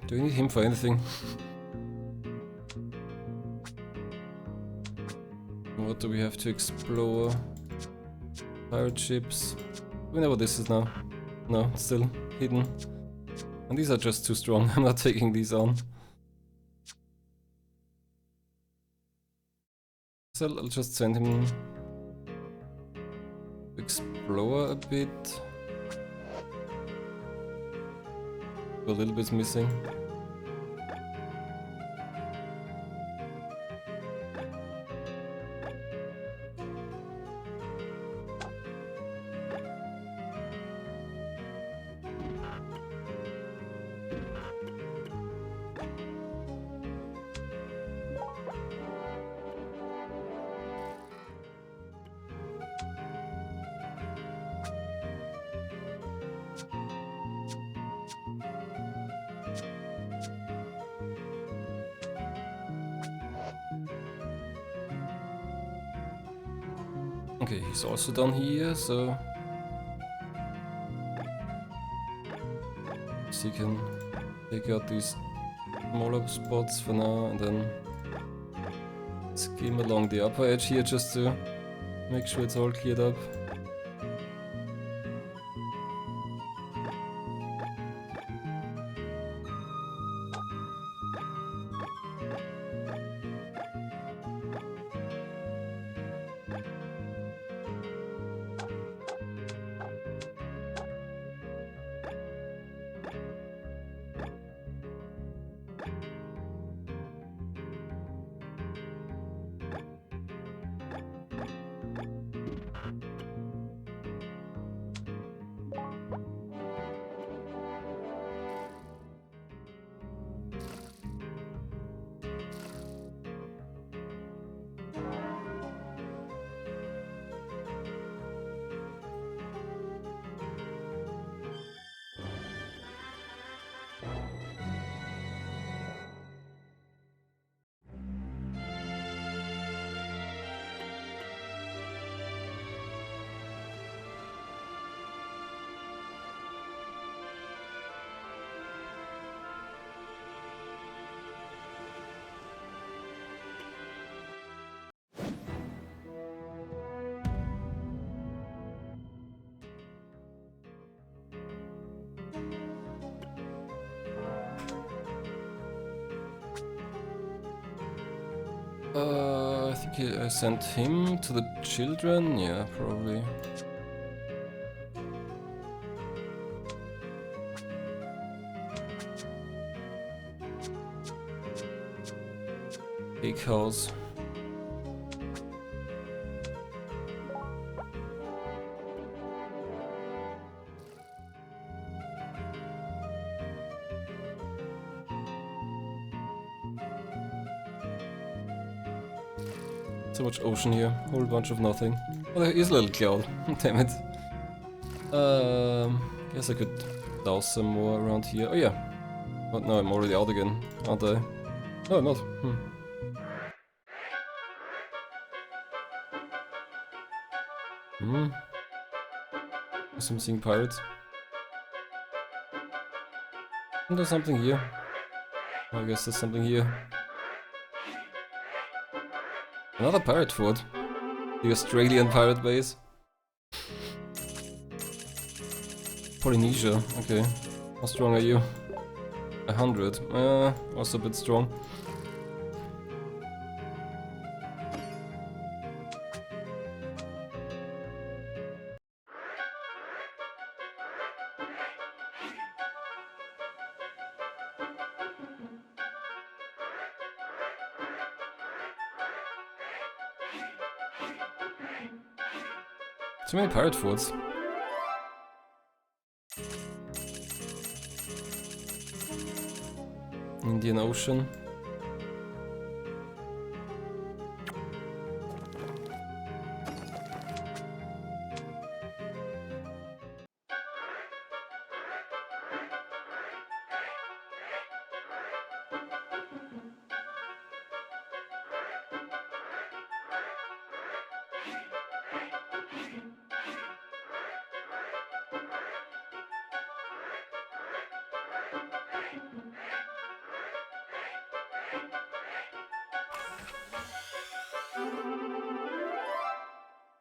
Do we need him for anything? What do we have to explore? Pirate ships. We know what this is now. No, it's still hidden. And these are just too strong. I'm not taking these on. So I'll just send him to explore a bit. A little bit's missing. Okay, he's also down here, so he can take out these smaller spots for now and then skim along the upper edge here just to make sure it's all cleared up. I think I sent him to the children. Yeah, probably. Big house. So much ocean here, whole bunch of nothing. Oh, there is a little cloud. Damn it. Guess I could douse some more around here. Oh yeah. But no, I'm already out again, aren't I? No, I'm not. Some seeing pirates. And there's something here. I guess there's something here. Another pirate fort. The Australian pirate base. Polynesia, okay. How strong are you? 100. Also a bit strong. Too many pirate forts. Indian Ocean.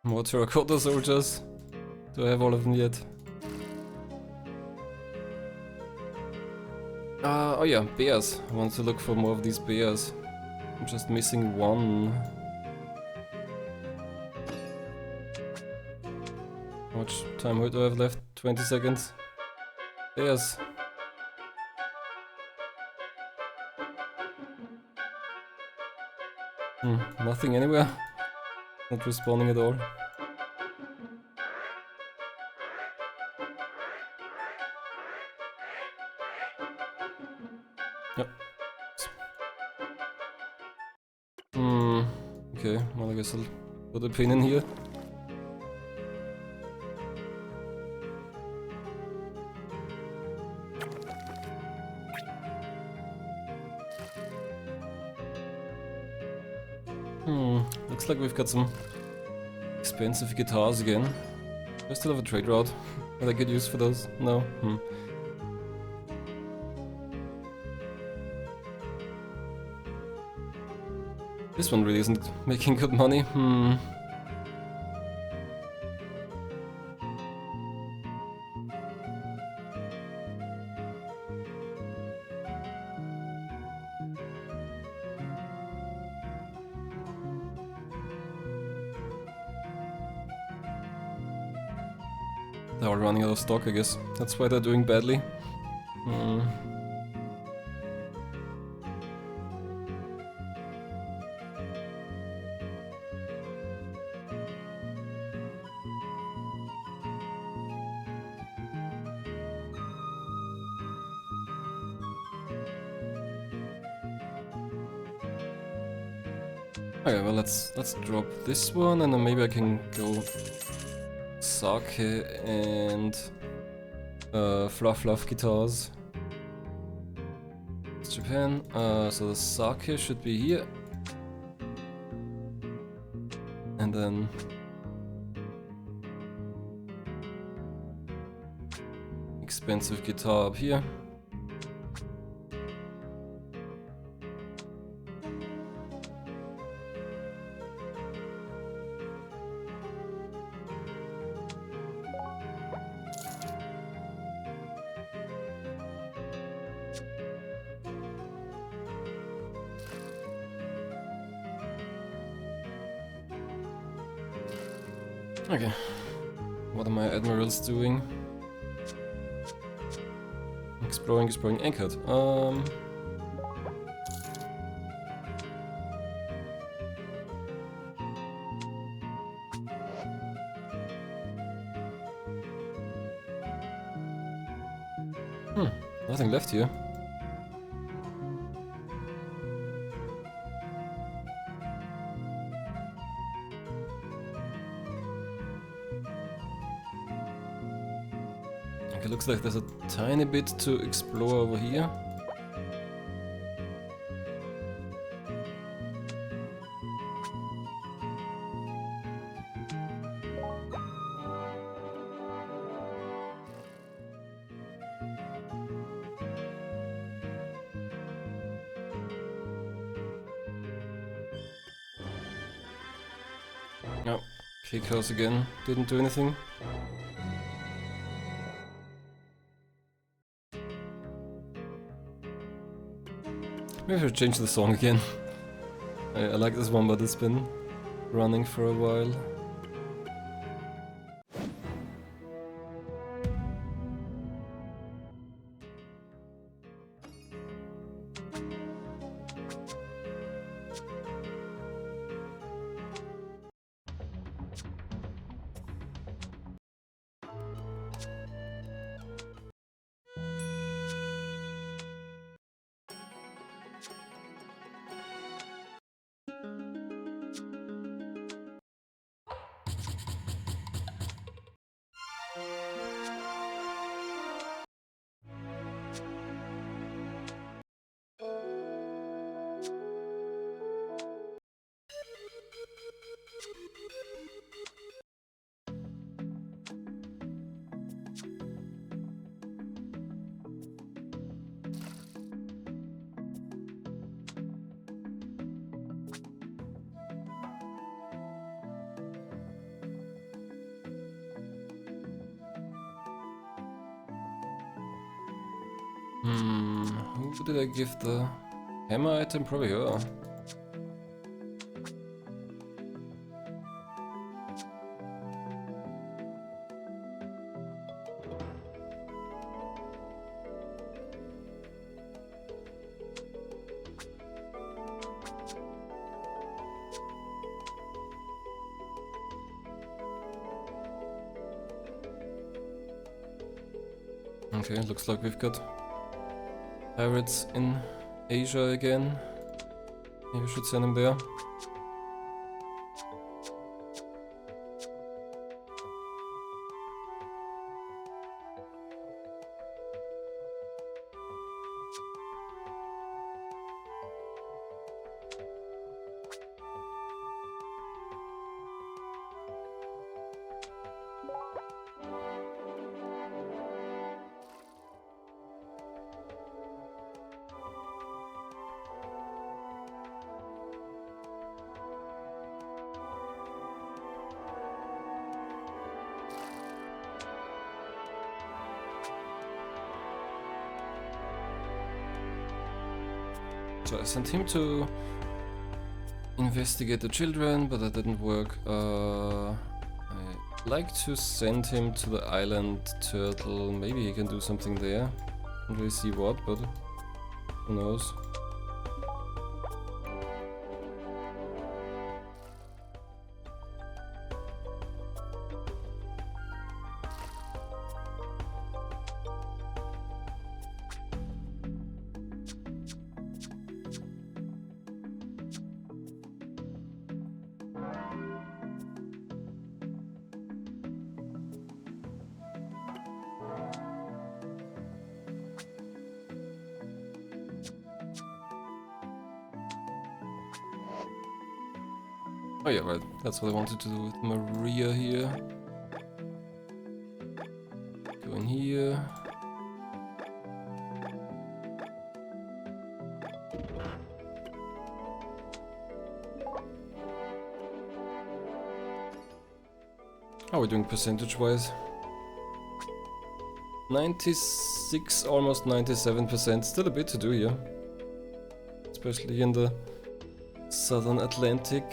More terracotta soldiers. Do I have all of them yet? Oh yeah, bears. I want to look for more of these bears. I'm just missing one. How much time do I have left? 20 seconds. Bears. Nothing anywhere. Not responding at all. Yep. Okay, well I guess I'll put a pin in here. Looks like we've got some expensive guitars again. Do I still have a trade route that I could use for those? No? This one really isn't making good money. They are running out of stock, I guess. That's why they're doing badly. Okay, well let's drop this one and then maybe I can go sake and fluff guitars. It's Japan. So the sake should be here. And then expensive guitar up here. Okay, what are my admirals doing? Exploring, anchored. Nothing left here. It looks like there's a tiny bit to explore over here. Oh, cake house again. Didn't do anything. Maybe I should change the song again. I like this one, but it's been running for a while. Who did I give the hammer item? Probably her. Okay, looks like we've got pirates in Asia again. Maybe we should send him there. So I sent him to investigate the children, but that didn't work. I'd like to send him to the island turtle. Maybe he can do something there. Don't really see what, but who knows. Oh yeah, right. That's what I wanted to do with Maria here. Go in here. How are we doing percentage-wise? 96, almost 97%. Still a bit to do here. Especially in the southern Atlantic.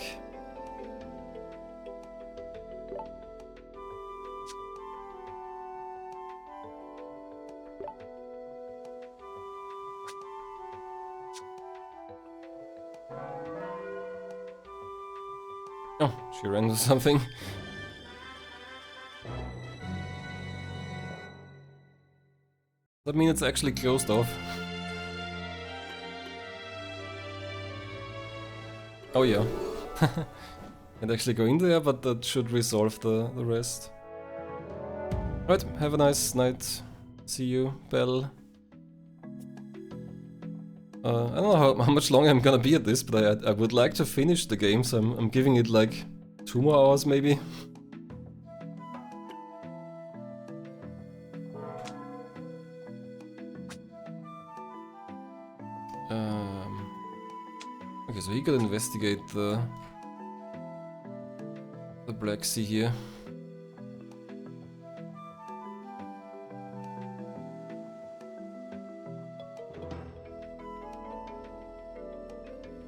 Oh, she ran into something. That means it's actually closed off. Oh yeah. Can't actually go in there, but that should resolve the rest. Right, have a nice night. See you, Belle. I don't know how much longer I'm gonna be at this, but I would like to finish the game, so I'm giving it like 2 more hours maybe. Okay, so he could investigate the Black Sea here.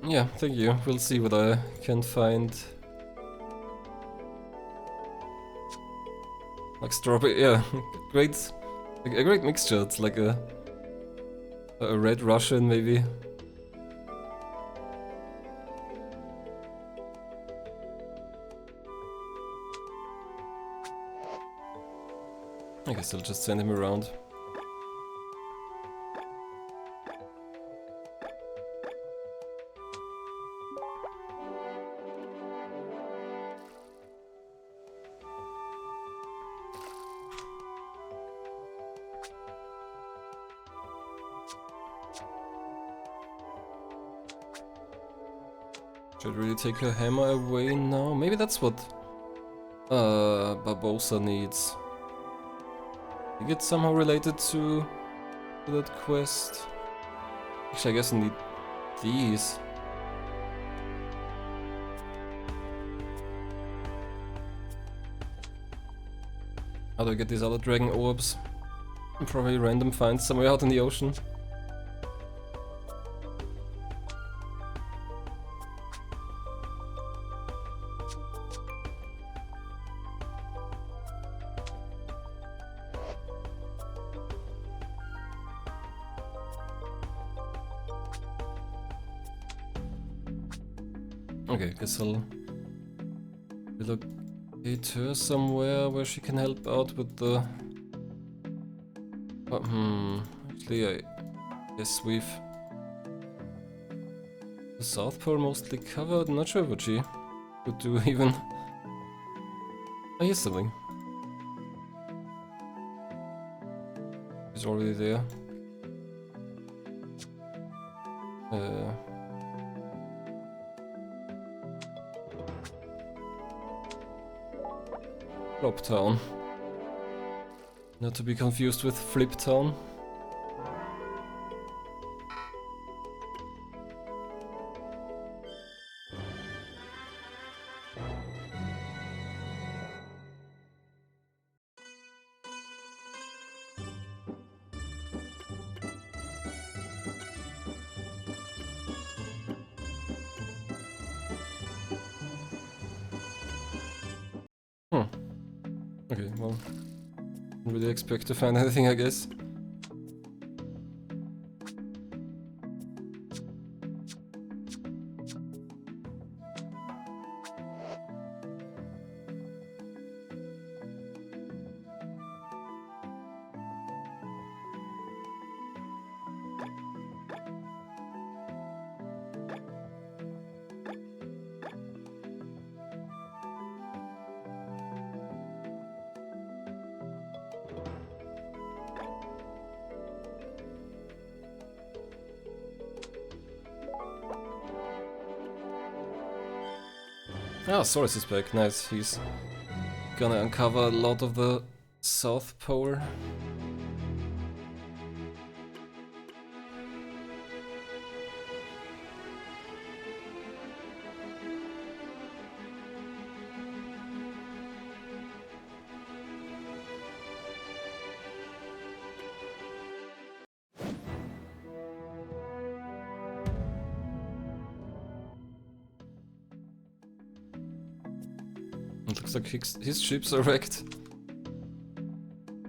Yeah, thank you. We'll see what I can find. Like strawberry, yeah, great, a great mixture. It's like a red Russian maybe. I guess I'll just send him around. Should really take her hammer away now. Maybe that's what Barbosa needs. I think it's somehow related to that quest. Actually, I guess I need these. How do I get these other dragon orbs? Probably random finds somewhere out in the ocean. Okay, guess I'll relocate her somewhere where she can help out with the... Actually I guess we've the South Pole mostly covered. Not sure what she could do even. Oh, here's something. She's already there. Flop Town. Not to be confused with Flip Town. Okay, well, didn't really expect to find anything, I guess. Ah, Soros is back. Nice. He's gonna uncover a lot of the South Pole. It looks like his ships are wrecked.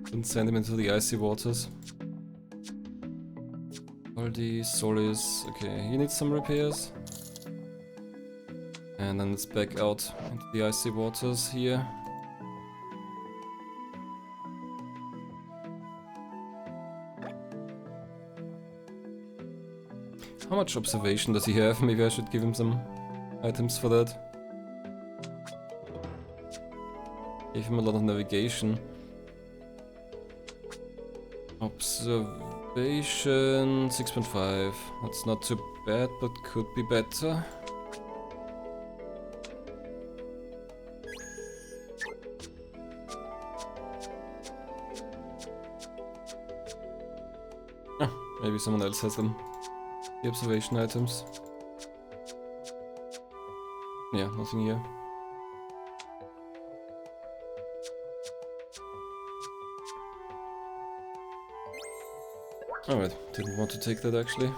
Couldn't send him into the icy waters. Aldi, Solis, okay, he needs some repairs. And then it's back out into the icy waters here. How much observation does he have? Maybe I should give him some items for that. Gave him a lot of navigation. Observation 6.5. That's not too bad, but could be better. Ah, maybe someone else has them. The observation items. Yeah, nothing here. Alright, didn't want to take that actually.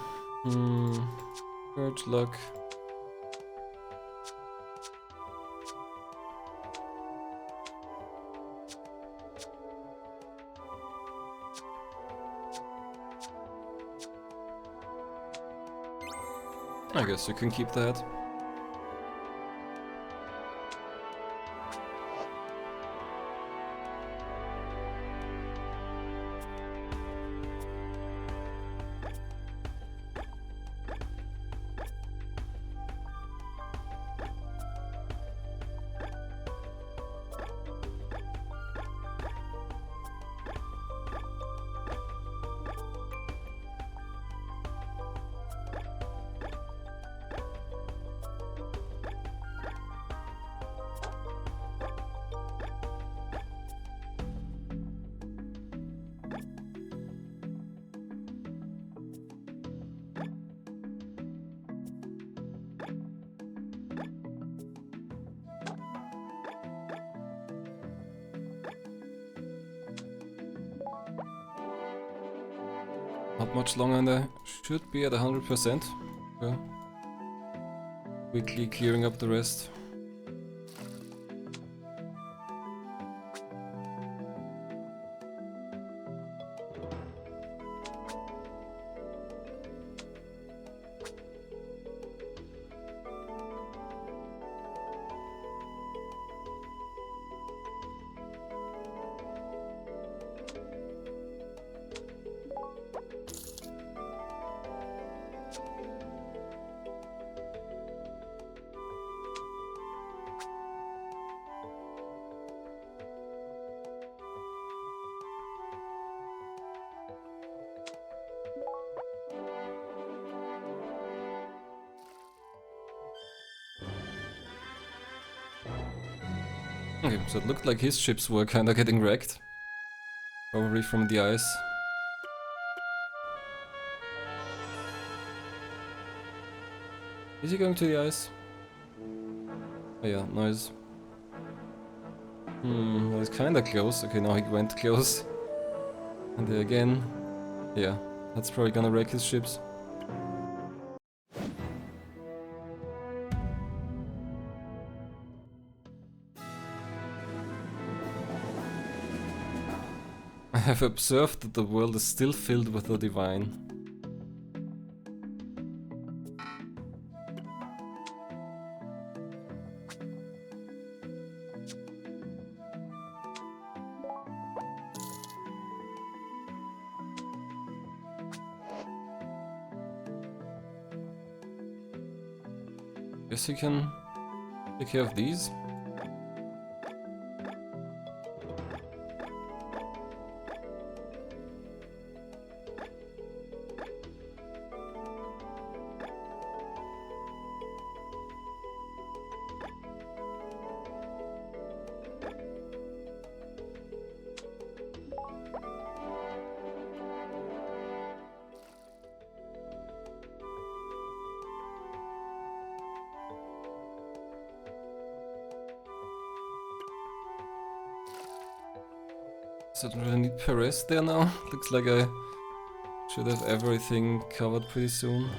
Courage, luck. I guess you can keep that. Not much longer and I should be at 100%. Yeah. Quickly clearing up the rest. Okay, so it looked like his ships were kinda getting wrecked. Probably from the ice. Is he going to the ice? Oh yeah, nice. That is kinda close. Okay, now he went close. And there again. Yeah, that's probably gonna wreck his ships. I have observed that the world is still filled with the divine. Guess you can take care of these. So I don't really need Perez there now. Looks like I should have everything covered pretty soon.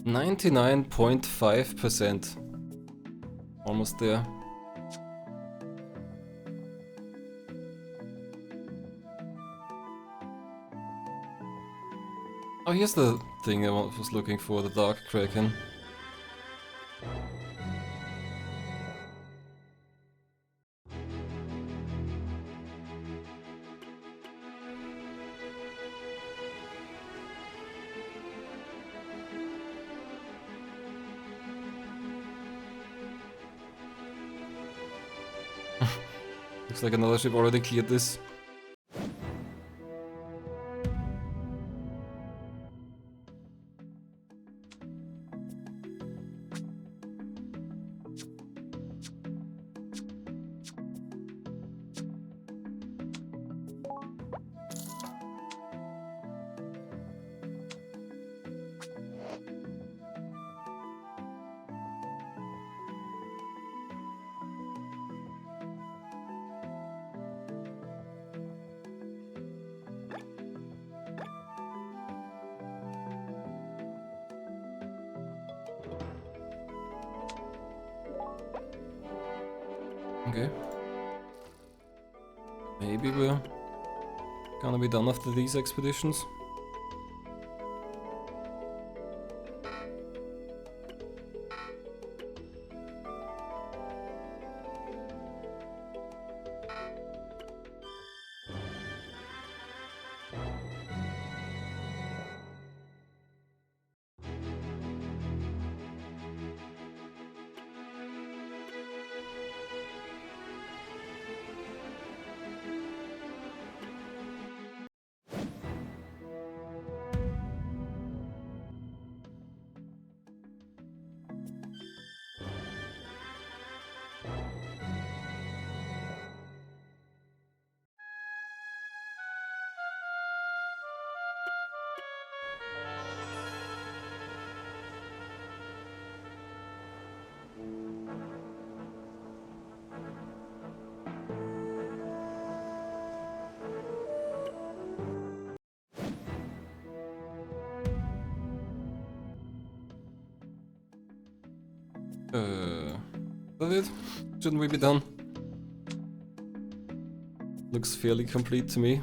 %99.5%. Almost there. Oh, here's the thing I was looking for, the Dark Kraken. Looks like another ship already cleared this. Okay. Maybe we're gonna be done after these expeditions. That it? Shouldn't we be done? Looks fairly complete to me.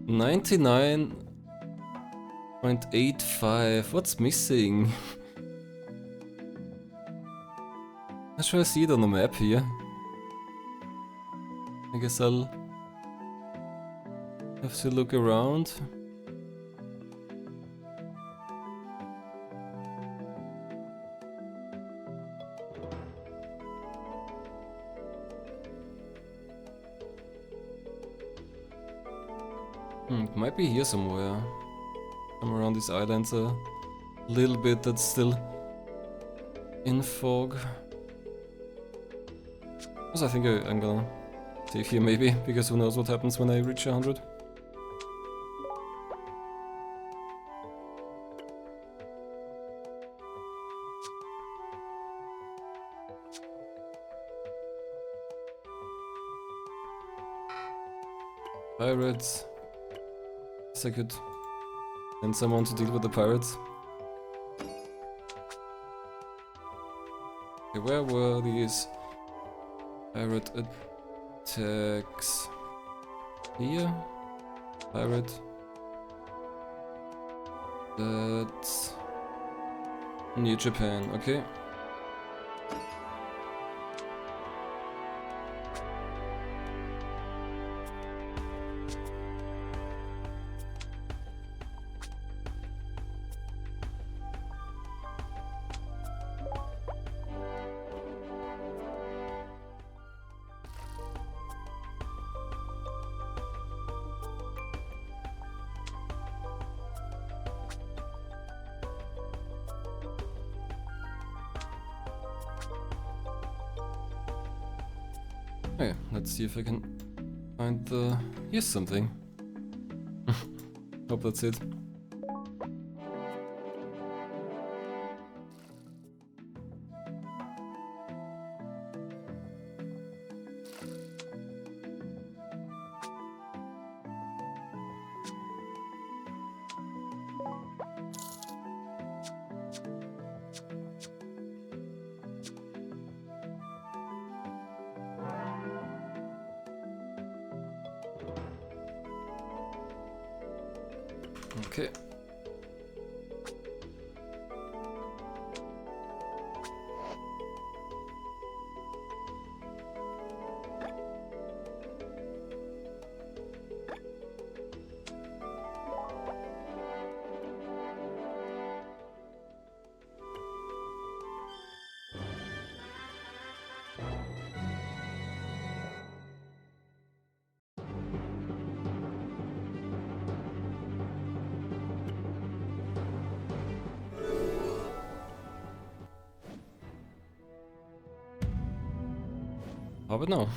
99.85. What's missing? Not sure I see it on the map here. I guess I'll have to look around. It might be here somewhere. Somewhere around these islands a little bit that's still in fog. Also, I think I'm gonna save here maybe, because who knows what happens when I reach 100. Pirates. Guess I could send someone to deal with the pirates. Okay, where were these pirate attacks? Here? Pirate. That's near Japan, okay. Okay, let's see if I can find the... Here's something. Hope that's it. Okay. How about now?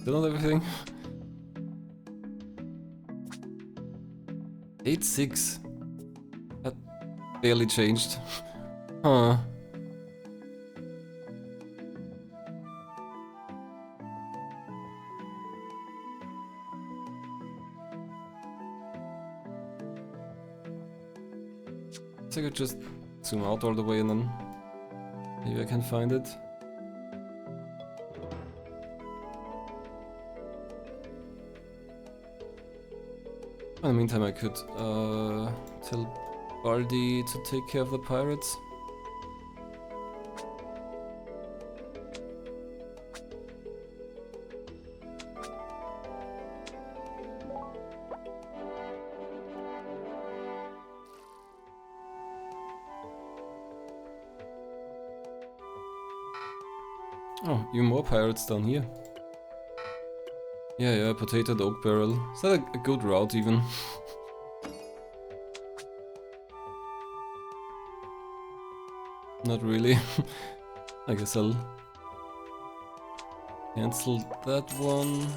Still not everything? 8-6. That barely changed. Huh. I could just zoom out all the way and then maybe I can find it. In the meantime, I could tell Baldi to take care of the pirates. Oh, even more pirates down here. Yeah, potato and oak barrel. Is that a good route even? Not really. I guess I'll cancel that one.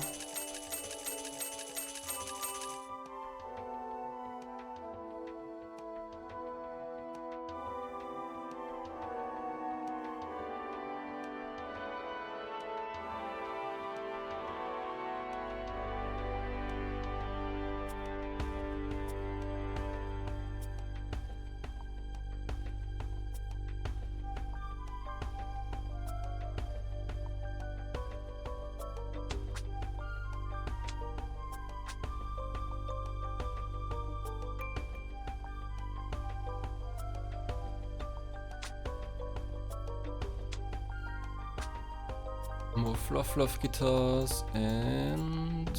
More fluff guitars and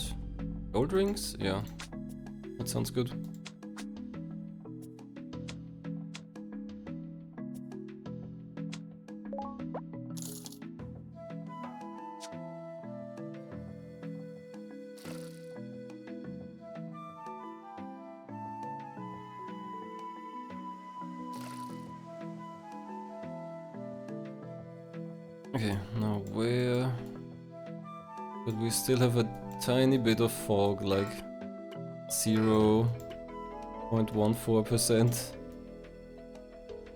gold rings? Yeah, that sounds good. Okay, now where? But we still have a tiny bit of fog, like 0.14%.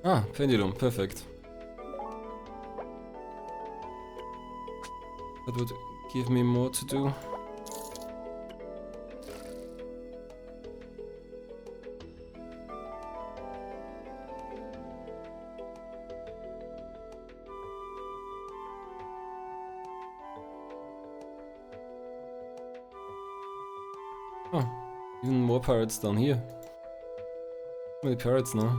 Ah, pendulum, perfect. That would give me more to do. Oh, even more pirates down here. How many pirates now?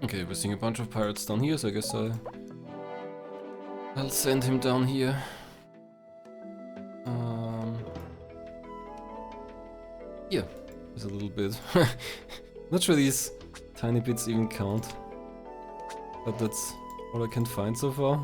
Okay, we're seeing a bunch of pirates down here, so I guess I'll send him down here. Yeah, there's a little bit. Not sure these tiny bits even count, but that's all I can find so far.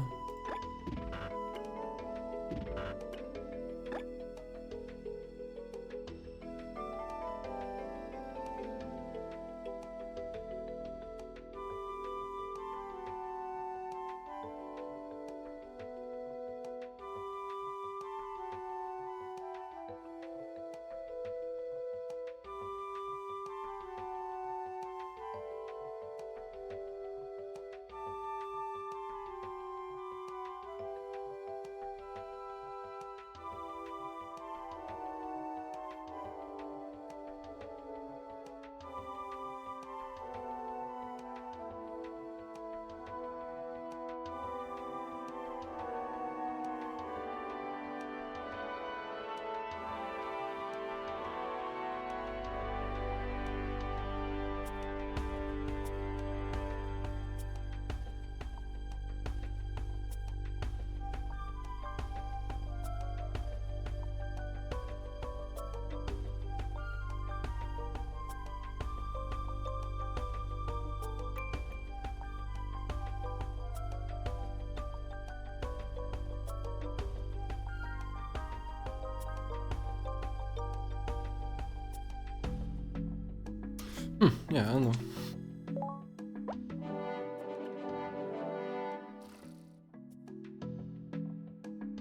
Yeah, I know.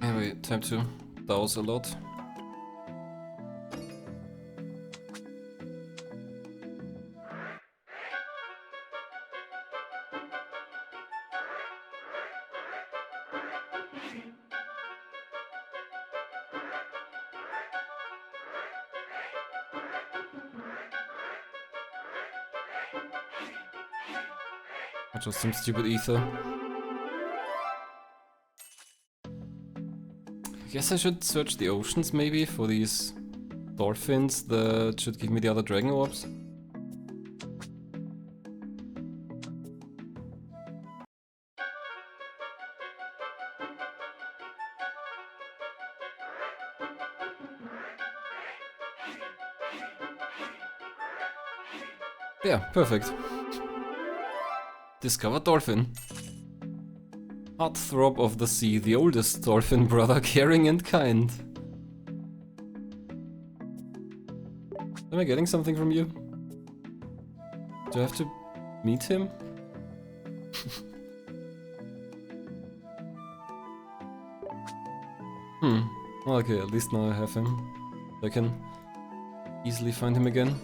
Anyway, time to douse a lot. Just some stupid ether. I guess I should search the oceans maybe for these dolphins that should give me the other dragon orbs. Yeah, perfect. Discovered dolphin. Heartthrob of the sea, the oldest dolphin brother, caring and kind. Am I getting something from you? Do I have to meet him? Okay, at least now I have him. I can easily find him again.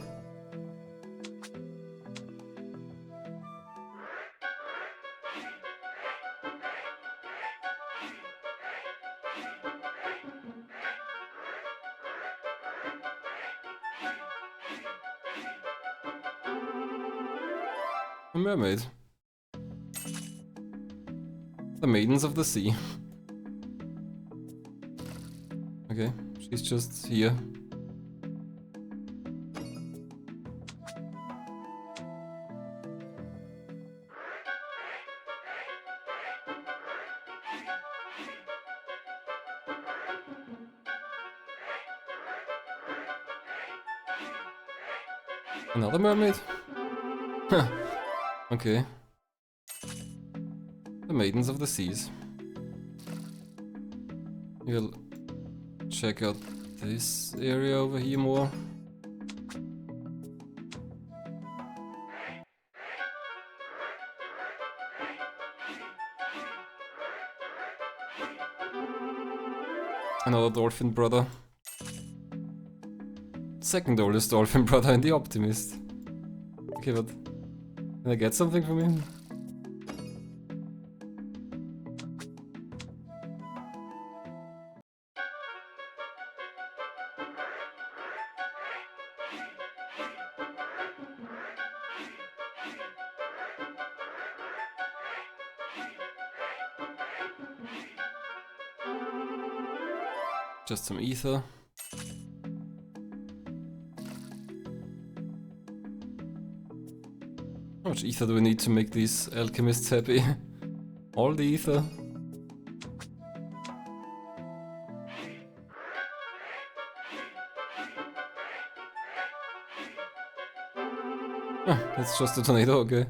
A mermaid. The Maidens of the Sea. Okay, she's just here. Another mermaid? Huh. Okay. The Maidens of the Seas. We'll check out this area over here more. Another dolphin brother. Second oldest dolphin brother and the optimist. Okay, but can I get something from him? Just some ether. How much ether do we need to make these alchemists happy? All the ether? Ah, that's just a tornado, okay.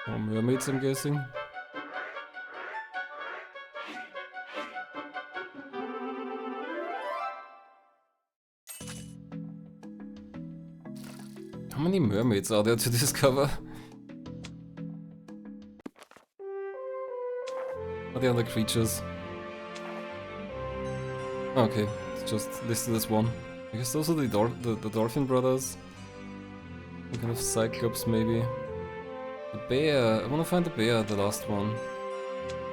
More mermaids, I'm guessing. How many mermaids are there to discover? Are they other creatures? Okay, it's just listed as one. I guess those are the dolphin brothers. Some kind of cyclops, maybe. The bear. I wanna find the bear, the last one.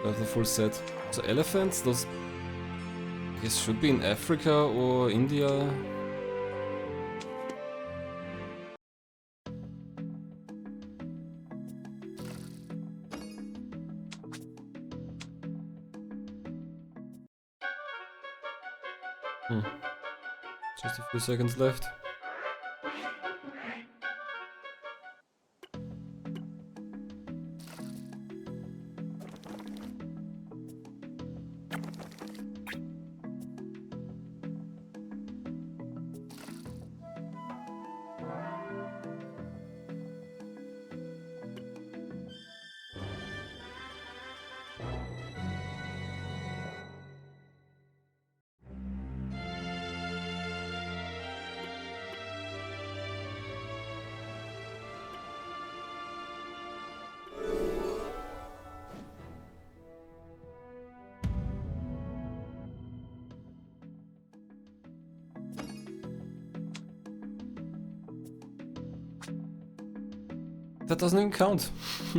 I have the full set. So elephants, those I guess should be in Africa or India. Just a few seconds left. That doesn't even count.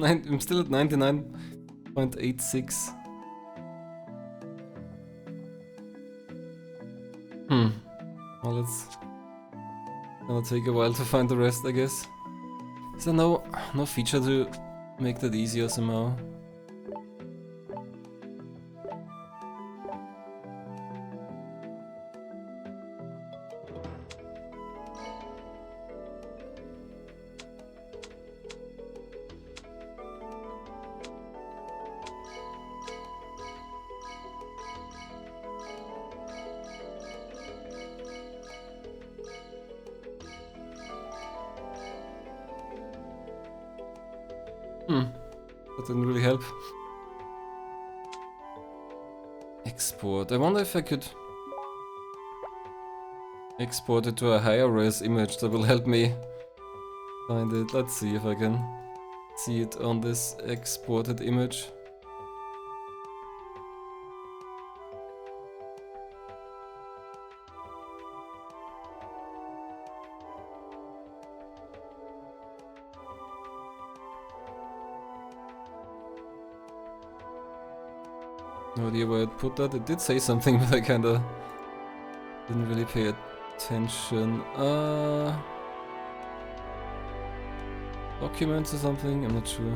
I'm still at 99.86. Well, it's gonna take a while to find the rest, I guess. Is there no feature to make that easier somehow? That didn't really help. Export. I wonder if I could export it to a higher res image that will help me find it. Let's see if I can see it on this exported image. No idea where I'd put that. It did say something, but I kinda didn't really pay attention. Documents or something? I'm not sure.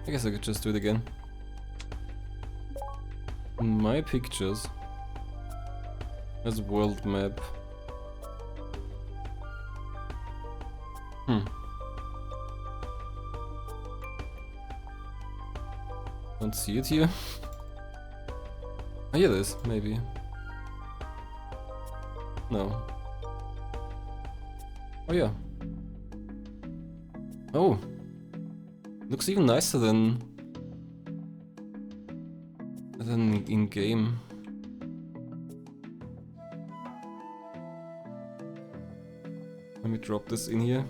I guess I could just do it again. My pictures. As world map. Don't see it here. Oh, here it is, maybe. No. Oh yeah. Oh. Looks even nicer than in game. Let me drop this in here.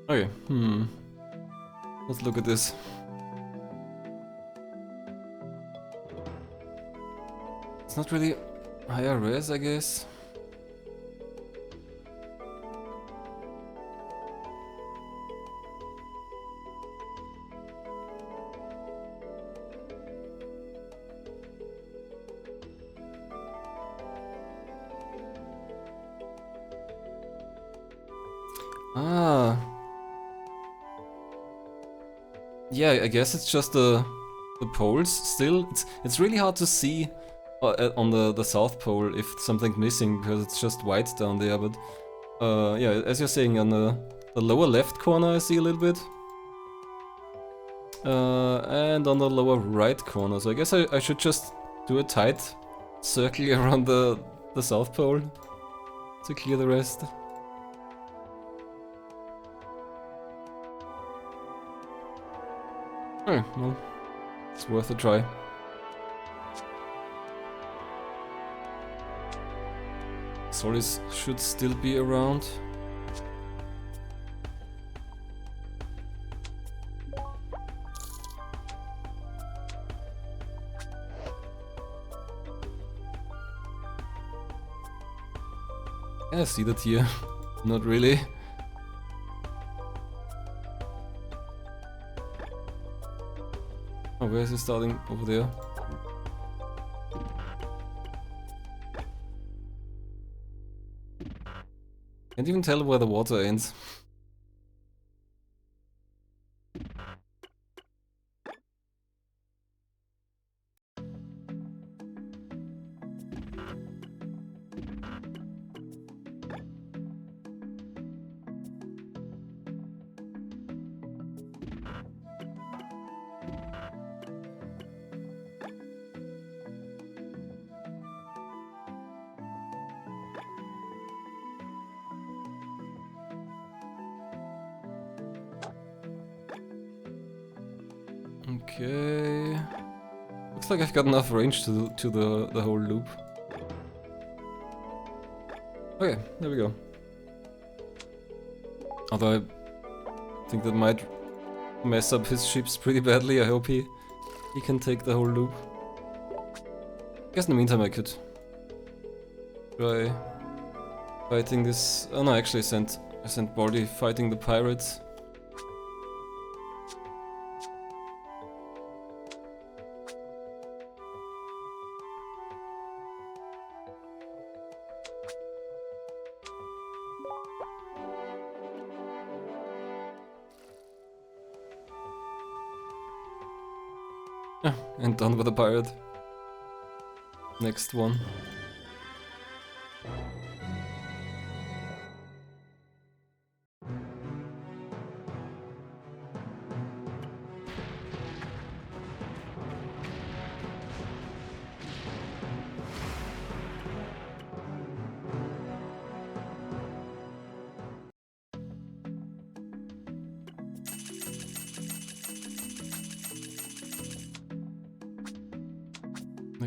Okay, let's look at this. It's not really higher res, I guess. Ah. Yeah, I guess it's just the poles still. It's really hard to see on the South Pole if something's missing because it's just white down there, but yeah, as you're saying, on the lower left corner I see a little bit. And on the lower right corner, so I guess I should just do a tight circle around the South Pole to clear the rest. Oh, well, it's worth a try. Solis should still be around. I see that here. Not really. Oh, where is it starting? Over there. Can't even tell where the water ends. Okay. Looks like I've got enough range to the whole loop. Okay, there we go. Although I think that might mess up his ships pretty badly. I hope he can take the whole loop. I guess in the meantime I could try fighting this. Oh no, actually I sent Baldy fighting the pirates. And done with the pirate. Next one.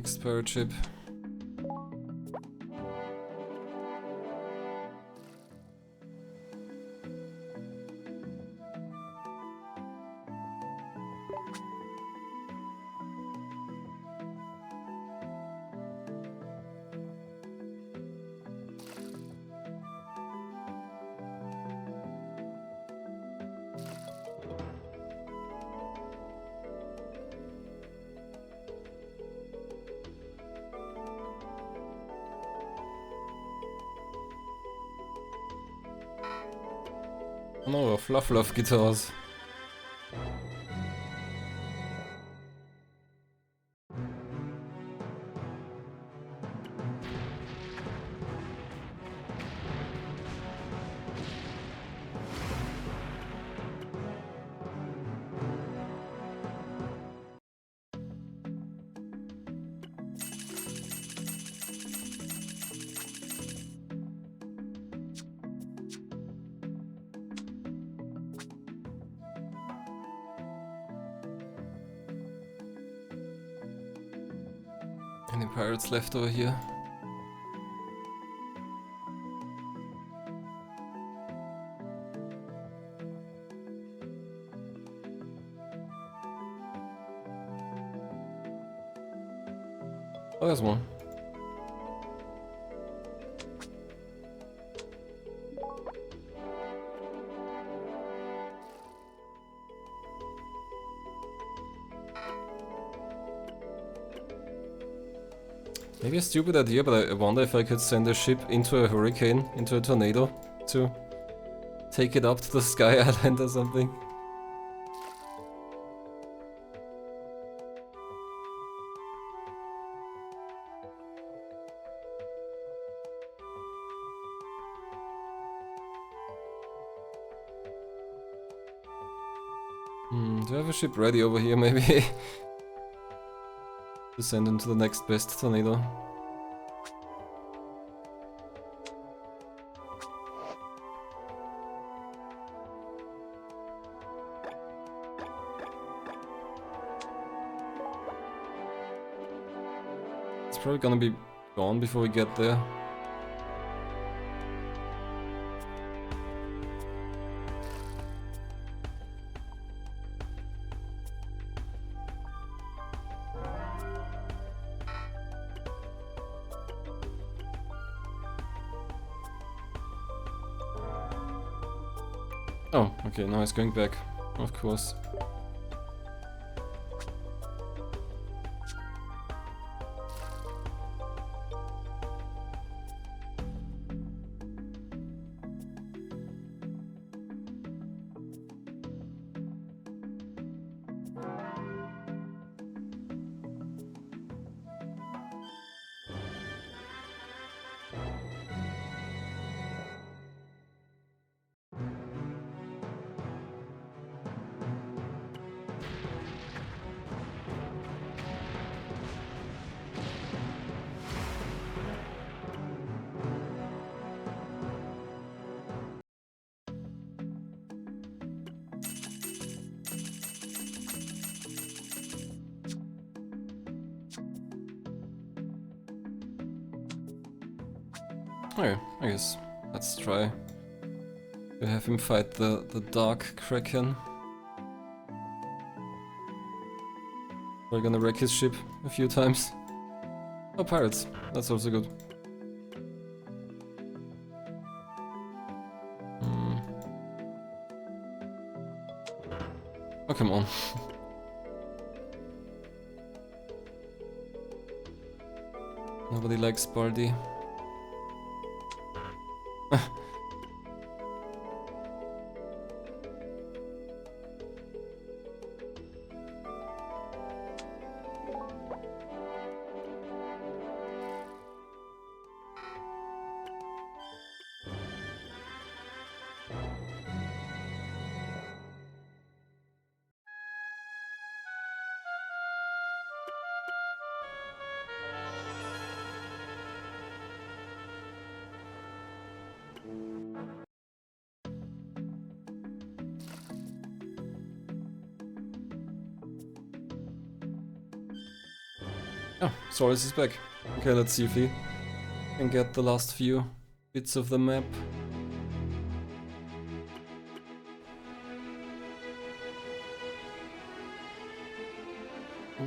Next pirate ship. No, fluff guitars. Any pirates left over here? Oh, there's one. Maybe a stupid idea, but I wonder if I could send a ship into a hurricane, into a tornado, to take it up to the Sky Island or something. Do I have a ship ready over here, maybe? To send into the next best tornado. It's probably gonna be gone before we get there. Oh, okay, now it's going back, of course. Okay, I guess let's try to have him fight the Dark Kraken. We're gonna wreck his ship a few times. Oh, pirates, that's also good. Oh, come on. Nobody likes Baldi. Oh, Soros is back. Okay, let's see if he can get the last few bits of the map.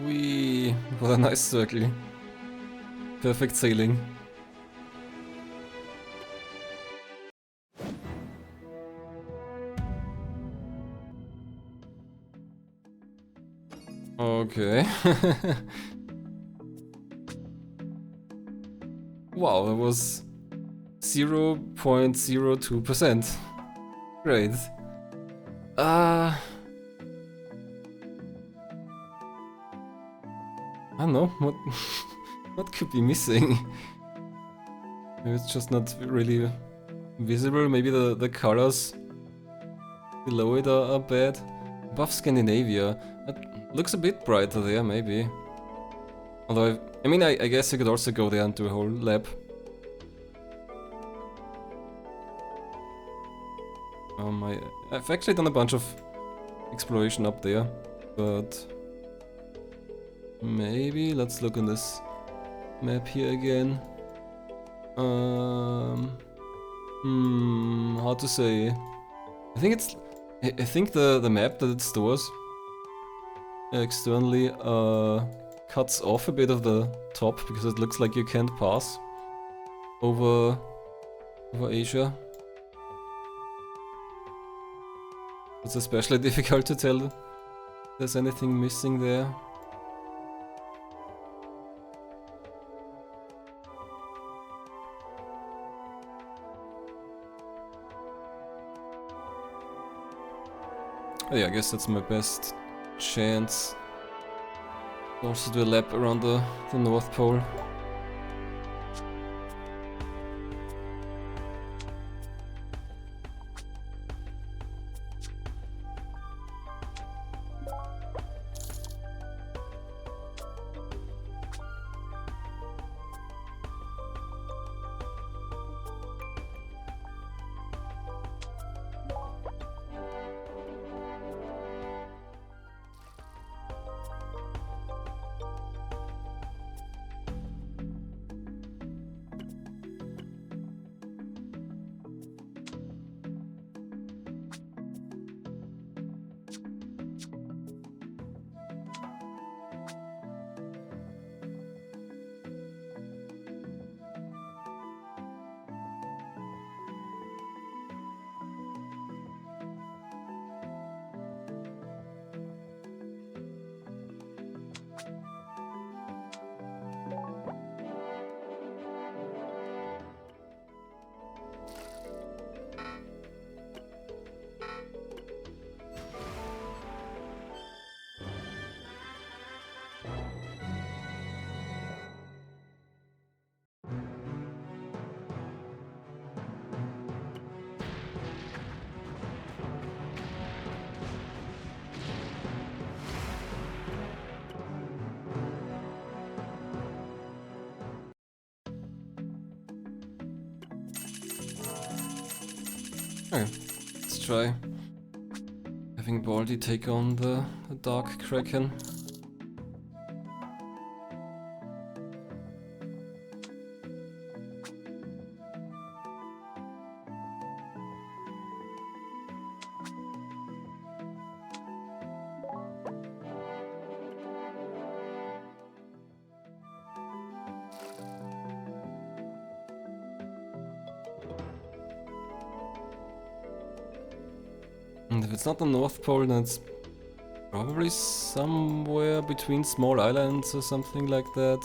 Whee! What a nice circle. Perfect sailing. Okay. Wow, that was 0.02%. Great. I don't know, what what could be missing? Maybe it's just not really visible, maybe the colors below it are bad. Above Scandinavia, it looks a bit brighter there, maybe. Although, I mean, I guess you could also go there and do a whole lap. I've actually done a bunch of exploration up there, but maybe let's look on this map here again. Hard to say. I think it's. I think the map that it stores externally cuts off a bit of the top because it looks like you can't pass over Asia. It's especially difficult to tell if there's anything missing there. Oh yeah, I guess that's my best chance. Also do a lap around the North Pole. Okay, let's try having Baldy take on the Dark Kraken. And if it's not the North Pole, then it's probably somewhere between small islands or something like that.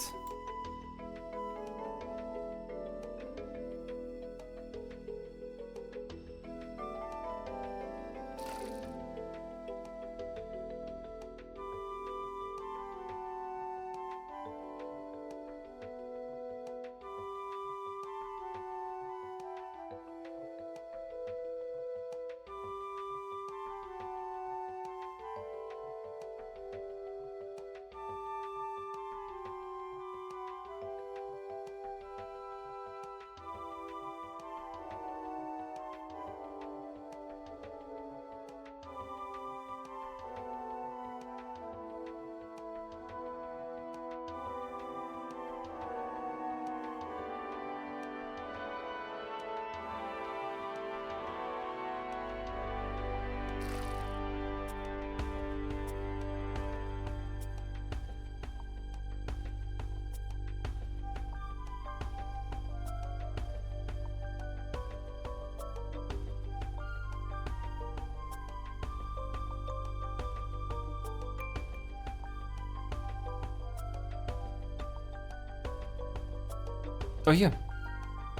Oh, here.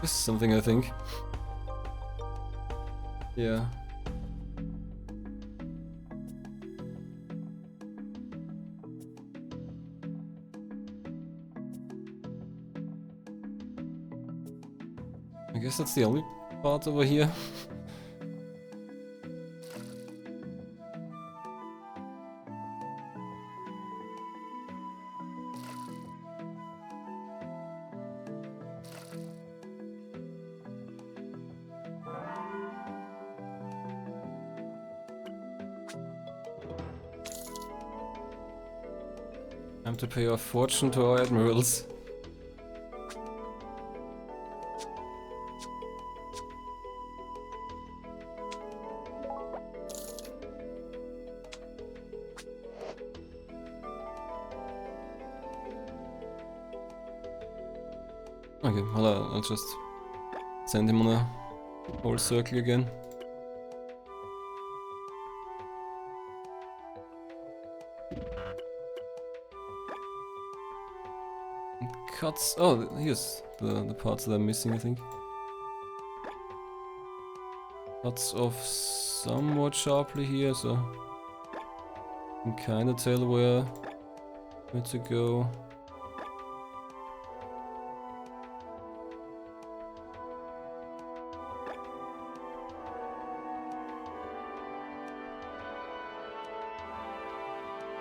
This is something, I think. Yeah. I guess that's the only part over here. Time to pay a fortune to our admirals. Okay, well, I'll just send him on a whole circle again. Cuts. Oh, here's the parts that I'm missing, I think. Cuts off somewhat sharply here, so I can kind of tell where to go.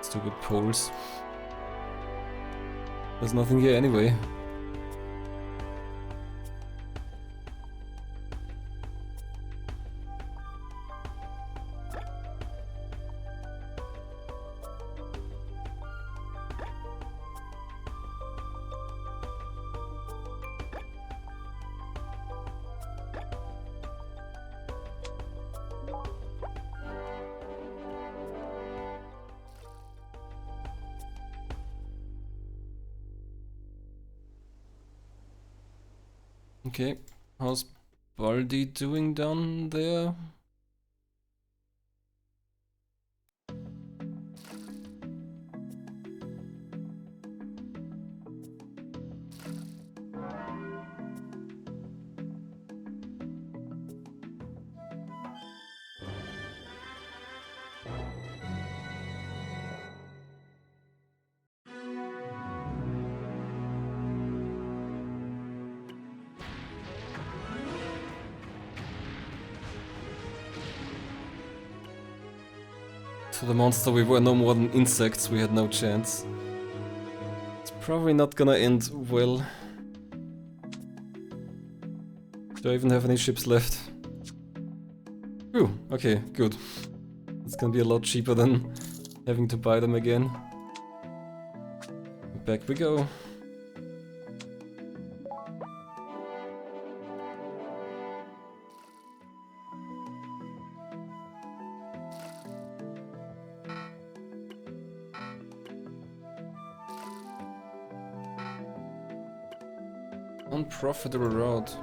Stupid poles. There's nothing here anyway. Okay, how's Baldi doing down there? For the monster, we were no more than insects, we had no chance. It's probably not gonna end well. Do I even have any ships left? Ooh, okay, good. It's gonna be a lot cheaper than having to buy them again. Back we go. Unprofitable route.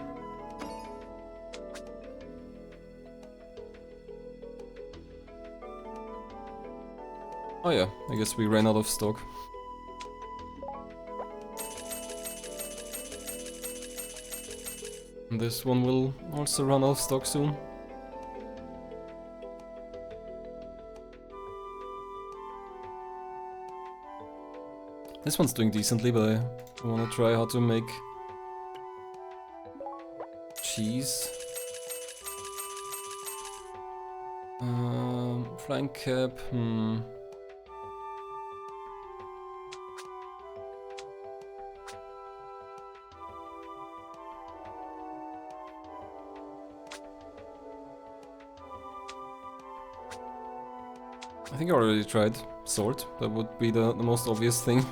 Oh yeah, I guess we ran out of stock. And this one will also run out of stock soon. This one's doing decently, but I wanna try how to make cheese. Flying cap, I think I already tried sword, that would be the most obvious thing.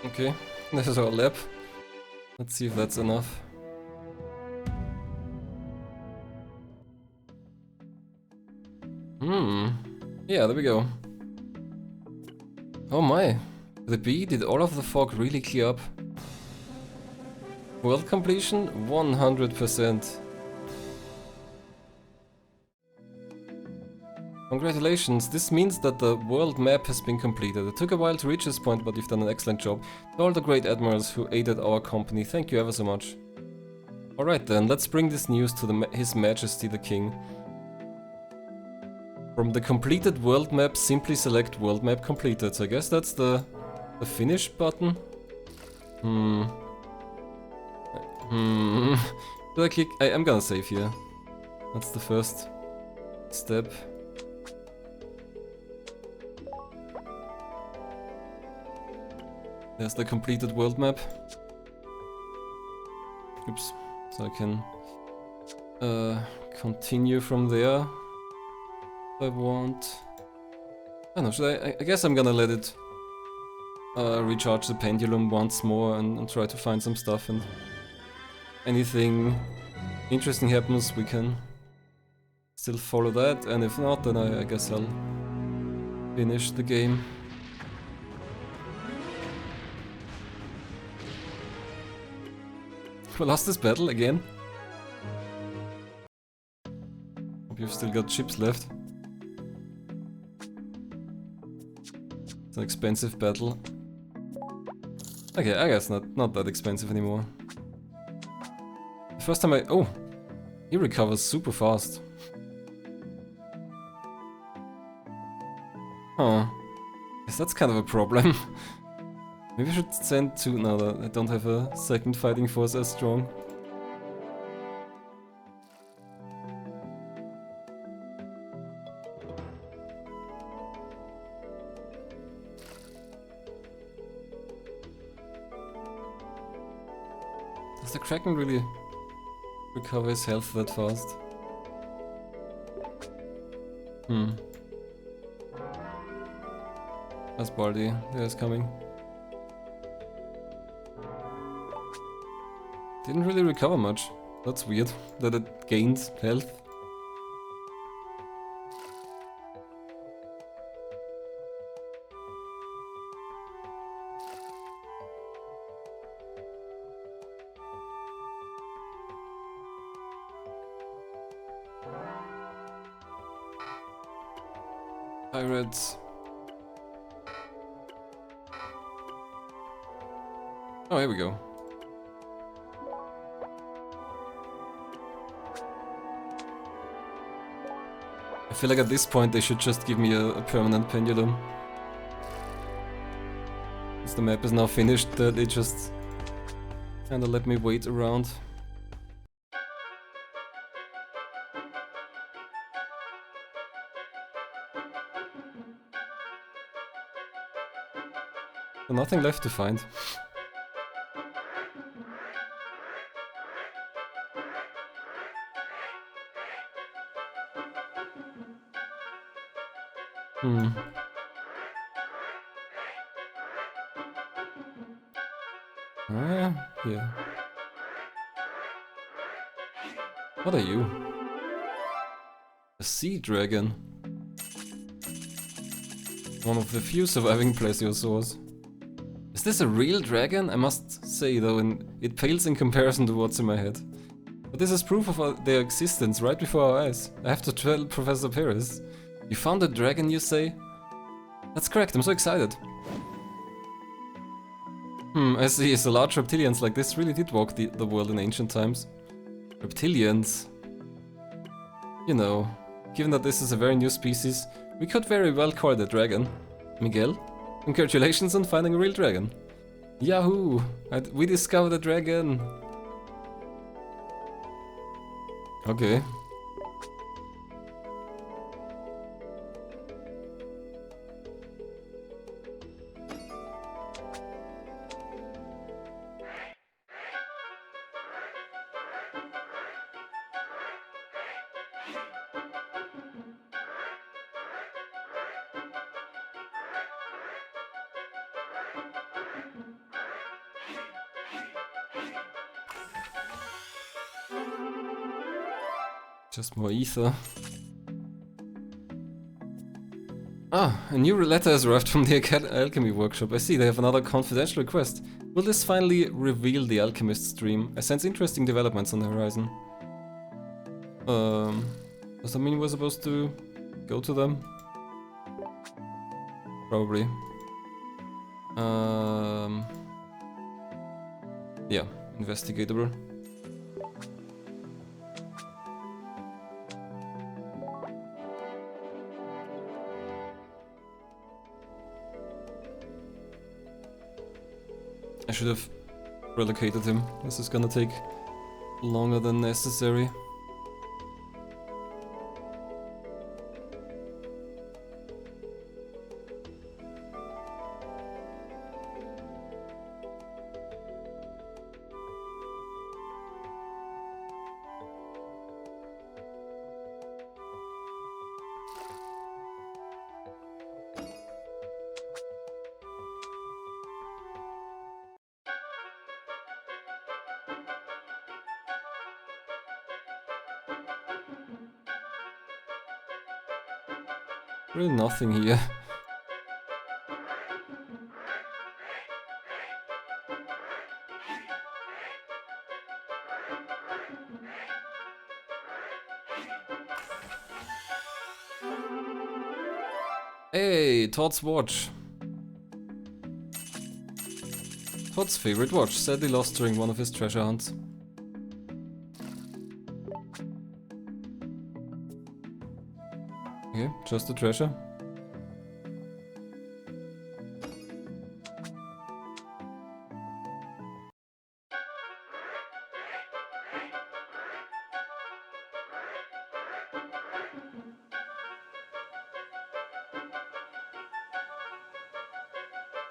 Okay, this is our lab. Let's see if that's enough. Yeah, there we go. Oh my. The bee, did all of the fog really clear up? World completion? 100%. Congratulations, this means that the world map has been completed. It took a while to reach this point, but you've done an excellent job. To all the great admirals who aided our company, thank you ever so much. Alright then, let's bring this news to His Majesty the King. From the completed world map, simply select world map completed. So I guess that's the finish button. Do I click? I'm gonna save here. That's the first step. There's the completed world map. Oops. So I can continue from there. If I want. I don't know, should I guess I'm gonna let it recharge the pendulum once more and try to find some stuff, and anything interesting happens, we can still follow that, and if not, then I guess I'll finish the game. We lost this battle again. Hope you've still got ships left. It's an expensive battle. Okay, I guess not that expensive anymore. The first time oh! He recovers super fast. Huh. Guess that's kind of a problem. Maybe I should send two. No, I don't have a second fighting force as strong. Does the Kraken really recover his health that fast? That's Baldi. There's coming. Didn't really recover much. That's weird, that it gains health. Pirates. Oh, here we go. I feel like at this point they should just give me a permanent pendulum. Since the map is now finished, they just kinda let me wait around. So nothing left to find. Yeah. What are you? A sea dragon. One of the few surviving plesiosaurs. Is this a real dragon? I must say though, it pales in comparison to what's in my head. But this is proof of their existence right before our eyes. I have to tell Professor Paris. You found a dragon, you say? That's correct, I'm so excited. I see, so large reptilians like this really did walk the world in ancient times. Reptilians. You know, given that this is a very new species, we could very well call it a dragon. Miguel, congratulations on finding a real dragon. Yahoo! We discovered a dragon! Okay. Just more ether. Ah, a new letter has arrived from the alchemy workshop. I see, they have another confidential request. Will this finally reveal the alchemist's dream? I sense interesting developments on the horizon. Does that mean we're supposed to go to them? Probably. Yeah, investigatable. I should have relocated him. This is gonna take longer than necessary. Really nothing here. Hey, Todd's watch. Todd's favorite watch, sadly lost during one of his treasure hunts. Okay, just a treasure.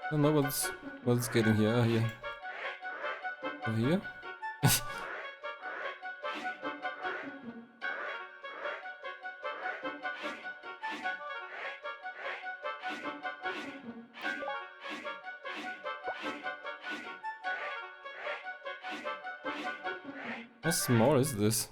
I don't know what's getting here. Ah, here. Over here? How small is this?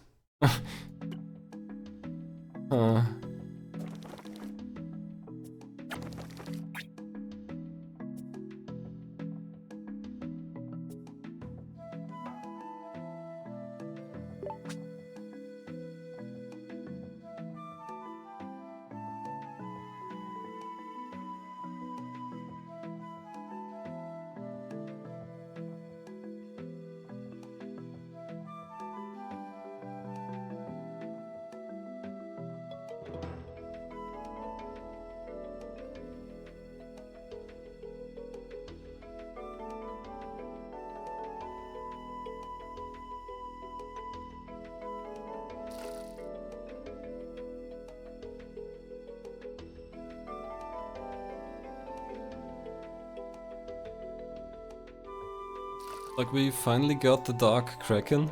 Like we finally got the Dark Kraken.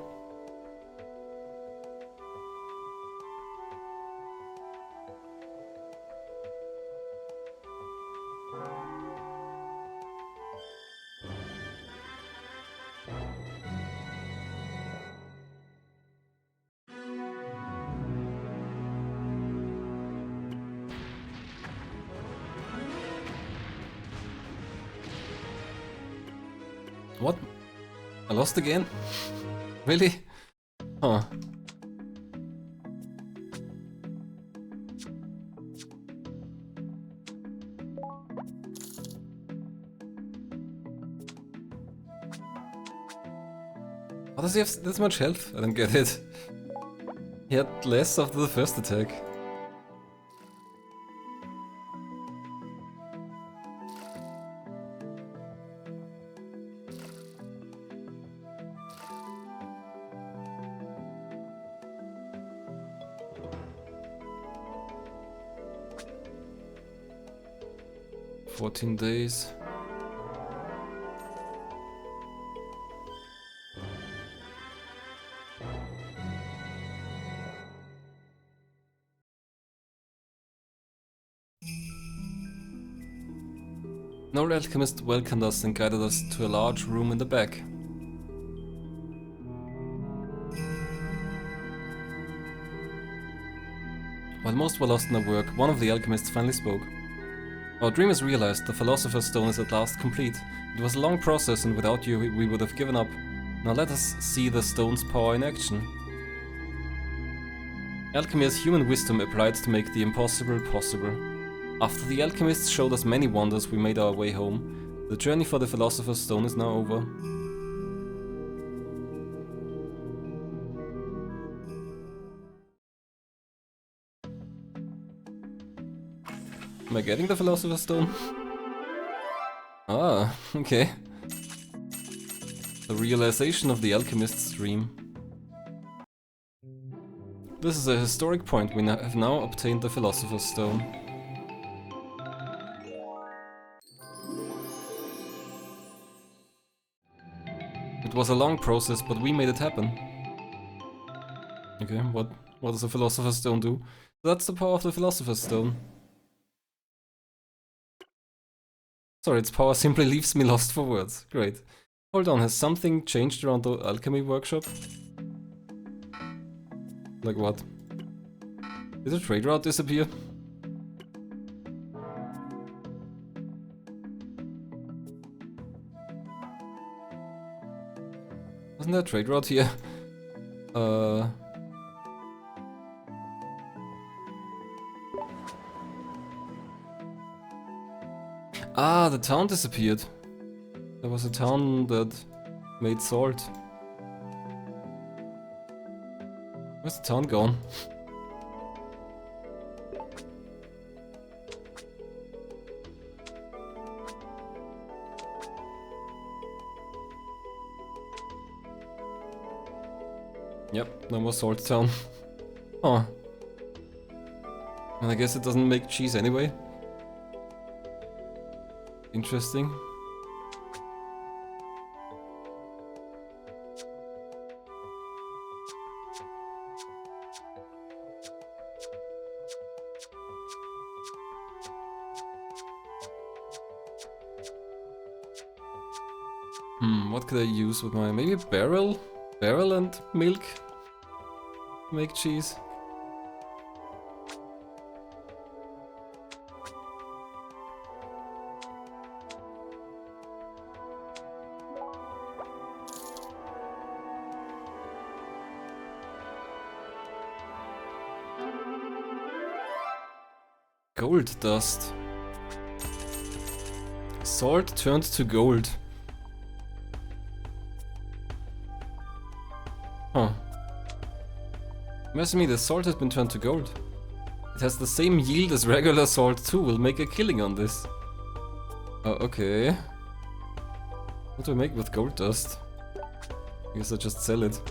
What? I lost again? Really? Huh. How does he have this much health? I don't get it. He had less after the first attack. "14 days. An old alchemist welcomed us and guided us to a large room in the back. While most were lost in their work, one of the alchemists finally spoke. Our dream is realized, the Philosopher's Stone is at last complete. It was a long process, and without you we would have given up. Now let us see the stone's power in action. Alchemy is human wisdom applied to make the impossible possible. After the alchemists showed us many wonders, we made our way home. The journey for the Philosopher's Stone is now over. Am I getting the Philosopher's Stone? Ah, okay. The realization of the alchemist's dream. This is a historic point. We have now obtained the Philosopher's Stone. It was a long process, but we made it happen. Okay, what does the Philosopher's Stone do? That's the power of the Philosopher's Stone. Sorry, its power simply leaves me lost for words. Great. Hold on, has something changed around the alchemy workshop? Like what? Did the trade route disappear? Wasn't there a trade route here? Ah, the town disappeared. There was a town that made salt. Where's the town gone? Yep, no more salt town. Oh. And I guess it doesn't make cheese anyway. Interesting. What could I use with my... maybe barrel? Barrel and milk? Make cheese. Gold dust. Salt turned to gold. Huh. Mercy me, the salt has been turned to gold. It has the same yield as regular salt too. We'll make a killing on this. Oh, okay. What do I make with gold dust? I guess I just sell it.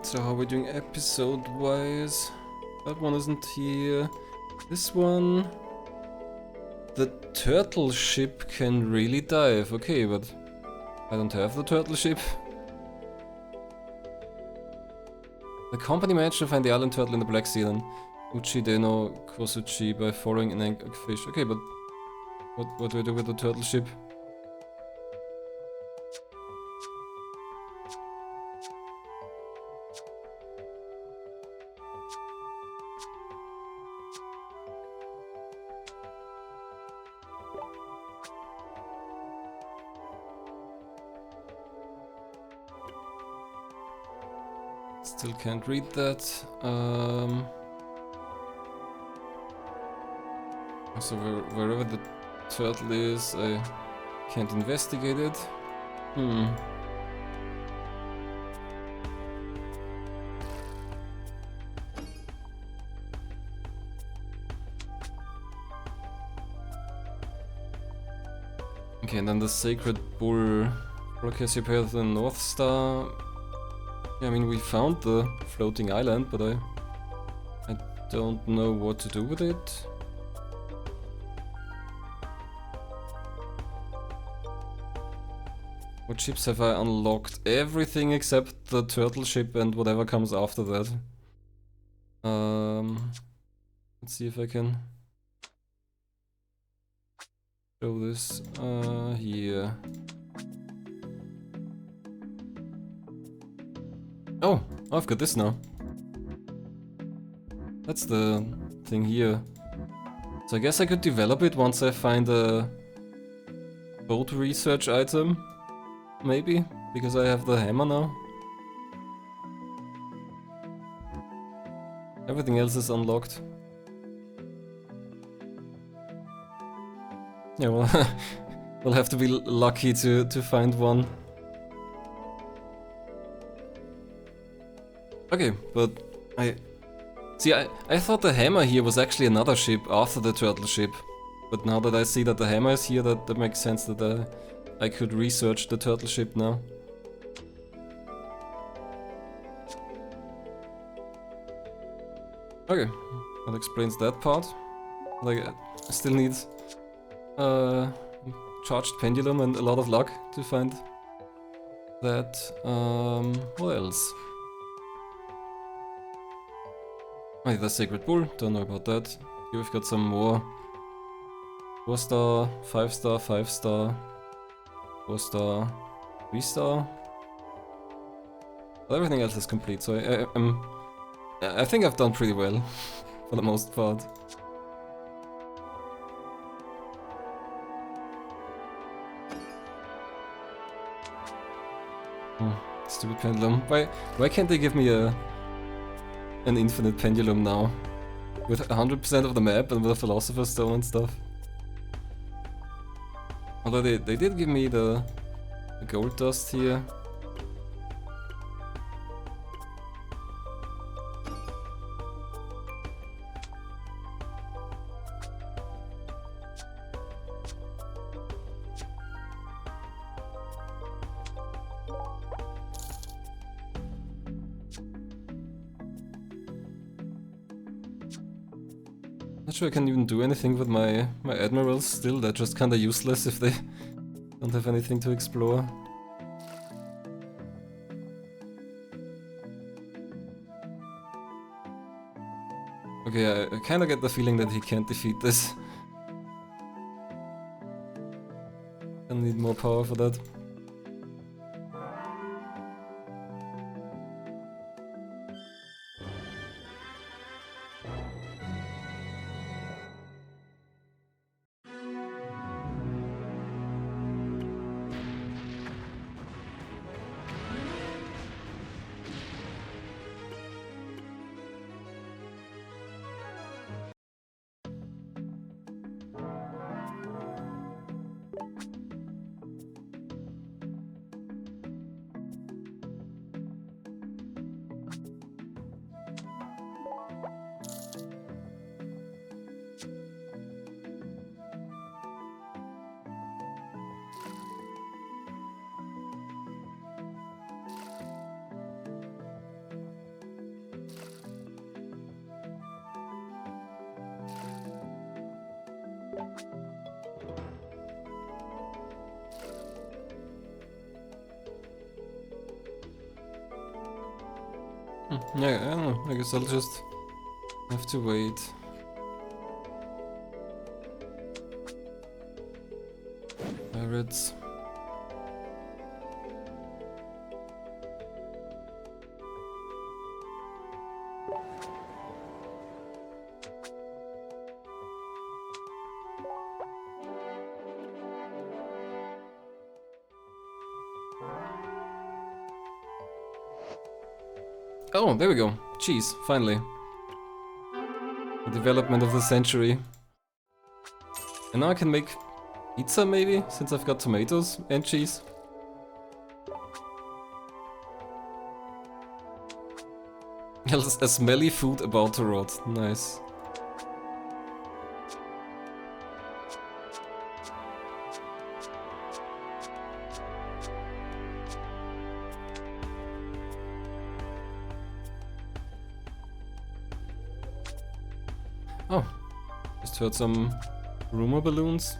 So how are we doing episode-wise? That one isn't here. This one... The turtle ship can really dive. Okay, but I don't have the turtle ship. The company managed to find the island turtle in the Black Sea and Uchide no Kosuchi by following an anchored fish. Okay, but what do I do with the turtle ship? Still can't read that. So wherever the turtle is, I can't investigate it. Okay, and then the Sacred Bull. Cassiopeia, the North Star. Yeah, I mean, we found the floating island, but I don't know what to do with it. What ships have I unlocked? Everything except the turtle ship and whatever comes after that. Let's see if I can show this here. Oh, I've got this now. That's the thing here. So I guess I could develop it once I find a boat research item. Maybe, because I have the hammer now. Everything else is unlocked. Yeah, well, we'll have to be lucky to find one. Okay, but I thought the hammer here was actually another ship after the turtle ship. But now that I see that the hammer is here, that makes sense that I could research the turtle ship now. Okay, that explains that part. Like, I still need charged pendulum and a lot of luck to find that. What else? Oh, the Sacred Bull, don't know about that. Here we've got some more. 4-star, 5-star, 5-star, 4-star, 3-star. Well, everything else is complete, so I think I've done pretty well, for the most part. Stupid pendulum. Why can't they give me an infinite pendulum now? With 100% of the map and with a Philosopher's Stone and stuff. Although they did give me the gold dust here. Not sure I can even do anything with my admirals still. They're just kinda useless if they don't have anything to explore. Okay, I kinda get the feeling that he can't defeat this. I need more power for that. Yeah, I don't know. I guess I'll just have to wait. Pirates. Oh, there we go. Cheese, finally. The development of the century. And now I can make pizza maybe, since I've got tomatoes and cheese. A smelly food about to rot. Nice. Just heard some rumor balloons.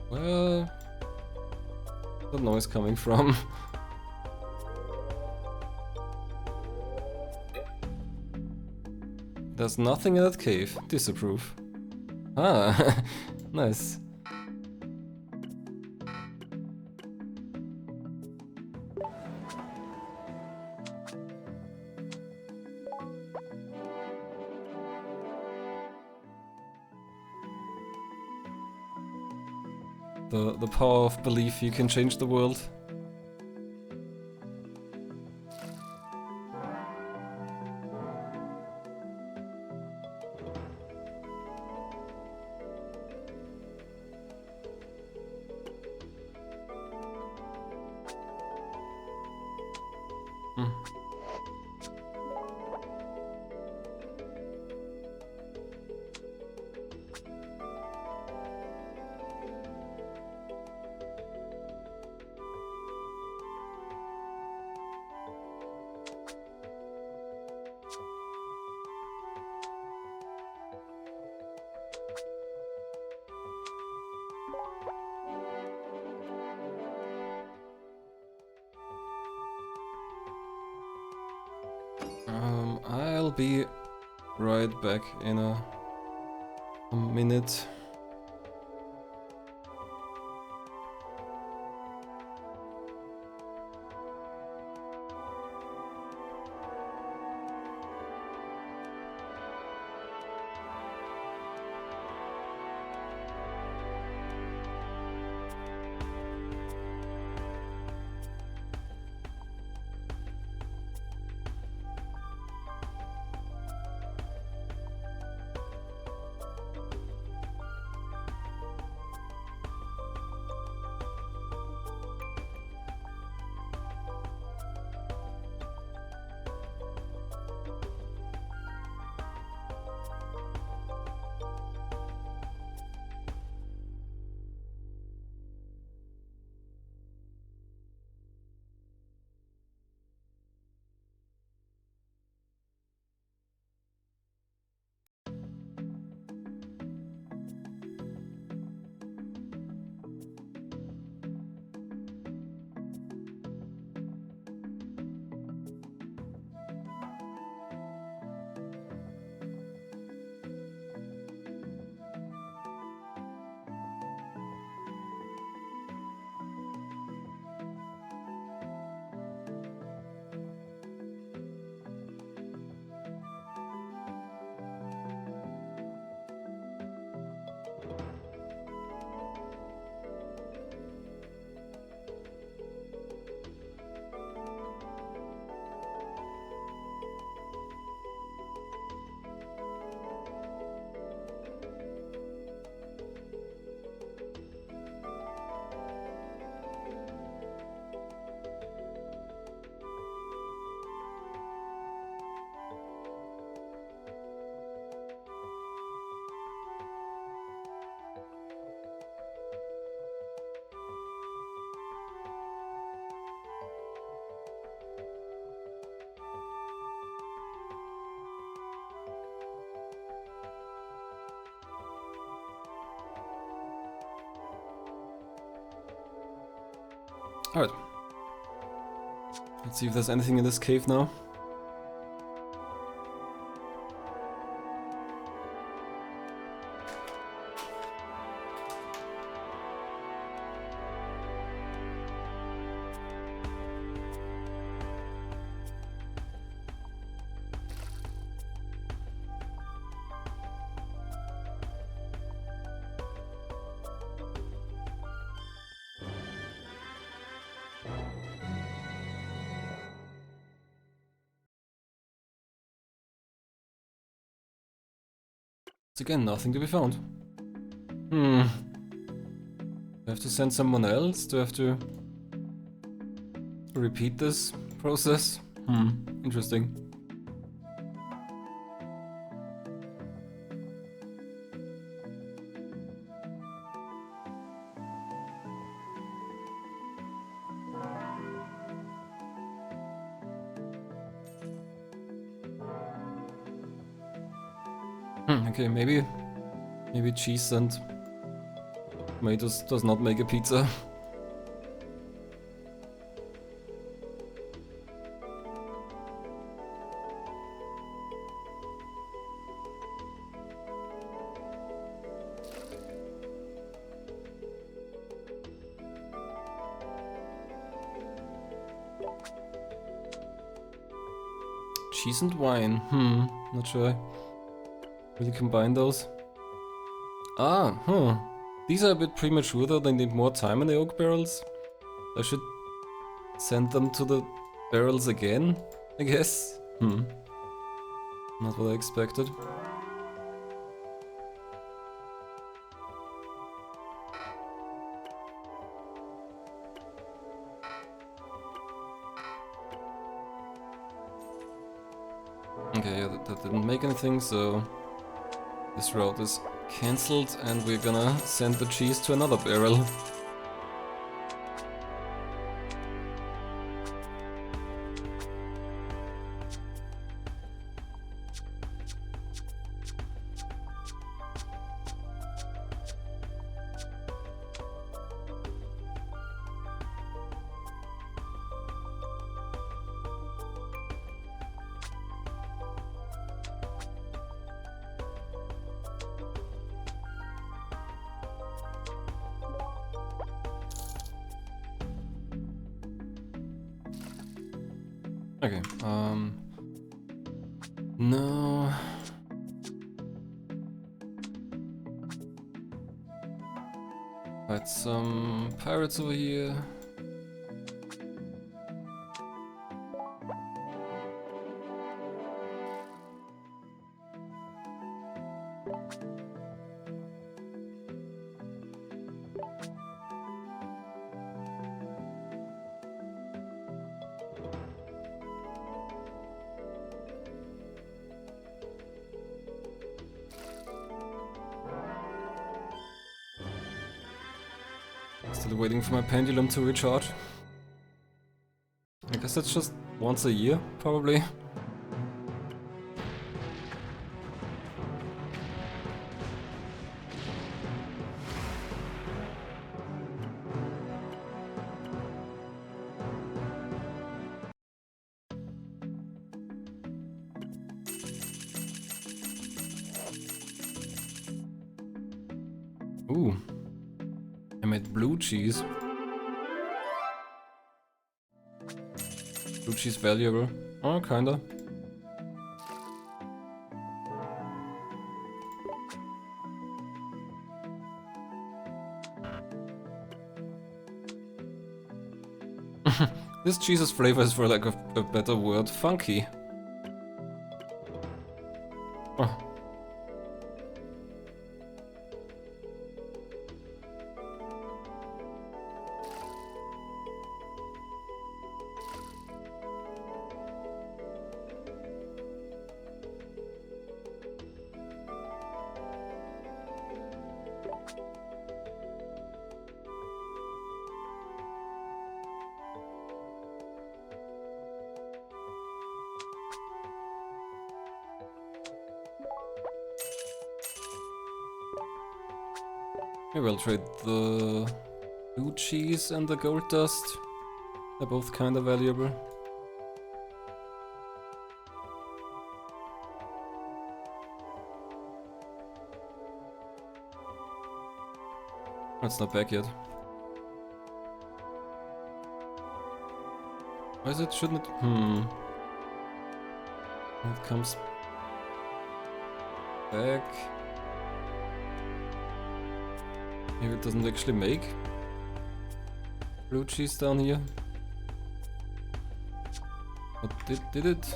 Where the noise coming from? There's nothing in that cave. Disapprove. Ah, nice. The power of belief, you can change the world. I'll be right back in a minute. Alright. Let's see if there's anything in this cave now. It's again nothing to be found. Do I have to send someone else? Do I have to repeat this process? Interesting. Okay, maybe cheese and tomatoes does not make a pizza. Cheese and wine. Not sure I really combine those. These are a bit premature though, they need more time in the oak barrels. I should send them to the barrels again, I guess. Not what I expected. Okay, yeah, that didn't make anything, so this route is cancelled and we're gonna send the cheese to another barrel. Okay, no. Got some pirates over here. Still waiting for my pendulum to recharge. I guess that's just once a year, probably. Ooh. I made blue cheese. Blue cheese valuable. Oh, kinda. This cheese's flavor is, for lack of a better word, funky. Oh. Maybe I'll trade the blue cheese and the gold dust. They're both kinda valuable. It's not back yet. Why is it? Shouldn't it? It comes back. Maybe it doesn't actually make blue cheese down here. What did it?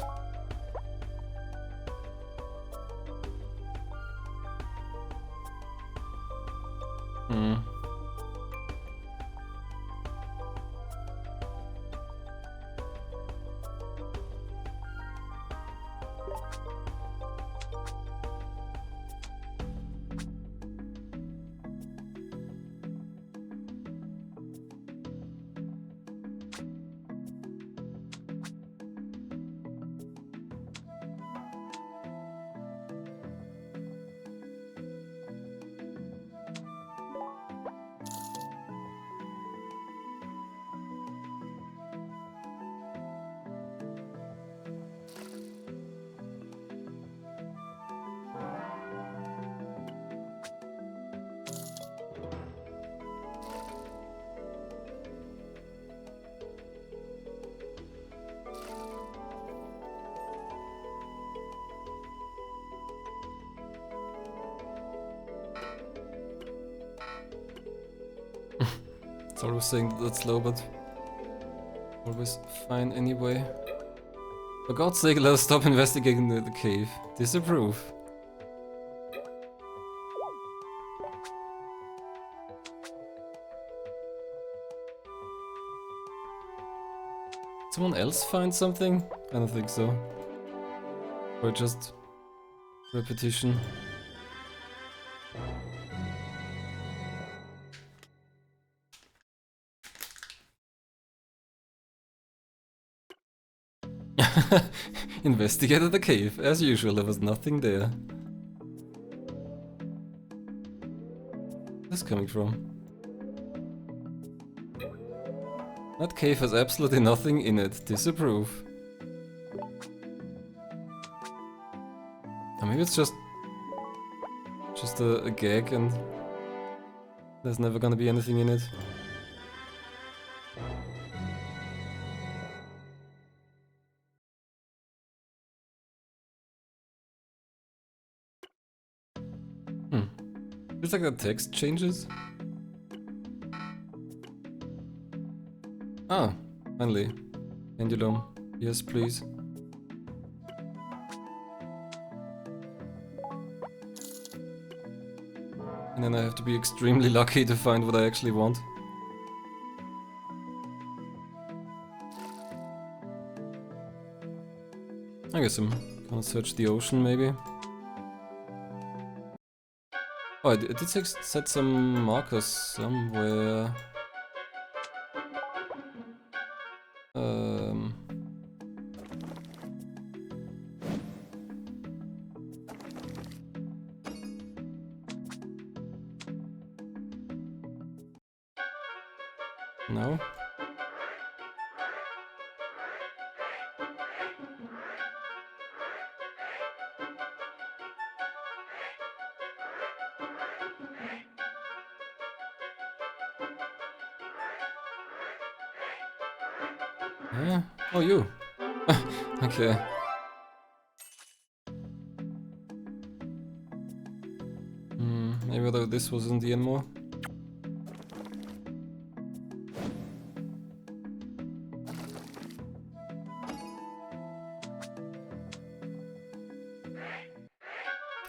It's always saying that that's slow, but always fine anyway. For God's sake, let us stop investigating the cave. Disapprove. Someone else find something? I don't think so. Or just repetition. Investigated the cave. As usual, there was nothing there. Where's this coming from? That cave has absolutely nothing in it. Disapprove. Or maybe it's just a gag and there's never gonna be anything in it. Feels like the text changes. Ah, finally. Pendulum. Yes, please. And then I have to be extremely lucky to find what I actually want. I guess I'm gonna search the ocean, maybe. Oh, I did set some markers somewhere. No? Yeah? Oh, you. Okay. Maybe though this wasn't the end more.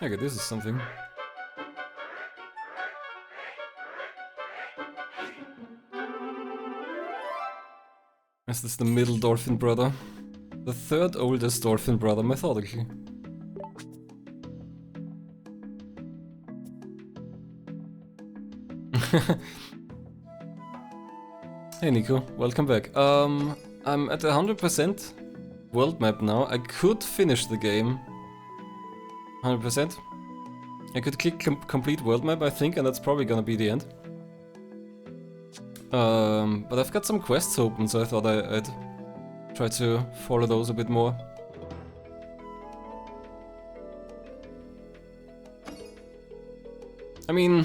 Okay, this is something. Is this the middle dolphin brother? The third oldest dolphin brother, methodically. Hey Nico, welcome back. I'm at 100% world map now. I could finish the game. 100%. I could click complete world map, I think, and that's probably gonna be the end. But I've got some quests open, so I thought I'd try to follow those a bit more. I mean,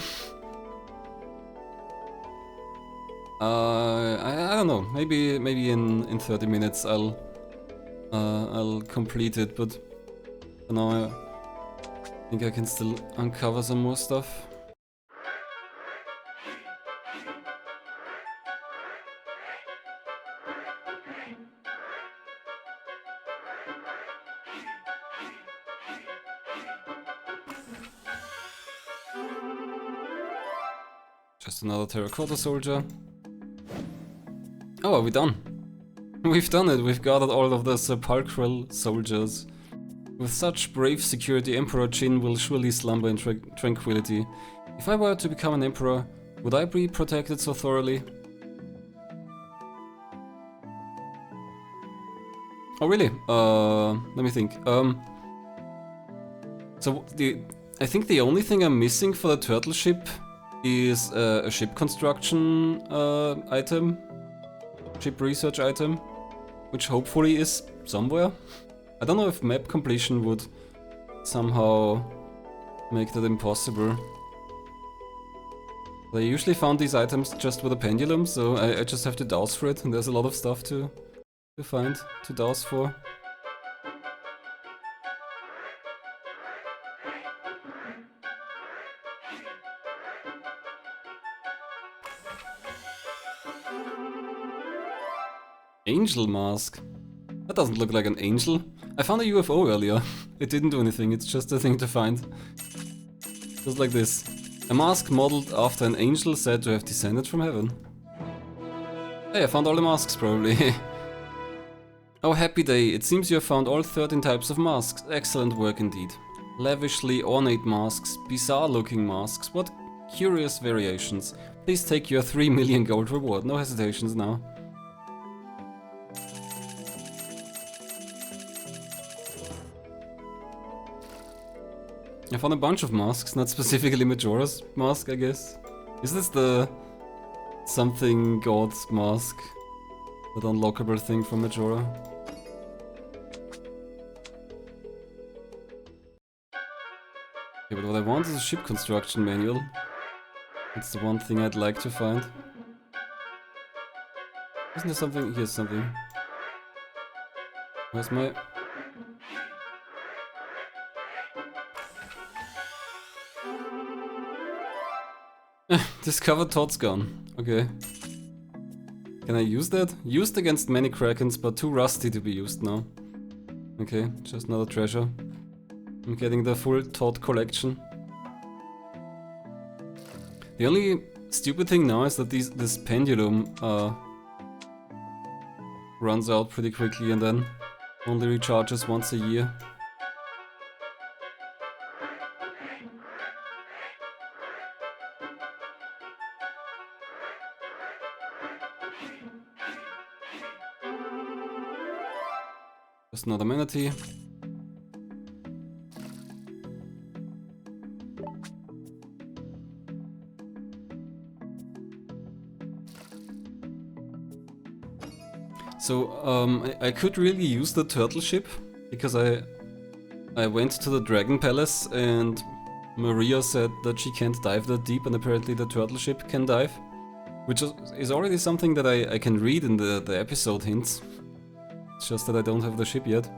I don't know. Maybe in 30 minutes I'll complete it, but for now I think I can still uncover some more stuff. Just another terracotta soldier. Oh, are we done? We've done it, we've gathered all of the sepulchral soldiers. With such brave security, Emperor Jin will surely slumber in tranquility. If I were to become an emperor, would I be protected so thoroughly? Oh really? Let me think. So I think the only thing I'm missing for the turtle ship is a ship construction item, ship research item, which hopefully is somewhere. I don't know if map completion would somehow make that impossible. I usually found these items just with a pendulum, so I just have to dowse for it, and there's a lot of stuff to find, to dowse for. angel mask. That doesn't look like an angel. I found a UFO earlier. It didn't do anything, it's just a thing to find. Just like this. A mask modeled after an angel said to have descended from heaven. Hey, I found all the masks probably. Oh, happy day. It seems you have found all 13 types of masks. Excellent work indeed. Lavishly ornate masks, bizarre looking masks. What curious variations. Please take your 3 million gold reward. No hesitations now. I found a bunch of masks, not specifically Majora's mask, I guess. Is this the something god's mask? That unlockable thing from Majora? Okay, but what I want is a ship construction manual. That's the one thing I'd like to find. Isn't there something? Here's something. Where's my... Discovered Todd's gun. Okay. Can I use that? Used against many krakens, but too rusty to be used now. Okay, just another treasure. I'm getting the full Todd collection. The only stupid thing now is that this pendulum runs out pretty quickly and then only recharges once a year. Just another manatee. So, I could really use the turtle ship, because I went to the Dragon Palace and Maria said that she can't dive that deep and apparently the turtle ship can dive. Which is already something that I can read in the episode hints. It's just that I don't have the ship yet.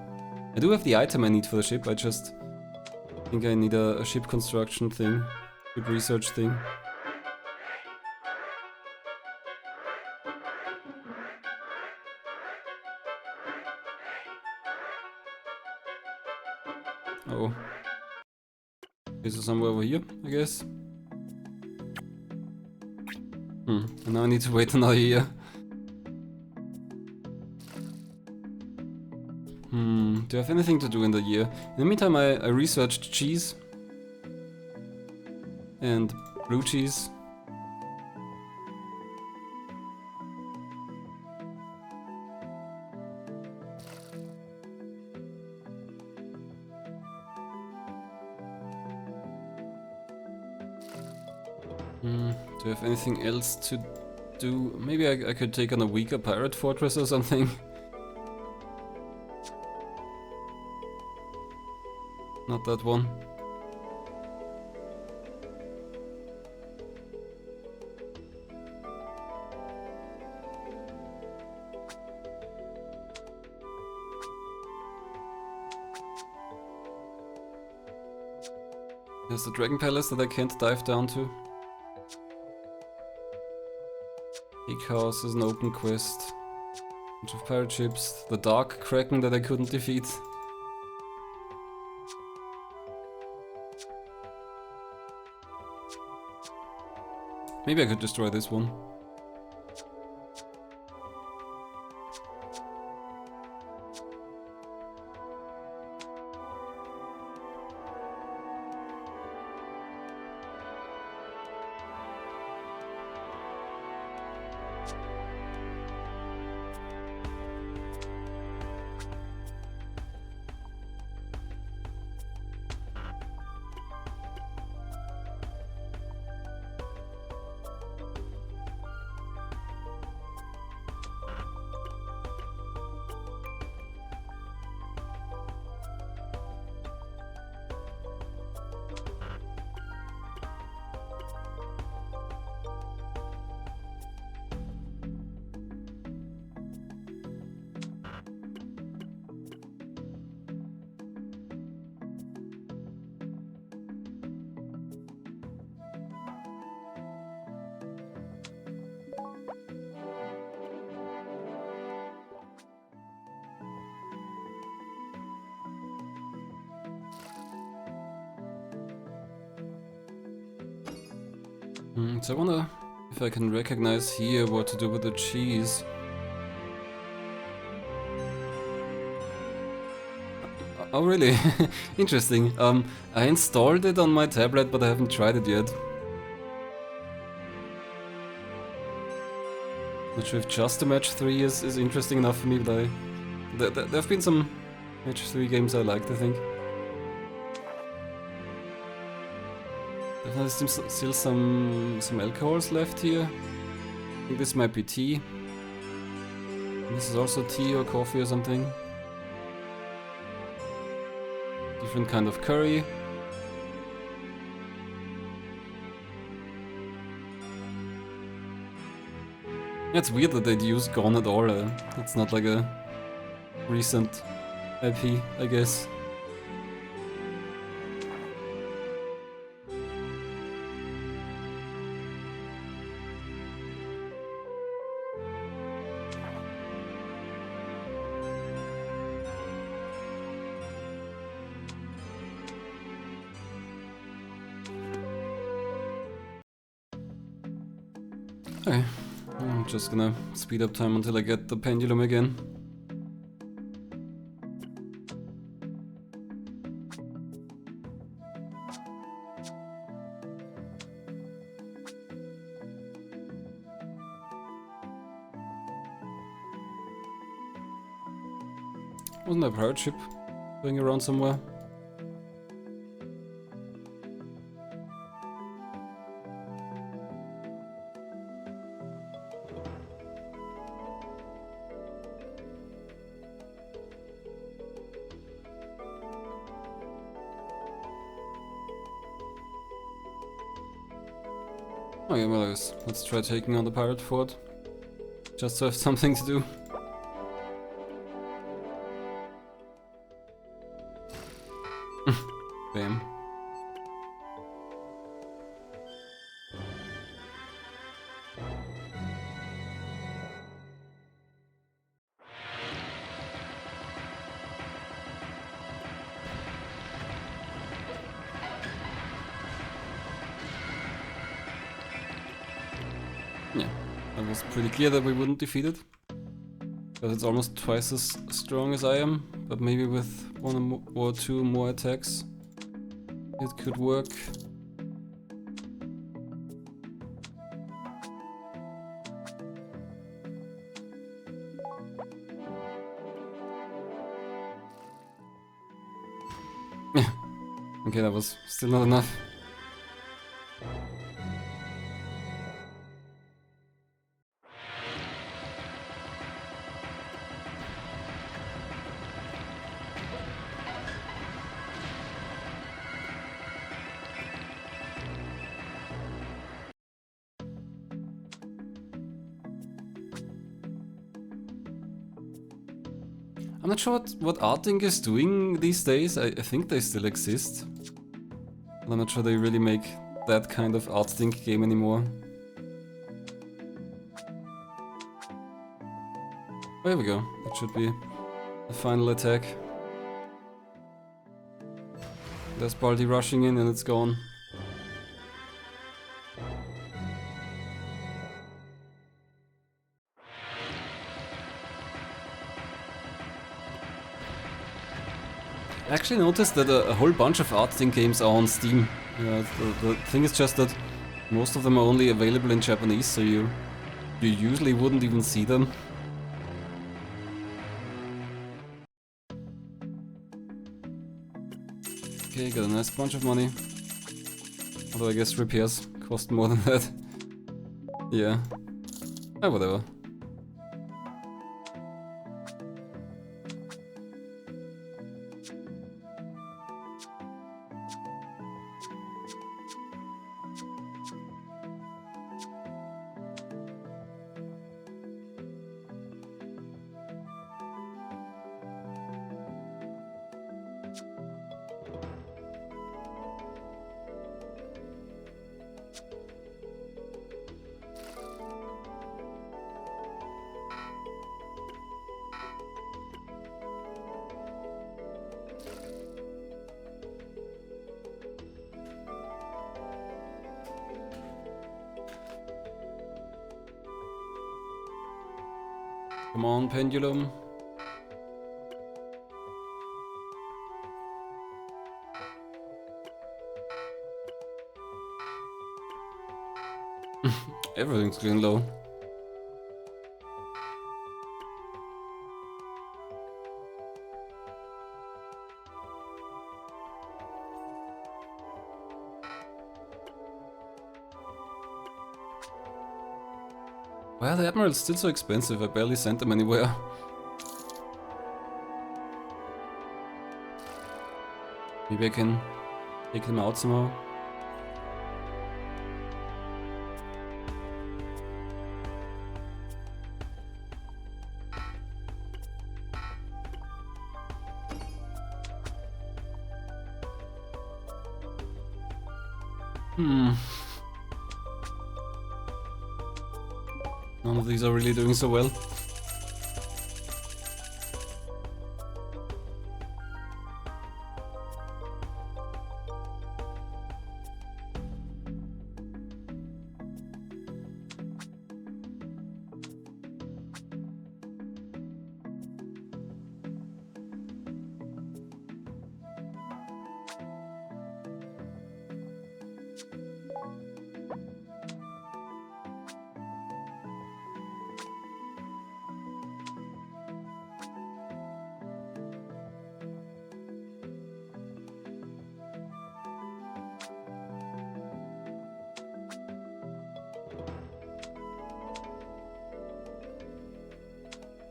I do have the item I need for the ship, I just think I need a ship construction thing, ship research thing. Oh. Is it somewhere over here, I guess? And now I need to wait another year. Do I have anything to do in the year? In the meantime, I researched cheese. And blue cheese. Do I have anything else to do? Maybe I could take on a weaker pirate fortress or something. Not that one. There's the Dragon Palace that I can't dive down to. Big House is an open quest. Bunch of pirate ships. The Dark Kraken that I couldn't defeat. Maybe I could destroy this one. So I wonder if I can recognize here what to do with the cheese. Oh really? Interesting. I installed it on my tablet, but I haven't tried it yet. Not sure if just a match 3 is interesting enough for me, but there have been some match 3 games I liked, I think. Definitely still some alcohols left here. I think this might be tea. This is also tea or coffee or something. Different kind of curry. It's weird that they'd use Gone at all. It's not like a recent IP, I guess. Okay, I'm just gonna speed up time until I get the pendulum again. Wasn't there a pirate ship going around somewhere? Okay, well, let's try taking on the pirate fort. Just to have something to do. Bam. Yeah, that was pretty clear that we wouldn't defeat it. Because it's almost twice as strong as I am, but maybe with one or two more attacks it could work. Yeah. Okay, that was still not enough. I'm not sure what Artdink is doing these days. I think they still exist. But I'm not sure they really make that kind of Artdink game anymore. Oh, here we go. That should be the final attack. There's Baldi rushing in and it's gone. I actually noticed that a whole bunch of Artdink games are on Steam. The thing is just that most of them are only available in Japanese, so you usually wouldn't even see them. Okay, got a nice bunch of money. Although I guess repairs cost more than that. Yeah. Ah, whatever. Come on, pendulum. Everything's getting low. Why are the admirals still so expensive? I barely sent them anywhere. Maybe I can take them out somehow. None of these are really doing so well.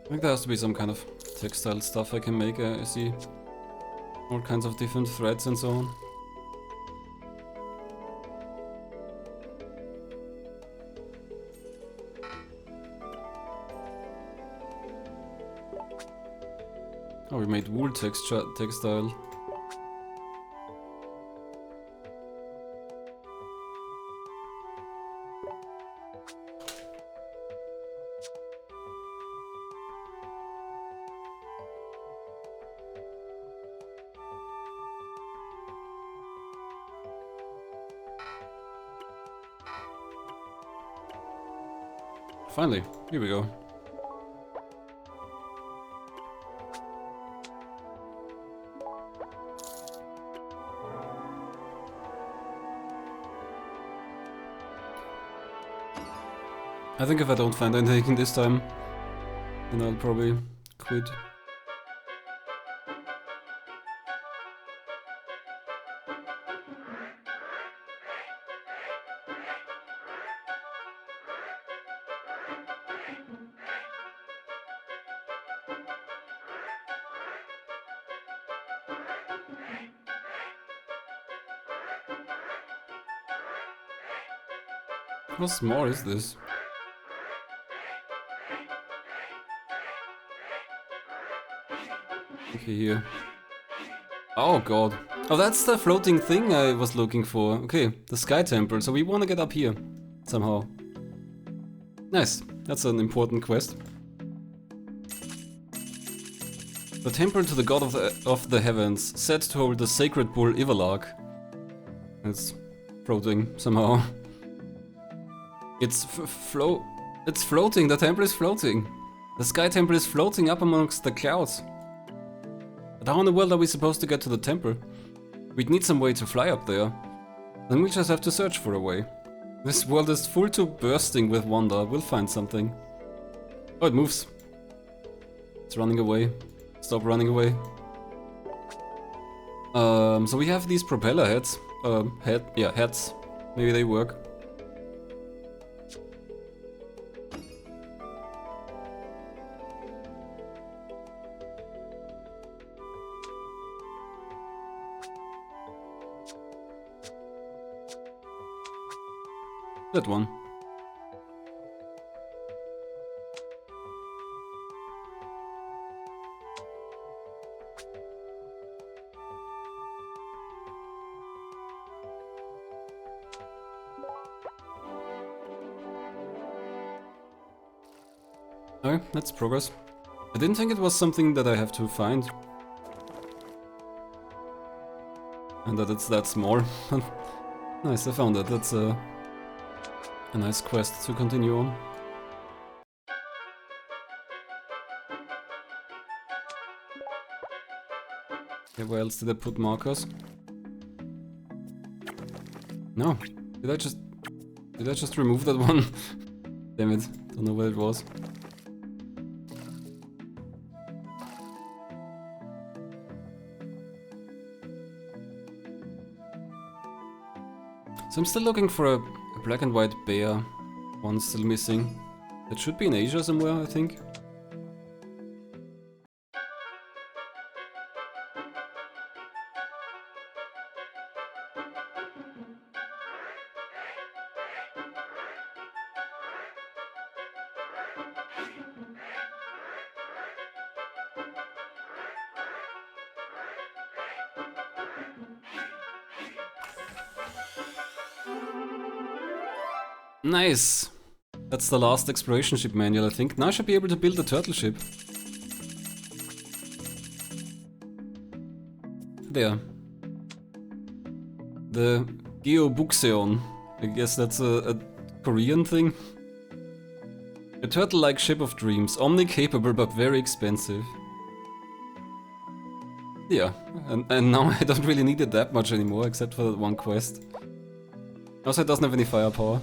I think there has to be some kind of textile stuff I can make. I see all kinds of different threads and so on. Oh, we made wool textile. Finally, here we go. I think if I don't find anything this time, then I'll probably quit. How small is this? Okay, here. Oh god. Oh, that's the floating thing I was looking for. Okay, the Sky Temple. So we want to get up here somehow. Nice. That's an important quest. The temple to the god of the heavens, said to hold the sacred bull Ivalak. It's floating somehow. It's floating. The temple is floating. The Sky Temple is floating up amongst the clouds. But how in the world are we supposed to get to the temple? We'd need some way to fly up there. Then we just have to search for a way. This world is full to bursting with wonder. We'll find something. Oh, it moves. It's running away. Stop running away. So we have these propeller heads. Heads. Maybe they work. That one. Okay, that's progress. I didn't think it was something that I have to find. And that it's that small. Nice, I found it. That's a nice quest to continue on. Okay, where else did I put markers? No. Did I just remove that one? Damn it. Don't know where it was. So I'm still looking for a black and white bear. One still missing. That should be in Asia somewhere, I think. Nice! That's the last exploration ship manual, I think. Now I should be able to build a turtle ship. There. The Geobuxeon. I guess that's a Korean thing. A turtle-like ship of dreams. Omni-capable but very expensive. Yeah, and now I don't really need it that much anymore, except for that one quest. Also, it doesn't have any firepower.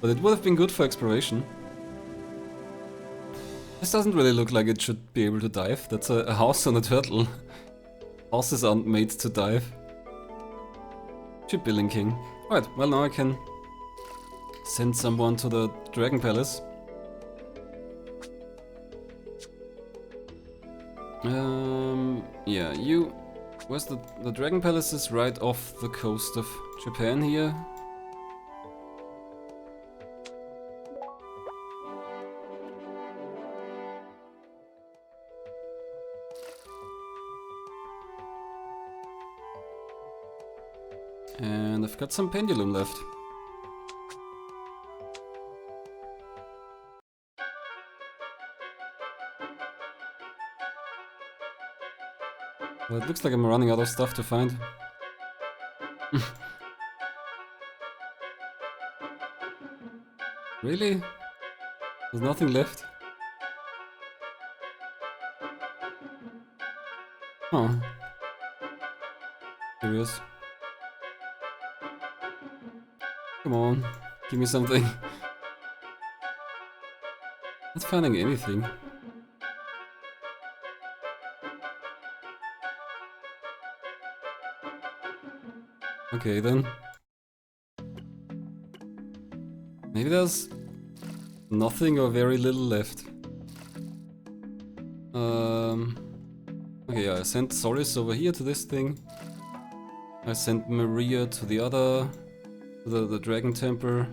But it would have been good for exploration. This doesn't really look like it should be able to dive. That's a house on a turtle. Houses aren't made to dive. Shipbuilding king. Alright, well now I can send someone to the Dragon Palace. Yeah, you... Where's the Dragon Palace is right off the coast of Japan here. And I've got some pendulum left. Well, it looks like I'm running out of stuff to find. Really? There's nothing left? Huh. Curious. Come on, give me something. Not finding anything. Okay then. Maybe there's nothing or very little left. Okay, yeah, I sent Soris over here to this thing. I sent Maria to the other, to the Dragon Temple.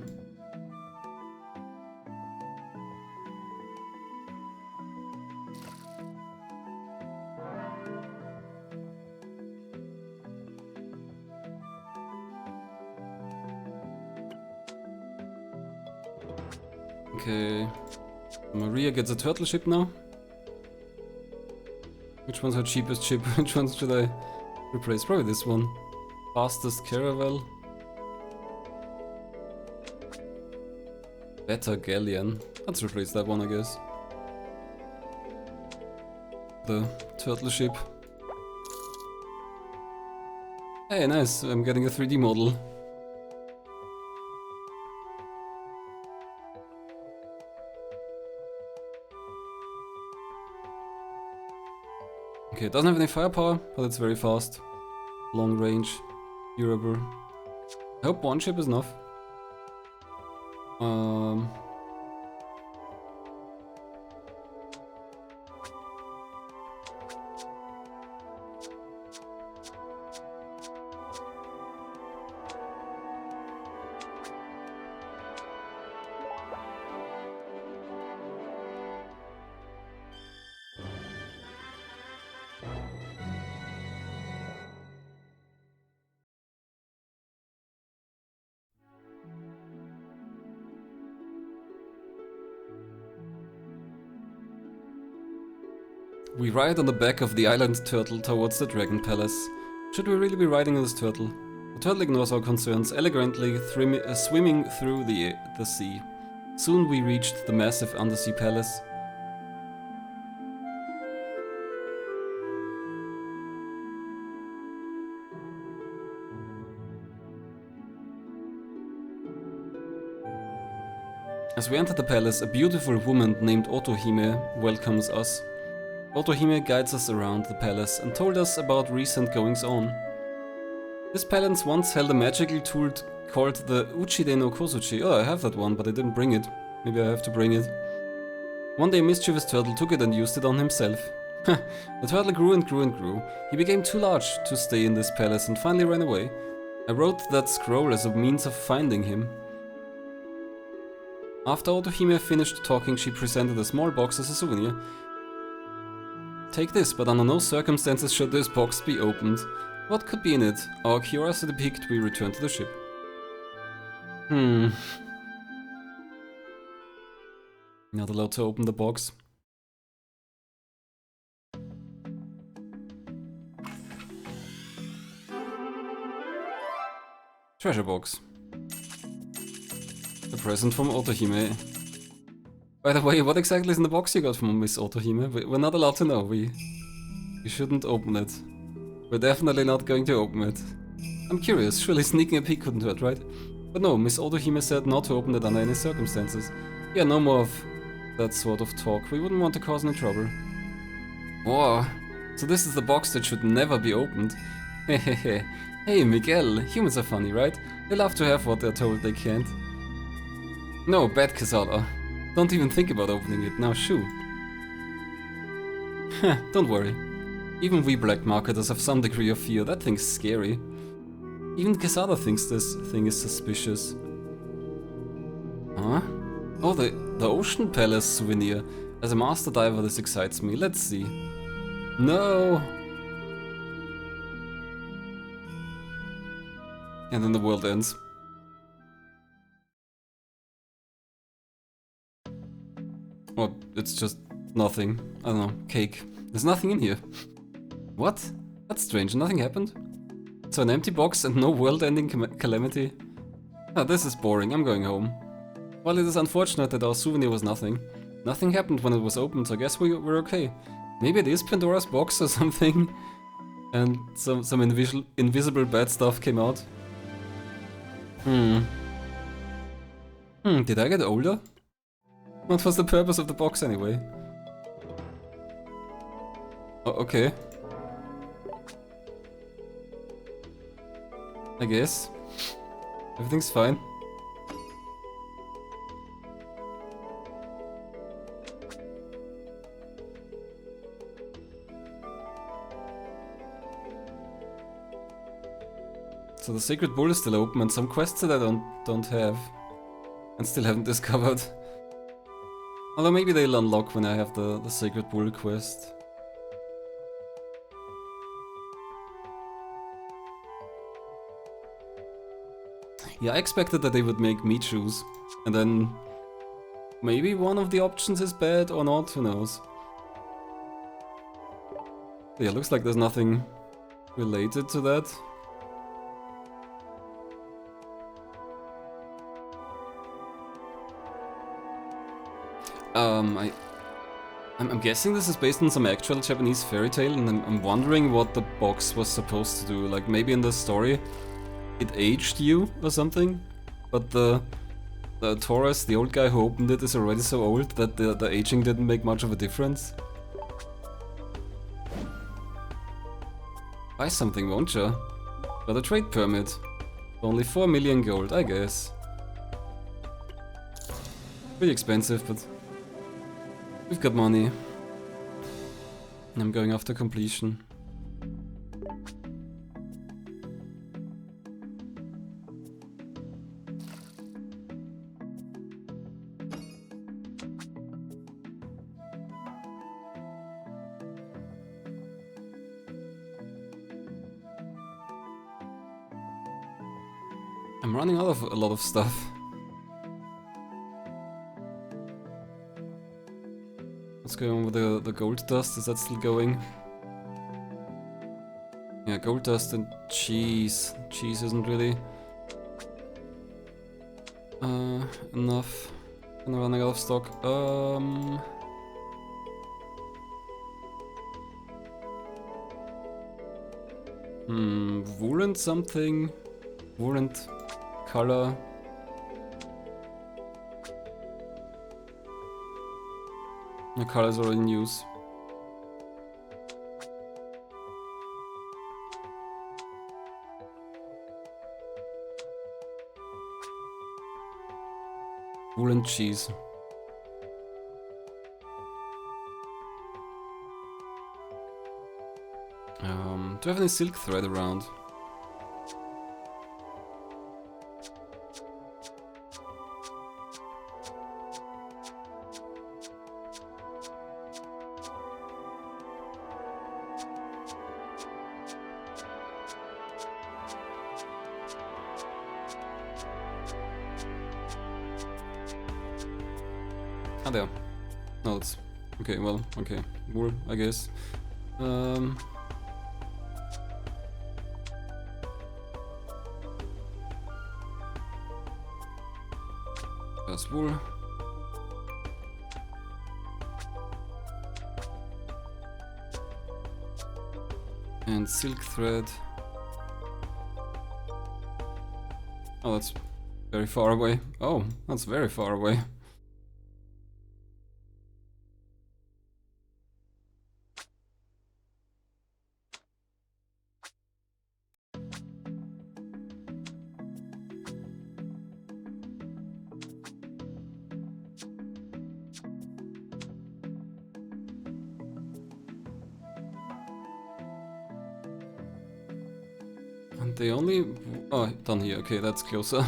Okay, Maria gets a turtle ship now. Which one's her cheapest ship? Which ones should I replace? Probably this one. Fastest caravel. Better galleon. Let's replace that one, I guess. The turtle ship. Hey, nice. I'm getting a 3D model. Okay, it doesn't have any firepower, but it's very fast. Long range, durable. I hope one ship is enough. We ride on the back of the island turtle towards the Dragon Palace. Should we really be riding on this turtle? The turtle ignores our concerns, elegantly swimming through the sea. Soon we reached the massive undersea palace. As we enter the palace, a beautiful woman named Otohime welcomes us. Otohime guides us around the palace and told us about recent goings-on. This palace once held a magical tool called the Uchide no Kosuchi. Oh, I have that one, but I didn't bring it. Maybe I have to bring it. One day a mischievous turtle took it and used it on himself. The turtle grew and grew and grew. He became too large to stay in this palace and finally ran away. I wrote that scroll as a means of finding him. After Otohime finished talking, she presented a small box as a souvenir. Take this, but under no circumstances should this box be opened. What could be in it? Our curiosity piqued, we returned to the ship. Not allowed to open the box. Treasure box. A present from Otohime. By the way, what exactly is in the box you got from Miss Otohime? We're not allowed to know. We shouldn't open it. We're definitely not going to open it. I'm curious, surely sneaking a peek couldn't hurt, right? But no, Miss Otohime said not to open it under any circumstances. Yeah, no more of that sort of talk. We wouldn't want to cause any trouble. Whoa, so this is the box that should never be opened. Hehehe. Hey, Miguel, humans are funny, right? They love to have what they're told they can't. No, bad Quesada. Don't even think about opening it, now shoo. Heh, don't worry. Even we black marketers have some degree of fear, that thing's scary. Even Quesada thinks this thing is suspicious. Huh? Oh, the Ocean Palace souvenir. As a master diver, this excites me. Let's see. No! And then the world ends. Well, it's just nothing. I don't know, cake. There's nothing in here. What? That's strange, nothing happened? So an empty box and no world-ending calamity? Ah, this is boring, I'm going home. While it is unfortunate that our souvenir was nothing, nothing happened when it was opened, so I guess we're okay. Maybe it is Pandora's box or something, and some invisible bad stuff came out. Did I get older? What was the purpose of the box anyway? Oh, okay. I guess. Everything's fine. So the Sacred Bull is still open and some quests that I don't have and still haven't discovered. Although maybe they'll unlock when I have the Sacred Bull quest. Yeah, I expected that they would make me choose, and then maybe one of the options is bad or not, who knows. Yeah, looks like there's nothing related to that. I'm guessing this is based on some actual Japanese fairy tale, and I'm wondering what the box was supposed to do. Like maybe in the story it aged you or something, but the Taurus, the old guy who opened it, is already so old that the aging didn't make much of a difference. Buy something, won't ya? Got a trade permit. Only 4 million gold, I guess. Pretty expensive, but we've got money. I'm going after completion. I'm running out of a lot of stuff. What's going on with the gold dust? Is that still going? Yeah, gold dust and cheese. Cheese isn't really enough. I'm running out of stock. Woolen something. Woolen color. The colors are in use. Wool and cheese. Do I have any silk thread around? Ah, there. No, it's... Okay, well, okay. Wool, I guess. That's wool. And silk thread. Oh, that's very far away. Oh, that's very far away. And they only... Oh, down here. Okay, that's closer.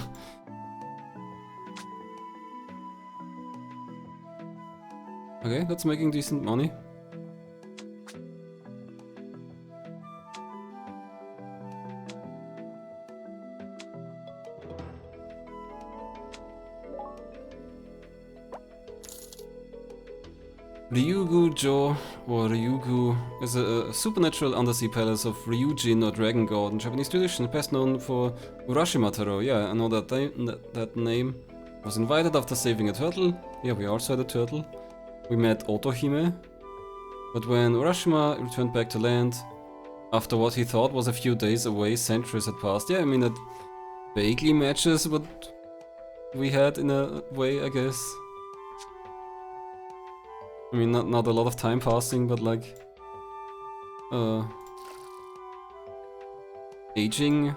Okay, that's making decent money. Ryugu-jo, or Ryugu, is a supernatural undersea palace of Ryujin or Dragon God in Japanese tradition, best known for Urashima Taro. Yeah, I know that name. Was invited after saving a turtle. Yeah, we also had a turtle. We met Otohime. But when Urashima returned back to land, after what he thought was a few days away, centuries had passed. Yeah, I mean, it vaguely matches what we had in a way, I guess. I mean, not a lot of time passing, but like... aging.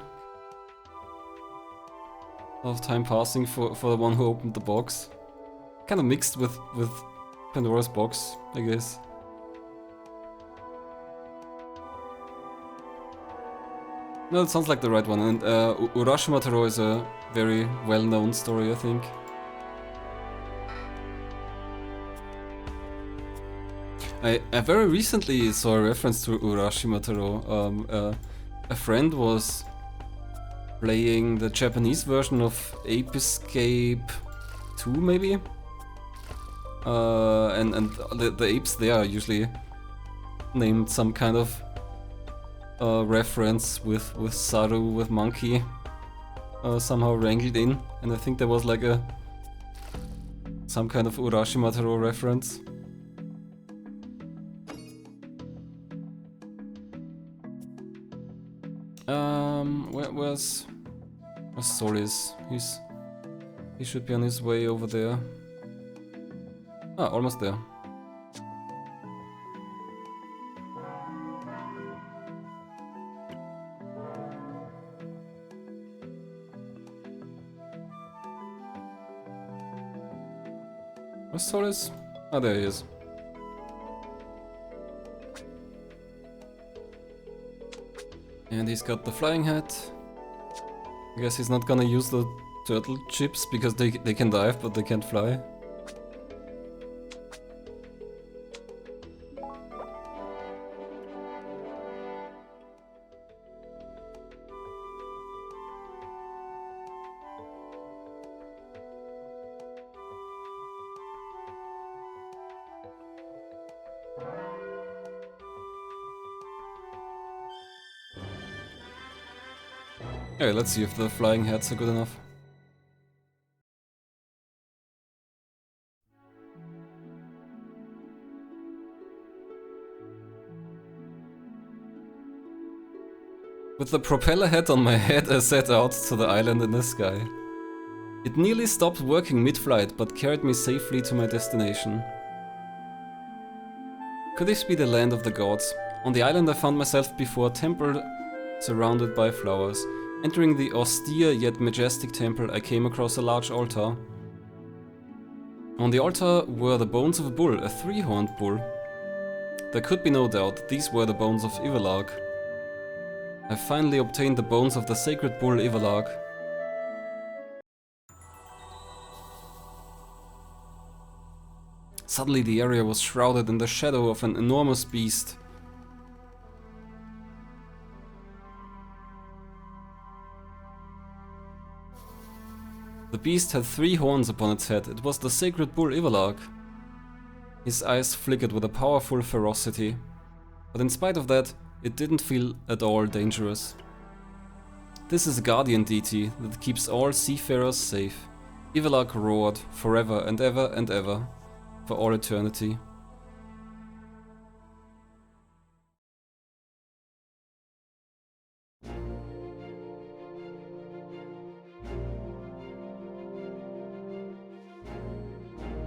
A lot of time passing for the one who opened the box. Kinda mixed with Pandora's box, I guess. No, it sounds like the right one, and Urashima Taro is a very well-known story, I think. I very recently saw a reference to Urashima Taro. A friend was playing the Japanese version of Ape Escape 2, maybe? And the apes there are usually named some kind of reference with Saru, with monkey, somehow wrangled in. And I think there was like some kind of Urashima Taro reference. Where's Solis? He should be on his way over there. Ah, almost there. Where's Solis? Ah, there he is. And he's got the flying hat. I guess he's not gonna use the turtle chips because they can dive, but they can't fly. Okay, let's see if the flying hats are good enough. With the propeller hat on my head, I set out to the island in the sky. It nearly stopped working mid-flight, but carried me safely to my destination. Could this be the land of the gods? On the island I found myself before a temple surrounded by flowers. Entering the austere yet majestic temple, I came across a large altar. On the altar were the bones of a bull, a three-horned bull. There could be no doubt these were the bones of Ivalarg. I finally obtained the bones of the sacred bull Ivalarg. Suddenly the area was shrouded in the shadow of an enormous beast. The beast had 3 horns upon its head. It was the sacred bull Ivalarg. His eyes flickered with a powerful ferocity. But in spite of that, it didn't feel at all dangerous. This is a guardian deity that keeps all seafarers safe. Ivalarg roared forever and ever, for all eternity.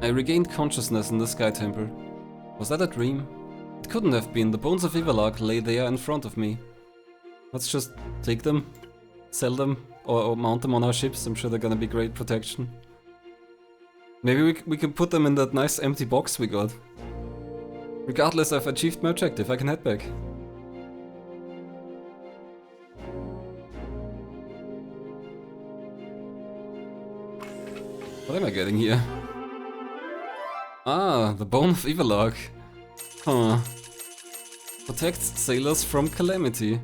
I regained consciousness in the Sky Temple. Was that a dream? It couldn't have been. The bones of Ivalarg lay there in front of me. Let's just take them, sell them, or mount them on our ships. I'm sure they're gonna be great protection. Maybe we can put them in that nice empty box we got. Regardless, I've achieved my objective. I can head back. What am I getting here? Ah, the bone of Ivalarg. Huh. Protects sailors from calamity.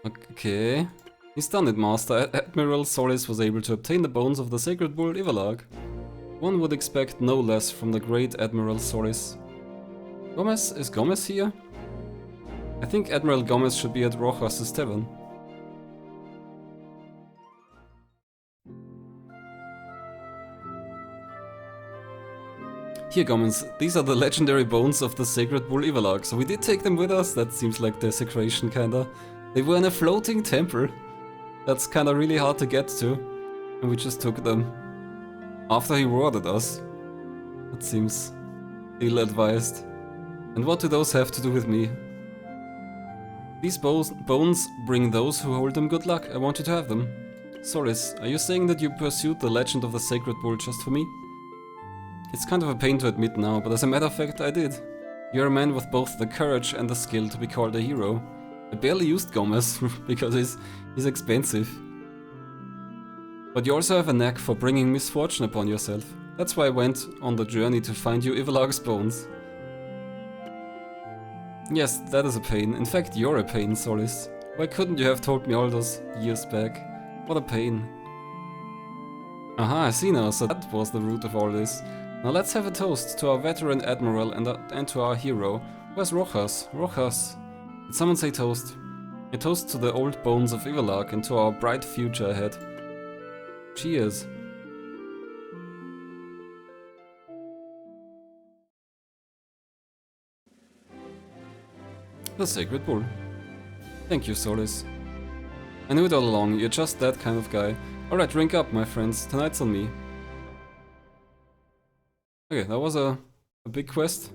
Okay. He's done it, Master. Admiral Solis was able to obtain the bones of the sacred bull Ivalarg. One would expect no less from the great Admiral Solis. Gomez? Is Gomez here? I think Admiral Gomez should be at Rojas' tavern. Here, Gomez, these are the legendary bones of the sacred bull Ivalarg. So we did take them with us. That seems like desecration, kinda. They were in a floating temple. That's kinda really hard to get to. And we just took them. After he roared at us. That seems ill-advised. And what do those have to do with me? These bones bring those who hold them good luck. I want you to have them. Solis, are you saying that you pursued the legend of the sacred bull just for me? It's kind of a pain to admit now, but as a matter of fact, I did. You're a man with both the courage and the skill to be called a hero. I barely used Gomez, because he's expensive. But you also have a knack for bringing misfortune upon yourself. That's why I went on the journey to find you Ivalarg's bones. Yes, that is a pain. In fact, you're a pain, Solis. Why couldn't you have told me all those years back? What a pain. Aha, I see now, so that was the root of all this. Now let's have a toast to our veteran admiral and to our hero. Where's Rojas? Rojas. Did someone say toast? A toast to the old bones of Ivalarg and to our bright future ahead. Cheers. The sacred bull. Thank you, Solis. I knew it all along, you're just that kind of guy. Alright, drink up, my friends. Tonight's on me. Okay, that was a big quest.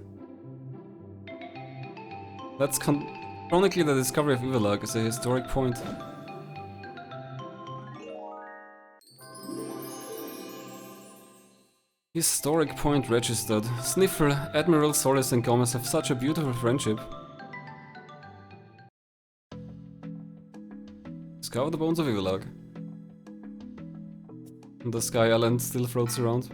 Let's chronically the discovery of Ivalarg is a historic point. Historic point registered. Sniffle, Admiral Solis and Gomez have such a beautiful friendship. Discover the bones of Ivalarg. And the Sky Island still floats around.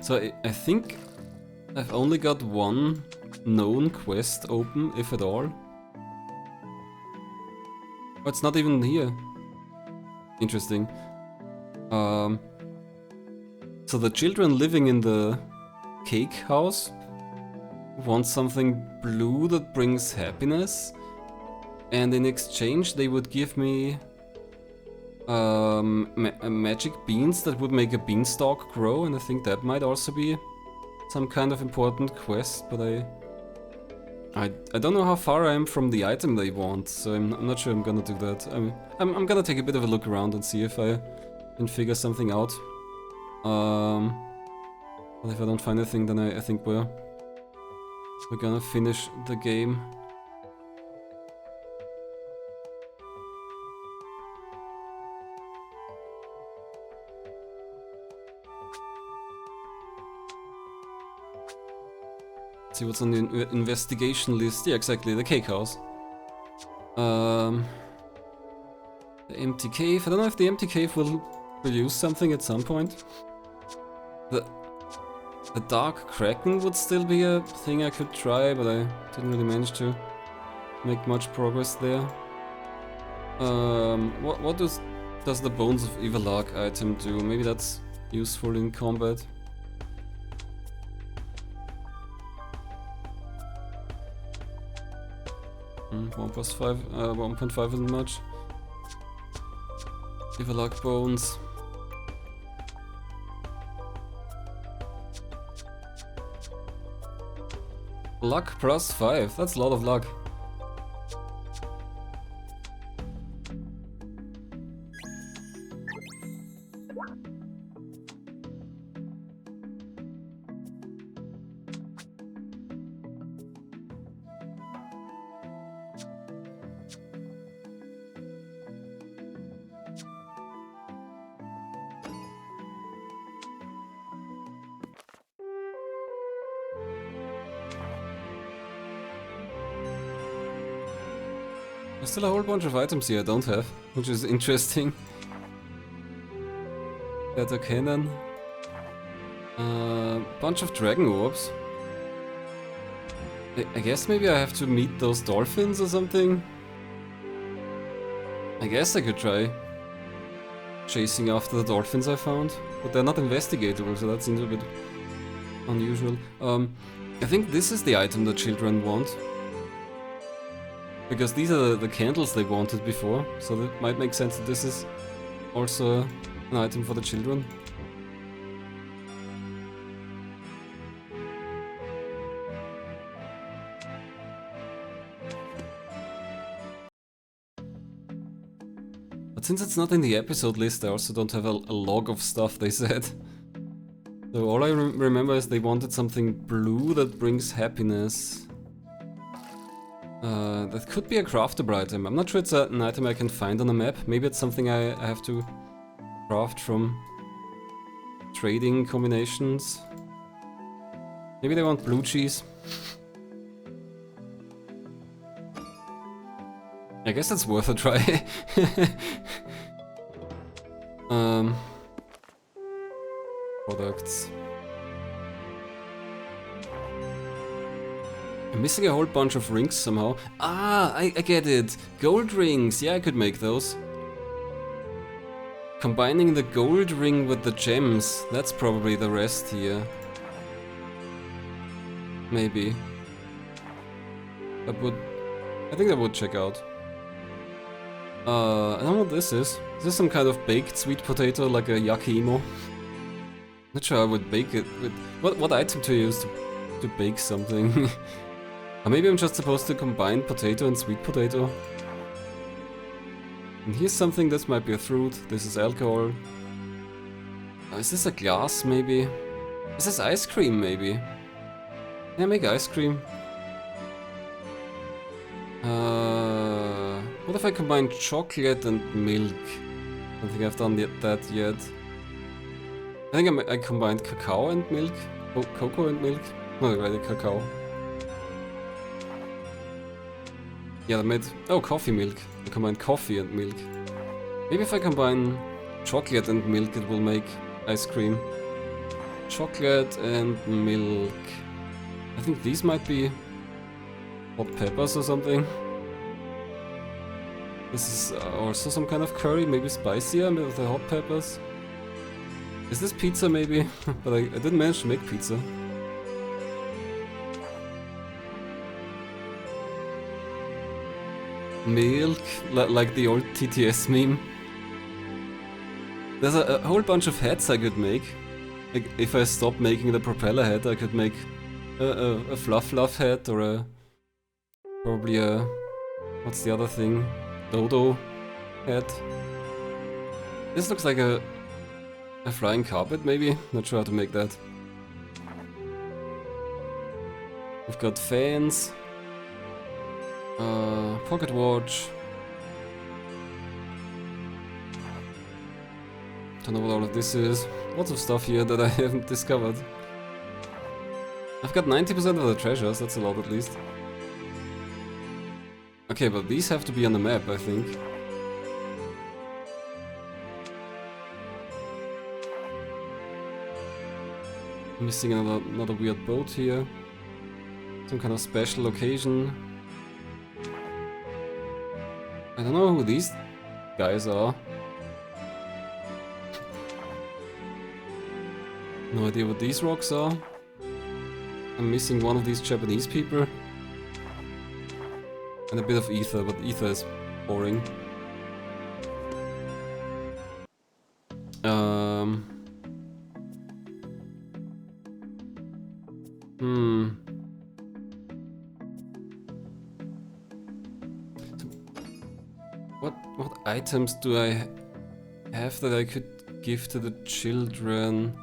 So I think I've only got one known quest open, if at all. Oh, it's not even here. Interesting. So the children living in the cake house want something blue that brings happiness, and in exchange they would give me magic beans that would make a beanstalk grow, and I think that might also be some kind of important quest, but I don't know how far I am from the item they want, so I'm not sure I'm gonna do that. I'm gonna take a bit of a look around and see if I can figure something out. But if I don't find anything, then I think we're gonna finish the game. Let's see what's on the investigation list. Yeah, exactly, the cake house. The empty cave. I don't know if the empty cave will produce something at some point. The dark kraken would still be a thing I could try, but I didn't really manage to make much progress there. What does the Bones of Ivalak item do? Maybe that's useful in combat. Hmm, 1.5 isn't much. Ivalak Bones. Luck plus 5, that's a lot of luck. There's still a whole bunch of items here I don't have, which is interesting. Better cannon. Bunch of dragon orbs. I guess maybe I have to meet those dolphins or something. I guess I could try chasing after the dolphins I found, but they're not investigatable, so that seems a bit unusual. I think this is the item the children want. Because these are the candles they wanted before, so that might make sense that this is also an item for the children. But since it's not in the episode list, I also don't have a log of stuff they said. So all I remember is they wanted something blue that brings happiness. That could be a craftable item. I'm not sure it's an item I can find on a map. Maybe it's something I have to craft from trading combinations. Maybe they want blue cheese. I guess it's worth a try. Products. I'm missing a whole bunch of rings somehow. Ah, I get it! Gold rings! Yeah, I could make those. Combining the gold ring with the gems, that's probably the rest here. Maybe. I think I would check out. I don't know what this is. Is this some kind of baked sweet potato, like a yakimo? Not sure I would bake it with... What item to use to bake something? Or maybe I'm just supposed to combine potato and sweet potato. And here's something, this might be a fruit, this is alcohol. Is this a glass maybe? Is this ice cream maybe? Can I make ice cream? What if I combine chocolate and milk? I don't think I've done that yet. I think I combined cacao and milk. Oh, cocoa and milk. No, really cacao. Yeah, I made... Oh, coffee milk. I combined coffee and milk. Maybe if I combine chocolate and milk it will make ice cream. Chocolate and milk. I think these might be hot peppers or something. This is also some kind of curry, maybe spicier with the hot peppers. Is this pizza maybe? But I didn't manage to make pizza. Milk, like the old TTS meme. There's a whole bunch of hats I could make. Like, if I stop making the propeller hat, I could make a fluff hat or probably a... What's the other thing? Dodo hat. This looks like a A flying carpet, maybe? Not sure how to make that. We've got fans. Pocket watch. Don't know what all of this is. Lots of stuff here that I haven't discovered. I've got 90% of the treasures, that's a lot at least. Okay, but these have to be on the map, I think. Missing another weird boat here. Some kind of special occasion. I don't know who these guys are. No idea what these rocks are. I'm missing one of these Japanese people. And a bit of ether, but ether is boring. What items do I have that I could give to the children?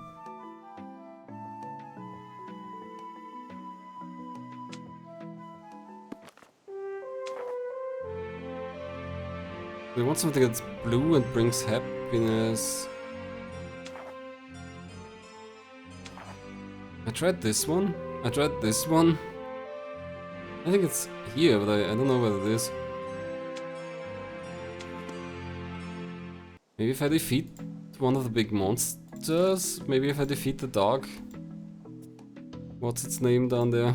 I want something that's blue and brings happiness. I tried this one. I tried this one. I think it's here, but I don't know what it is. Maybe if I defeat one of the big monsters? Maybe if I defeat the dog? What's its name down there?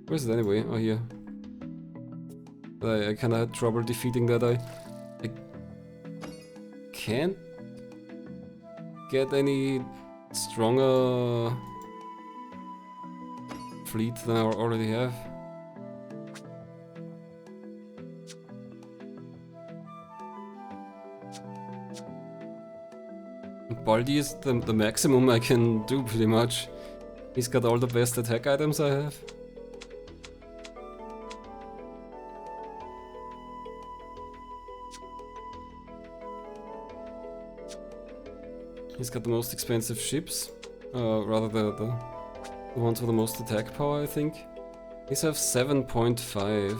Where is it anyway? Oh, here. But I kinda had trouble defeating that. I can't get any stronger fleet than I already have. Baldi is the maximum I can do pretty much. He's got all the best attack items I have. He's got the most expensive ships, rather the ones with the most attack power, I think. These have 7.5.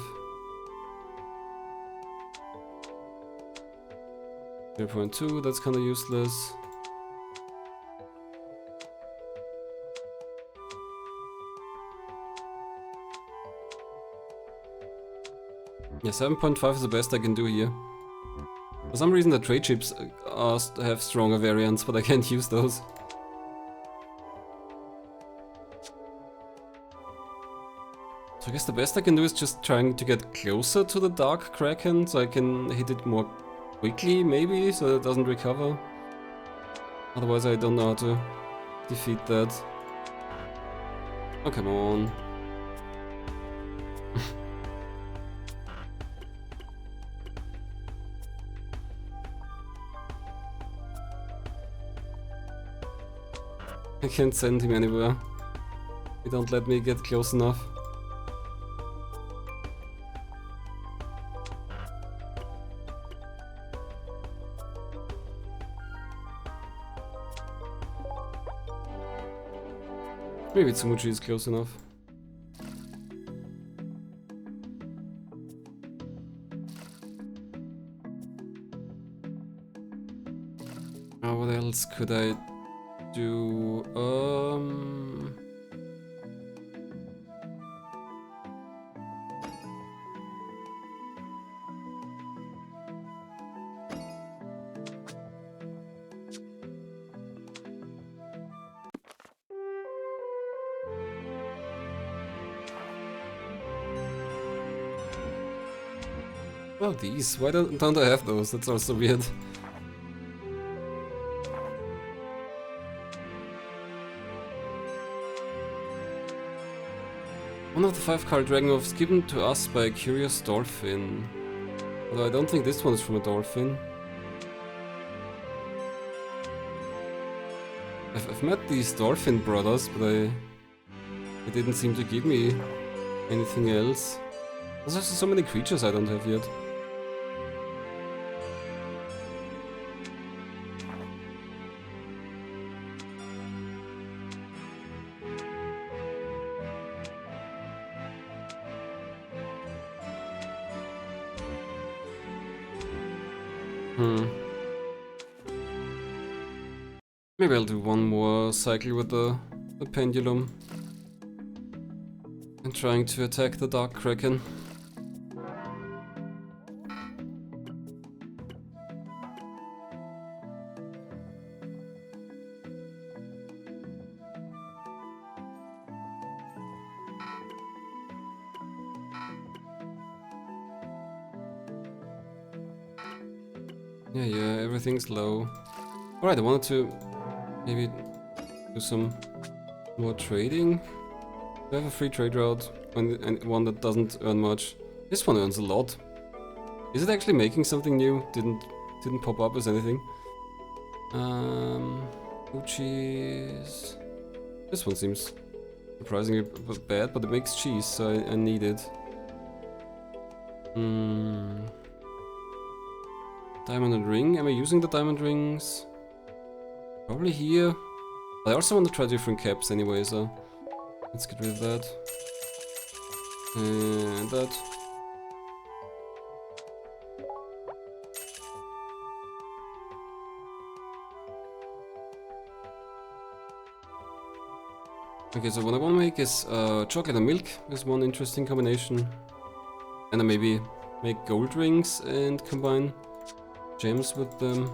0.2, that's kinda useless. Yeah, 7.5 is the best I can do here. For some reason the trade ships have stronger variants, but I can't use those. So I guess the best I can do is just trying to get closer to the Dark Kraken, so I can hit it more quickly, maybe, so it doesn't recover. Otherwise I don't know how to defeat that. Oh, come on. I can't send him anywhere. He don't let me get close enough. Maybe Tsumuchi is close enough. What else could I do? Well, these. Why don't I have those? That's also weird. One of the 5 card dragon was given to us by a curious dolphin. Although I don't think this one is from a dolphin. I've met these dolphin brothers, but they didn't seem to give me anything else. There's also so many creatures I don't have yet. Hmm. Maybe I'll do one more cycle with the pendulum. And trying to attack the Dark Kraken. Yeah, everything's low. Alright, I wanted to maybe do some more trading. Do I have a free trade route? And one that doesn't earn much. This one earns a lot. Is it actually making something new? Didn't pop up as anything. Blue cheese. This one seems surprisingly bad, but it makes cheese, so I need it. Diamond ring. Am I using the diamond rings? Probably here. I also want to try different caps anyway, so let's get rid of that. And that. Okay, so what I want to make is chocolate and milk is one interesting combination. And then maybe make gold rings and combine gems with them.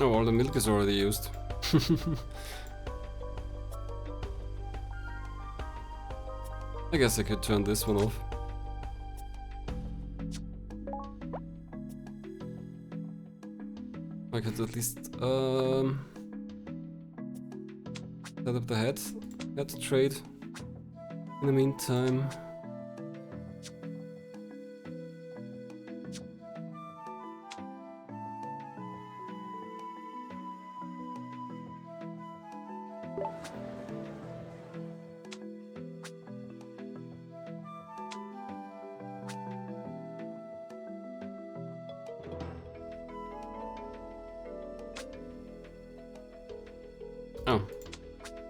Oh, all the milk is already used. I guess I could turn this one off. I could at least set up the head trade in the meantime. Oh,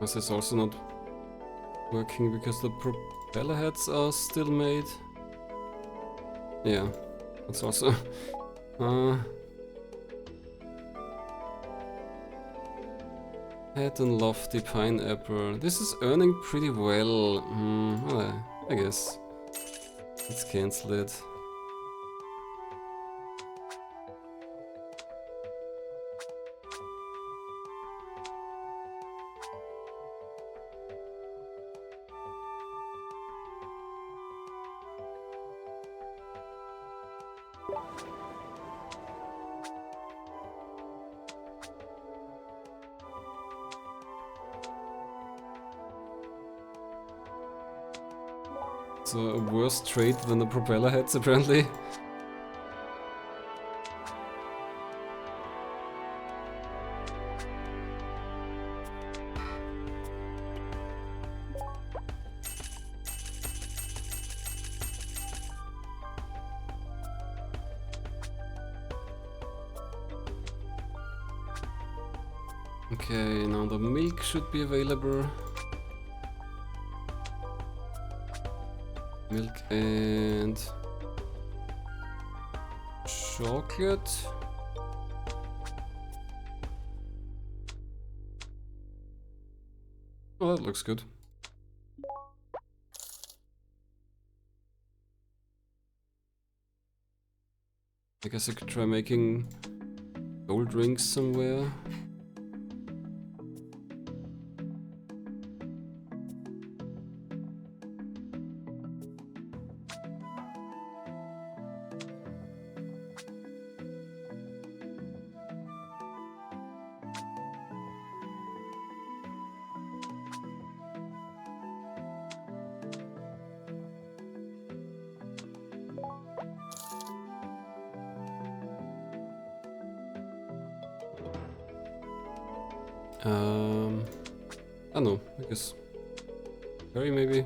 this is also not working because the propeller heads are still made. Yeah, that's also head and lofty pineapple. This is earning pretty well. Well, I guess let's cancel it. It's a worse trade than the propeller heads, apparently. Okay, now the milk should be available. Milk and chocolate. Oh, that looks good. I guess I could try making gold rings somewhere. I don't know, I guess. Curry maybe?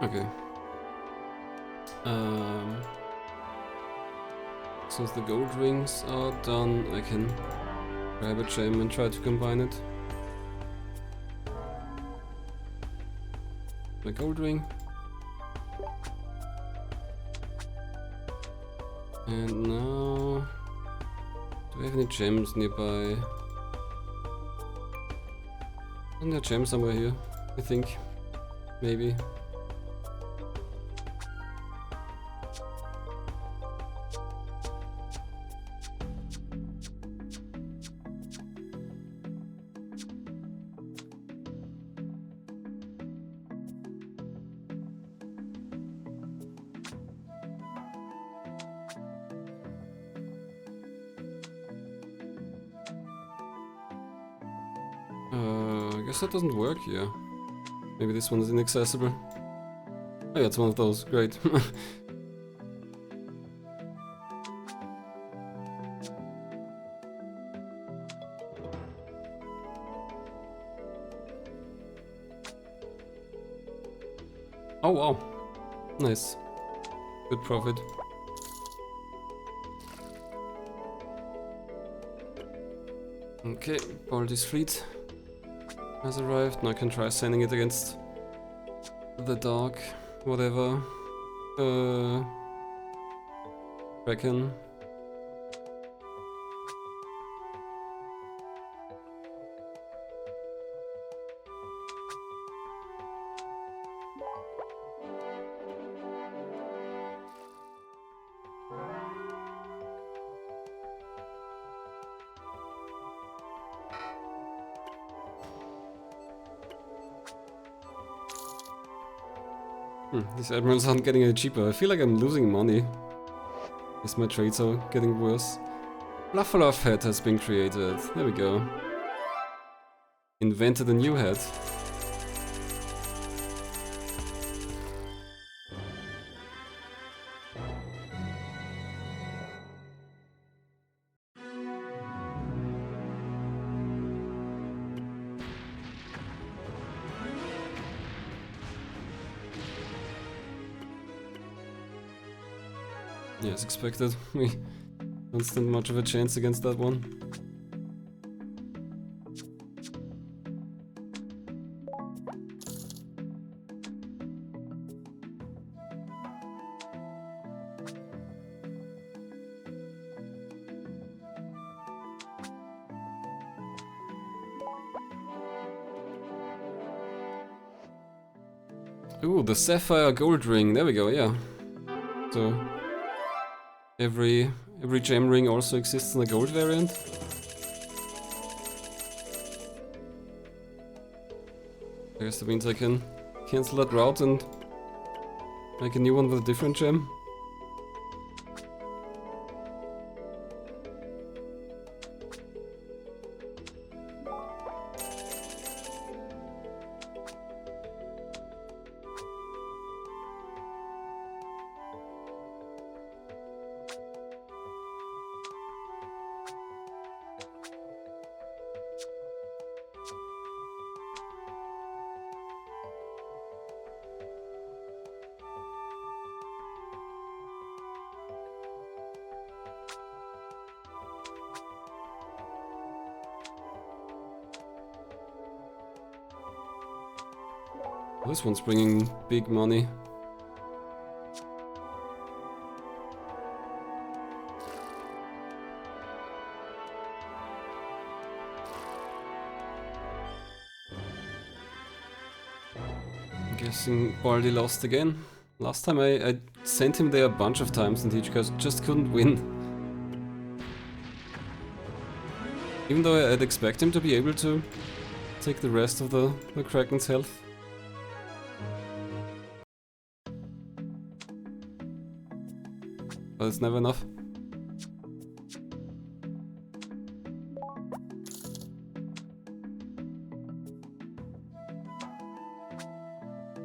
Okay. Since the gold rings are done, I can grab a gem and try to combine it. My gold ring. And now... do we have any gems nearby? Isn't there a gem somewhere here? I think. Maybe. I guess that doesn't work here. Maybe this one is inaccessible. Oh yeah, it's one of those. Great. Oh wow. Nice. Good profit. Okay, Baldy's fleet has arrived. Now I can try sending it against the dark, whatever. Kraken. These admirals aren't getting any cheaper. I feel like I'm losing money. As my trades are getting worse. Fluffaloff hat has been created. There we go. Invented a new hat. Yeah, as expected. We don't stand much of a chance against that one. Ooh, the sapphire gold ring. There we go, yeah. So every gem ring also exists in the gold variant. I guess that means I can cancel that route and make a new one with a different gem. This one's bringing big money. Guessing Baldi lost again. Last time I sent him there a bunch of times and he just couldn't win. Even though I'd expect him to be able to take the rest of the Kraken's health. But it's never enough.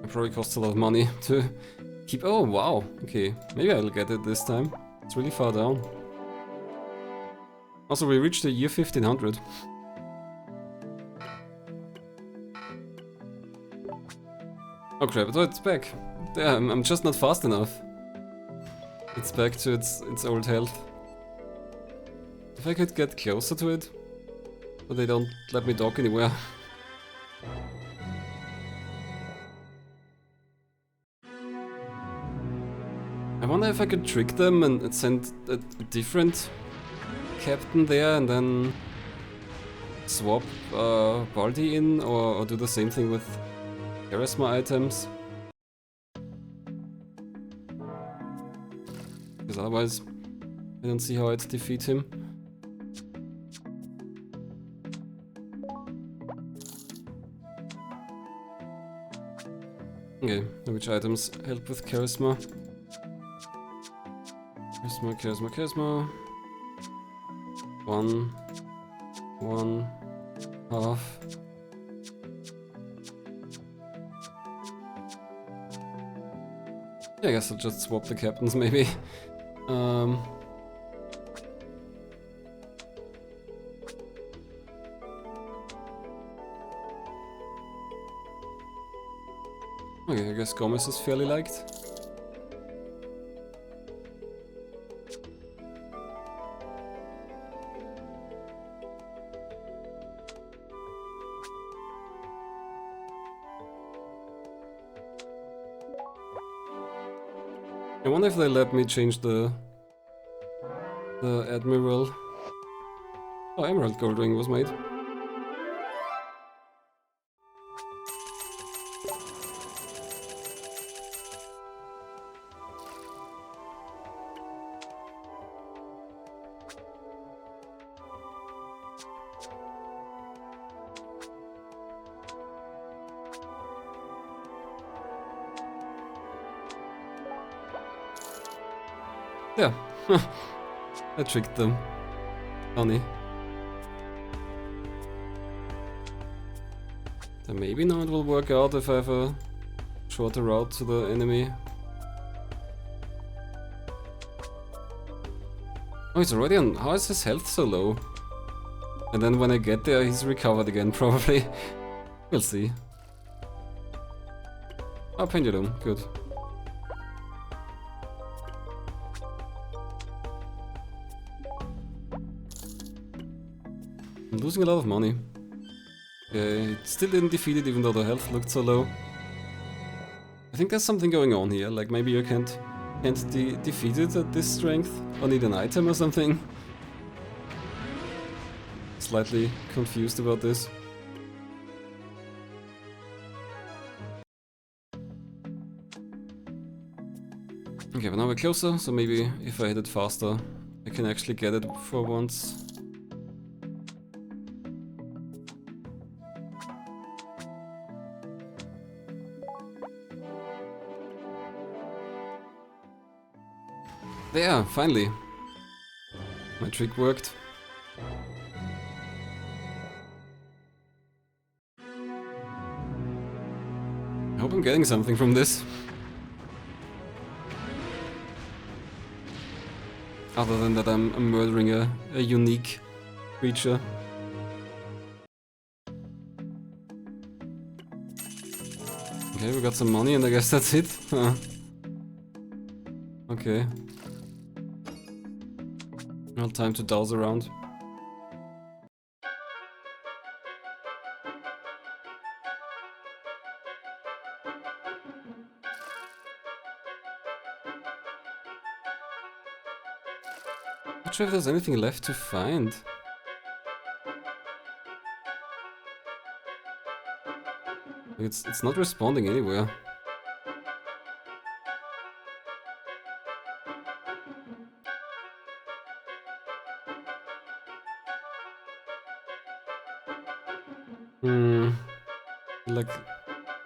It probably costs a lot of money to keep... Oh, wow! Okay, maybe I'll get it this time. It's really far down. Also, we reached the year 1500. Oh crap, oh, it's back. Damn, I'm just not fast enough. It's back to its old health. If I could get closer to it, but they don't let me dock anywhere. I wonder if I could trick them and send a different captain there and then swap Baldi in, or do the same thing with charisma items. Because otherwise I don't see how I'd defeat him. Okay, which items help with charisma? Charisma. 1, 1/2. Yeah, I guess I'll just swap the captains maybe. Okay, I guess Gomez is fairly liked. I wonder if they let me change the Admiral. Oh, Emerald Gold Ring was made. Yeah, I tricked them. Funny. So maybe now it will work out if I have a shorter route to the enemy. Oh, he's already on... How is his health so low? And then when I get there, he's recovered again, probably. We'll see. Oh, Pendulum, good. I'm losing a lot of money. It still didn't defeat it even though the health looked so low. I think there's something going on here, like maybe you can't defeat it at this strength, or need an item or something. Slightly confused about this. Okay, but now we're closer, so maybe if I hit it faster, I can actually get it for once. There, finally. My trick worked. I hope I'm getting something from this. Other than that I'm murdering a unique creature. Okay, we got some money and I guess that's it. Okay. Well, time to douse around. Not sure if there's anything left to find. It's not responding anywhere. like,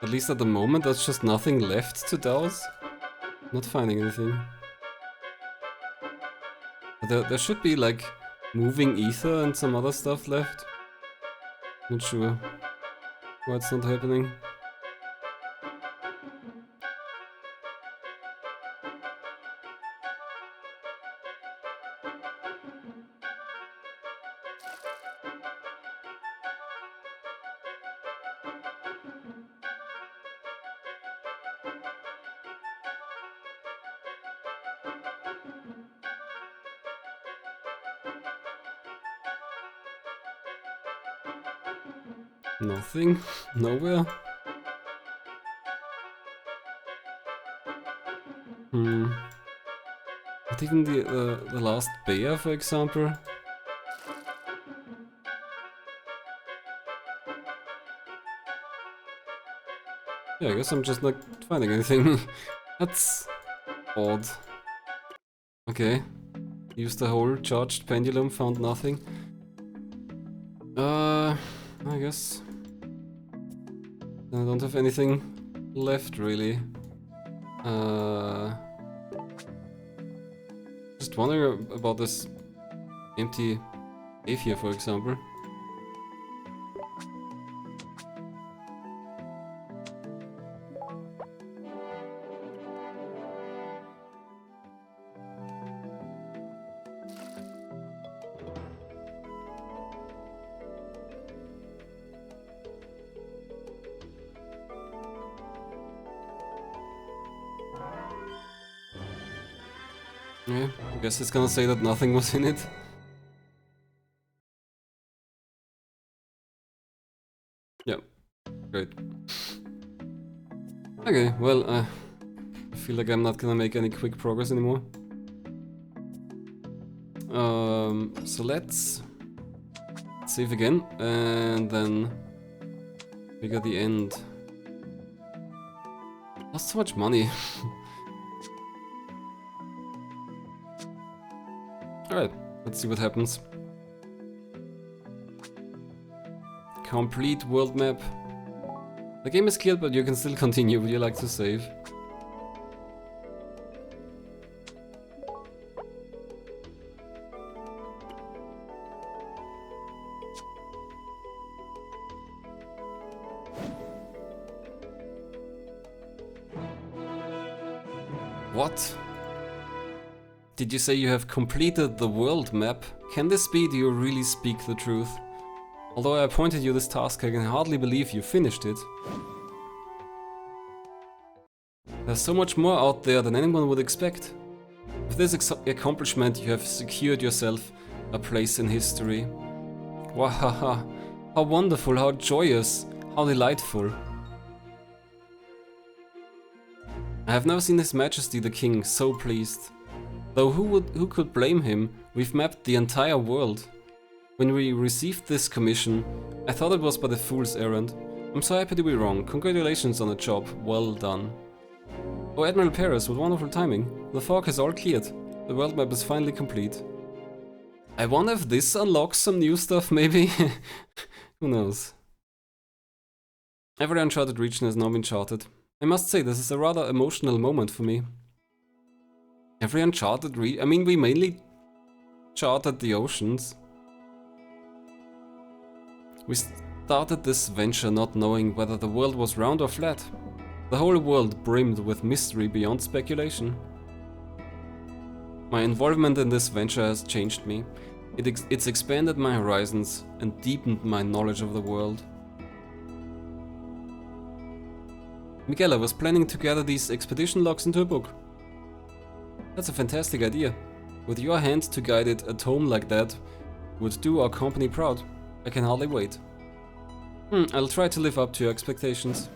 at least at the moment, there's just nothing left to douse. Not finding anything. There should be like moving ether and some other stuff left. Not sure why it's not happening. Nothing? Nowhere? Not even the last bear, for example? Yeah, I guess I'm just not finding anything. That's odd. Okay. Used the whole charged pendulum, found nothing. I guess I don't have anything left really. Just wondering about this empty cave here, for example. Yeah, I guess it's gonna say that nothing was in it. Yeah, great. Okay, well, I feel like I'm not gonna make any quick progress anymore. So let's save again, and then figure the end. Lost so much money. Alright, let's see what happens. Complete world map. The game is cleared, but you can still continue. Would you like to save? What? Did you say you have completed the world map? Can this be? Do you really speak the truth? Although I appointed you this task, I can hardly believe you finished it. There's so much more out there than anyone would expect. With this accomplishment, you have secured yourself a place in history. Wahaha! How wonderful, how joyous, how delightful. I have never seen His Majesty the King so pleased. Though who could blame him? We've mapped the entire world. When we received this commission, I thought it was but a fool's errand. I'm so happy to be wrong. Congratulations on the job. Well done. Oh, Admiral Paris, what wonderful timing. The fog has all cleared. The world map is finally complete. I wonder if this unlocks some new stuff, maybe? Who knows? Every uncharted region has now been charted. I must say, this is a rather emotional moment for me. Every uncharted I mean, we mainly charted the oceans. We started this venture not knowing whether the world was round or flat. The whole world brimmed with mystery beyond speculation. My involvement in this venture has changed me. It's expanded my horizons and deepened my knowledge of the world. Miguel, I was planning to gather these expedition logs into a book. That's a fantastic idea. With your hand to guide it, a tome like that would do our company proud. I can hardly wait. I'll try to live up to your expectations.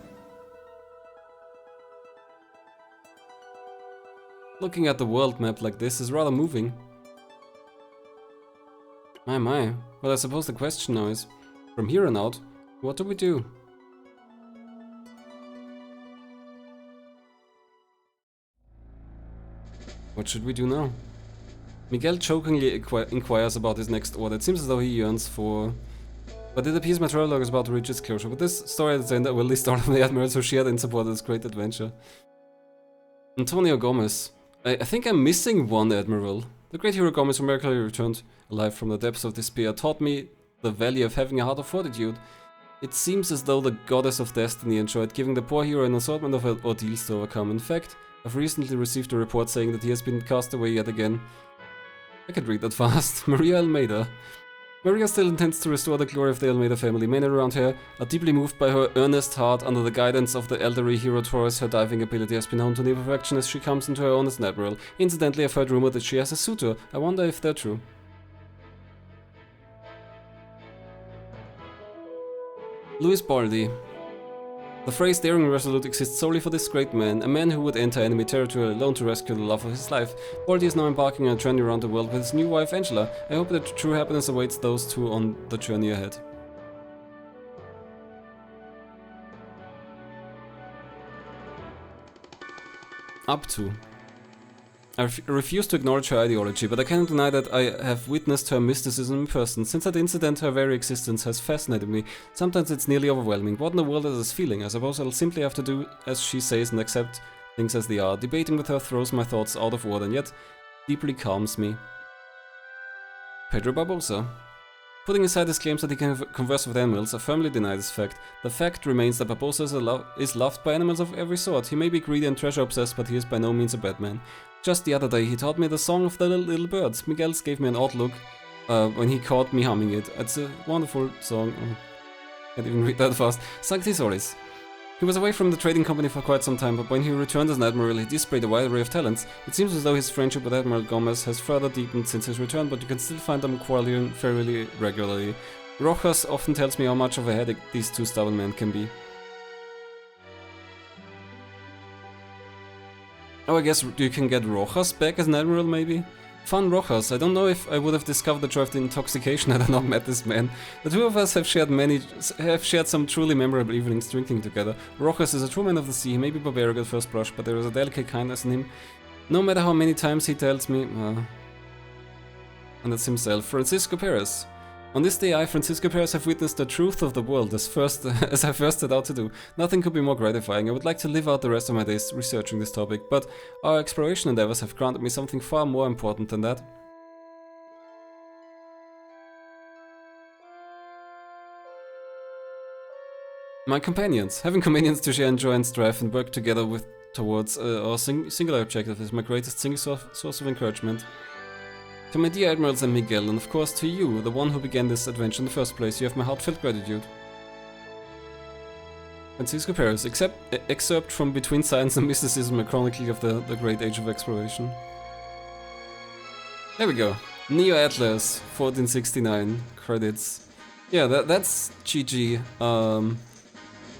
Looking at the world map like this is rather moving. My. Well, I suppose the question now is, from here on out, what do we do? What should we do now? Miguel jokingly inquires about his next order. It seems as though he yearns for But it appears my travel log is about to reach its closure. With this story at its end, I will list all of the admirals who shared and supported this great adventure. Antonio Gomez. I think I'm missing one admiral. The great hero Gomez, who miraculously returned alive from the depths of despair, taught me the value of having a heart of fortitude. It seems as though the goddess of destiny enjoyed giving the poor hero an assortment of ordeals to overcome. In fact, I've recently received a report saying that he has been cast away yet again. I can read that fast. Maria Almeida. Maria still intends to restore the glory of the Almeida family. Many around here are deeply moved by her earnest heart. Under the guidance of the elderly hero Torres, her diving ability has been honed to near perfection as she comes into her own as an admiral. Incidentally, I've heard rumor that she has a suitor. I wonder if they're true. Louis Baldi. The phrase daring and resolute exists solely for this great man, a man who would enter enemy territory alone to rescue the love of his life. Baldi is now embarking on a journey around the world with his new wife Angela. I hope that true happiness awaits those two on the journey ahead. Up to. I refuse to acknowledge her ideology, but I cannot deny that I have witnessed her mysticism in person. Since that incident, her very existence has fascinated me. Sometimes it's nearly overwhelming. What in the world is this feeling? I suppose I'll simply have to do as she says and accept things as they are. Debating with her throws my thoughts out of order and yet deeply calms me. Pedro Barbosa. Putting aside his claims that he can converse with animals, I firmly deny this fact. The fact remains that Barbosa is loved by animals of every sort. He may be greedy and treasure-obsessed, but he is by no means a bad man. Just the other day, he taught me the song of the little birds. Miguel's gave me an odd look when he caught me humming it. It's a wonderful song. Oh, can't even read that fast. Sancti Solis. He was away from the trading company for quite some time, but when he returned as an admiral, he displayed a wide array of talents. It seems as though his friendship with Admiral Gomez has further deepened since his return, but you can still find them quarreling fairly regularly. Rojas often tells me how much of a headache these two stubborn men can be. Oh, I guess you can get Rojas back as an admiral, maybe? Fun Rojas. I don't know if I would have discovered the joy of the intoxication had I not met this man. The two of us have shared some truly memorable evenings drinking together. Rojas is a true man of the sea. He may be barbaric at first blush, but there is a delicate kindness in him. No matter how many times he tells me... and that's himself. Francisco Perez. On this day, I, Francisco Perez, have witnessed the truth of the world as I first set out to do. Nothing could be more gratifying. I would like to live out the rest of my days researching this topic, but our exploration endeavors have granted me something far more important than that. My companions. Having companions to share and joy and strive and work together with towards our singular objective is my greatest single source of encouragement. To my dear Admirals and Miguel, and of course to you, the one who began this adventure in the first place, you have my heartfelt gratitude. Francisco Perez, excerpt from Between Science and Mysticism, a chronicle of the great age of exploration. There we go. Neo Atlas, 1469, credits. Yeah, that's GG.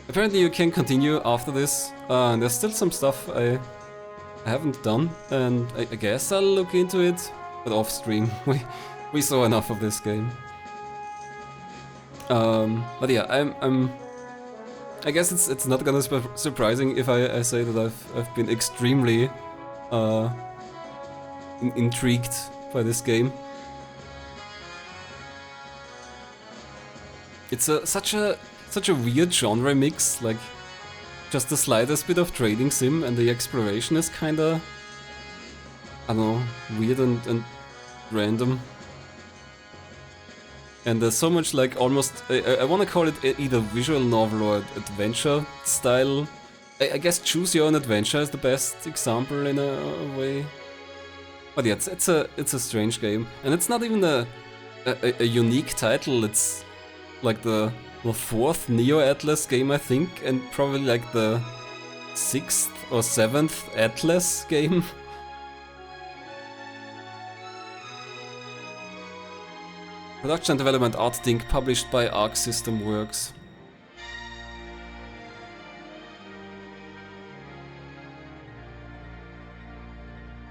Apparently you can continue after this, and there's still some stuff I haven't done, and I guess I'll look into it. But off stream, we saw enough of this game. But yeah, I guess it's not gonna be surprising if I say that I've been extremely intrigued by this game. It's such a weird genre mix, like just the slightest bit of trading sim and the exploration is kinda, I don't know, weird and random. And there's so much like almost, I want to call it either visual novel or adventure style. I guess Choose Your Own Adventure is the best example in a way. But yeah, it's a strange game. And it's not even a unique title, it's like the 4th Neo Atlas game I think, and probably like the 6th or 7th Atlas game. Production and development Artdink, published by Arc System Works.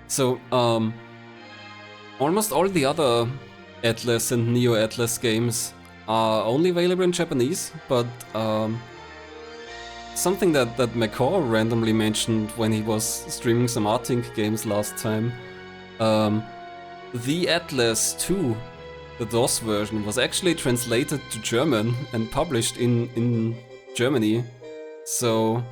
So, almost all the other Atlas and Neo Atlas games are only available in Japanese, but something that McCaw randomly mentioned when he was streaming some Artdink games last time, the Atlas 2 the DOS version was actually translated to German and published in Germany. So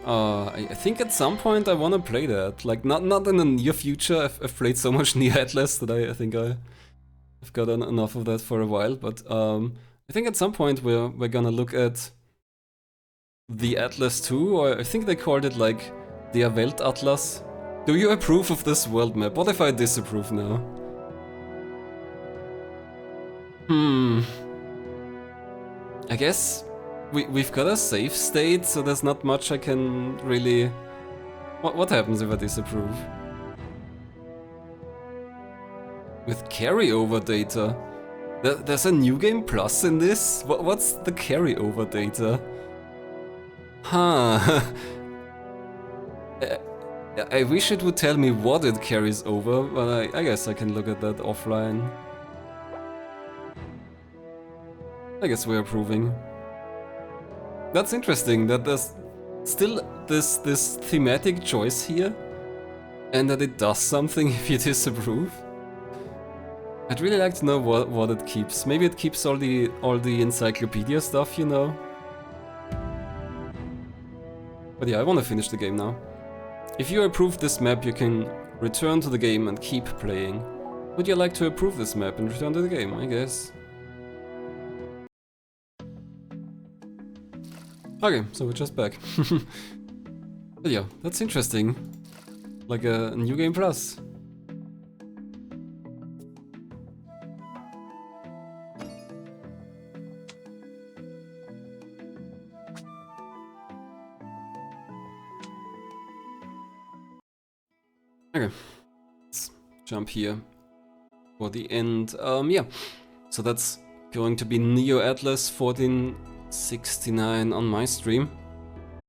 I think at some point I want to play that. Like not in the near future. I've played so much Neo Atlas that I think I've got enough of that for a while. But I think at some point we're gonna look at the Atlas 2, or I think they called it like Der Weltatlas. Do you approve of this world map? What if I disapprove now? I guess we've got a save state, so there's not much I can really... What happens if I disapprove? With carryover data? There's a new game plus in this? What's the carryover data? Huh. I wish it would tell me what it carries over, but I guess I can look at that offline. I guess we're approving. That's interesting that there's still this thematic choice here, and that it does something if you disapprove. I'd really like to know what it keeps. Maybe it keeps all the encyclopedia stuff, you know. But yeah, I want to finish the game now. If you approve this map, you can return to the game and keep playing. Would you like to approve this map and return to the game? I guess. Okay, so we're just back. But yeah, that's interesting. Like a new game plus. Okay, let's jump here for the end. Yeah, so that's going to be Neo Atlas 1469 on my stream.